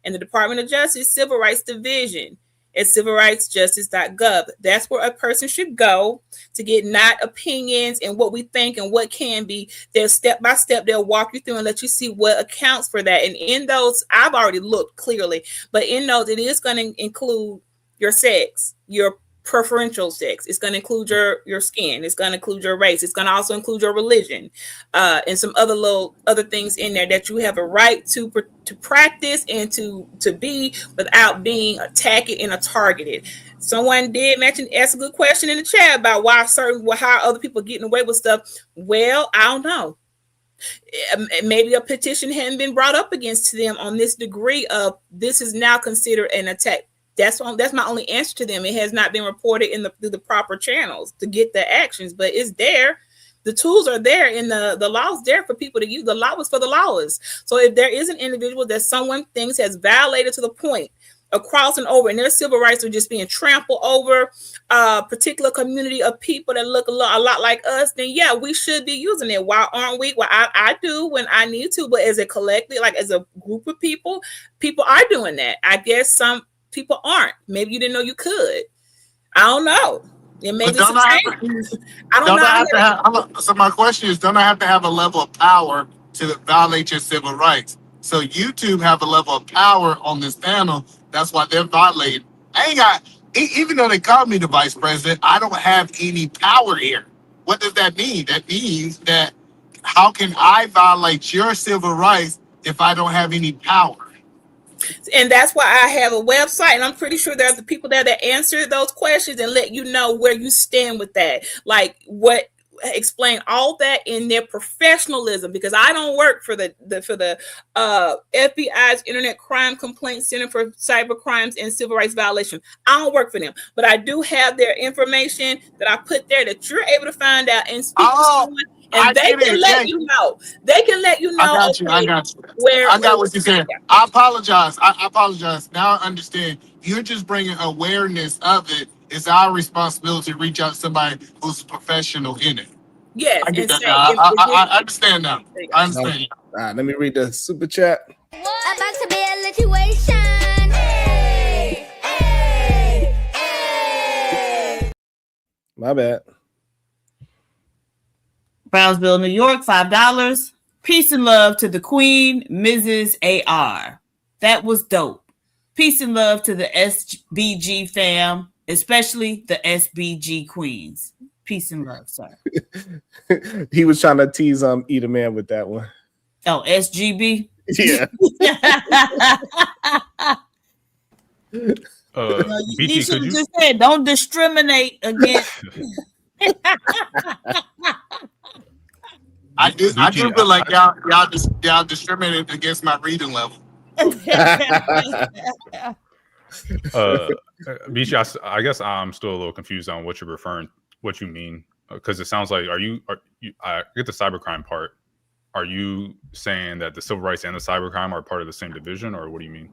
and the Department of Justice Civil Rights Division at civilrightsjustice.gov. That's where a person should go to get not opinions and what we think and what can be. They'll step by step, they'll walk you through and let you see what accounts for that. And in those, I've already looked clearly, but in those, it is going to include your sex, your preferential sex. It's going to include your skin. It's going to include your race. It's going to also include your religion, and some other things in there that you have a right to practice and to be without being attacked and targeted. Someone did ask a good question in the chat about how other people are getting away with stuff. Well, I don't know. Maybe a petition hadn't been brought up against them on this degree of this is now considered an attack. That's my only answer to them. It has not been reported through the proper channels to get the actions, but it's there. The tools are there, and the law's there for people to use. The law is for the lawless. So if there is an individual that someone thinks has violated to the point of crossing over and their civil rights are just being trampled over, a particular community of people that look a lot like us, then yeah, we should be using it. Why aren't we? Well, I do when I need to, but as a collective, like as a group of people are doing that. I guess some people aren't. Maybe you didn't know you could. I don't know. It may be some changes. I don't know. So my question is, don't I have to have a level of power to violate your civil rights? So YouTube have a level of power on this panel. That's why they're violating. Even though they call me the vice president, I don't have any power here. What does that mean? That means that how can I violate your civil rights if I don't have any power? And that's why I have a website, and I'm pretty sure there's the people there that answer those questions and let you know where you stand with that. Like explain all that in their professionalism, because I don't work for the FBI's Internet Crime Complaint Center for Cyber Crimes and Civil Rights Violation. I don't work for them, but I do have their information that I put there that you're able to find out and speak to someone, and they can let you know. They can let you know. I got you. I got what you're saying. I apologize. I apologize. Now I understand. You're just bringing awareness of it. It's our responsibility to reach out to somebody who's a professional in it. Yes, I get that now. I understand now. I understand. All right, let me read the super chat. About to be a situation. Hey, hey, hey. My bad. Brownsville, New York, $5. Peace and love to the Queen, Mrs. AR. That was dope. Peace and love to the SBG fam, especially the SBG queens. Peace and love, sir. He was trying to tease Eat a Man with that one. Oh, SGB? Yeah. You should have just said, don't discriminate against. I do feel like y'all discriminated against my reading level. Bishi, I guess I'm still a little confused on what you mean, because it sounds like I get the cybercrime part. Are you saying that the civil rights and the cybercrime are part of the same division, or what do you mean?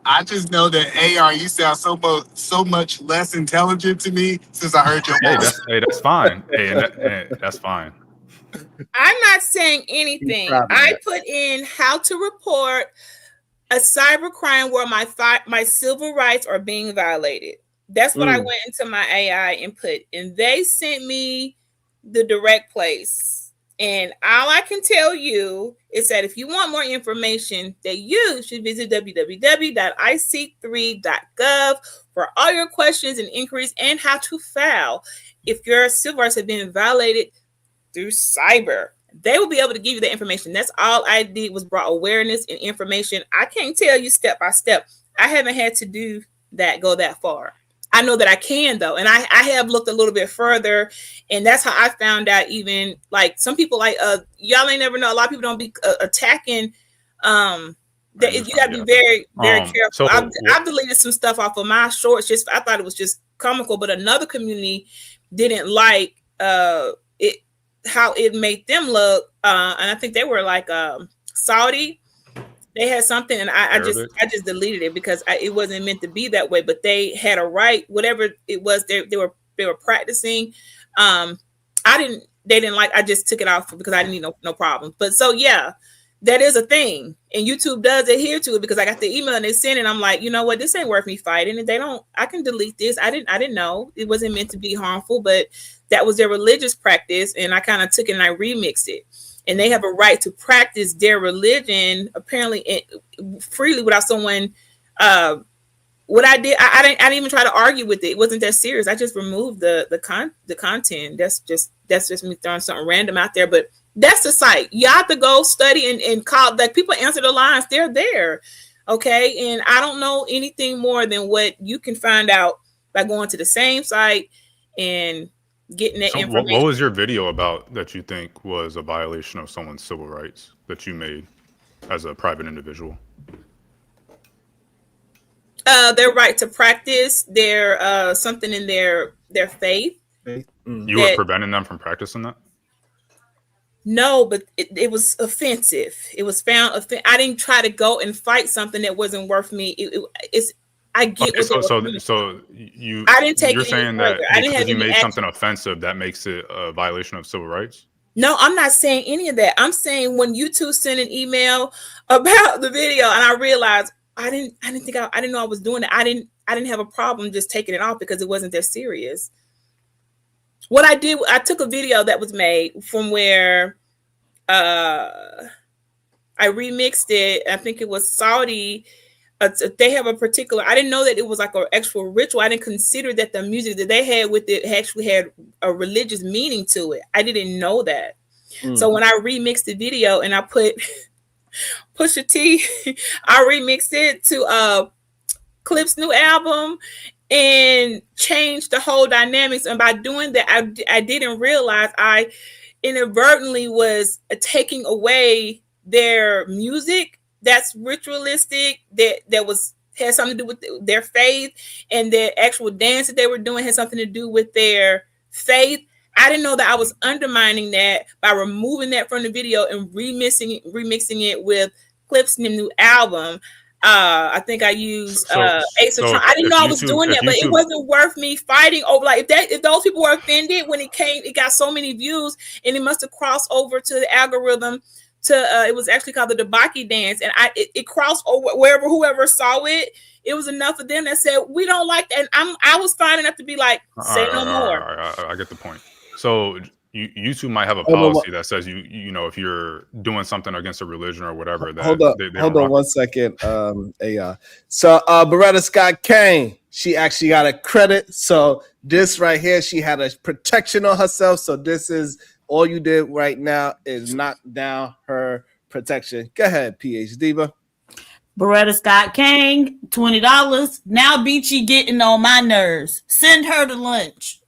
I just know that AR, you sound so much less intelligent to me since I heard your voice. That's fine. That's fine. I'm not saying anything. I put in how to report a cybercrime where my civil rights are being violated. That's what I went into my AI and put, and they sent me the direct place. And all I can tell you is that if you want more information, that you should visit www.ic3.gov for all your questions and inquiries and how to file if your civil rights have been violated through cyber. They will be able to give you the information. That's all I did, was brought awareness and information. I can't tell you step by step. I haven't had to do that, go that far. I know that I can, though, and I have looked a little bit further, and that's how I found out. Even like some people, like y'all ain't never know. A lot of people don't be attacking. You got to be very, very careful. I've deleted some stuff off of my shorts. Just I thought it was just comical, but another community didn't like it, how it made them look, and I think they were like Saudi. They had something, and I just deleted it because it wasn't meant to be that way. But they had a right, whatever it was. They were practicing. They didn't like. I just took it off because I didn't need no problems. But so yeah, that is a thing, and YouTube does adhere to it because I got the email and they sent it. I'm like, you know what, this ain't worth me fighting. And they don't. I can delete this. I didn't know it wasn't meant to be harmful, but that was their religious practice, and I kind of took it and I remixed it. And they have a right to practice their religion apparently freely without someone. What I did, I didn't even try to argue with it. It wasn't that serious. I just removed the content. That's just me throwing something random out there. But that's the site. You have to go study and call. Like, people answer the lines. They're there, okay. And I don't know anything more than what you can find out by going to the same site and getting that information. What was your video about that you think was a violation of someone's civil rights that you made as a private individual? Their right to practice their something in their faith. You were preventing them from practicing that? No, but it was offensive. It was found. I didn't try to go and fight something that wasn't worth me. I get okay, so you. I didn't take. You're saying that because you made something action. Offensive, that makes it a violation of civil rights? No, I'm not saying any of that. I'm saying when you two sent an email about the video, and I realized I didn't know I was doing it. I didn't have a problem just taking it off because it wasn't that serious. What I did, I took a video that was made from where I remixed it. I think it was Saudi. They have a particular, I didn't know that it was like an actual ritual. I didn't consider that the music that they had with it actually had a religious meaning to it. I didn't know that. So when I remixed the video and I put Pusha T, I remixed it to Clip's new album, and change the whole dynamics. And by doing that, I didn't realize I inadvertently was taking away their music that's ritualistic, that was had something to do with their faith, and the actual dance that they were doing had something to do with their faith. I didn't know that I was undermining that by removing that from the video and remixing it with clips in the new album. I think I used Ace of Tron. I didn't know I was doing that, but it wasn't worth me fighting over. Like if those people were offended when it got so many views, and it must have crossed over to the algorithm to it was actually called the Debaki dance, and it crossed over whoever saw it. It was enough of them that said we don't like that, and I was fine enough to be like, say no more. I get the point. So YouTube might have a policy that says you know, if you're doing something against a religion or whatever, that hold on 1 second. So Beretta Scott Kane, she actually got a credit. So this right here, she had a protection on herself. So this is all you did right now is knock down her protection. Go ahead, PH Diva. Beretta Scott Kane, $20. Now Beachy getting on my nerves. Send her to lunch.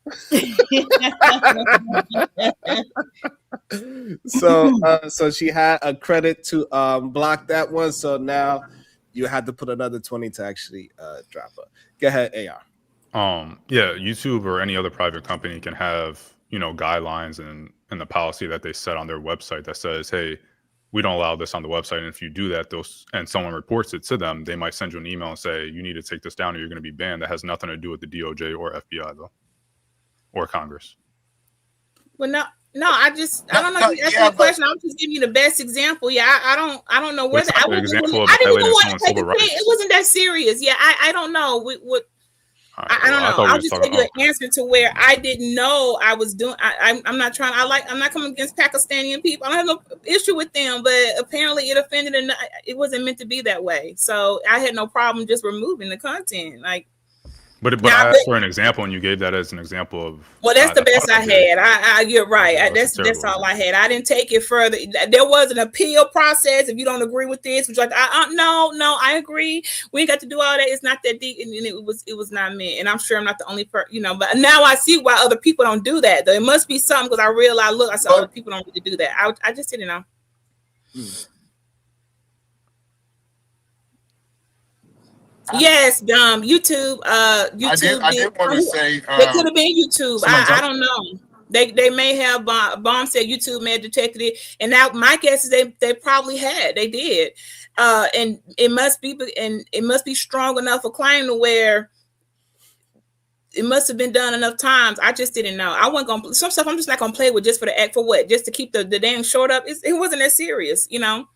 So she had a credit to block that one. So now you had to put another 20 to actually drop her. Go ahead, AR. Yeah, YouTube or any other private company can have, you know, guidelines and the policy that they set on their website that says, hey, we don't allow this on the website. And if you do that, and someone reports it to them, they might send you an email and say, you need to take this down or you're going to be banned. That has nothing to do with the DOJ or FBI, though, or Congress. Well, no, I don't know if you asked me a question. I'm just giving you the best example. Yeah, I don't know whether I didn't even want to take it. It wasn't that serious. Yeah, I don't know what. I don't know. I'll just give you an answer to where I didn't know I was doing. I'm not trying. I'm not coming against Pakistani people. I don't have no issue with them, but apparently it offended, and it wasn't meant to be that way. So I had no problem just removing the content. Like, but I asked for an example, and you gave that as an example of. Well, that's the best I had. You're right. That's all I had. I didn't take it further. There was an appeal process. If you don't agree with this, which like no, I agree. We ain't got to do all that. It's not that deep, and it was not me. And I'm sure I'm not the only person, you know. But now I see why other people don't do that. Though it must be something, because I realized. Look, I saw other people don't really do that. I just didn't know. Yes, YouTube. YouTube. I did want to say they could have been YouTube. I don't know. They may have. Bomb said YouTube may have detected it, and now my guess is they probably had. They did, and it must be strong enough a claim to where it must have been done enough times. I just didn't know. I wasn't gonna some stuff. I'm just not gonna play with just for the act for what? Just to keep the damn short up. It wasn't that serious, you know.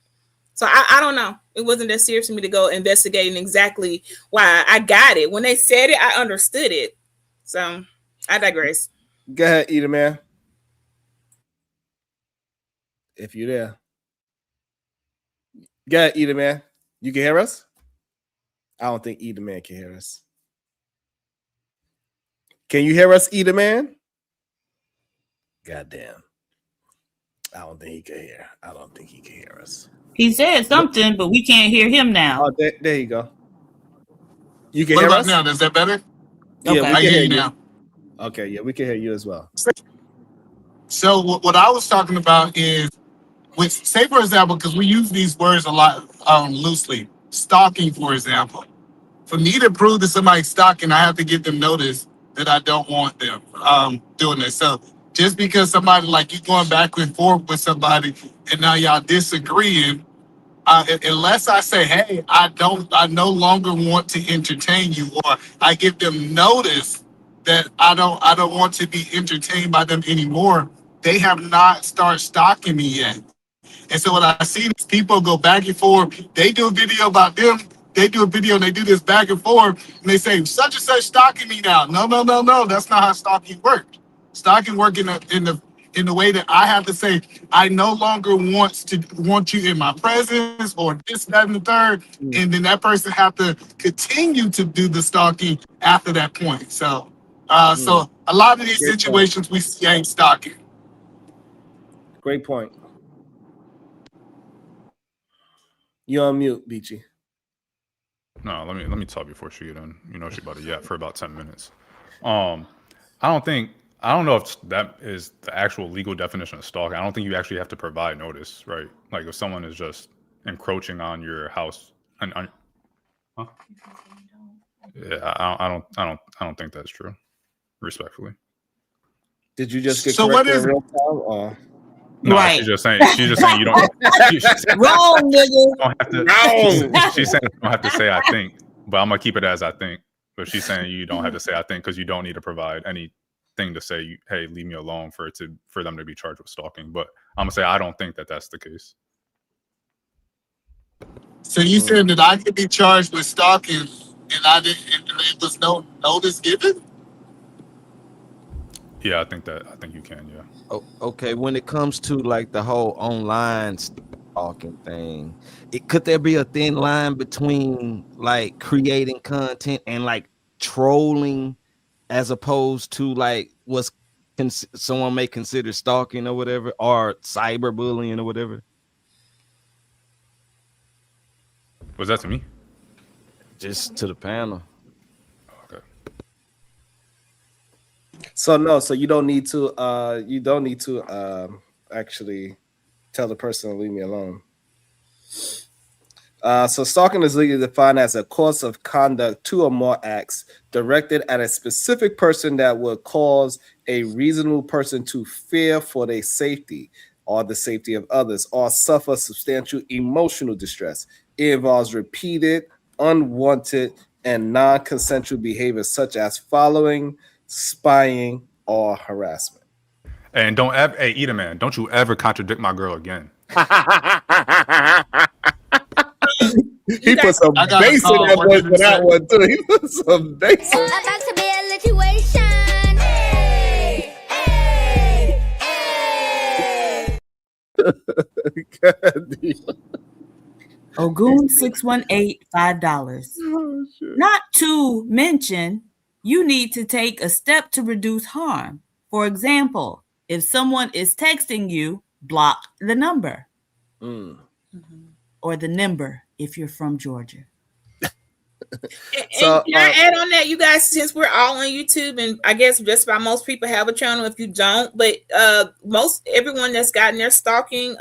So I don't know. It wasn't that serious for me to go investigating exactly why. I got it. When they said it, I understood it. So I digress. Go ahead, Eater Man. If you're there. Go ahead, Eater Man. You can hear us? I don't think Eater Man can hear us. Can you hear us, Eater Man? Goddamn. I don't think he can hear. I don't think he can hear us. He said something, but we can't hear him now. Oh, there you go. You can what hear about us now? Is that better? Yeah, okay. we I can hear you now. Okay, yeah, we can hear you as well. So what I was talking about is, with say for example, because we use these words a lot loosely. Stalking, for example. For me to prove that somebody's stalking, I have to get them notice that I don't want them doing this. So just because somebody, like you going back and forth with somebody and now y'all disagreeing, unless I say, hey, I no longer want to entertain you, or I give them notice that I don't want to be entertained by them anymore, they have not started stalking me yet. And so what I see is people go back and forth. They do a video about them. They do a video and they do this back and forth, and they say such and such stalking me now. No. That's not how stalking works. Stalking works in the way that I have to say, I no longer want you in my presence, or this, that, and the third, and then that person have to continue to do the stalking after that point. So, so a lot of these situations we see ain't stalking. Great point. You're on mute, Beachy. No, let me talk before she get in. You know, she about to yap for about 10 minutes. I don't know if that is the actual legal definition of stalking. I don't think you actually have to provide notice, right? Like if someone is just encroaching on your house and huh? Yeah, I don't think that's true. Respectfully. Did you just get So corrected what is in real time? Or? No, Right. she's just saying you don't. She's saying, Wrong, nigga. you don't have to, Wrong. she's saying you don't have to say I think, but I'm gonna keep it as I think. But she's saying you don't have to say I think because you don't need to provide anything to say, hey, leave me alone for them to be charged with stalking. But I'm gonna say I don't think that that's the case. So you said that I could be charged with stalking and I didn't, and there was no notice given? Yeah, I think you can. Yeah. Okay, when it comes to like the whole online stalking thing, could there be a thin line between like creating content and like trolling, as opposed to like what's someone may consider stalking or whatever, or cyberbullying or whatever? Was that to me? Just to the panel. Okay. So no, so you don't need to actually tell the person to leave me alone. So stalking is legally defined as a course of conduct, 2 or more acts directed at a specific person that would cause a reasonable person to fear for their safety or the safety of others, or suffer substantial emotional distress. It involves repeated, unwanted, and non-consensual behavior such as following, spying, or harassment. And don't ever, hey, Eat a Man, don't you ever contradict my girl again. He put some bass in that voice for that one too. He put some bass in. About to be a situation. Hey, hey, hey. Ogun 618 $5. Oh, Not to mention, you need to take a step to reduce harm. For example, if someone is texting you, block the number. Or the number if you're from Georgia. So can I add on that, you guys, since we're all on YouTube, and I guess just about most people have a channel if you don't, but everyone that's gotten their stalking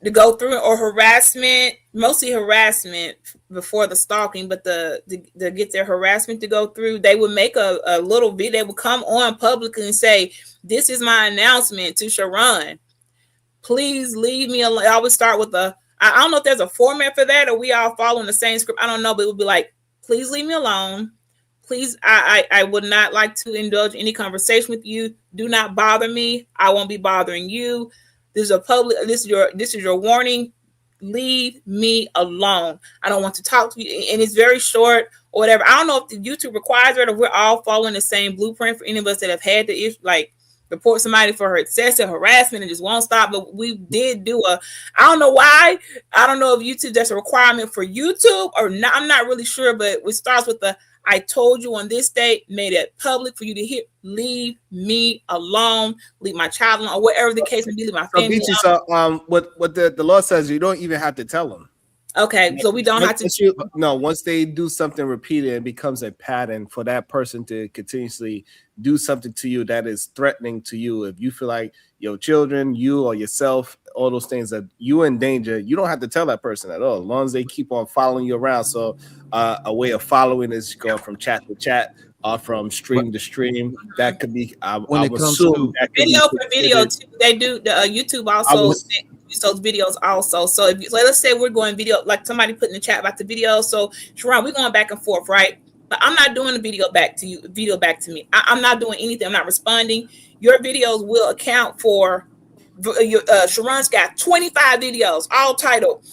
to go through, or harassment, mostly harassment before the stalking, but to get their harassment to go through, they would make a little video. They would come on publicly and say, this is my announcement to Sharon. Please leave me alone. I would start with I don't know if there's a format for that or we all following the same script. I don't know, but it would be like, please leave me alone. Please, I would not like to indulge any conversation with you. Do not bother me. I won't be bothering you. This is your warning. Leave me alone. I don't want to talk to you. And it's very short or whatever. I don't know if the YouTube requires it or we're all following the same blueprint for any of us that have had the issue, like report somebody for her excessive harassment and just won't stop. But we did do I don't know why. I don't know if YouTube, that's a requirement for YouTube or not. I'm not really sure, but it starts with I told you on this date, made it public for you to hear. Leave me alone, leave my child alone, or whatever the case may be, leave my family alone. What the law says, you don't even have to tell them. Okay, so we don't have to. Once they do something repeated, it becomes a pattern for that person to continuously do something to you that is threatening to you. If you feel like your children, you or yourself, all those things that you in danger, you don't have to tell that person at all, as long as they keep on following you around. So a way of following is going from chat to chat, from stream to stream. That could be when it comes to video for video too. They do the YouTube also use those videos also. So if let's say we're going video, like somebody put in the chat about the video. So Sharon, we're going back and forth, right? But I'm not doing the video back to you, to me. I'm not doing anything. I'm not responding. Your videos will account for Sharon's got 25 videos, all titled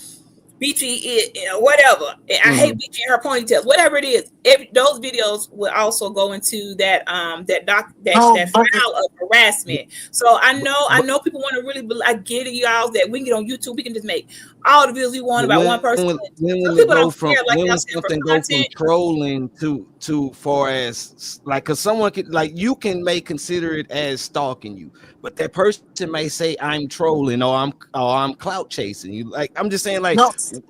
BG, whatever. I hate BG and her ponytails, whatever it is. those videos will also go into that file of harassment. So I know people want to really. I get it, y'all. That we can get on YouTube, we can just make all the videos we want about one person. When Some will it people go don't from care, like when y'all will said, for something go from content. trolling to far as like, because someone could, like, you may consider it as stalking you, but that person may say I'm trolling or I'm clout chasing you. Like, I'm just saying, like, That's a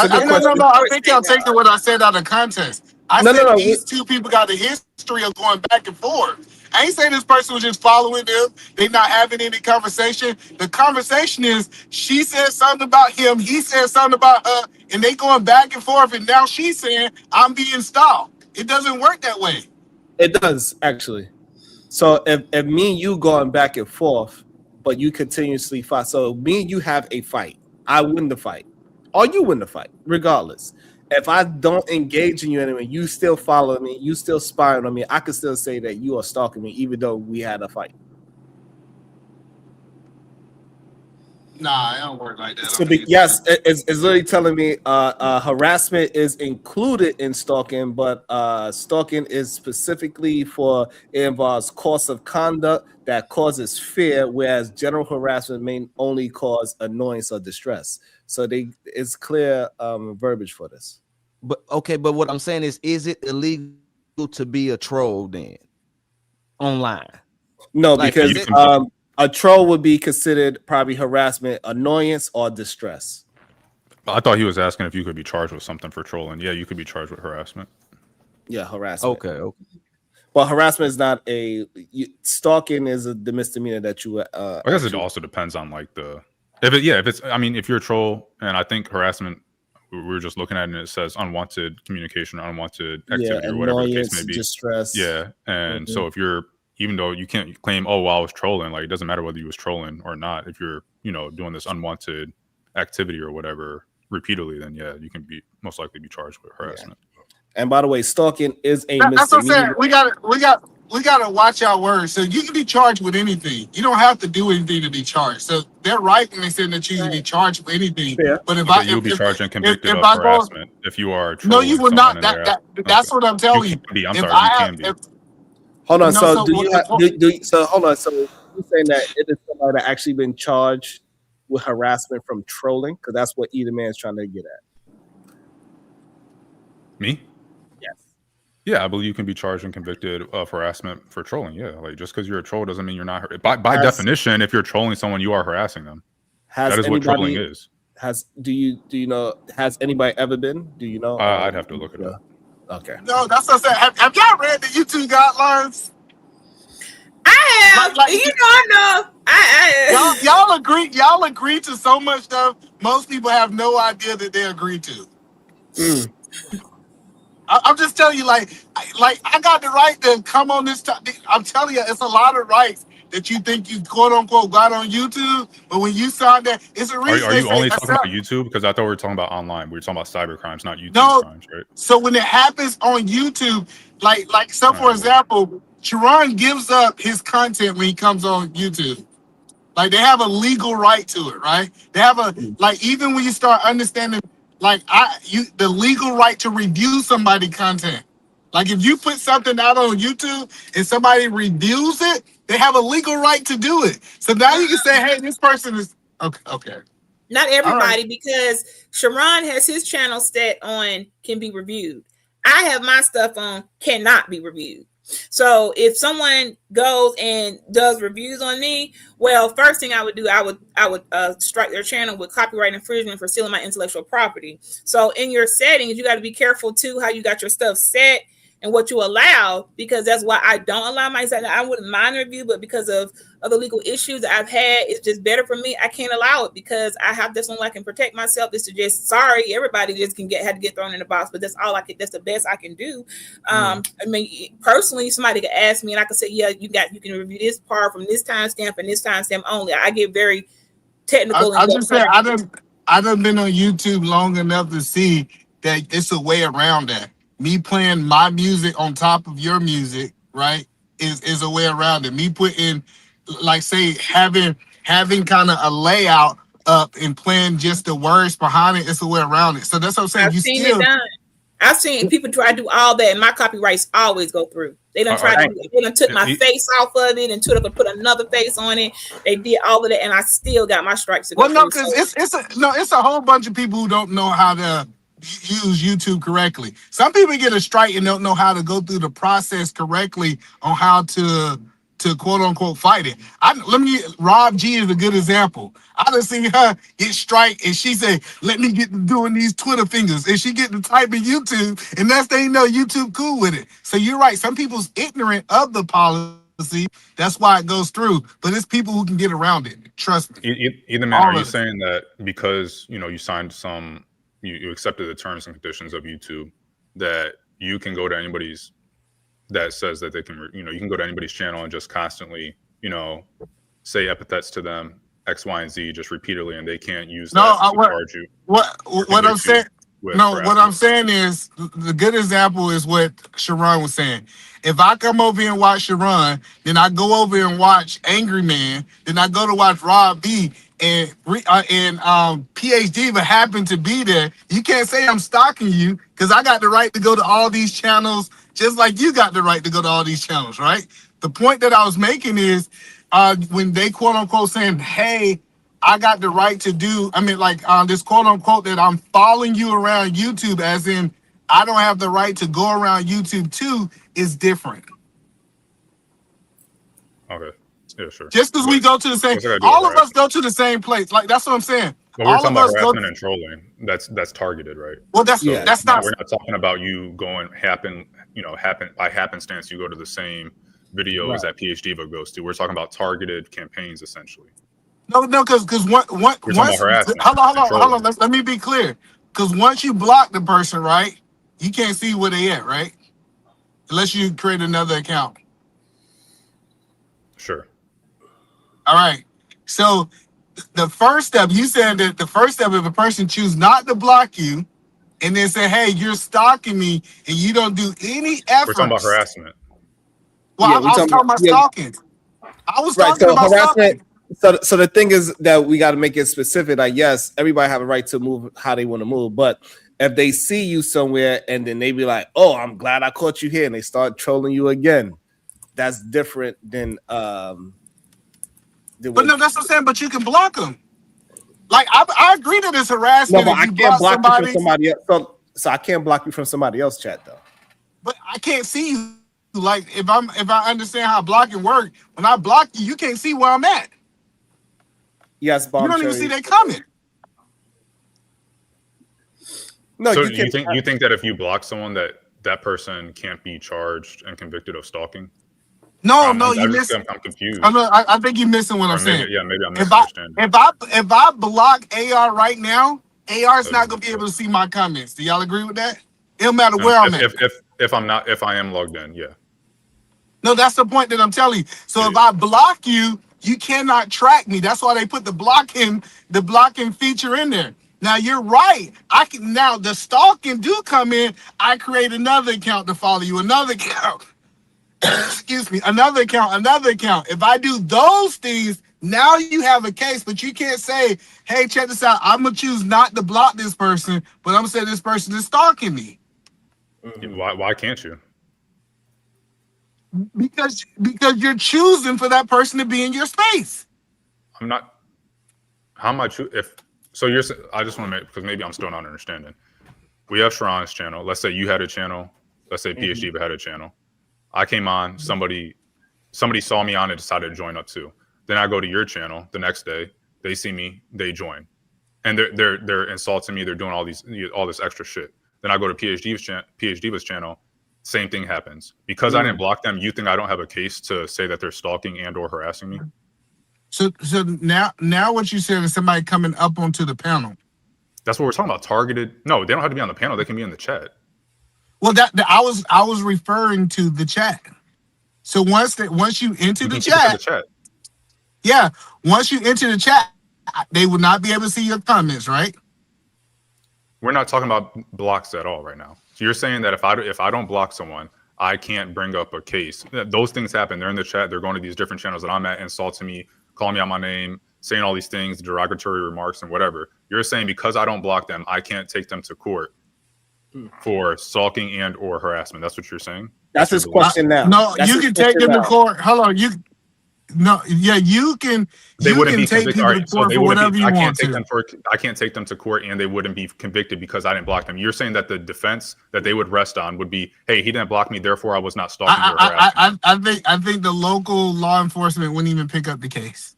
good question. No. I think y'all taking what I said out of context. I said these two people got a history of going back and forth. I ain't saying this person was just following them. They not having any conversation. The conversation is she said something about him, he said something about her, and they going back and forth. And now she's saying I'm being stalked. It doesn't work that way. It does, actually. So if me and you going back and forth, but you continuously fight. So me and you have a fight. I win the fight. Or you win the fight, regardless. If I don't engage in you anyway, you still follow me, you still spying on me, I could still say that you are stalking me, even though we had a fight. Nah, it don't work like that. So yes, it's literally telling me harassment is included in stalking, but stalking is specifically for it involves course of conduct that causes fear, whereas general harassment may only cause annoyance or distress. So it's clear verbiage for this. But okay, but what I'm saying is it illegal to be a troll then online? No, Like, because a troll would be considered probably harassment, annoyance, or distress. I thought he was asking if you could be charged with something for trolling. Yeah, you could be charged with harassment. Yeah, harassment. Okay. Well, harassment is not stalking is a misdemeanor that you. I guess it also depends on like if you're a troll, and I think harassment, we were just looking at it and it says unwanted communication, unwanted activity, or whatever the case may be. Distress. Yeah, and so if you're, even though you can't claim, oh, well, I was trolling, like it doesn't matter whether you was trolling or not. If you're, doing this unwanted activity or whatever repeatedly, then yeah, you can most likely be charged with harassment. Yeah. And by the way, stalking is a That's what I'm misdemeanor. saying. We gotta watch our words. So you can be charged with anything. You don't have to do anything to be charged. So they're right when they say that you can be charged with anything. Yeah. But you'll be charged and convicted of harassment if you are trolling. No, you would not. That's what I'm telling you. I'm sorry, you can be. Hold on. So hold on. So you're saying that it is somebody that actually been charged with harassment from trolling? Because that's what either man's trying to get at. Me? Yes. Yeah, I believe you can be charged and convicted of harassment for trolling. Yeah, like just because you're a troll doesn't mean you're not. By definition, if you're trolling someone, you are harassing them. That is what trolling is. Do you know? Has anybody ever been? Do you know? I'd have to look it up. Okay. No, that's what I'm saying. Have y'all read the YouTube guidelines? I have. I know. Y'all agree. Y'all agree to so much stuff. Most people have no idea that they agree to. I'm just telling you, like I got the right to come on this topic. I'm telling you, it's a lot of rights that you think you quote unquote got on YouTube, but when you saw that, it's a reason. Are you only talking about YouTube? Because I thought we were talking about online. We were talking about cyber crimes, not YouTube crimes, right? So when it happens on YouTube, for example, Sharon gives up his content when he comes on YouTube. Like they have a legal right to it, right? They have even when you start understanding, the legal right to review somebody's content. Like if you put something out on YouTube and somebody reviews it, they have a legal right to do it. So now you can say, hey, this person is okay. Not everybody, because Sharon has his channel set on can be reviewed. I have my stuff on cannot be reviewed. So if someone goes and does reviews on me, well, first thing I would do, I would strike their channel with copyright infringement for stealing my intellectual property. So in your settings, you got to be careful too how you got your stuff set and what you allow, because that's why I don't allow myself. I wouldn't mind review, but because of other legal issues that I've had, it's just better for me. I can't allow it because I have this one I can protect myself. Is to just everybody just had to get thrown in the box, but that's all I can. That's the best I can do. I mean, personally, somebody could ask me and I could say, yeah, you can review this part from this timestamp and this timestamp only. I get very technical. I just said I done been on YouTube long enough to see that it's a way around that. Me playing my music on top of your music, right, is a way around it. Me putting, having kind of a layout up and playing just the words behind it, it's a way around it. So that's what I'm saying. I've seen it done. I've seen people try to do all that, and my copyrights always go through. They done tried to. They done took my face off of it and took up and put another face on it. They did all of that, and I still got my stripes to go Well, no, through. because it's a whole bunch of people who don't know how to use YouTube correctly. Some people get a strike and don't know how to go through the process correctly on how to quote unquote fight it. Rob G is a good example. I done seen her get strike and she said, "Let me get to doing these Twitter fingers," and she get to type in YouTube, and that's they know YouTube cool with it. So you're right. Some people's ignorant of the policy. That's why it goes through. But it's people who can get around it. Trust me. Either man, are you saying that because you signed you accepted the terms and conditions of YouTube, that you can go to anybody's that says that they can, you can go to anybody's channel and just constantly, say epithets to them, X, Y, and Z, just repeatedly, and they can't use that to charge you? What I'm saying? What I'm saying is the good example is what Sharon was saying. If I come over here and watch Sharon, then I go over and watch Angry Man, then I go to watch Rob B, and PhD but happen to be there. You can't say I'm stalking you because I got the right to go to all these channels, just like you got the right to go to all these channels, right? The point that I was making is when they quote unquote saying, "Hey, I got the right to do," this quote unquote that I'm following you around YouTube, as in I don't have the right to go around YouTube too, is different. Okay. Yeah, sure. Just because we go to the same, all of us go to the same place. Like, that's what I'm saying. But we're talking about harassment and trolling. That's targeted, right? Well, that's not. We're not talking about you going by happenstance. You go to the same videos that PhD goes to. We're talking about targeted campaigns, essentially. No, because once hold on. Let me be clear. Because once you block the person, right, you can't see where they at, right? Unless you create another account. Sure. All right. So the first step, you said that the first step, if a person choose not to block you and then say, "Hey, you're stalking me," and you don't do any efforts. We're talking about harassment. Well, I was talking about stalking. I was talking about harassment. stalking. So the thing is that we got to make it specific. Like, yes, everybody have a right to move how they want to move, but if they see you somewhere and then they be like, "Oh, I'm glad I caught you here," and they start trolling you again, that's different than But no, that's what I'm saying. But you can block them. Like, I agree that it's harassment. No, but I can't block you from somebody else. So I can't block you from somebody else's chat though. But I can't see you. Like, if I understand how blocking works, when I block you, you can't see where I'm at. Yes, Bob. You don't even see that comment. No, so you think that if you block someone, that person can't be charged and convicted of stalking? No, you miss. I'm confused. I think you're missing what I'm saying. Yeah, maybe I'm misunderstanding. If I block AR right now, AR is not gonna be able to see my comments. Do y'all agree with that? It don't matter where I'm at. If I am logged in, yeah. No, that's the point that I'm telling you. So if I block you, you cannot track me. That's why they put the blocking feature in there. Now you're right. Now the stalking do come in. I create another account to follow you, another account. Excuse me, another account. If I do those things, now you have a case, but you can't say, "Hey, check this out. I'm gonna choose not to block this person, but I'm gonna say this person is stalking me." Why can't you? Because you're choosing for that person to be in your space. I'm not. How am I I just want to make, because maybe I'm still not understanding. We have Sharon's channel. Let's say you had a channel. Let's say PhD had a channel. I came on. Somebody saw me on and decided to join up too. Then I go to your channel the next day. They see me. They join, and they're insulting me. They're doing all this extra shit. Then I go to PhD's channel. Same thing happens. Because I didn't block them, you think I don't have a case to say that they're stalking and or harassing me? So now what you said is somebody coming up onto the panel. That's what we're talking about. Targeted. No, they don't have to be on the panel. They can be in the chat. Well, I was referring to the chat. So once you enter the chat, yeah, once you enter the chat, they will not be able to see your comments, right? We're not talking about blocks at all right now. So you're saying that if I don't block someone, I can't bring up a case. Those things happen. They're in the chat. They're going to these different channels that I'm at, insulting me, calling me out my name, saying all these things, derogatory remarks and whatever. You're saying because I don't block them, I can't take them to court for stalking and or harassment. That's what you're saying? That's his question now. No, That's you his can take question them to now. court. Hold on, you can. They You wouldn't can be take convicted. people All to right, so court they for wouldn't whatever be. you I can't want take to. them for. I can't take them to court, and they wouldn't be convicted because I didn't block them. You're saying that the defense that they would rest on would be, "Hey, he didn't block me, therefore I was not stalking or harassing." I think the local law enforcement wouldn't even pick up the case.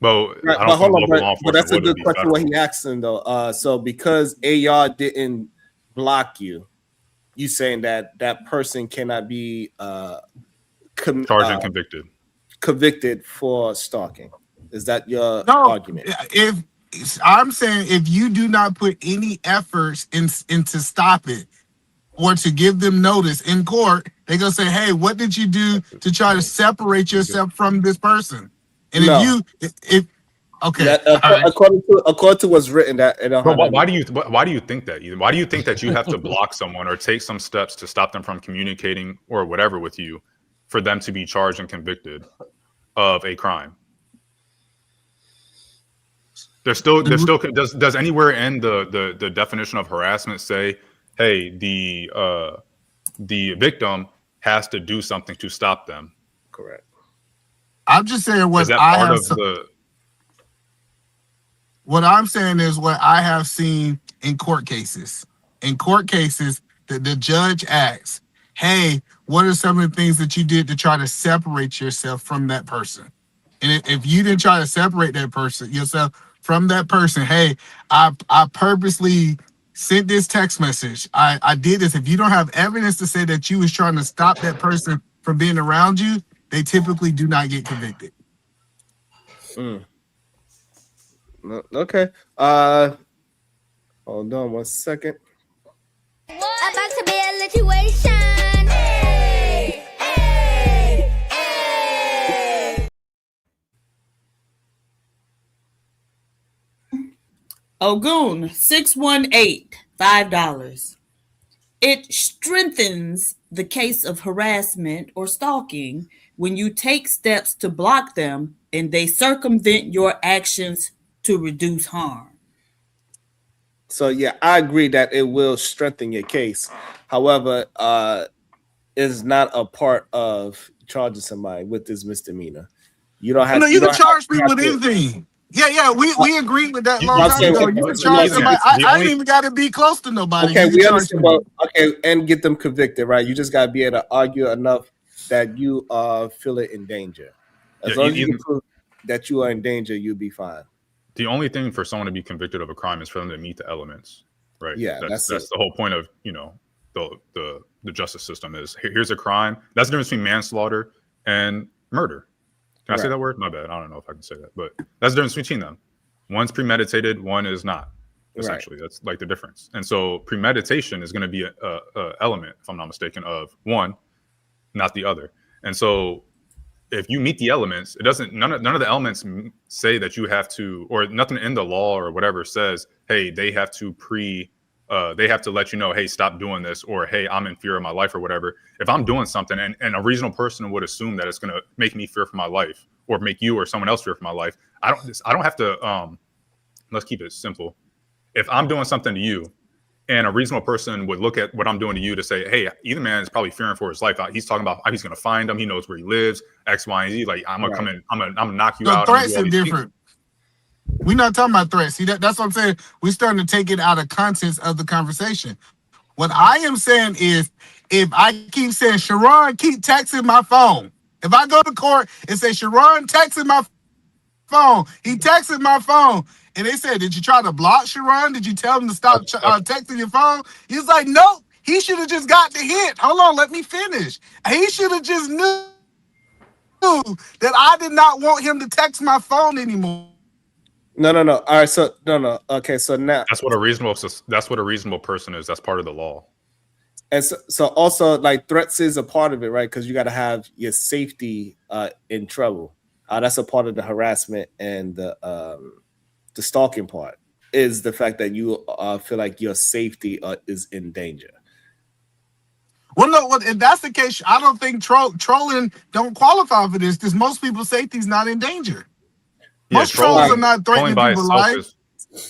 Well, Right, I but don't think hold on, local law but that's a enforcement would. good Be question. What federal. he asked him though. So because AR didn't block you, you saying that that person cannot be Charged and convicted. Convicted for stalking. Is that your No, argument? if I'm saying if you do not put any efforts into stop it or to give them notice in court, they're gonna say, "Hey, what did you do to try to separate yourself from this person?" And No. if okay, That, all right. according to what's written, that it don't But have why do you think that? Why do you think that you have to block someone or take some steps to stop them from communicating or whatever with you for them to be charged and convicted of a crime? There's still does anywhere in the definition of harassment say, hey, the victim has to do something to stop them? Correct. I'm just saying what Is that I part have. of the? What I'm saying is what I have seen in court cases. In court cases, the judge asks, "Hey, what are some of the things that you did to try to separate yourself from that person?" And if you didn't try to separate yourself from that person, hey, I purposely sent this text message. I did this. If you don't have evidence to say that you was trying to stop that person from being around you, they typically do not get convicted. Okay. Hold on 1 second. About to be a situation. Hey, hey, hey. Ogun 618, $5. It strengthens the case of harassment or stalking when you take steps to block them and they circumvent your actions to reduce harm. So yeah, I agree that it will strengthen your case. However, is not a part of charging somebody with this misdemeanor. You don't have. No, you can charge me people with anything. Yeah, we agreed with that long time ago. You can charge somebody. I ain't even got to be close to nobody. Okay, You can we charge understand. people. Okay, and get them convicted, right? You just gotta be able to argue enough that you feel it in danger. As long as you can prove that you are in danger, you'll be fine. The only thing for someone to be convicted of a crime is for them to meet the elements, right? Yeah, that's the whole point of the justice system is here's a crime. That's the difference between manslaughter and murder. Can I say that word? My bad. I don't know if I can say that, but that's the difference between them. One's premeditated, one is not. Essentially, that's like the difference. And so premeditation is going to be a element, if I'm not mistaken, of one, not the other. And so if you meet the elements, it doesn't. None of the elements say that you have to, or nothing in the law or whatever says, hey, they have to they have to let you know, hey, stop doing this, or hey, I'm in fear of my life, or whatever. If I'm doing something, and a reasonable person would assume that it's going to make me fear for my life, or make you or someone else fear for my life, I don't have to. Let's keep it simple. If I'm doing something to you, and a reasonable person would look at what I'm doing to you to say, hey, either man is probably fearing for his life. He's talking about he's going to find him. He knows where he lives, X, Y, and Z. Like, I'm going to come in. I'm going to knock you out. Threats are different. We're not talking about threats. See, that's what I'm saying. We're starting to take it out of context of the conversation. What I am saying is, if I keep saying, Sharon, keep texting my phone. If I go to court and say, Sharon texting my phone, he texted my phone. And they said, did you try to block Sharon? Did you tell him to stop texting your phone? He's like, nope. He should have just got the hint. Hold on, let me finish. He should have just knew that I did not want him to text my phone anymore. No. All right, so no. Okay, so now that's what a reasonable person is. That's part of the law. And so also, like, threats is a part of it, right? Because you got to have your safety in trouble. That's a part of the harassment, and the stalking part is the fact that you feel like your safety is in danger. Well, no, if that's the case, I don't think trolling don't qualify for this because most people's safety is not in danger. Most trolls are not threatening people's lives.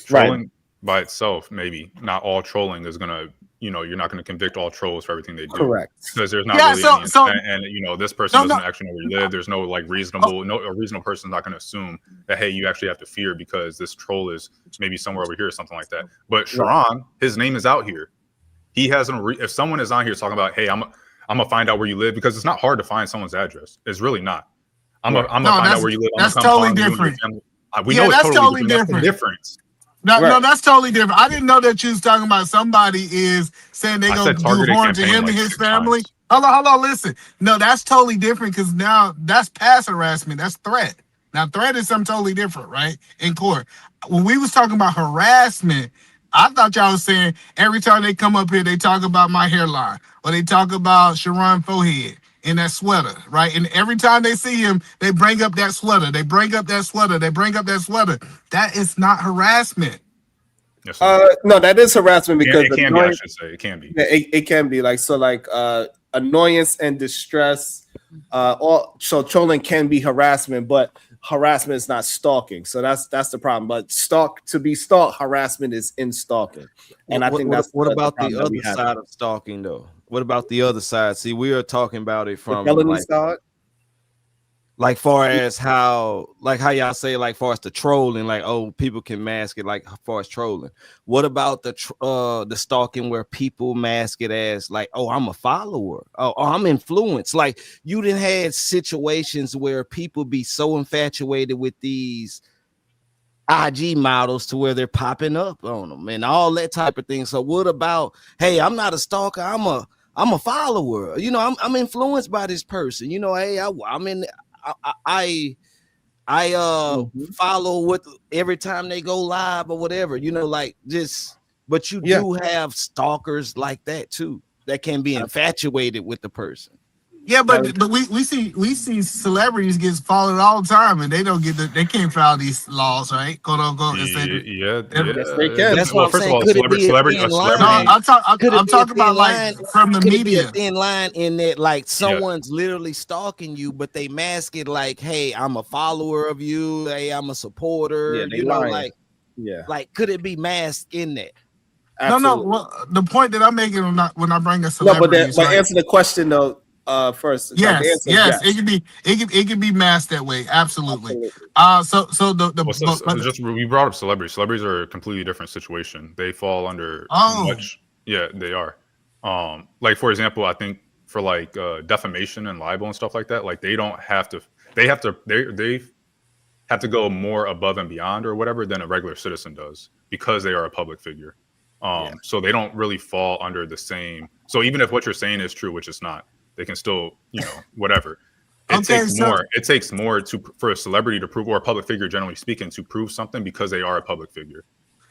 Trolling by itself, maybe not all trolling is going to you know, you're not going to convict all trolls for everything they do. Correct. Because there's not really any intent, and you know, this person doesn't actually know where you live. There's no like reasonable, a reasonable person is not going to assume that, hey, you actually have to fear because this troll is maybe somewhere over here or something like that. But Sharon, his name is out here. He hasn't. If someone is on here talking about, hey, I'm gonna find out where you live, because it's not hard to find someone's address. It's really not. I'm gonna find out where you live. That's totally different. We know it's totally different. That's the difference. No, that's totally different. I didn't know that you was talking about somebody is saying they gonna do harm to him and his family. Hold on, listen. No, that's totally different, because now that's past harassment. That's threat. Now, threat is something totally different, right? In court. When we was talking about harassment, I thought y'all was saying every time they come up here, they talk about my hairline, or they talk about Sharon forehead in that sweater, right? And every time they see him, they bring up that sweater. They bring up that sweater. They bring up that sweater. That is not harassment. Yes, no, that is harassment, because it can be. I should say it can be. It can be like, so like annoyance and distress. So trolling can be harassment, but harassment is not stalking. So that's the problem. But to be stalked, harassment is in stalking. And I think that's what about the other side of stalking though? What about the other side? See, we are talking about it from like far as how y'all say, like far as the trolling, like, oh, people can mask it, like far as trolling. What about the stalking where people mask it as like, oh, I'm a follower, oh, I'm influenced? Like, you done had situations where people be so infatuated with these IG models to where they're popping up on them and all that type of thing. So what about, hey, I'm not a stalker, I'm a follower, you know, I'm influenced by this person, you know, hey, I follow with every time they go live or whatever, you know, like just, but you do have stalkers like that too, that can be infatuated with the person. Yeah, but we see celebrities get followed all the time, and they don't get they can't file these laws, right? Quote unquote. Yeah, they can. That's what I'm saying. Could it be celebrity? I'm talking about like from the media. In line in that, like someone's literally stalking you, but they mask it like, hey, I'm a follower of you. Hey, I'm a supporter. Yeah, you know, like could it be masked in that? Absolutely. No. Well, the point that I'm making when I bring a celebrity, but answer the question though. First, yes, it can be masked that way, absolutely. We brought up celebrities. Celebrities are a completely different situation. They fall under they are. Like for example, I think for like defamation and libel and stuff like that, like they have to go more above and beyond or whatever than a regular citizen does, because they are a public figure. So they don't really fall under the same. So even if what you're saying is true, which it's not, they can still, you know, whatever. It takes more for a celebrity to prove, or a public figure generally speaking, to prove something, because they are a public figure.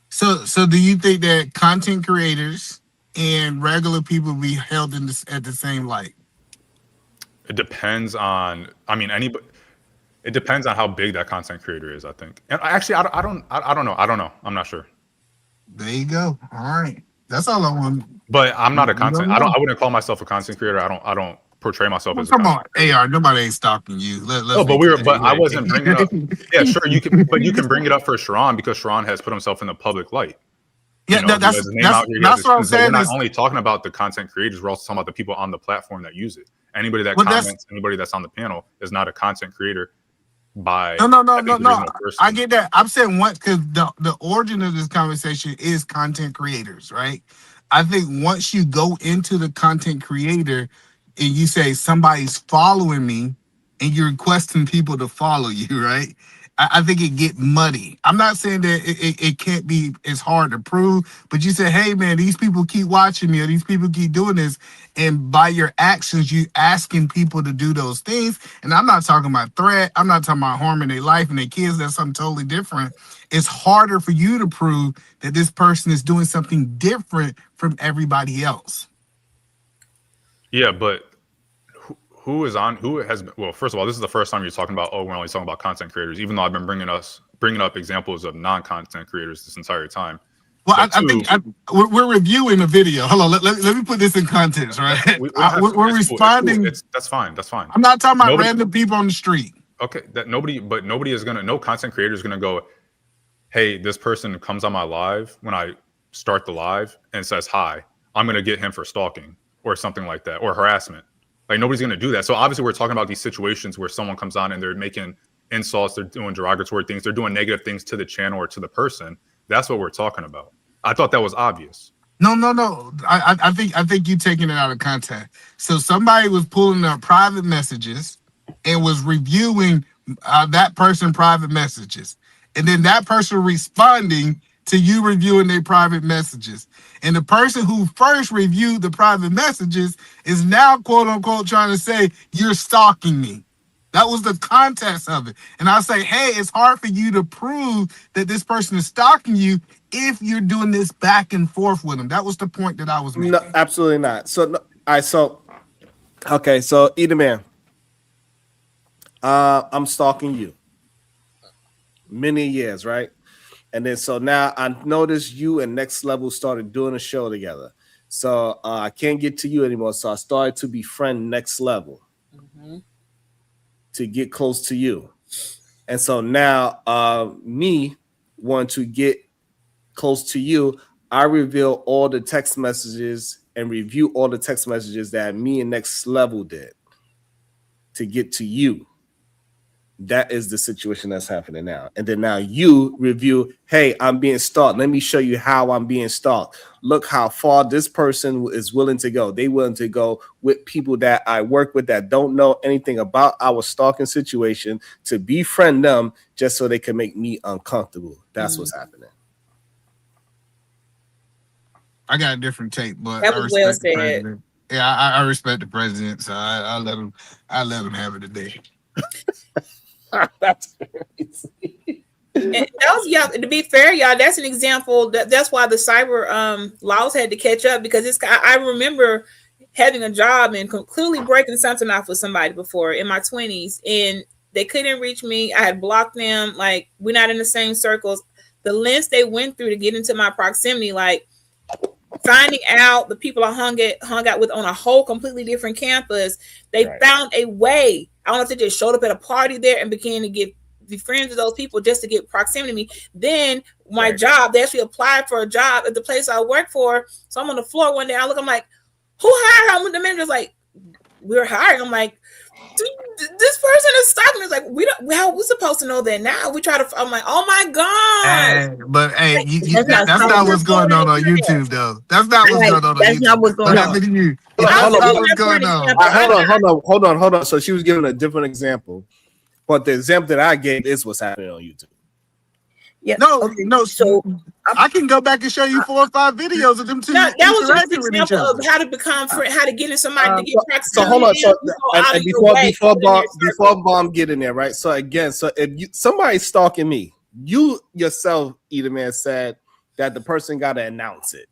So do you think that content creators and regular people be held at the same light? It depends on, it depends on how big that content creator is, I think. And actually, I don't know. I'm not sure. There you go. All right. That's all I want. But I'm not a content. I wouldn't call myself a content creator. I don't portray myself as. Come on, AR. Nobody ain't stalking you. But I wasn't bringing up. Yeah, sure. You can bring it up for Sharon, because Sharon has put himself in the public light. Yeah, you know, that's what I'm saying. We're not only talking about the content creators. We're also talking about the people on the platform that use it. Anybody that comments, anybody that's on the panel is not a content creator. No. I get that. I'm saying once, because the origin of this conversation is content creators, right? I think once you go into the content creator and you say somebody's following me and you're requesting people to follow you, right? I think it get muddy. I'm not saying that it can't be as hard to prove, but you say, hey man, these people keep watching me, or these people keep doing this, and by your actions, you asking people to do those things. And I'm not talking about threat. I'm not talking about harming their life and their kids. That's something totally different. It's harder for you to prove that this person is doing something different from everybody else. Yeah, but who has been, well, first of all, this is the first time you're talking about, we're only talking about content creators, even though I've been bringing up examples of non-content creators this entire time. Well, I think we're reviewing a video. Hold on, let me put this in context, right? We're responding. Cool. That's fine. I'm not talking about random people on the street. Okay, nobody is gonna, no content creator is gonna go, hey, this person comes on my live when I start the live and says hi. I'm going to get him for stalking or something like that, or harassment. Like, nobody's going to do that. So obviously we're talking about these situations where someone comes on and they're making insults, they're doing derogatory things, they're doing negative things to the channel or to the person. That's what we're talking about. I thought that was obvious. No. I think you taking it out of context. So somebody was pulling up private messages and was reviewing that person private messages, and then that person responding to you reviewing their private messages. And the person who first reviewed the private messages is now, quote unquote, trying to say, you're stalking me. That was the context of it. And I say, hey, it's hard for you to prove that this person is stalking you if you're doing this back and forth with them. That was the point that I was making. No, absolutely not. So, all right, so, okay, so Either Man, I'm stalking you many years, right? And then so now I noticed you and Next Level started doing a show together. So I can't get to you anymore. So I started to befriend Next Level to get close to you. And so now me want to get close to you, I reveal all the text messages and review all the text messages that me and Next Level did to get to you. That is the situation that's happening now. And then now you review, hey, I'm being stalked. Let me show you how I'm being stalked. Look how far this person is willing to go. They willing to go with people that I work with that don't know anything about our stalking situation to befriend them just so they can make me uncomfortable. That's what's happening. I got a different take, but that was well the said. president. Yeah, I respect the president, so I let him have it today. That's crazy. And that was, yeah, to be fair, y'all, that's an example. That's why the cyber laws had to catch up, because I remember having a job and clearly breaking something off with somebody before in my 20s, and they couldn't reach me. I had blocked them. Like, we're not in the same circles. The lengths they went through to get into my proximity, like finding out the people I hung out with on a whole completely different campus, they found a way. I don't know if they just showed up at a party there and began to be friends with those people just to get proximity to me. Then my job, they actually applied for a job at the place I work for. So I'm on the floor one day. I'm like, who hired him? The manager's like, we're hiring. I'm like, this person is stalking us. Like, we're supposed to know that now. I'm like, oh my God. But hey, that's not what's going on YouTube, though. That's not what's going on. That's not what's going on. Hold on. So she was giving a different example, but the example that I gave is what's happening on YouTube. Yeah. No. So I can go back and show you 4 or 5 videos of them two. That was just an example of how to become friend, how to get in somebody to get proximity. So hold on. So before Bomb get in there, right? So again, so if somebody's stalking me, you yourself, Either Man, said that the person got to announce it.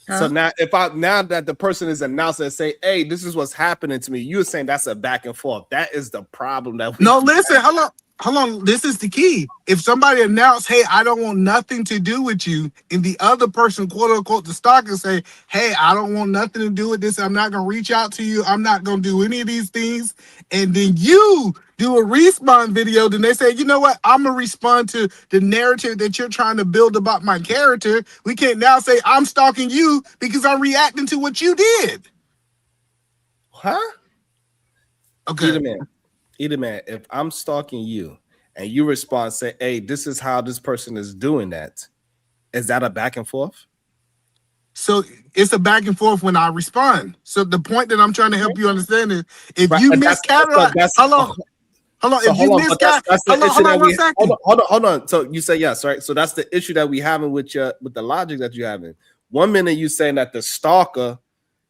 So now that the person is announcing and say, hey, this is what's happening to me, you're saying that's a back and forth. That is the problem that we listen, hold on. This is the key. If somebody announced, hey, I don't want nothing to do with you, and the other person, quote unquote, the stalker say, hey, I don't want nothing to do with this. I'm not going to reach out to you. I'm not going to do any of these things. And then you do a respawn video. Then they say, you know what? I'm going to respond to the narrative that you're trying to build about my character. We can't now say I'm stalking you because I'm reacting to what you did. Huh? Okay. Either man, if I'm stalking you and you respond, say, hey, this is how this person is doing that, is that a back and forth? So it's a back and forth when I respond. So the point that I'm trying to help you understand is if you miscategorize, hold on. So If you miscategorize, hold on. So you say yes, right? So that's the issue that we having with the logic that you're having. 1 minute you saying that the stalker,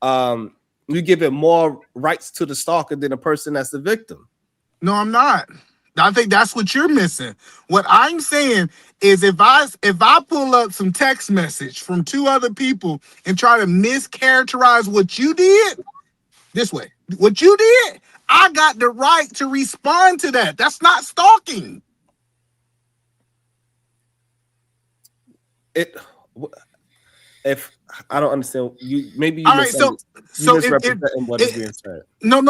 you give it more rights to the stalker than the person that's the victim. No, I'm not. I think that's what you're missing. What I'm saying is if I pull up some text message from 2 other people and try to mischaracterize what you did this way, what you did, I got the right to respond to that. That's not stalking. If I don't understand you, maybe you misrepresenting what is being said. No.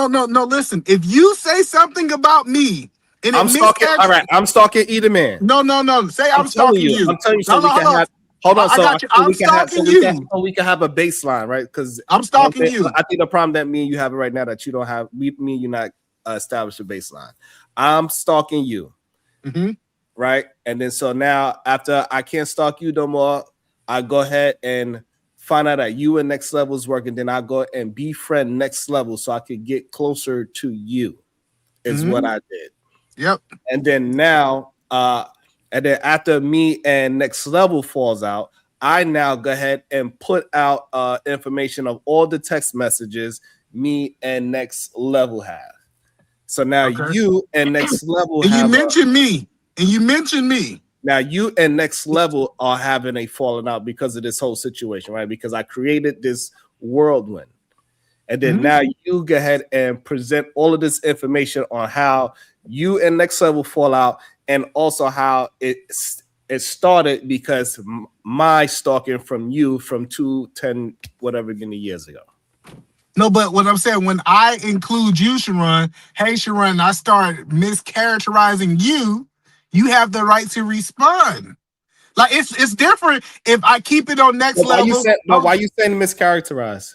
Listen, if you say something about me and I'm stalking, all right, I'm stalking Either Man. No. Say I'm stalking you. I'm telling you, so we can have. Hold on, I got you. I'm stalking you. So we can have a baseline, right? Because I'm stalking you. I think the problem that me and you have right now that you don't have, me and you not established a baseline. I'm stalking you, right? And then so now after I can't stalk you no more, I go ahead and find out that you and Next Level is working. Then I go and befriend Next Level so I could get closer to you. Is what I did. Yep. And then now, and then after me and Next Level falls out, I now go ahead and put out information of all the text messages me and Next Level have. So now you and Next Level and have you mentioned me. And you mentioned me. Now you and Next Level are having a falling out because of this whole situation, right? Because I created this whirlwind. And then now you go ahead and present all of this information on how you and Next Level fall out, and also how it started because my stalking from you from 10 whatever many years ago. No, but what I'm saying, when I include you, Sharon, hey Sharon, I start mischaracterizing you, you have the right to respond. Like it's different if I keep it on Next Level. Why you saying mischaracterized?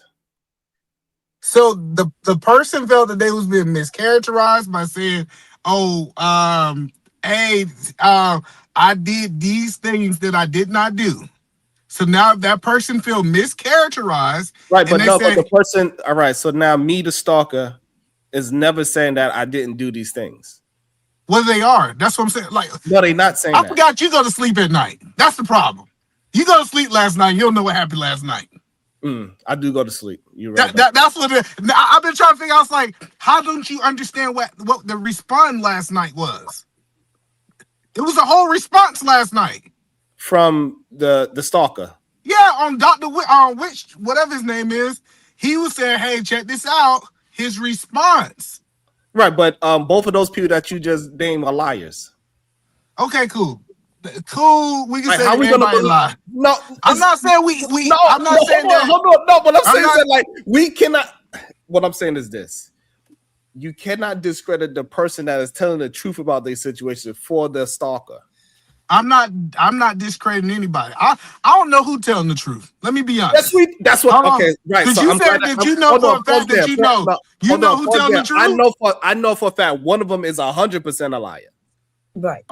So the person felt that they was being mischaracterized by saying, I did these things that I did not do. So now that person feel mischaracterized. Right, but no, but the person, all right, so now me, the stalker, is never saying that I didn't do these things. Well, they are. That's what I'm saying. Like, no, they not saying I forgot you go to sleep at night. That's the problem. You go to sleep last night, you don't know what happened last night. I do go to sleep. You're right. That's what I've been trying to figure out. I was like, how don't you understand what the response last night was? It was a whole response last night from the stalker. Yeah, on Dr. Which whatever his name is, he was saying, "Hey, check this out." His response. Right, but both of those people that you just named are liars. Okay, cool. Cool, we can like, say how we gonna lie. No, I'm not saying we. No, I'm not saying that. Hold on, no. But I'm saying that like we cannot. What I'm saying is this: you cannot discredit the person that is telling the truth about their situation for the stalker. I'm not discrediting anybody. I don't know who telling the truth. Let me be honest. That's what. Okay, right. Because So you said that you know for a fact that you know. You know who telling the truth. I know for a fact one of them is 100% a liar. Right.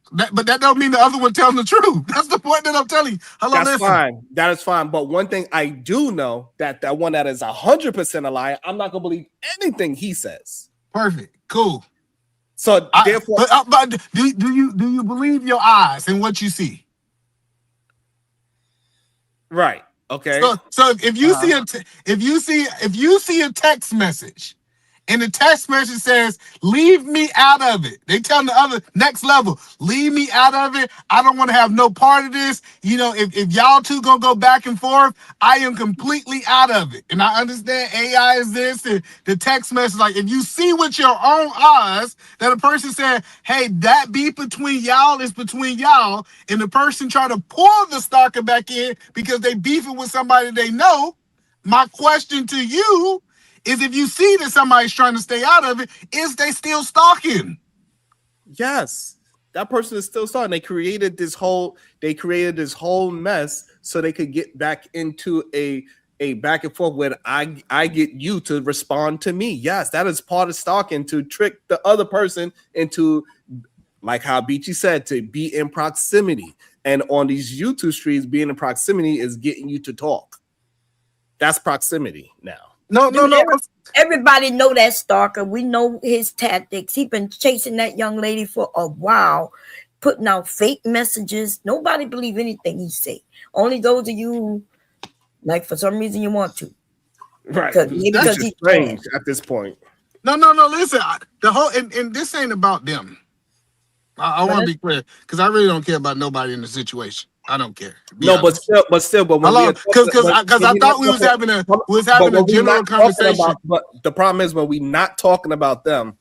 But that don't mean the other one telling the truth. That's the point that I'm telling you. That's fine. That is fine. But one thing I do know that one that is 100% a liar, I'm not gonna believe anything he says. Perfect. Cool. So therefore, but do you believe your eyes and what you see? Right. Okay. So if you see a text message, and the text message says, "Leave me out of it." They tell the other Next Level, "Leave me out of it. I don't want to have no part of this. You know, if y'all two gonna go back and forth, I am completely out of it." And I understand AI is this, and the text message, like if you see with your own eyes that a person said, "Hey, that beef between y'all is between y'all," and the person try to pull the stalker back in because they beefing with somebody they know. My question to you is, if you see that somebody's trying to stay out of it, is they still stalking? Yes, that person is still stalking. They created this whole mess so they could get back into a back and forth where I get you to respond to me. Yes, that is part of stalking, to trick the other person into, like how Beachy said, to be in proximity. And on these YouTube streams, being in proximity is getting you to talk. That's proximity now. No. Everybody know that stalker. We know his tactics. He's been chasing that young lady for a while, putting out fake messages. Nobody believe anything he say. Only those of you who, like, for some reason you want to. Right. Because he's strange at this point. No. Listen, the whole and this ain't about them. I want to be clear, because I really don't care about nobody in the situation. I don't care. No, but still, when because I thought we was having a general conversation. But the problem is when we not talking about them,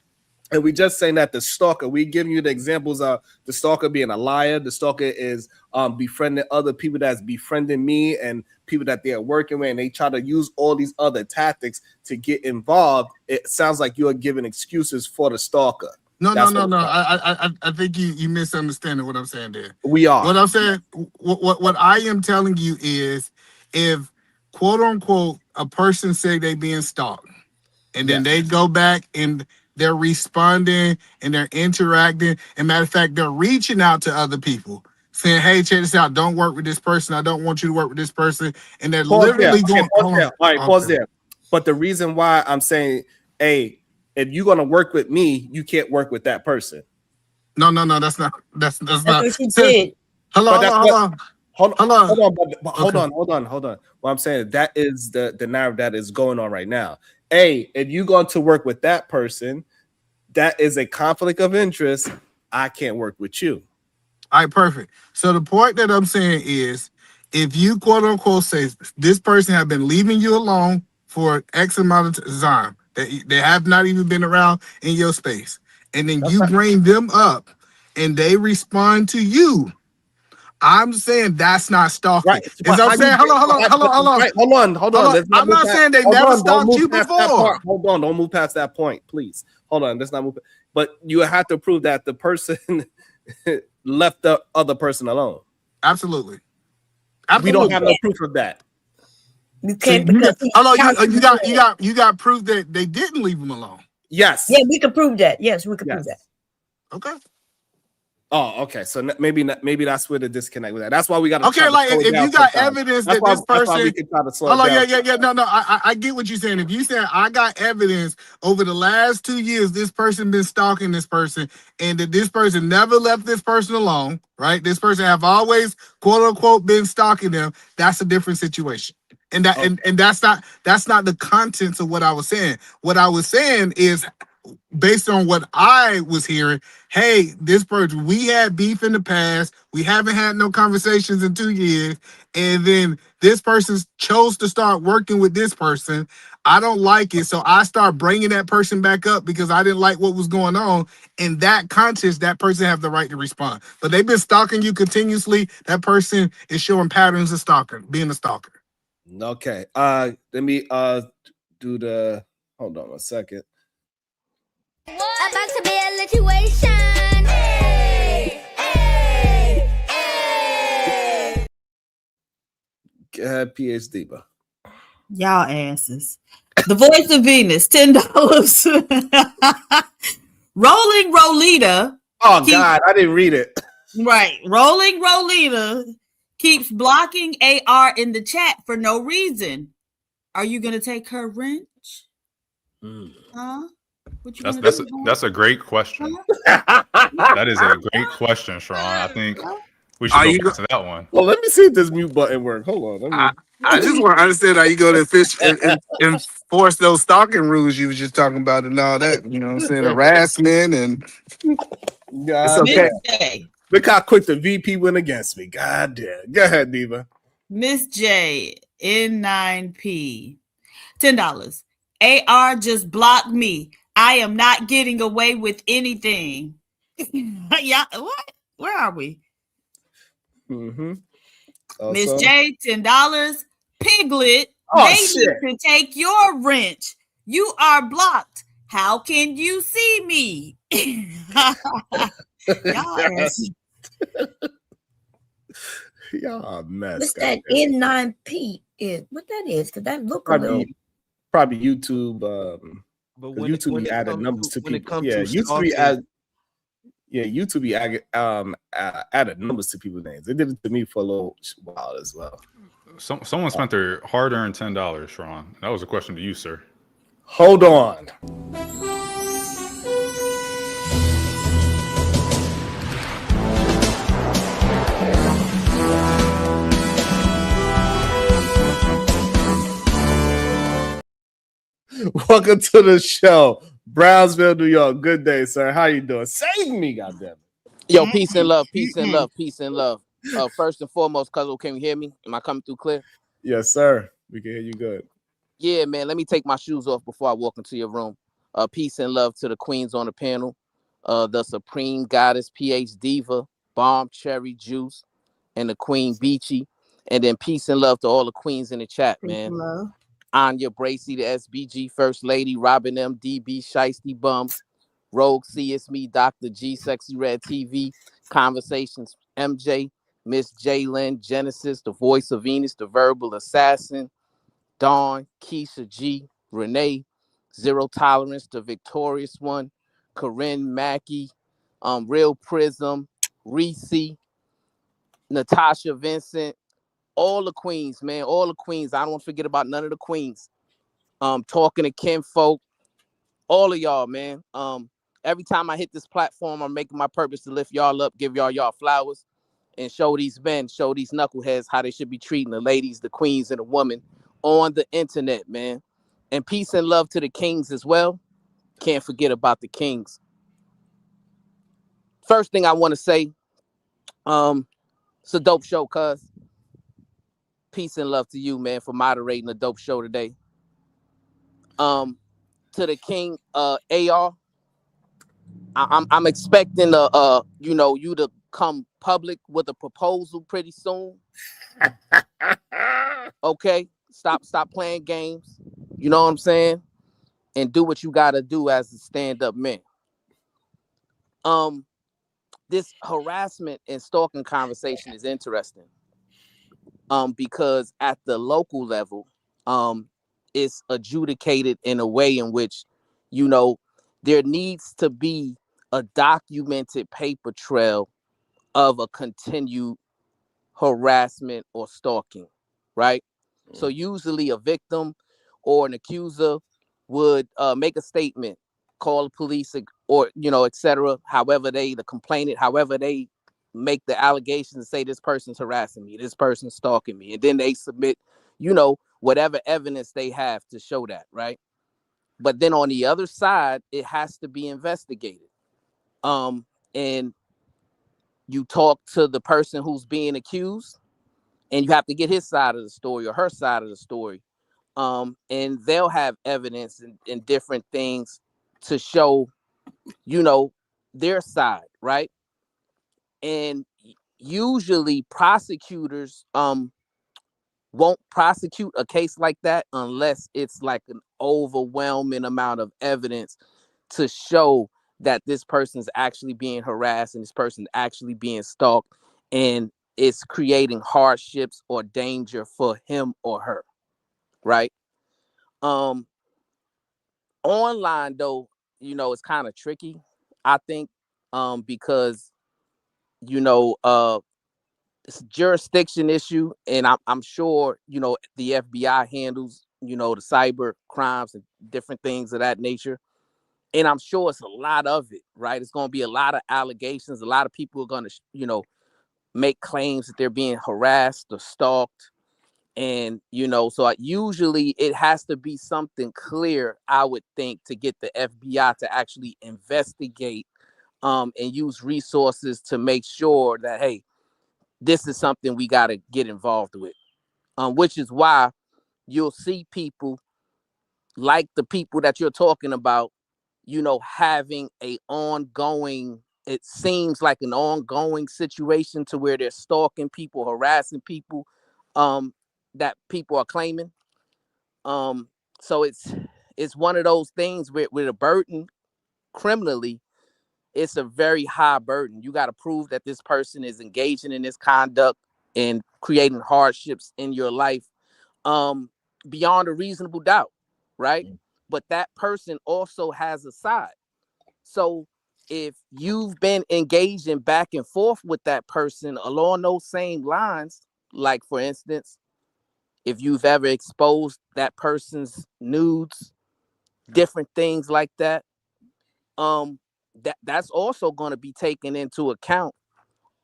and we just saying that the stalker, we giving you the examples of the stalker being a liar. The stalker is befriending other people that's befriending me and people that they're working with, and they try to use all these other tactics to get involved. It sounds like you're giving excuses for the stalker. No. I think you misunderstanding what I'm saying there. We are. What I'm saying, what I am telling you is, if quote unquote a person say they being stalked, and then they go back and they're responding and they're interacting, and matter of fact, they're reaching out to other people, saying, "Hey, check this out. Don't work with this person. I don't want you to work with this person," and they're literally going. Pause there. All right, pause there. But the reason why I'm saying, hey, if you're gonna work with me, you can't work with that person. No, that's not. That's not. What she did. Hold on. Hold on. What I'm saying, that is the narrative that is going on right now. Hey, if you're going to work with that person, that is a conflict of interest. I can't work with you. All right, perfect. So the point that I'm saying is, if you quote unquote say this person have been leaving you alone for X amount of time, they have not even been around in your space, and then you bring them up and they respond to you, I'm saying that's not stalking. Right. As I'm saying, hold on. Right, hold on. I'm not saying they never stalked you before. Hold on, don't move past that point, please. Hold on, let's not move. But you have to prove that the person left the other person alone. Absolutely. We don't have no proof of that. You can't, you got proof that they didn't leave him alone. Yes. Yeah, we can prove that. Yes, we can prove that. Okay. Oh, okay. So maybe that's where the disconnect with that. That's why we got to. Okay, like if you got evidence that this person. We can try to slow it down. Yeah. No. I get what you're saying. If you say I got evidence over the last 2 years, this person been stalking this person, and that this person never left this person alone, right? This person have always quote unquote been stalking them. That's a different situation. And that and that's not the contents of what I was saying. What I was saying is, based on what I was hearing, hey, this person, we had beef in the past. We haven't had no conversations in 2 years. And then this person chose to start working with this person. I don't like it. So I start bringing that person back up because I didn't like what was going on. In that context, that person have the right to respond. But they've been stalking you continuously. That person is showing patterns of stalking, being a stalker. Okay. Let me do the, hold on a second. About to be a situation. Go ahead, PhD. Y'all asses. The Voice of Venus, $10. Rolling Rolita. Oh God, I didn't read it. Right. Rolling Rolita keeps blocking AR in the chat for no reason. Are you gonna take her wrench? Huh? That's a great question. That is a great question, Sharon. I think we should go to that one. Well, let me see if this mute button works. Hold on. I just want to understand how you go to enforce those stalking rules you was just talking about and all that. You know what I'm saying? Harassment and it's okay. Look how quick the VP went against me. God damn. Go ahead, Diva. Miss J, N9P, $10. AR just blocked me. I am not getting away with anything. Yeah, what? Where are we? Miss J, $10. Piglet, they need to take your wrench. You are blocked. How can you see me? Y'all are a mess. What's that N9P is? What that is? Because that look a little. Probably YouTube. But when YouTube be added numbers to people. Yeah, YouTube be added numbers to people's names. They did it to me for a little while as well. Someone spent their hard-earned $10, Sharon. That was a question to you, sir. Hold on. Welcome to the show, Brownsville, New York. Good day, sir. How you doing? Save me, goddamn. Yo, peace and love, peace and love, peace and love. First and foremost, Cuzzo, can you hear me? Am I coming through clear? Yes, sir. We can hear you good. Yeah, man. Let me take my shoes off before I walk into your room. Peace and love to the queens on the panel. The Supreme Goddess, PH Diva, Bomb Cherry Juice, and the Queen Beachy. And then peace and love to all the queens in the chat, man. Anya Bracy, the SBG First Lady, Robin M, DB, Shiesty Bum, Rogue C, it's me, Dr. G, Sexy Red TV, Conversations, MJ, Miss Jalen, Genesis, the voice of Venus, the verbal assassin, Dawn, Keisha G, Renee, Zero Tolerance, the victorious one, Corinne Mackey, Real Prism, Reese, Natasha Vincent, all the queens, man, all the queens. I don't want to forget about none of the queens. Talking to Kim folk, all of y'all, man. Every time I hit this platform, I'm making my purpose to lift y'all up, give y'all flowers, and show these men, show these knuckleheads how they should be treating the ladies, the queens, and the women on the internet, man. And peace and love to the kings as well. Can't forget about the kings. First thing I want to say, it's a dope show, cuz. Peace and love to you, man, for moderating a dope show today. To the king, AR, I'm expecting you to come public with a proposal pretty soon. Okay, stop playing games. You know what I'm saying? And do what you gotta do as a stand-up man. This harassment and stalking conversation is interesting. Because at the local level, it's adjudicated in a way in which, there needs to be a documented paper trail of a continued harassment or stalking, right? So usually a victim or an accuser would make a statement, call the police, or etc. However the complainant, however they make the allegations and say this person's harassing me, this person's stalking me, and then they submit, whatever evidence they have to show that, right? But then on the other side, it has to be investigated. And you talk to the person who's being accused, and you have to get his side of the story or her side of the story. And they'll have evidence and different things to show, their side, right? And usually prosecutors won't prosecute a case like that unless it's like an overwhelming amount of evidence to show that this person's actually being harassed and this person's actually being stalked, and it's creating hardships or danger for him or her, right? Online though, it's kind of tricky, I think, because it's a jurisdiction issue, and I'm sure the FBI handles the cyber crimes and different things of that nature, and I'm sure it's a lot of it, right? It's going to be a lot of allegations. A lot of people are going to make claims that they're being harassed or stalked, and so usually it has to be something clear, I would think, to get the FBI to actually investigate and use resources to make sure that, hey, this is something we got to get involved with, which is why you'll see people like the people that you're talking about, having it seems like an ongoing situation to where they're stalking people, harassing people, that people are claiming. So it's one of those things with a burden criminally. It's a very high burden. You got to prove that this person is engaging in this conduct and creating hardships in your life, beyond a reasonable doubt, right? But that person also has a side. So if you've been engaging back and forth with that person along those same lines, like for instance, if you've ever exposed that person's nudes, different things like that, that's also going to be taken into account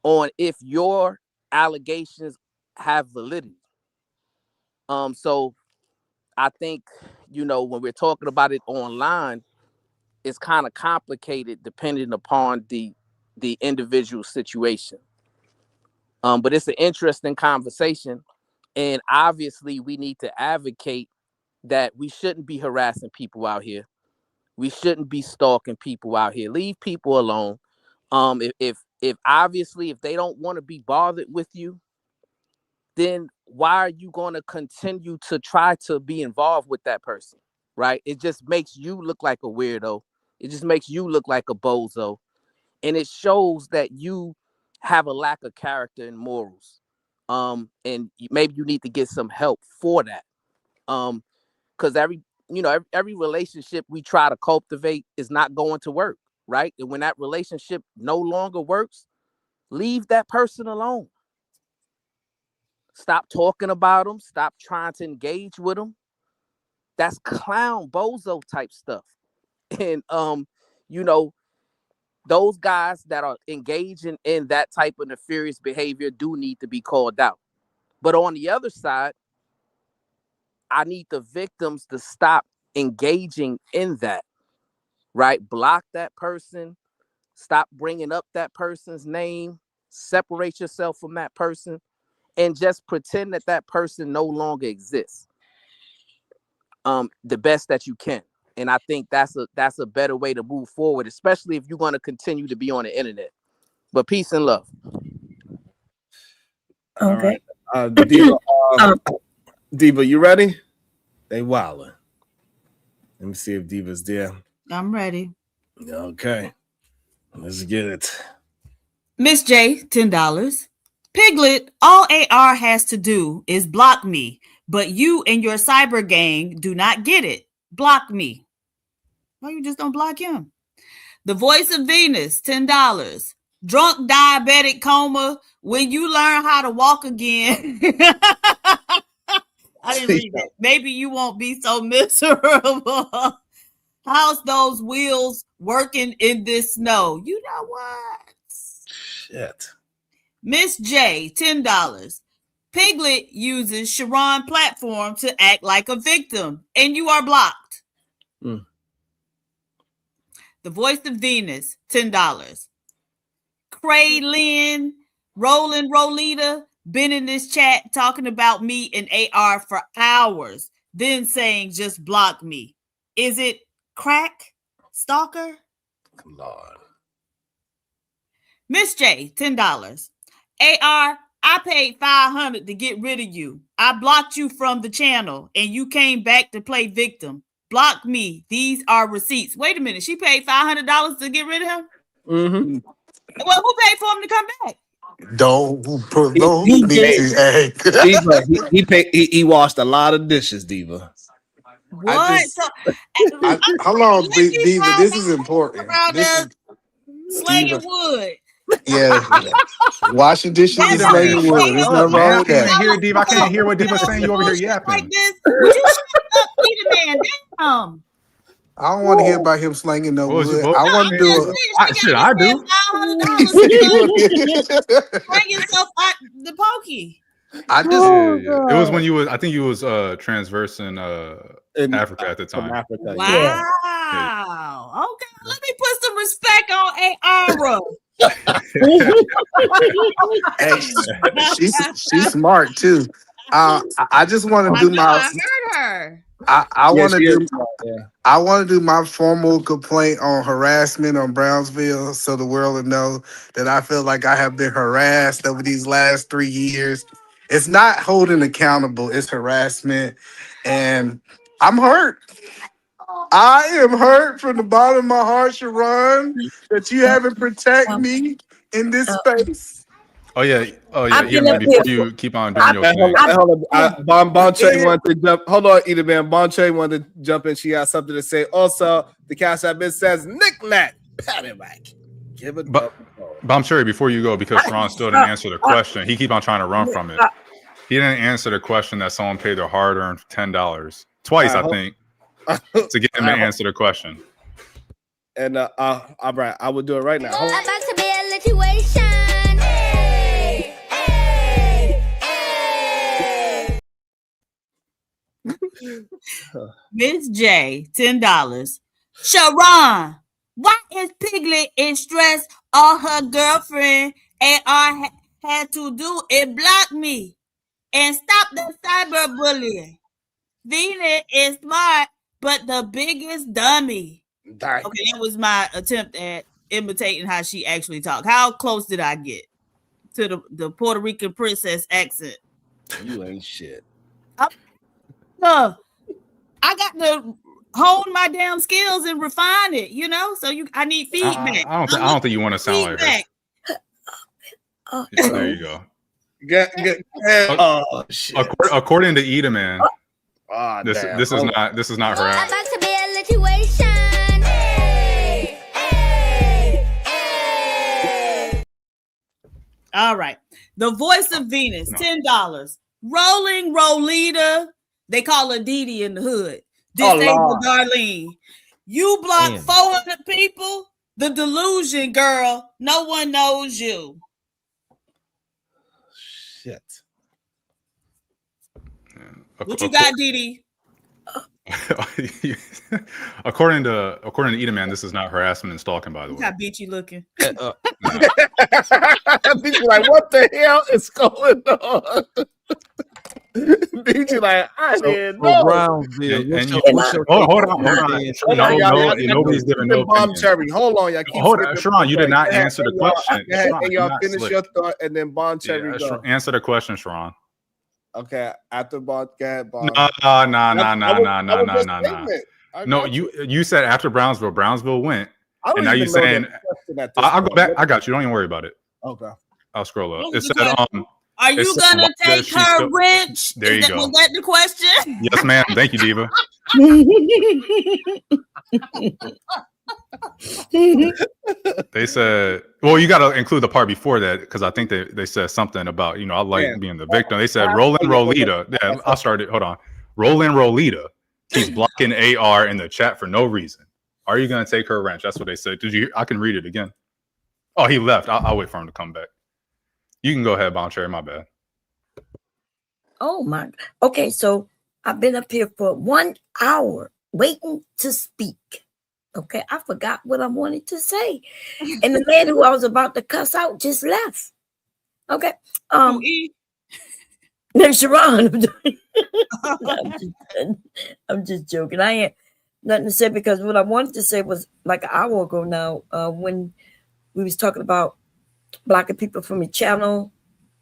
on if your allegations have validity. So I think, when we're talking about it online, it's kind of complicated depending upon the individual situation. But it's an interesting conversation, and obviously we need to advocate that we shouldn't be harassing people out here. We shouldn't be stalking people out here. Leave people alone. If obviously if they don't want to be bothered with you, then why are you going to continue to try to be involved with that person, right? It just makes you look like a weirdo. It just makes you look like a bozo. And it shows that you have a lack of character and morals. And maybe you need to get some help for that. Because every relationship we try to cultivate is not going to work, right? And when that relationship no longer works, leave that person alone. Stop talking about them. Stop trying to engage with them. That's clown bozo type stuff. And those guys that are engaging in that type of nefarious behavior do need to be called out. But on the other side, I need the victims to stop engaging in that, right? Block that person. Stop bringing up that person's name. Separate yourself from that person and just pretend that that person no longer exists. The best that you can. And I think that's a better way to move forward, especially if you're going to continue to be on the internet. But peace and love. All right. Diva, you ready? They wildin'. Let me see if Diva's there. I'm ready. Okay. Let's get it. Miss J, $10. Piglet, all AR has to do is block me, but you and your cyber gang do not get it. Block me. Why you just don't block him? The Voice of Venus, $10. Drunk diabetic coma, when you learn how to walk again. I didn't read that. Maybe you won't be so miserable. How's those wheels working in this snow? You know what? Shit. Miss J, $10. Piglet uses Sharon platform to act like a victim, and you are blocked. The Voice of Venus, $10. Cray Lynn, Roland Rolita, been in this chat talking about me and AR for hours, then saying just block me. Is it crack? Stalker? Lord. Miss J, $10. AR, I paid $500 to get rid of you. I blocked you from the channel and you came back to play victim. Block me. These are receipts. Wait a minute. She paid $500 to get rid of him? Mm-hmm. Well, who paid for him to come back? Don't provoke me to act. He washed a lot of dishes, Diva. What? Hold on, Diva. This is important. This is slanging wood. Yeah, washing dishes and slanging wood. There's nothing wrong with that. I can't hear what Diva's saying. You over here yapping. Like this. Would you shut up, Peter Man? Damn. I don't want to hear about him slanging no wood. I want to do shit. I do. Bring yourself out the pokey. I just it was when you was. I think you was transversing in Africa at the time. Africa, wow. Yeah. Okay, let me put some respect on AR. Hey, she's smart too. I just want to do my. I heard her. I want to do. I want to do my formal complaint on harassment on Brownsville, so the world will know that I feel like I have been harassed over these last 3 years. It's not holding accountable; it's harassment, and I'm hurt. I am hurt from the bottom of my heart, Sharon, that you haven't protected me in this space. Oh yeah. Before you keep on doing your thing. Hold on. Bonche wanted to jump. Hold on, Edith man. Bonche wanted to jump in. She got something to say. Also, the Cash App bit says knick-knack, paddywhack. Give it. But I'm sorry, before you go, because Sharon still didn't answer the question. He keep on trying to run from it. He didn't answer the question that someone paid their hard-earned $10 twice, I think, to get him to answer the question. And all right, I will do it right now. About to be a situation. Miss J, $10. Sharon, why is Piglet in stress? All her girlfriend AR had to do is block me and stop the cyberbullying. Venus is smart, but the biggest dummy. Okay, that was my attempt at imitating how she actually talked. How close did I get to the Puerto Rican princess accent? You ain't shit. I got the hone my damn skills and refine it, you know. So I need feedback. I don't think you want to sound like her. There you go. Oh shit. According to Edaman, this is not her. I'm about to be a situation. Hey, hey, hey. All right. The Voice of Venus, $10. Rolling Rolita. They call her Didi in the hood. Disabled Darlene. You blocked 400 people. The delusion, girl. No one knows you. Shit. What you got, Didi? According to Edaman, this is not harassment and stalking, by the way. Look how bitchy looking. People like, what the hell is going on? BG like, I didn't know. Brownsville. Hold on. Nobody's giving no Bomb Cherry. Hold on, y'all. Hold on, Sharon. You did not answer the question. And y'all finish your thought, and then Bomb Cherry. Answer the question, Sharon. Okay, after Bomb, Bomb. No. No, you said after Brownsville went, and now you're saying I'll go back. I got you. Don't even worry about it. Okay, I'll scroll up. It It said Are you gonna take her wrench? There you go. Was that the question? Yes, ma'am. Thank you, Diva. They said, well, you got to include the part before that because I think they said something about, I like being the victim. They said Roland Rolita. Yeah, I'll start it. Hold on. Roland Rolita keeps blocking AR in the chat for no reason. Are you going to take her wrench? That's what they said. I can read it again. Oh, he left. I'll wait for him to come back. You can go ahead, Bon Cherry. My bad. Oh my. Okay, so I've been up here for 1 hour waiting to speak. Okay, I forgot what I wanted to say. And the man who I was about to cuss out just left. Okay. No, Sharon. I'm just joking. I ain't nothing to say because what I wanted to say was like an hour ago now, when we was talking about blocking people from your channel.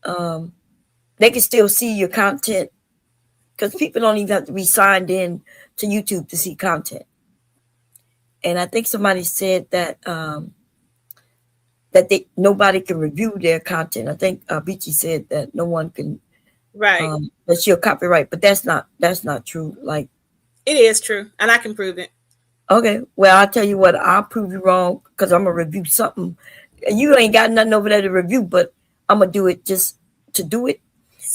They can still see your content because people don't even have to be signed in to YouTube to see content. And I think somebody said that nobody can review their content. I think Beachy said that no one can. Right. That's your copyright, but that's not true. Like it is true, and I can prove it. Okay. Well, I'll tell you what. I'll prove you wrong because I'm gonna review something. You ain't got nothing over there to review, but I'm gonna do it just to do it.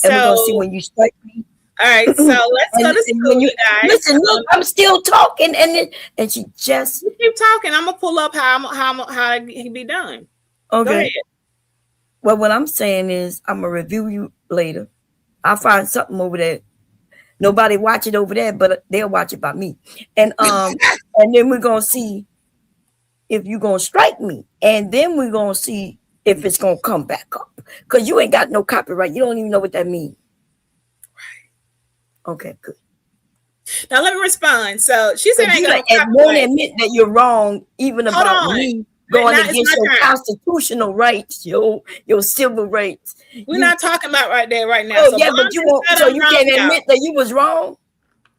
And we're gonna see when you strike me. All right, so let's go to school, you guys. Listen, look, I'm still talking, and she just keep talking. I'm gonna pull up how it can be done. Okay. Well, what I'm saying is, I'm gonna review you later. I'll find something over there. Nobody watch it over there, but they'll watch it by me. And and then we're gonna see if you're gonna strike me, and then we're gonna see if it's gonna come back up. Because you ain't got no copyright. You don't even know what that means. Okay, good. Now let me respond. So she said, "I won't admit that you're wrong, even about me going against your constitutional rights, your civil rights." We're not talking about right now. Oh, so yeah, but you won't. So you can't admit that you was wrong,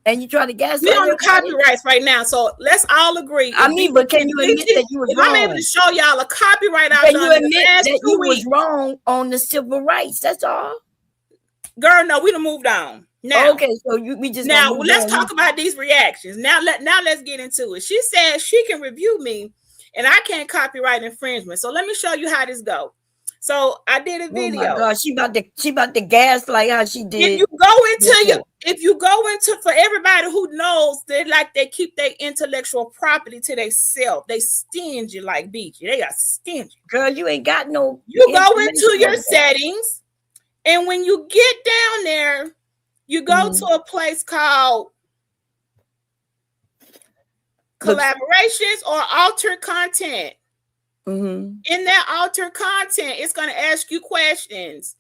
and you try to gas. We on the copyrights right now, so let's all agree. I mean, but can you admit that you was wrong? I'm able to show y'all a copyright out. Can you admit that you was wrong on the civil rights? That's all. Girl, no, we done moved on. Now, okay, so we just now let's talk about these reactions. Now let's get into it. She said she can review me, and I can't copyright infringement. So let me show you how this go. So I did a video. Oh my God, she about to gaslight how she did. If you go into for everybody who knows they keep their intellectual property to themselves. They stingy like Beachy. They are stingy. Girl, you ain't got no. You go into your settings, and when you get down there, you go to a place called collaborations or altered content. In that altered content, it's going to ask you questions.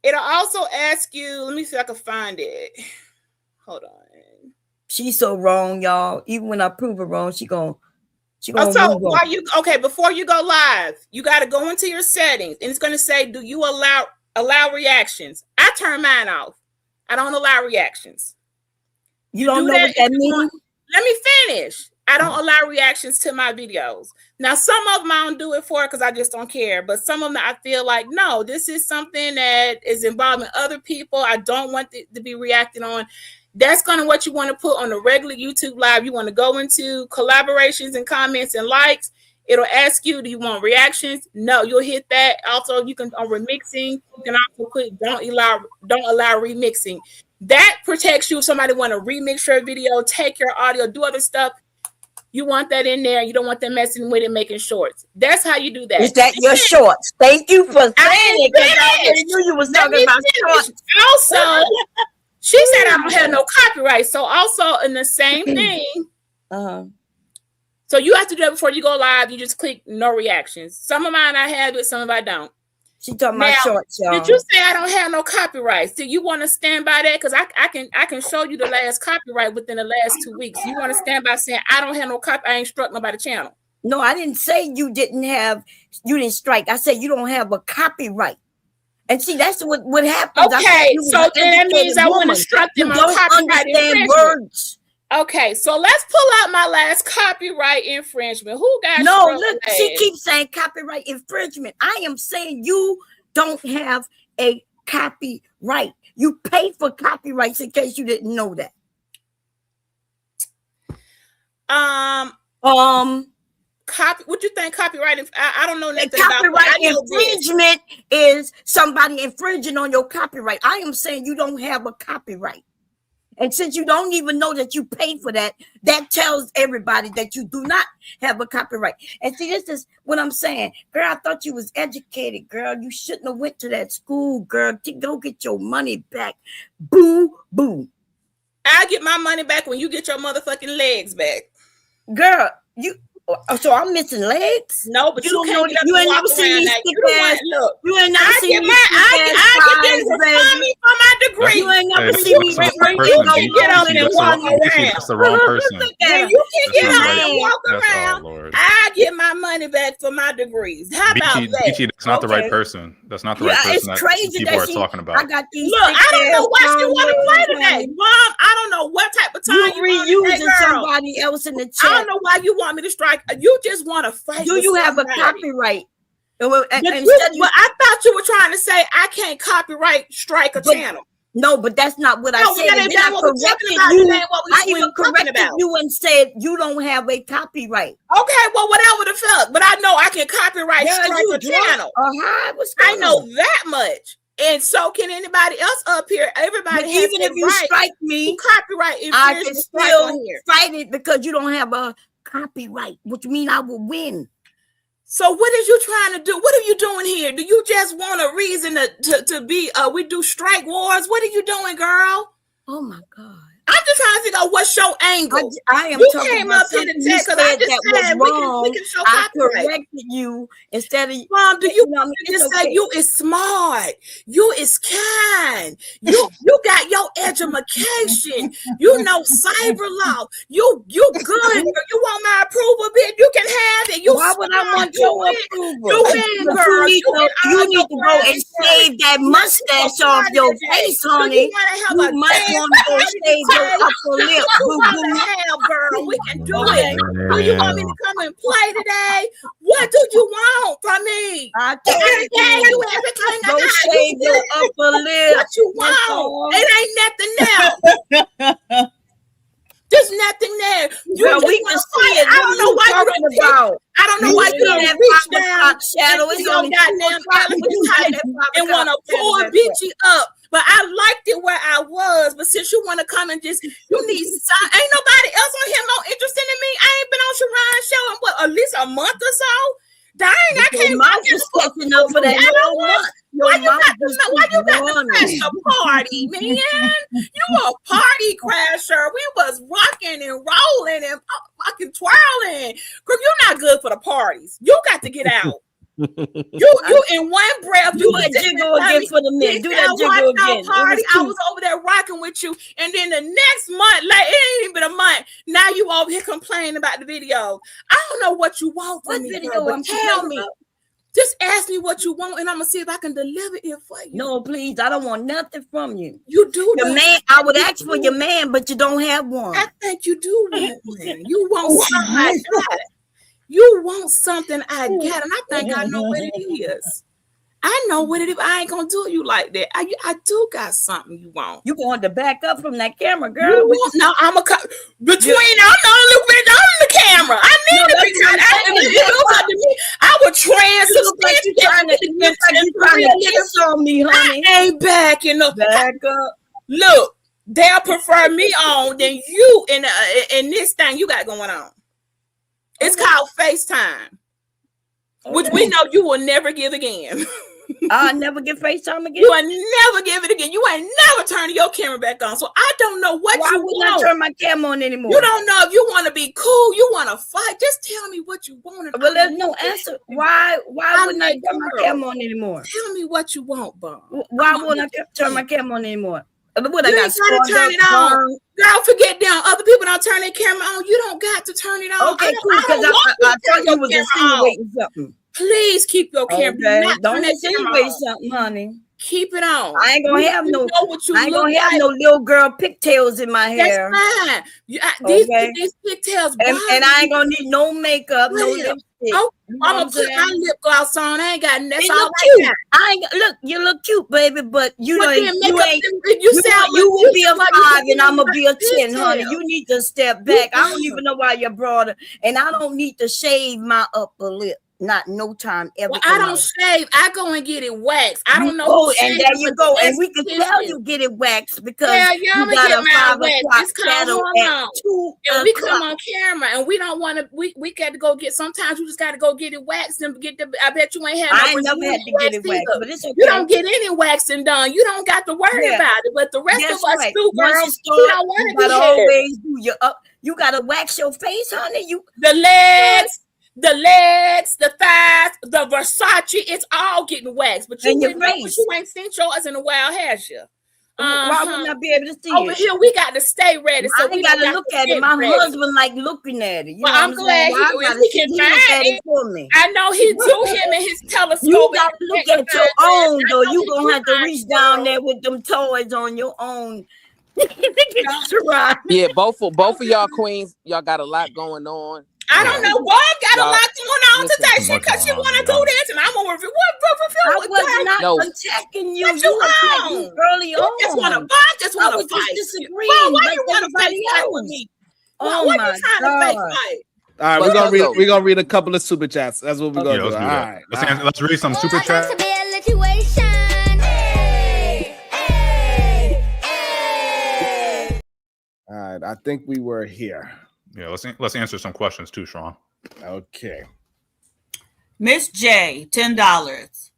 It'll also ask you, let me see if I can find it. Hold on. She's so wrong, y'all. Even when I prove her wrong, she gonna before you go live, you got to go into your settings, and it's going to say, do you allow reactions? I turn mine off. I don't allow reactions. You don't know what that means? Let me finish. I don't allow reactions to my videos. Now, some of them I don't do it for because I just don't care. But some of them I feel like, no, this is something that is involving other people. I don't want it to be reacted on. That's kind of what you want to put on a regular YouTube live. You want to go into collaborations and comments and likes. It'll ask you, do you want reactions? No, you'll hit that. Also, you can on remixing. You can also put don't allow remixing. That protects you if somebody want to remix your video, take your audio, do other stuff. You want that in there. You don't want them messing with it, making shorts. That's how you do that. Is that your shorts? Thank you for saying it, because I already knew you was talking about shorts. Also, she said I don't have no copyright. So also in the same thing. So you have to do it before you go live. You just click no reactions. Some of mine I have it, some of I don't. She talking about shorts, y'all. Did you say I don't have no copyrights? Do you want to stand by that? Because I can show you the last copyright within the last 2 weeks. You want to stand by saying I don't have no copyright? I ain't struck nobody channel. No, I didn't say you didn't strike. I said you don't have a copyright. And see, that's what happens. Okay, so then that means I wouldn't have struck them on copyright infringement. Words. Okay, so let's pull out my last copyright infringement. Who got look, she keeps saying copyright infringement. I am saying you don't have a copyright. You pay for copyrights in case you didn't know that. What you think copyright? I don't know nothing copyright about infringement is somebody infringing on your copyright. I am saying you don't have a copyright. And since you don't even know that you paid for that, that tells everybody that you do not have a copyright. And see, this is what I'm saying. Girl, I thought you was educated, girl. You shouldn't have went to that school, girl. Go get your money back. Boo, boo. I'll get my money back when you get your motherfucking legs back. Girl, so I'm missing legs? No, but you don't can't know. You ain't never seen these stick ass. Look, you ain't never seen these I get this for my degree. You ain't never seen me. You can get up and walk around. That's the wrong person. You can get up and walk around. I get my money back for my degrees. How about that? BT, that's not the right person. That's not the right person. It's crazy people that are talking about. I got these. Look, I don't know why she want to play today, Mom. I don't know what type of time you reusing somebody else in the chat. I don't know why you want me to strike. You just want to fight. Do you have a copyright? I thought you were trying to say I can't copyright strike a channel. No, but that's not what I said. I even corrected you and said you don't have a copyright. Okay, well, whatever the fuck. But I know I can copyright strike a channel. I know that much. And so can anybody else up here. Everybody has even if you strike me, copyright I can still fight it because you don't have a copyright, which means I will win. So what is you trying to do? What are you doing here? Do you just want a reason to be we do strike wars? What are you doing, girl? Oh my God. I'm just trying to figure out what's your angle. I am you talking came about up here to something tell because I just said we can show I copyright. corrected you instead of Mom. Do you just say you is smart? You is kind. You got your education. You know cyber law. You good. You want my approval, bitch? You can have it. Why would I want your approval? You win, girl. You need to go and shave that mustache off your face, honey. You might want to go shave your upper lip. Girl, we can do it. Do you want me to come and play today? What do you want from me? I gave you everything. Go shave your upper lip. What you want? It ain't nothing there. There's nothing there. We can see it. I don't know why you don't about. I don't know why you don't reach down shadow. It's on goddamn and want to pull a bitchy up. But I liked it where I was. But since you want to come and just, you need some. Ain't nobody else on here more interested in me. I ain't been on Sharon's show in what, at least a month or so. Dang, I can't. I'm just stepping up for that. Why you got to crash a party, man? You a party crasher. We was rocking and rolling and fucking twirling. Girl, you're not good for the parties. You got to get out. You in one breath. Do that jiggle again for the men. Do that jiggle again. Party. I was over there rocking with you, and then the next month, like it ain't even been a month. Now you over here complaining about the video. I don't know what you want from me, girl, but tell me. Just ask me what you want, and I'm gonna see if I can deliver it for you. No, please, I don't want nothing from you. You do. Your man, I would ask for your man, but you don't have one. I think you do want man. You want something I got. You want something I got, and I think I know what it is. I know what it is. I ain't gonna do you like that. I do got something you want. You going to back up from that camera, girl? No, I'm a between. I'm not a little bit on the camera. I need to be trying. I would trying to kiss on me, honey. I ain't backing up. Back up. Look, they'll prefer me on than you in this thing you got going on. It's called FaceTime, which we know you will never give again. I'll never get FaceTime again. You will never give it again. You ain't never turning your camera back on. So I don't know what Why you would want. I turn my camera on anymore? You don't know if you want to be cool. You want to fight. Just tell me what you want. Well, there's no answer. Why wouldn't I turn my camera on anymore? Tell me what you want, Bob. Why wouldn't I turn my camera on anymore? What, You I ain't got to turn it on. Girl, forget down. Other people don't turn their camera on. You don't got to turn it on. Okay, cool. Because I thought you was insinuating something. Please keep your camera. Okay. Don't insinuate something, honey. Keep it on. I ain't gonna have no. I ain't gonna have like. no little girl pigtails in my hair. That's fine. These pigtails. And I ain't gonna need no makeup, no lipstick. Oh, I'm gonna put my lip gloss on. I ain't got nothing. You look cute. Look, you look cute, baby, but you will be a 5 and I'm gonna be a 10, honey. You need to step back. I don't even know why you brought her, and I don't need to shave my upper lip. Not no time ever. Well, I don't shave. I go and get it waxed. I don't know. Oh, and there you go. And we can tell you get it waxed because you got a 5 o'clock shadow at 2 and we come on camera and we don't want to. We got to go get. Sometimes you just got to go get it waxed and get the. I bet you ain't had. I never had to get it waxed, but it's okay. You don't get any waxing done. You don't got to worry about it. But the rest of us do, girls, you don't want to be always do your up. You got to wax your face, honey. The legs, the thighs, the Versace, it's all getting waxed. But you ain't seen yours in a while, has you? Why wouldn't I be able to see over it? here, we got to stay ready. So I ain't got to look at it. My husband like looking at it. Well, I'm glad he can find it for me. I know he do him and his telescope. You got to look at your own, though. You gonna have to reach down there with them toys on your own. Yeah, both of y'all queens, y'all got a lot going on. I don't know. Bob got a lot going on today because she want to do this, and I'm gonna review. I was not attacking you. You attacking early on. Just want to fight. Disagreeing. Why you want to fight with me? Oh what my you trying to fight? All right, we're gonna read a couple of super chats. That's what we're gonna do. All right. Let's read some super chats. All right, I think we were here. Yeah, let's answer some questions too, Sean. Okay. Miss J, $10.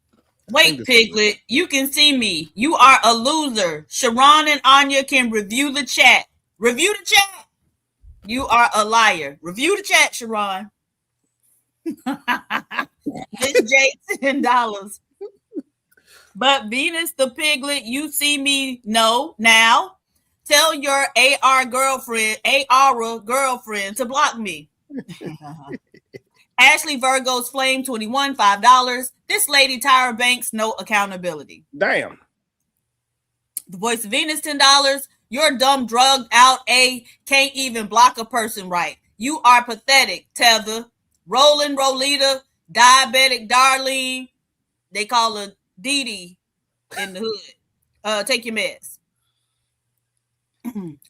Wait, Piglet, you can see me. You are a loser. Sharon and Anya can review the chat. Review the chat. You are a liar. Review the chat, Sharon. Miss J, $10. But Venus the Piglet, you see me? No, now. Tell your AR girlfriend to block me. Ashley Virgo's Flame 21, $5. This lady Tyra Banks, no accountability. Damn. The Voice of Venus, $10. You're dumb, drugged out, can't even block a person right. You are pathetic, Tether. Roland Rolita, diabetic Darlene. They call her Dee Dee in the hood. Take your meds.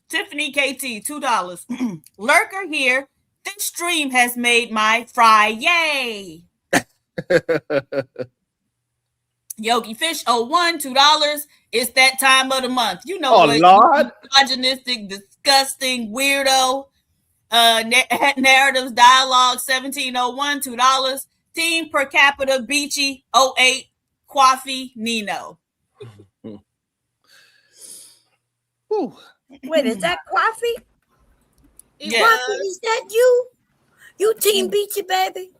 Tiffany KT, $2. Lurker here. This stream has made my Friday. Yogi Fish 01, $2. It's that time of the month. You know what? Lord. Misogynistic, disgusting, weirdo. Narratives Dialogue 1701, $2. Team Per Capita Beachy 08, Coffee Nino. Wait, is that Coffee? Yeah. Coffee, is that you? You Team Beachy, baby?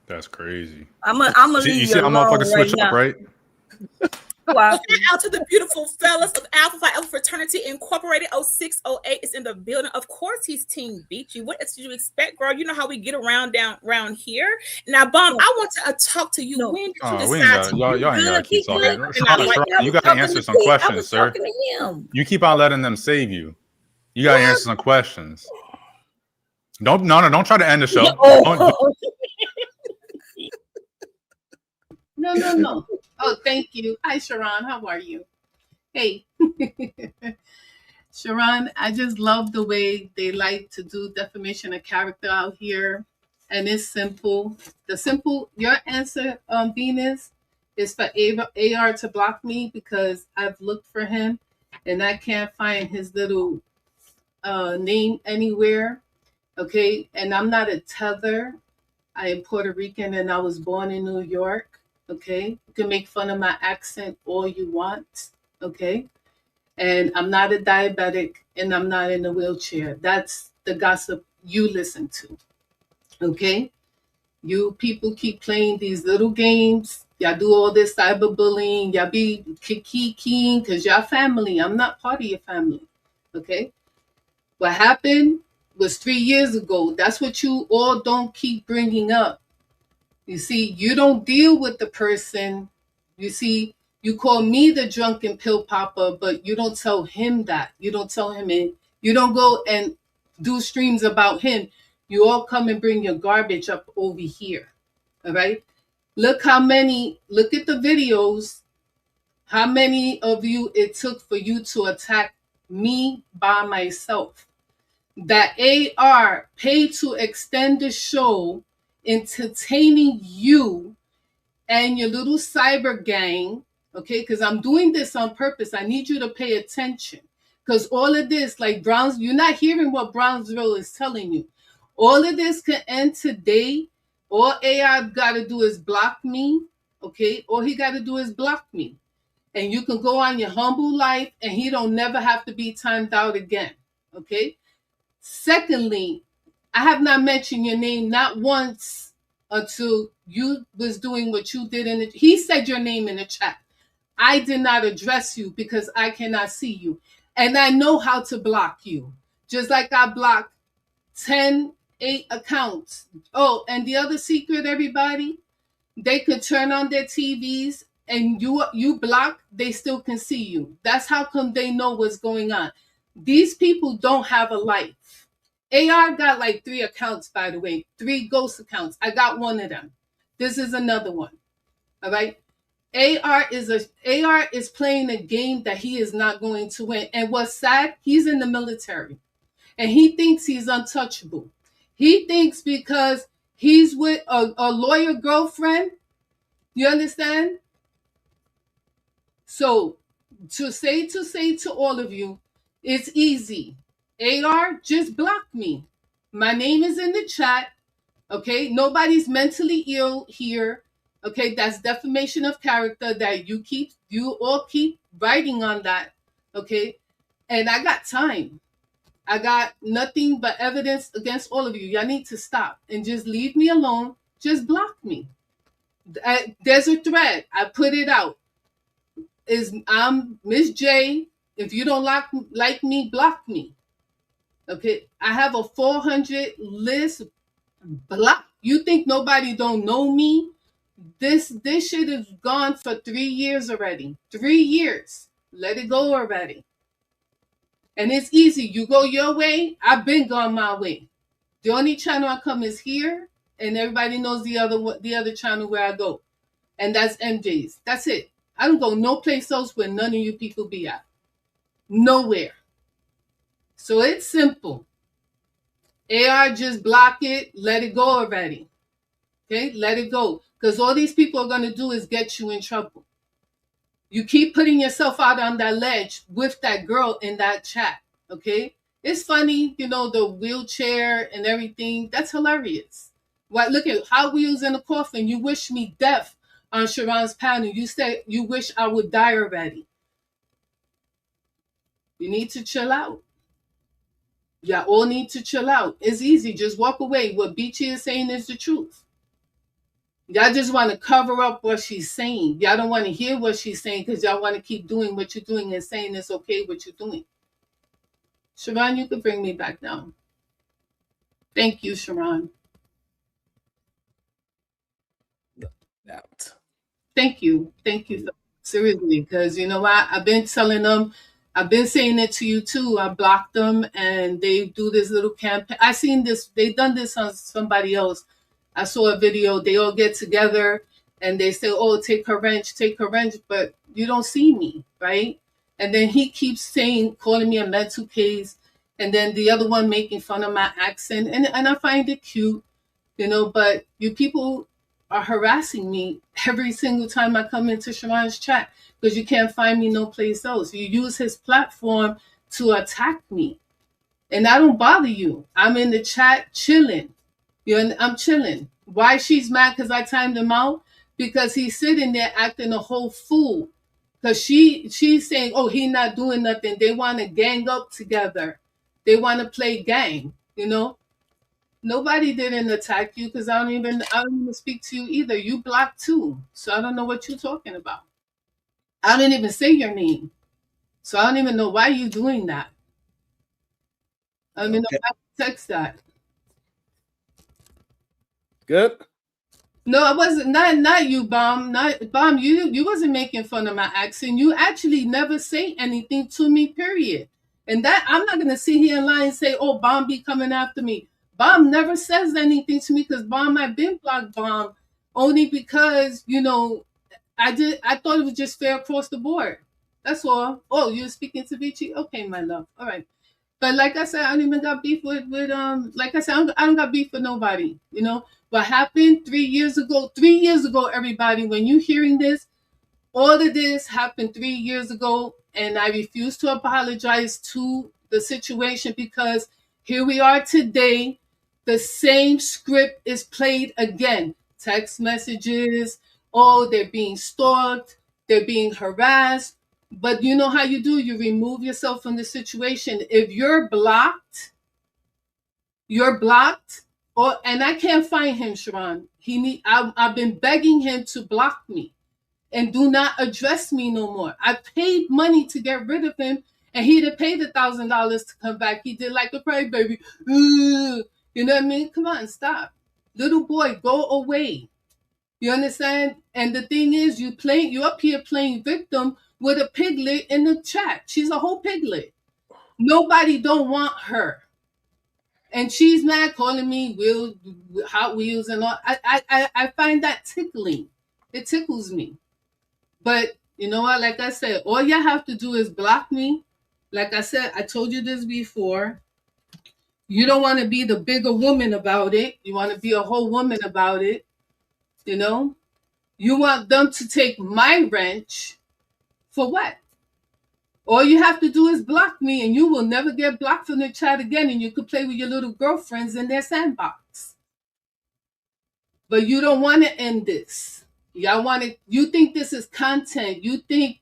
That's crazy. I'm gonna leave you you see how alone motherfuckers switch now. up, right? Shout out to the beautiful fellas of Alpha Phi Alpha Fraternity Incorporated 0608 is in the building. Of course, he's Team Beachy. What else did you expect, girl? You know how we get around here. Now, Bomb, I want to talk to you. When did you decide y'all ain't gotta keep talking. Sharon, you gotta answer some questions, sir. You keep on letting them save you. You gotta answer some questions. Don't try to end the show. No. Oh, thank you. Hi, Sharon. How are you? Hey. Sharon, I just love the way they like to do defamation of character out here. And it's simple. Your answer, Venus, is for AR to block me because I've looked for him and I can't find his little name anywhere. Okay. And I'm not a tether. I am Puerto Rican and I was born in New York. Okay. You can make fun of my accent all you want. Okay. And I'm not a diabetic and I'm not in a wheelchair. That's the gossip you listen to. Okay. You people keep playing these little games. Y'all do all this cyberbullying. Y'all be kikiing because y'all family. I'm not part of your family. Okay. What happened was 3 years ago. That's what you all don't keep bringing up. You see, you don't deal with the person. You see, you call me the drunken pill popper, but you don't tell him that. You don't tell him it. You don't go and do streams about him. You all come and bring your garbage up over here. All right. Look at the videos, how many of you it took for you to attack me by myself. That AR paid to extend the show, entertaining you and your little cyber gang, okay? Because I'm doing this on purpose. I need you to pay attention. Because all of this, like you're not hearing what Brownsville is telling you. All of this can end today. All AI got to do is block me, okay? All he got to do is block me. And you can go on your humble life and he don't never have to be timed out again, okay? Secondly, I have not mentioned your name not once until you was doing what you did he said your name in the chat. I did not address you because I cannot see you. And I know how to block you. Just like I blocked 8 accounts. Oh, and the other secret, everybody, they could turn on their TVs and you block, they still can see you. That's how come they know what's going on. These people don't have a life. AR got like 3 accounts, by the way, 3 ghost accounts. I got one of them. This is another one. All right. AR is playing a game that he is not going to win. And what's sad, he's in the military and he thinks he's untouchable. He thinks because he's with a lawyer girlfriend, you understand? So to say to all of you, it's easy. AR, just block me. My name is in the chat. Okay, nobody's mentally ill here. Okay, that's defamation of character that you all keep writing on that. Okay, and I got time. I got nothing but evidence against all of you. Y'all need to stop and just leave me alone. Just block me. There's a thread. I put it out. I'm Miss J. If you don't like me, block me. Okay, I have a 400 list. Block. You think nobody don't know me? This shit is gone for 3 years already. 3 years. Let it go already. And it's easy. You go your way. I've been gone my way. The only channel I come is here, and everybody knows the other channel where I go, and that's MJ's. That's it. I don't go no place else where none of you people be at. Nowhere. So it's simple. AR, just block it. Let it go already. Okay? Let it go. Because all these people are going to do is get you in trouble. You keep putting yourself out on that ledge with that girl in that chat. Okay? It's funny, the wheelchair and everything. That's hilarious. What? Look at Hot Wheels in a coffin. You wish me death on Sharon's panel. You say you wish I would die already. You need to chill out. Y'all all need to chill out. It's easy. Just walk away. What Beachy is saying is the truth. Y'all just want to cover up what she's saying. Y'all don't want to hear what she's saying because y'all want to keep doing what you're doing and saying it's okay what you're doing. Sharon, you could bring me back down. Thank you, Sharon. Thank you. Thank you. Seriously, because you know what? I've been telling them, I've been saying it to you too. I blocked them and they do this little campaign. I seen this, they done this on somebody else. I saw a video, they all get together and they say, oh, take her wrench, but you don't see me, right? And then he keeps saying, calling me a mental case, and then the other one making fun of my accent. And I find it cute, you know, but you people are harassing me every single time I come into Sharon's chat because you can't find me no place else. You use his platform to attack me. And I don't bother you. I'm in the chat chilling. I'm chilling. Why she's mad because I timed him out? Because he's sitting there acting a whole fool. Because she's saying, oh, he not doing nothing. They want to gang up together. They want to play gang, you know? Nobody didn't attack you because I don't even speak to you either. You blocked too. So I don't know what you're talking about. I didn't even say your name. So I don't even know why you're doing that. I mean, okay. I text that. Good. No, I wasn't. Not you, Bomb. Not Bomb. You wasn't making fun of my accent. You actually never say anything to me. Period. And that I'm not gonna sit here and lie and say, "Oh, Bomb be coming after me." Bomb never says anything to me because Bomb, I've been blocked Bomb only because you know I thought it was just fair across the board. That's all. Oh, you're speaking to Vici? Okay, my love. All right. But like I said, I don't even got beef with like I said, I don't got beef with nobody. You know what happened 3 years ago? 3 years ago, everybody, when you hearing this, all of this happened 3 years ago, and I refuse to apologize to the situation because here we are today. The same script is played again. Text messages. Oh, they're being stalked. They're being harassed. But you know how you do? You remove yourself from the situation. If you're blocked, and I can't find him, Sharon. I've been begging him to block me and do not address me no more. I paid money to get rid of him, and he'd have paid $1,000 to come back. He did like a crybaby. You know what I mean? Come on, stop. Little boy, go away. You understand? And the thing is, you up here playing victim with a piglet in the chat. She's a whole piglet. Nobody don't want her. And she's mad calling me Hot Wheels and all. I find that tickling. It tickles me. But you know what? Like I said, all you have to do is block me. Like I said, I told you this before. You don't want to be the bigger woman about it. You want to be a whole woman about it. You know? You want them to take my wrench for what? All you have to do is block me and you will never get blocked from the chat again and you could play with your little girlfriends in their sandbox. But you don't want to end this. You think this is content. You think,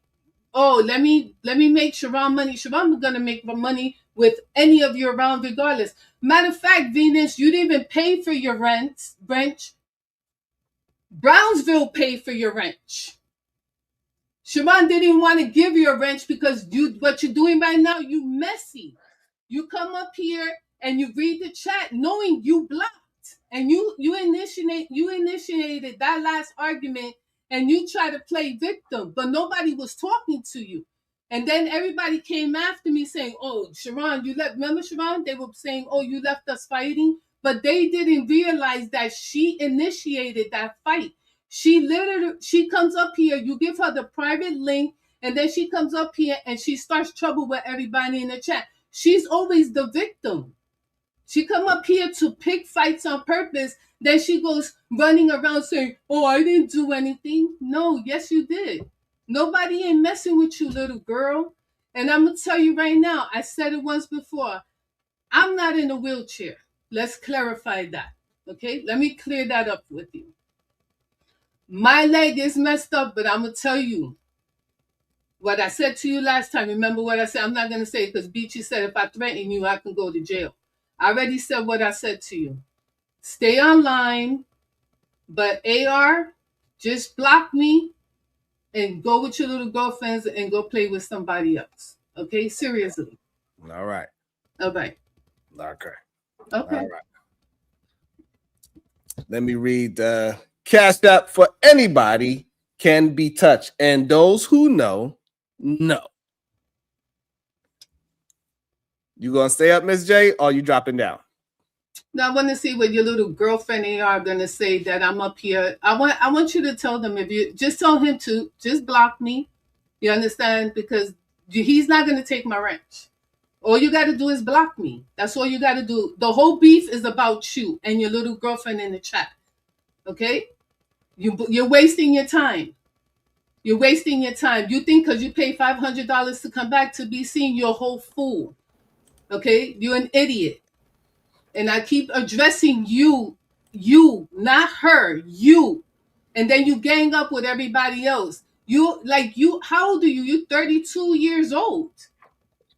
oh, let me make Sharon money. Sharon's gonna make money with any of you around regardless. Matter of fact, Venus, you didn't even pay for your wrench. Brownsville paid for your wrench. Sharon didn't even want to give you a wrench because what you're doing right now, you messy. You come up here and you read the chat knowing you blocked. And you initiated that last argument and you try to play victim, but nobody was talking to you. And then everybody came after me saying, oh, Sharon, remember Sharon? They were saying, oh, you left us fighting. But they didn't realize that she initiated that fight. She comes up here, you give her the private link, and then she comes up here and she starts trouble with everybody in the chat. She's always the victim. She come up here to pick fights on purpose. Then she goes running around saying, oh, I didn't do anything. No, yes, you did. Nobody ain't messing with you, little girl. And I'm going to tell you right now, I said it once before, I'm not in a wheelchair. Let's clarify that, okay? Let me clear that up with you. My leg is messed up, but I'm going to tell you what I said to you last time. Remember what I said? I'm not going to say it because Beachy said if I threaten you, I can go to jail. I already said what I said to you. Stay online. But AR, just block me and go with your little girlfriends and go play with somebody else. Okay? Seriously. All right. Okay. Okay. Okay. All right. Let me read the Cash App for anybody can be touched. And those who know. You gonna stay up, Miss J, or you dropping down? Now I want to see what your little girlfriend and are gonna say that I'm up here. I want you to tell them, if you just tell him to just block me. You understand? Because he's not gonna take my wrench. All you got to do is block me. That's all you got to do. The whole beef is about you and your little girlfriend in the chat. Okay? You're wasting your time. You're wasting your time. You think because you pay $500 to come back to be seen, you're a whole fool. Okay? You're an idiot. And I keep addressing you, not her, you. And then you gang up with everybody else. How old are you? You're 32 years old.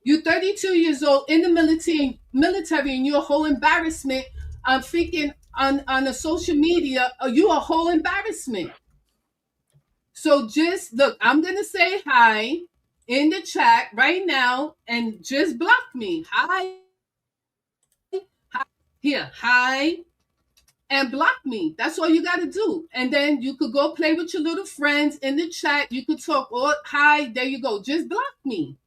You're 32 years old in the military, and you're a whole embarrassment. I'm freaking on the social media. You a whole embarrassment. So just look, I'm gonna say hi in the chat right now, and just block me. Hi. Here, hi, and block me. That's all you got to do. And then you could go play with your little friends in the chat. You could talk, oh, hi, there you go. Just block me.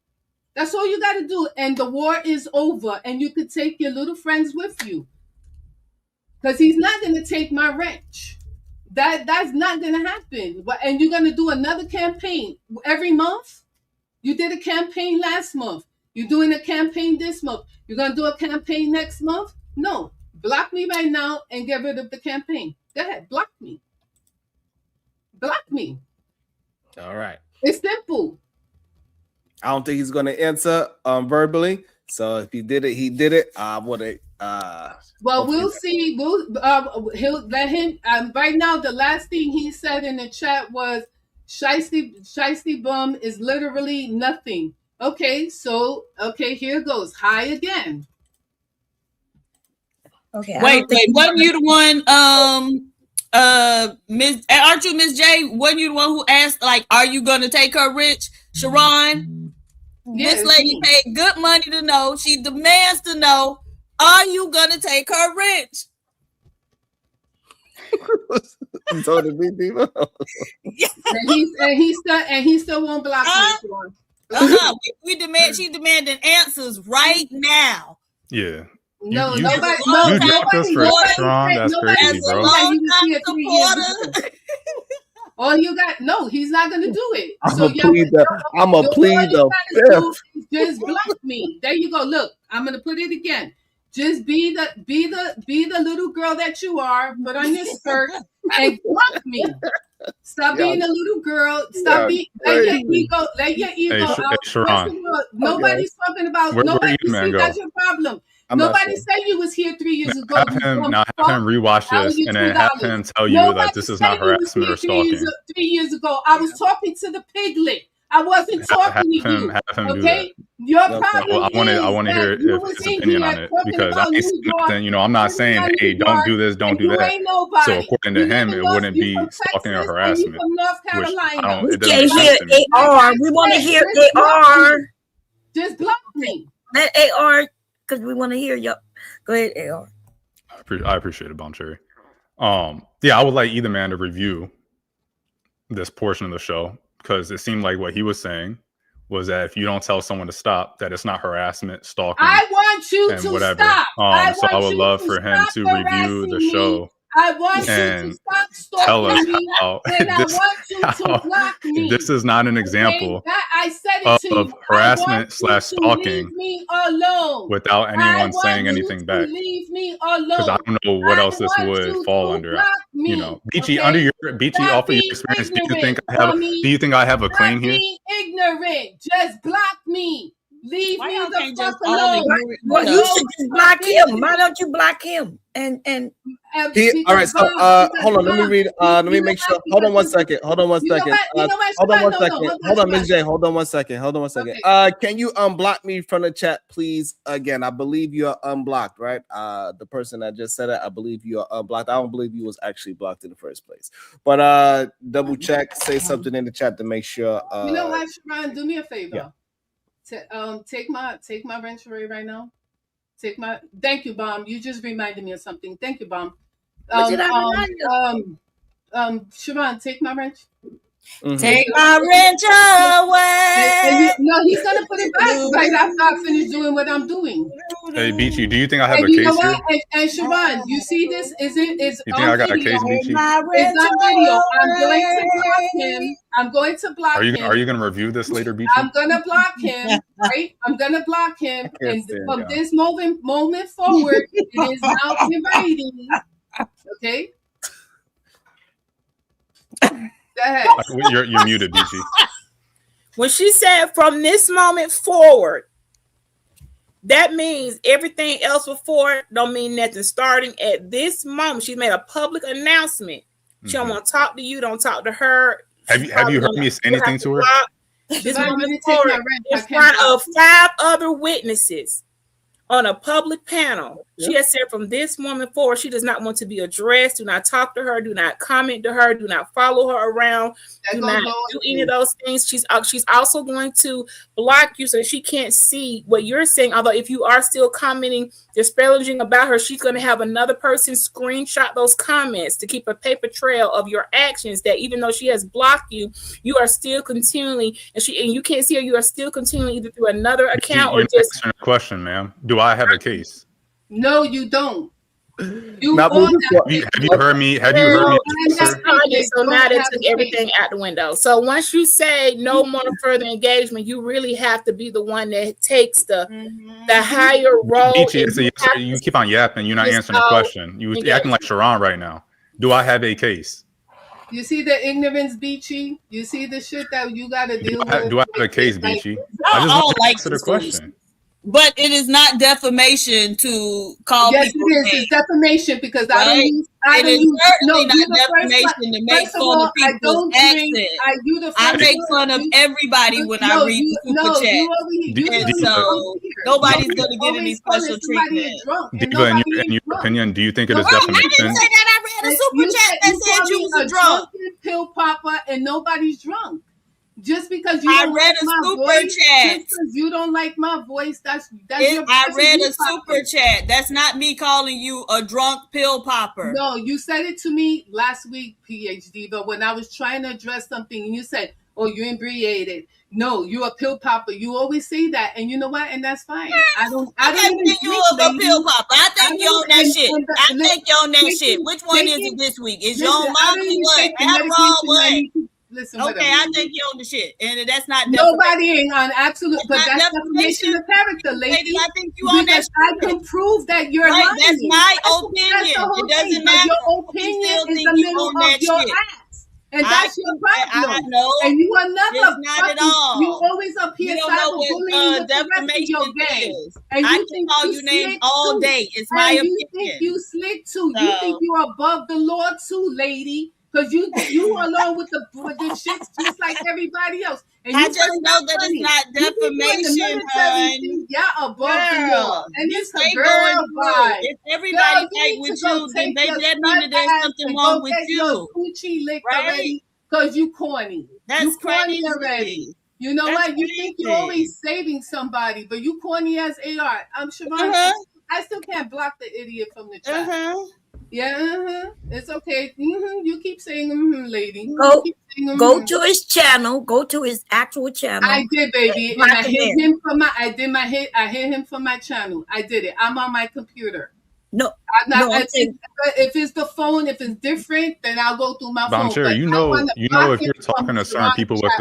That's all you got to do. And the war is over. And you could take your little friends with you. Because he's not going to take my wrench. That's not going to happen. And you're going to do another campaign every month? You did a campaign last month. You're doing a campaign this month. You're going to do a campaign next month? No. Block me right now and get rid of the campaign. Go ahead. Block me. Block me. All right. It's simple. I don't think he's going to answer verbally. So if he did it, he did it. Well, we'll see. He'll let him. Right now, the last thing he said in the chat was, Shiesty bum is literally nothing. Okay, so here goes. Hi again. Okay. Wait. Wasn't you the one? Aren't you Miss J? Wasn't you the one who asked, like, are you gonna take her rich, Sharon? Yes, this lady paid good money to know. She demands to know, are you gonna take her rich? You told me, Diva. and he still won't block me. We demand. She demanding answers right now. Yeah. No, you nobody. You dropped us for strong. That's crazy, bro. All you got, no, he's not gonna do it. I'm gonna plead the fifth. Just block me. There you go. Look, I'm gonna put it again. Just be the little girl that you are. Put on your skirt and block me. Stop being a little girl. Stop being. Let your ego out. Sharon. Nobody's talking about. Nobody. That's your problem. Nobody said you was here 3 years ago. Have him rewatch this and then have him tell you that this is not harassment or stalking. 3 years ago, I was talking to the piglet. I wasn't talking to you. Have him okay, your problem. I want to hear his opinion on it because I ain't nothing. I'm not saying, hey, don't do this, don't do that. So according to him, it wouldn't be stalking or harassment. We can't hear AR. We want to hear AR. Just block me. Let AR, because we want to hear you. Go ahead, AR. I appreciate it, Bomb Cherry. Yeah, I would like either man to review this portion of the show, because it seemed like what he was saying was that if you don't tell someone to stop, that it's not harassment, stalking. I want you to whatever. Stop. So I would love for him to review the show. I want you to stop stalking me. How and I want you to block me. This is not an example I said it to of you. harassment / stalking leave me alone. without anyone saying anything back. Leave me alone. Because I don't know what else this would fall under. Beachy, off of your experience, do you think I have a claim here? Ignorant. Just block me. Leave me the fuck alone. Well, you should just block him. Why don't you block him? And all right, so hold on, let me read. Let me make sure. Hold on one second. Hold on one second. Hold on one second. Hold on, Ms. J. Hold on one second. Hold on one second. Can you unblock me from the chat, please? Again, I believe you are unblocked, right? The person that just said it, I believe you are unblocked. I don't believe you was actually blocked in the first place. But double check, say something in the chat to make sure. You know what, Sharon? Do me a favor. Yeah. Take my wrench away right now. Thank you, Bomb. You just reminded me of something. Thank you, Bomb. What did I remind you? Sharon, take my wrench. Mm-hmm. Take my wrench away. No, he's gonna put it back right after I finish doing what I'm doing. Hey, Beachy, do you think I have And a you know case here? what? And Sharon, you see this? Is You think I got a video? case, Beachy? It's on video. I'm going to block him. I'm going to block him. Are you gonna review this later, Beachy? I'm gonna block him, right? I'm gonna block him, and from this moment forward, it is now in writing. Okay. Go ahead. You're muted, Beachy. When she said from this moment forward, that means everything else before don't mean nothing. Starting at this moment, she made a public announcement. She don't want to talk to you. Don't talk to her. Have you heard me say anything to her? This moment forward, in front of 5 other witnesses on a public panel. She has said from this moment forward, she does not want to be addressed. Do not talk to her. Do not comment to her. Do not follow her around. Do not do any of those things. She's also going to block you so she can't see what you're saying. Although if you are still commenting, disparaging about her, she's going to have another person screenshot those comments to keep a paper trail of your actions. That even though she has blocked you, you are still continually, and you can't see her. You are still continuing either through another account or just answering a question, ma'am. Do I have a case? No, you don't. You have you heard me? Have you heard me? So now they took everything out the window. So once you say no more further engagement, you really have to be the one that takes the higher role. Beachy, you keep on yapping. You're not answering the question. You're acting like Sharon right now. Do I have a case? You see the ignorance, Beachy? You see the shit that you got to deal with? Do I have a case, Beachy? I just want to answer the question. But it is not defamation to call yes, people. Yes, it is. It's defamation because right? I don't use certainly not defamation to make fun of people's accent. I make fun of everybody when I read the super chat. And so nobody's going to get any special treatment. Diva, in your opinion, do you think it is defamation? I didn't say that. I read a super chat that said you was a drunk. Pill popper and nobody's drunk. Just because you I don't read like a my super voice, chat. just because you don't like my voice, that's your I read a super chat. That's not me calling you a drunk pill popper. No, you said it to me last week, PhD, but when I was trying to address something and you said, oh, you're inebriated. No, you're a pill popper. You always say that, and you know what? And that's fine. I don't think you a pill popper. I think you on that shit. I think you on that shit. Which one is it this week? Is you on monthly what? Adderall what? Listen, okay, I think you're on the shit, and that's not nobody ain't on absolute, but that's defamation of character, lady. I think you on that shit. I can prove that you're lying. That's my opinion. It doesn't matter. Your opinion is the middle of your ass, and that's your problem. And you are not at all. You always appear cyberbullying defamation is. And I can call you names all day. It's my opinion. You think you slick too? You think you're above the law too, lady? Because you along with the shits just like everybody else. And I just know that it's not defamation, hon. Yeah, above the law. And it's a girl vibe. If everybody fight with you, then baby, that means that there's something wrong with you. Coochie licked already because you corny. That's corny already. You know what? You think you're always saving somebody, but you corny as AR. I'm sure I still can't block the idiot from the chat. Yeah, it's okay. You keep saying lady. Go to his channel. Go to his actual channel. I did, baby, and I hit him for my. I hit him for my channel. I did it. I'm on my computer. No, if it's the phone, if it's different, then I'll go through my phone. Sure, you know, if you're talking to certain people with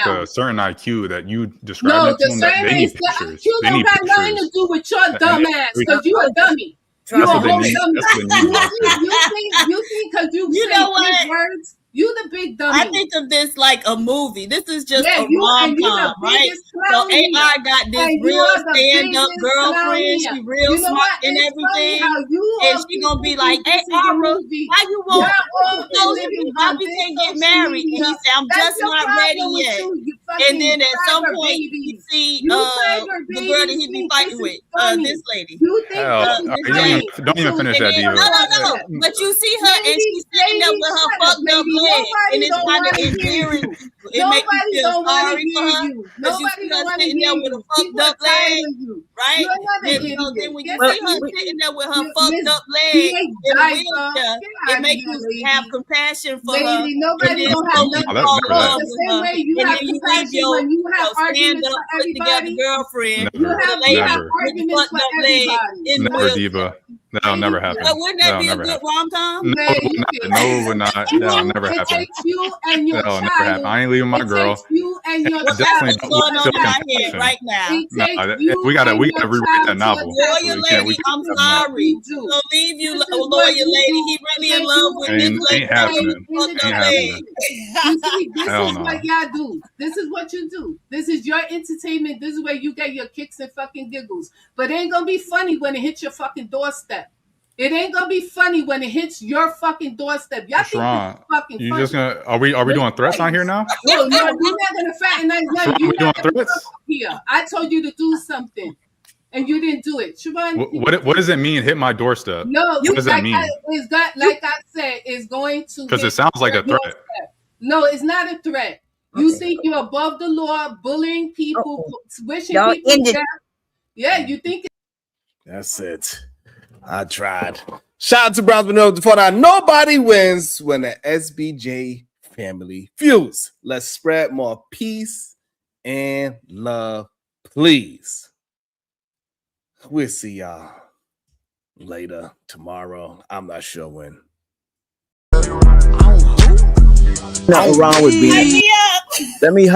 a certain IQ that you describe to them, that they need pictures. IQ don't got nothing to do with your dumb ass because you a dummy. You That's a what they whole need. dummy. That's what they need. Block them. You think because you say know what? big words, you the big dummy. I think of this like a movie. This is just Yeah, a rom-com, right? So clown here. AI got this And you real are the stand-up biggest clown girlfriend. here. She real You know smart what? and It's funny everything. how you And all she keep gonna be like, thinking "Hey, this is a Aura, movie. why you Y'all won't all been propose to living me? Why on we this can't get social married?" And he media. said, "I'm That's just your not ready problem with yet." you And fucking then at some cyber point, you babies. see You cyber the girl that babies he be think fighting this with, is funny. this lady. You think Hell, this all is right, funny. don't even finish And that, then, Diva. no. But you see her and she's sitting there with her Shut up, fucked up baby. leg. And Nobody it's don't kind of want to hear endearing. you. It makes you Nobody feel don't want to sorry for hear her. you. Because you Nobody see don't her want to sitting hear there with a you. fucked People up are tired leg. of you. Right? You're another So idiot. then when you Get see her out. sitting there with her Miss fucked up leg PH in a Diver, wheelchair, get it out of makes here, you lady. have compassion for her. Lady, And nobody then don't have slowly nothing. fall in Never love The with same her. way you And have then you leave compassion your when you have stand arguments up, for put together everybody. girlfriend You Never, with a have lady never, with the arguments fucked for up leg everybody. in the never, Stop. Diva. That'll never happen. But wouldn't that That'll be a never good happen. rom-com? No, Man, it would you not. can. No, it would not. That'll never It happen. takes you and your That'll never happen. child. I ain't leaving my It girl. takes you and your I definitely child. don't. Going We on still in our got head compassion. right now. It No, takes you we gotta and your rewrite that child to novel. attack Lawyer you. We can't. lady, We I'm can't have that. sorry. You do. So leave you, This is lawyer what you lady. do. He It really in takes love you with and this Ain't lady ain't with happening. the fucked Ain't up leg. happening. You see, this Hell is no. what y'all do. This is what you do. This is your entertainment. This is where you get your kicks and fucking giggles. But it ain't gonna be funny when it hits your fucking doorstep. It ain't gonna be funny when it hits your fucking doorstep. Y'all think this Sharon, is fucking you funny. just gonna are we doing threats on here now? No, you're not gonna fraternize Sharon, nothing. we You're doing not gonna threats? come up here. I told you to do something, and you didn't do it. Siobhan, What does it mean? Hit my doorstep. no, What does that like mean? it's got, like I said, it's going to Because it hit sounds like your a threat. doorstep. No, it's not a threat. You think you're above the law, bullying people, wishing Y'all people ended. death. Yeah, you think That's it. I tried. Shout out to Browns before now. Nobody wins when the SBJ family feuds. Let's spread more peace and love, please. We'll see y'all later tomorrow. I'm not sure when. Nothing wrong with being. Light me up. Let me.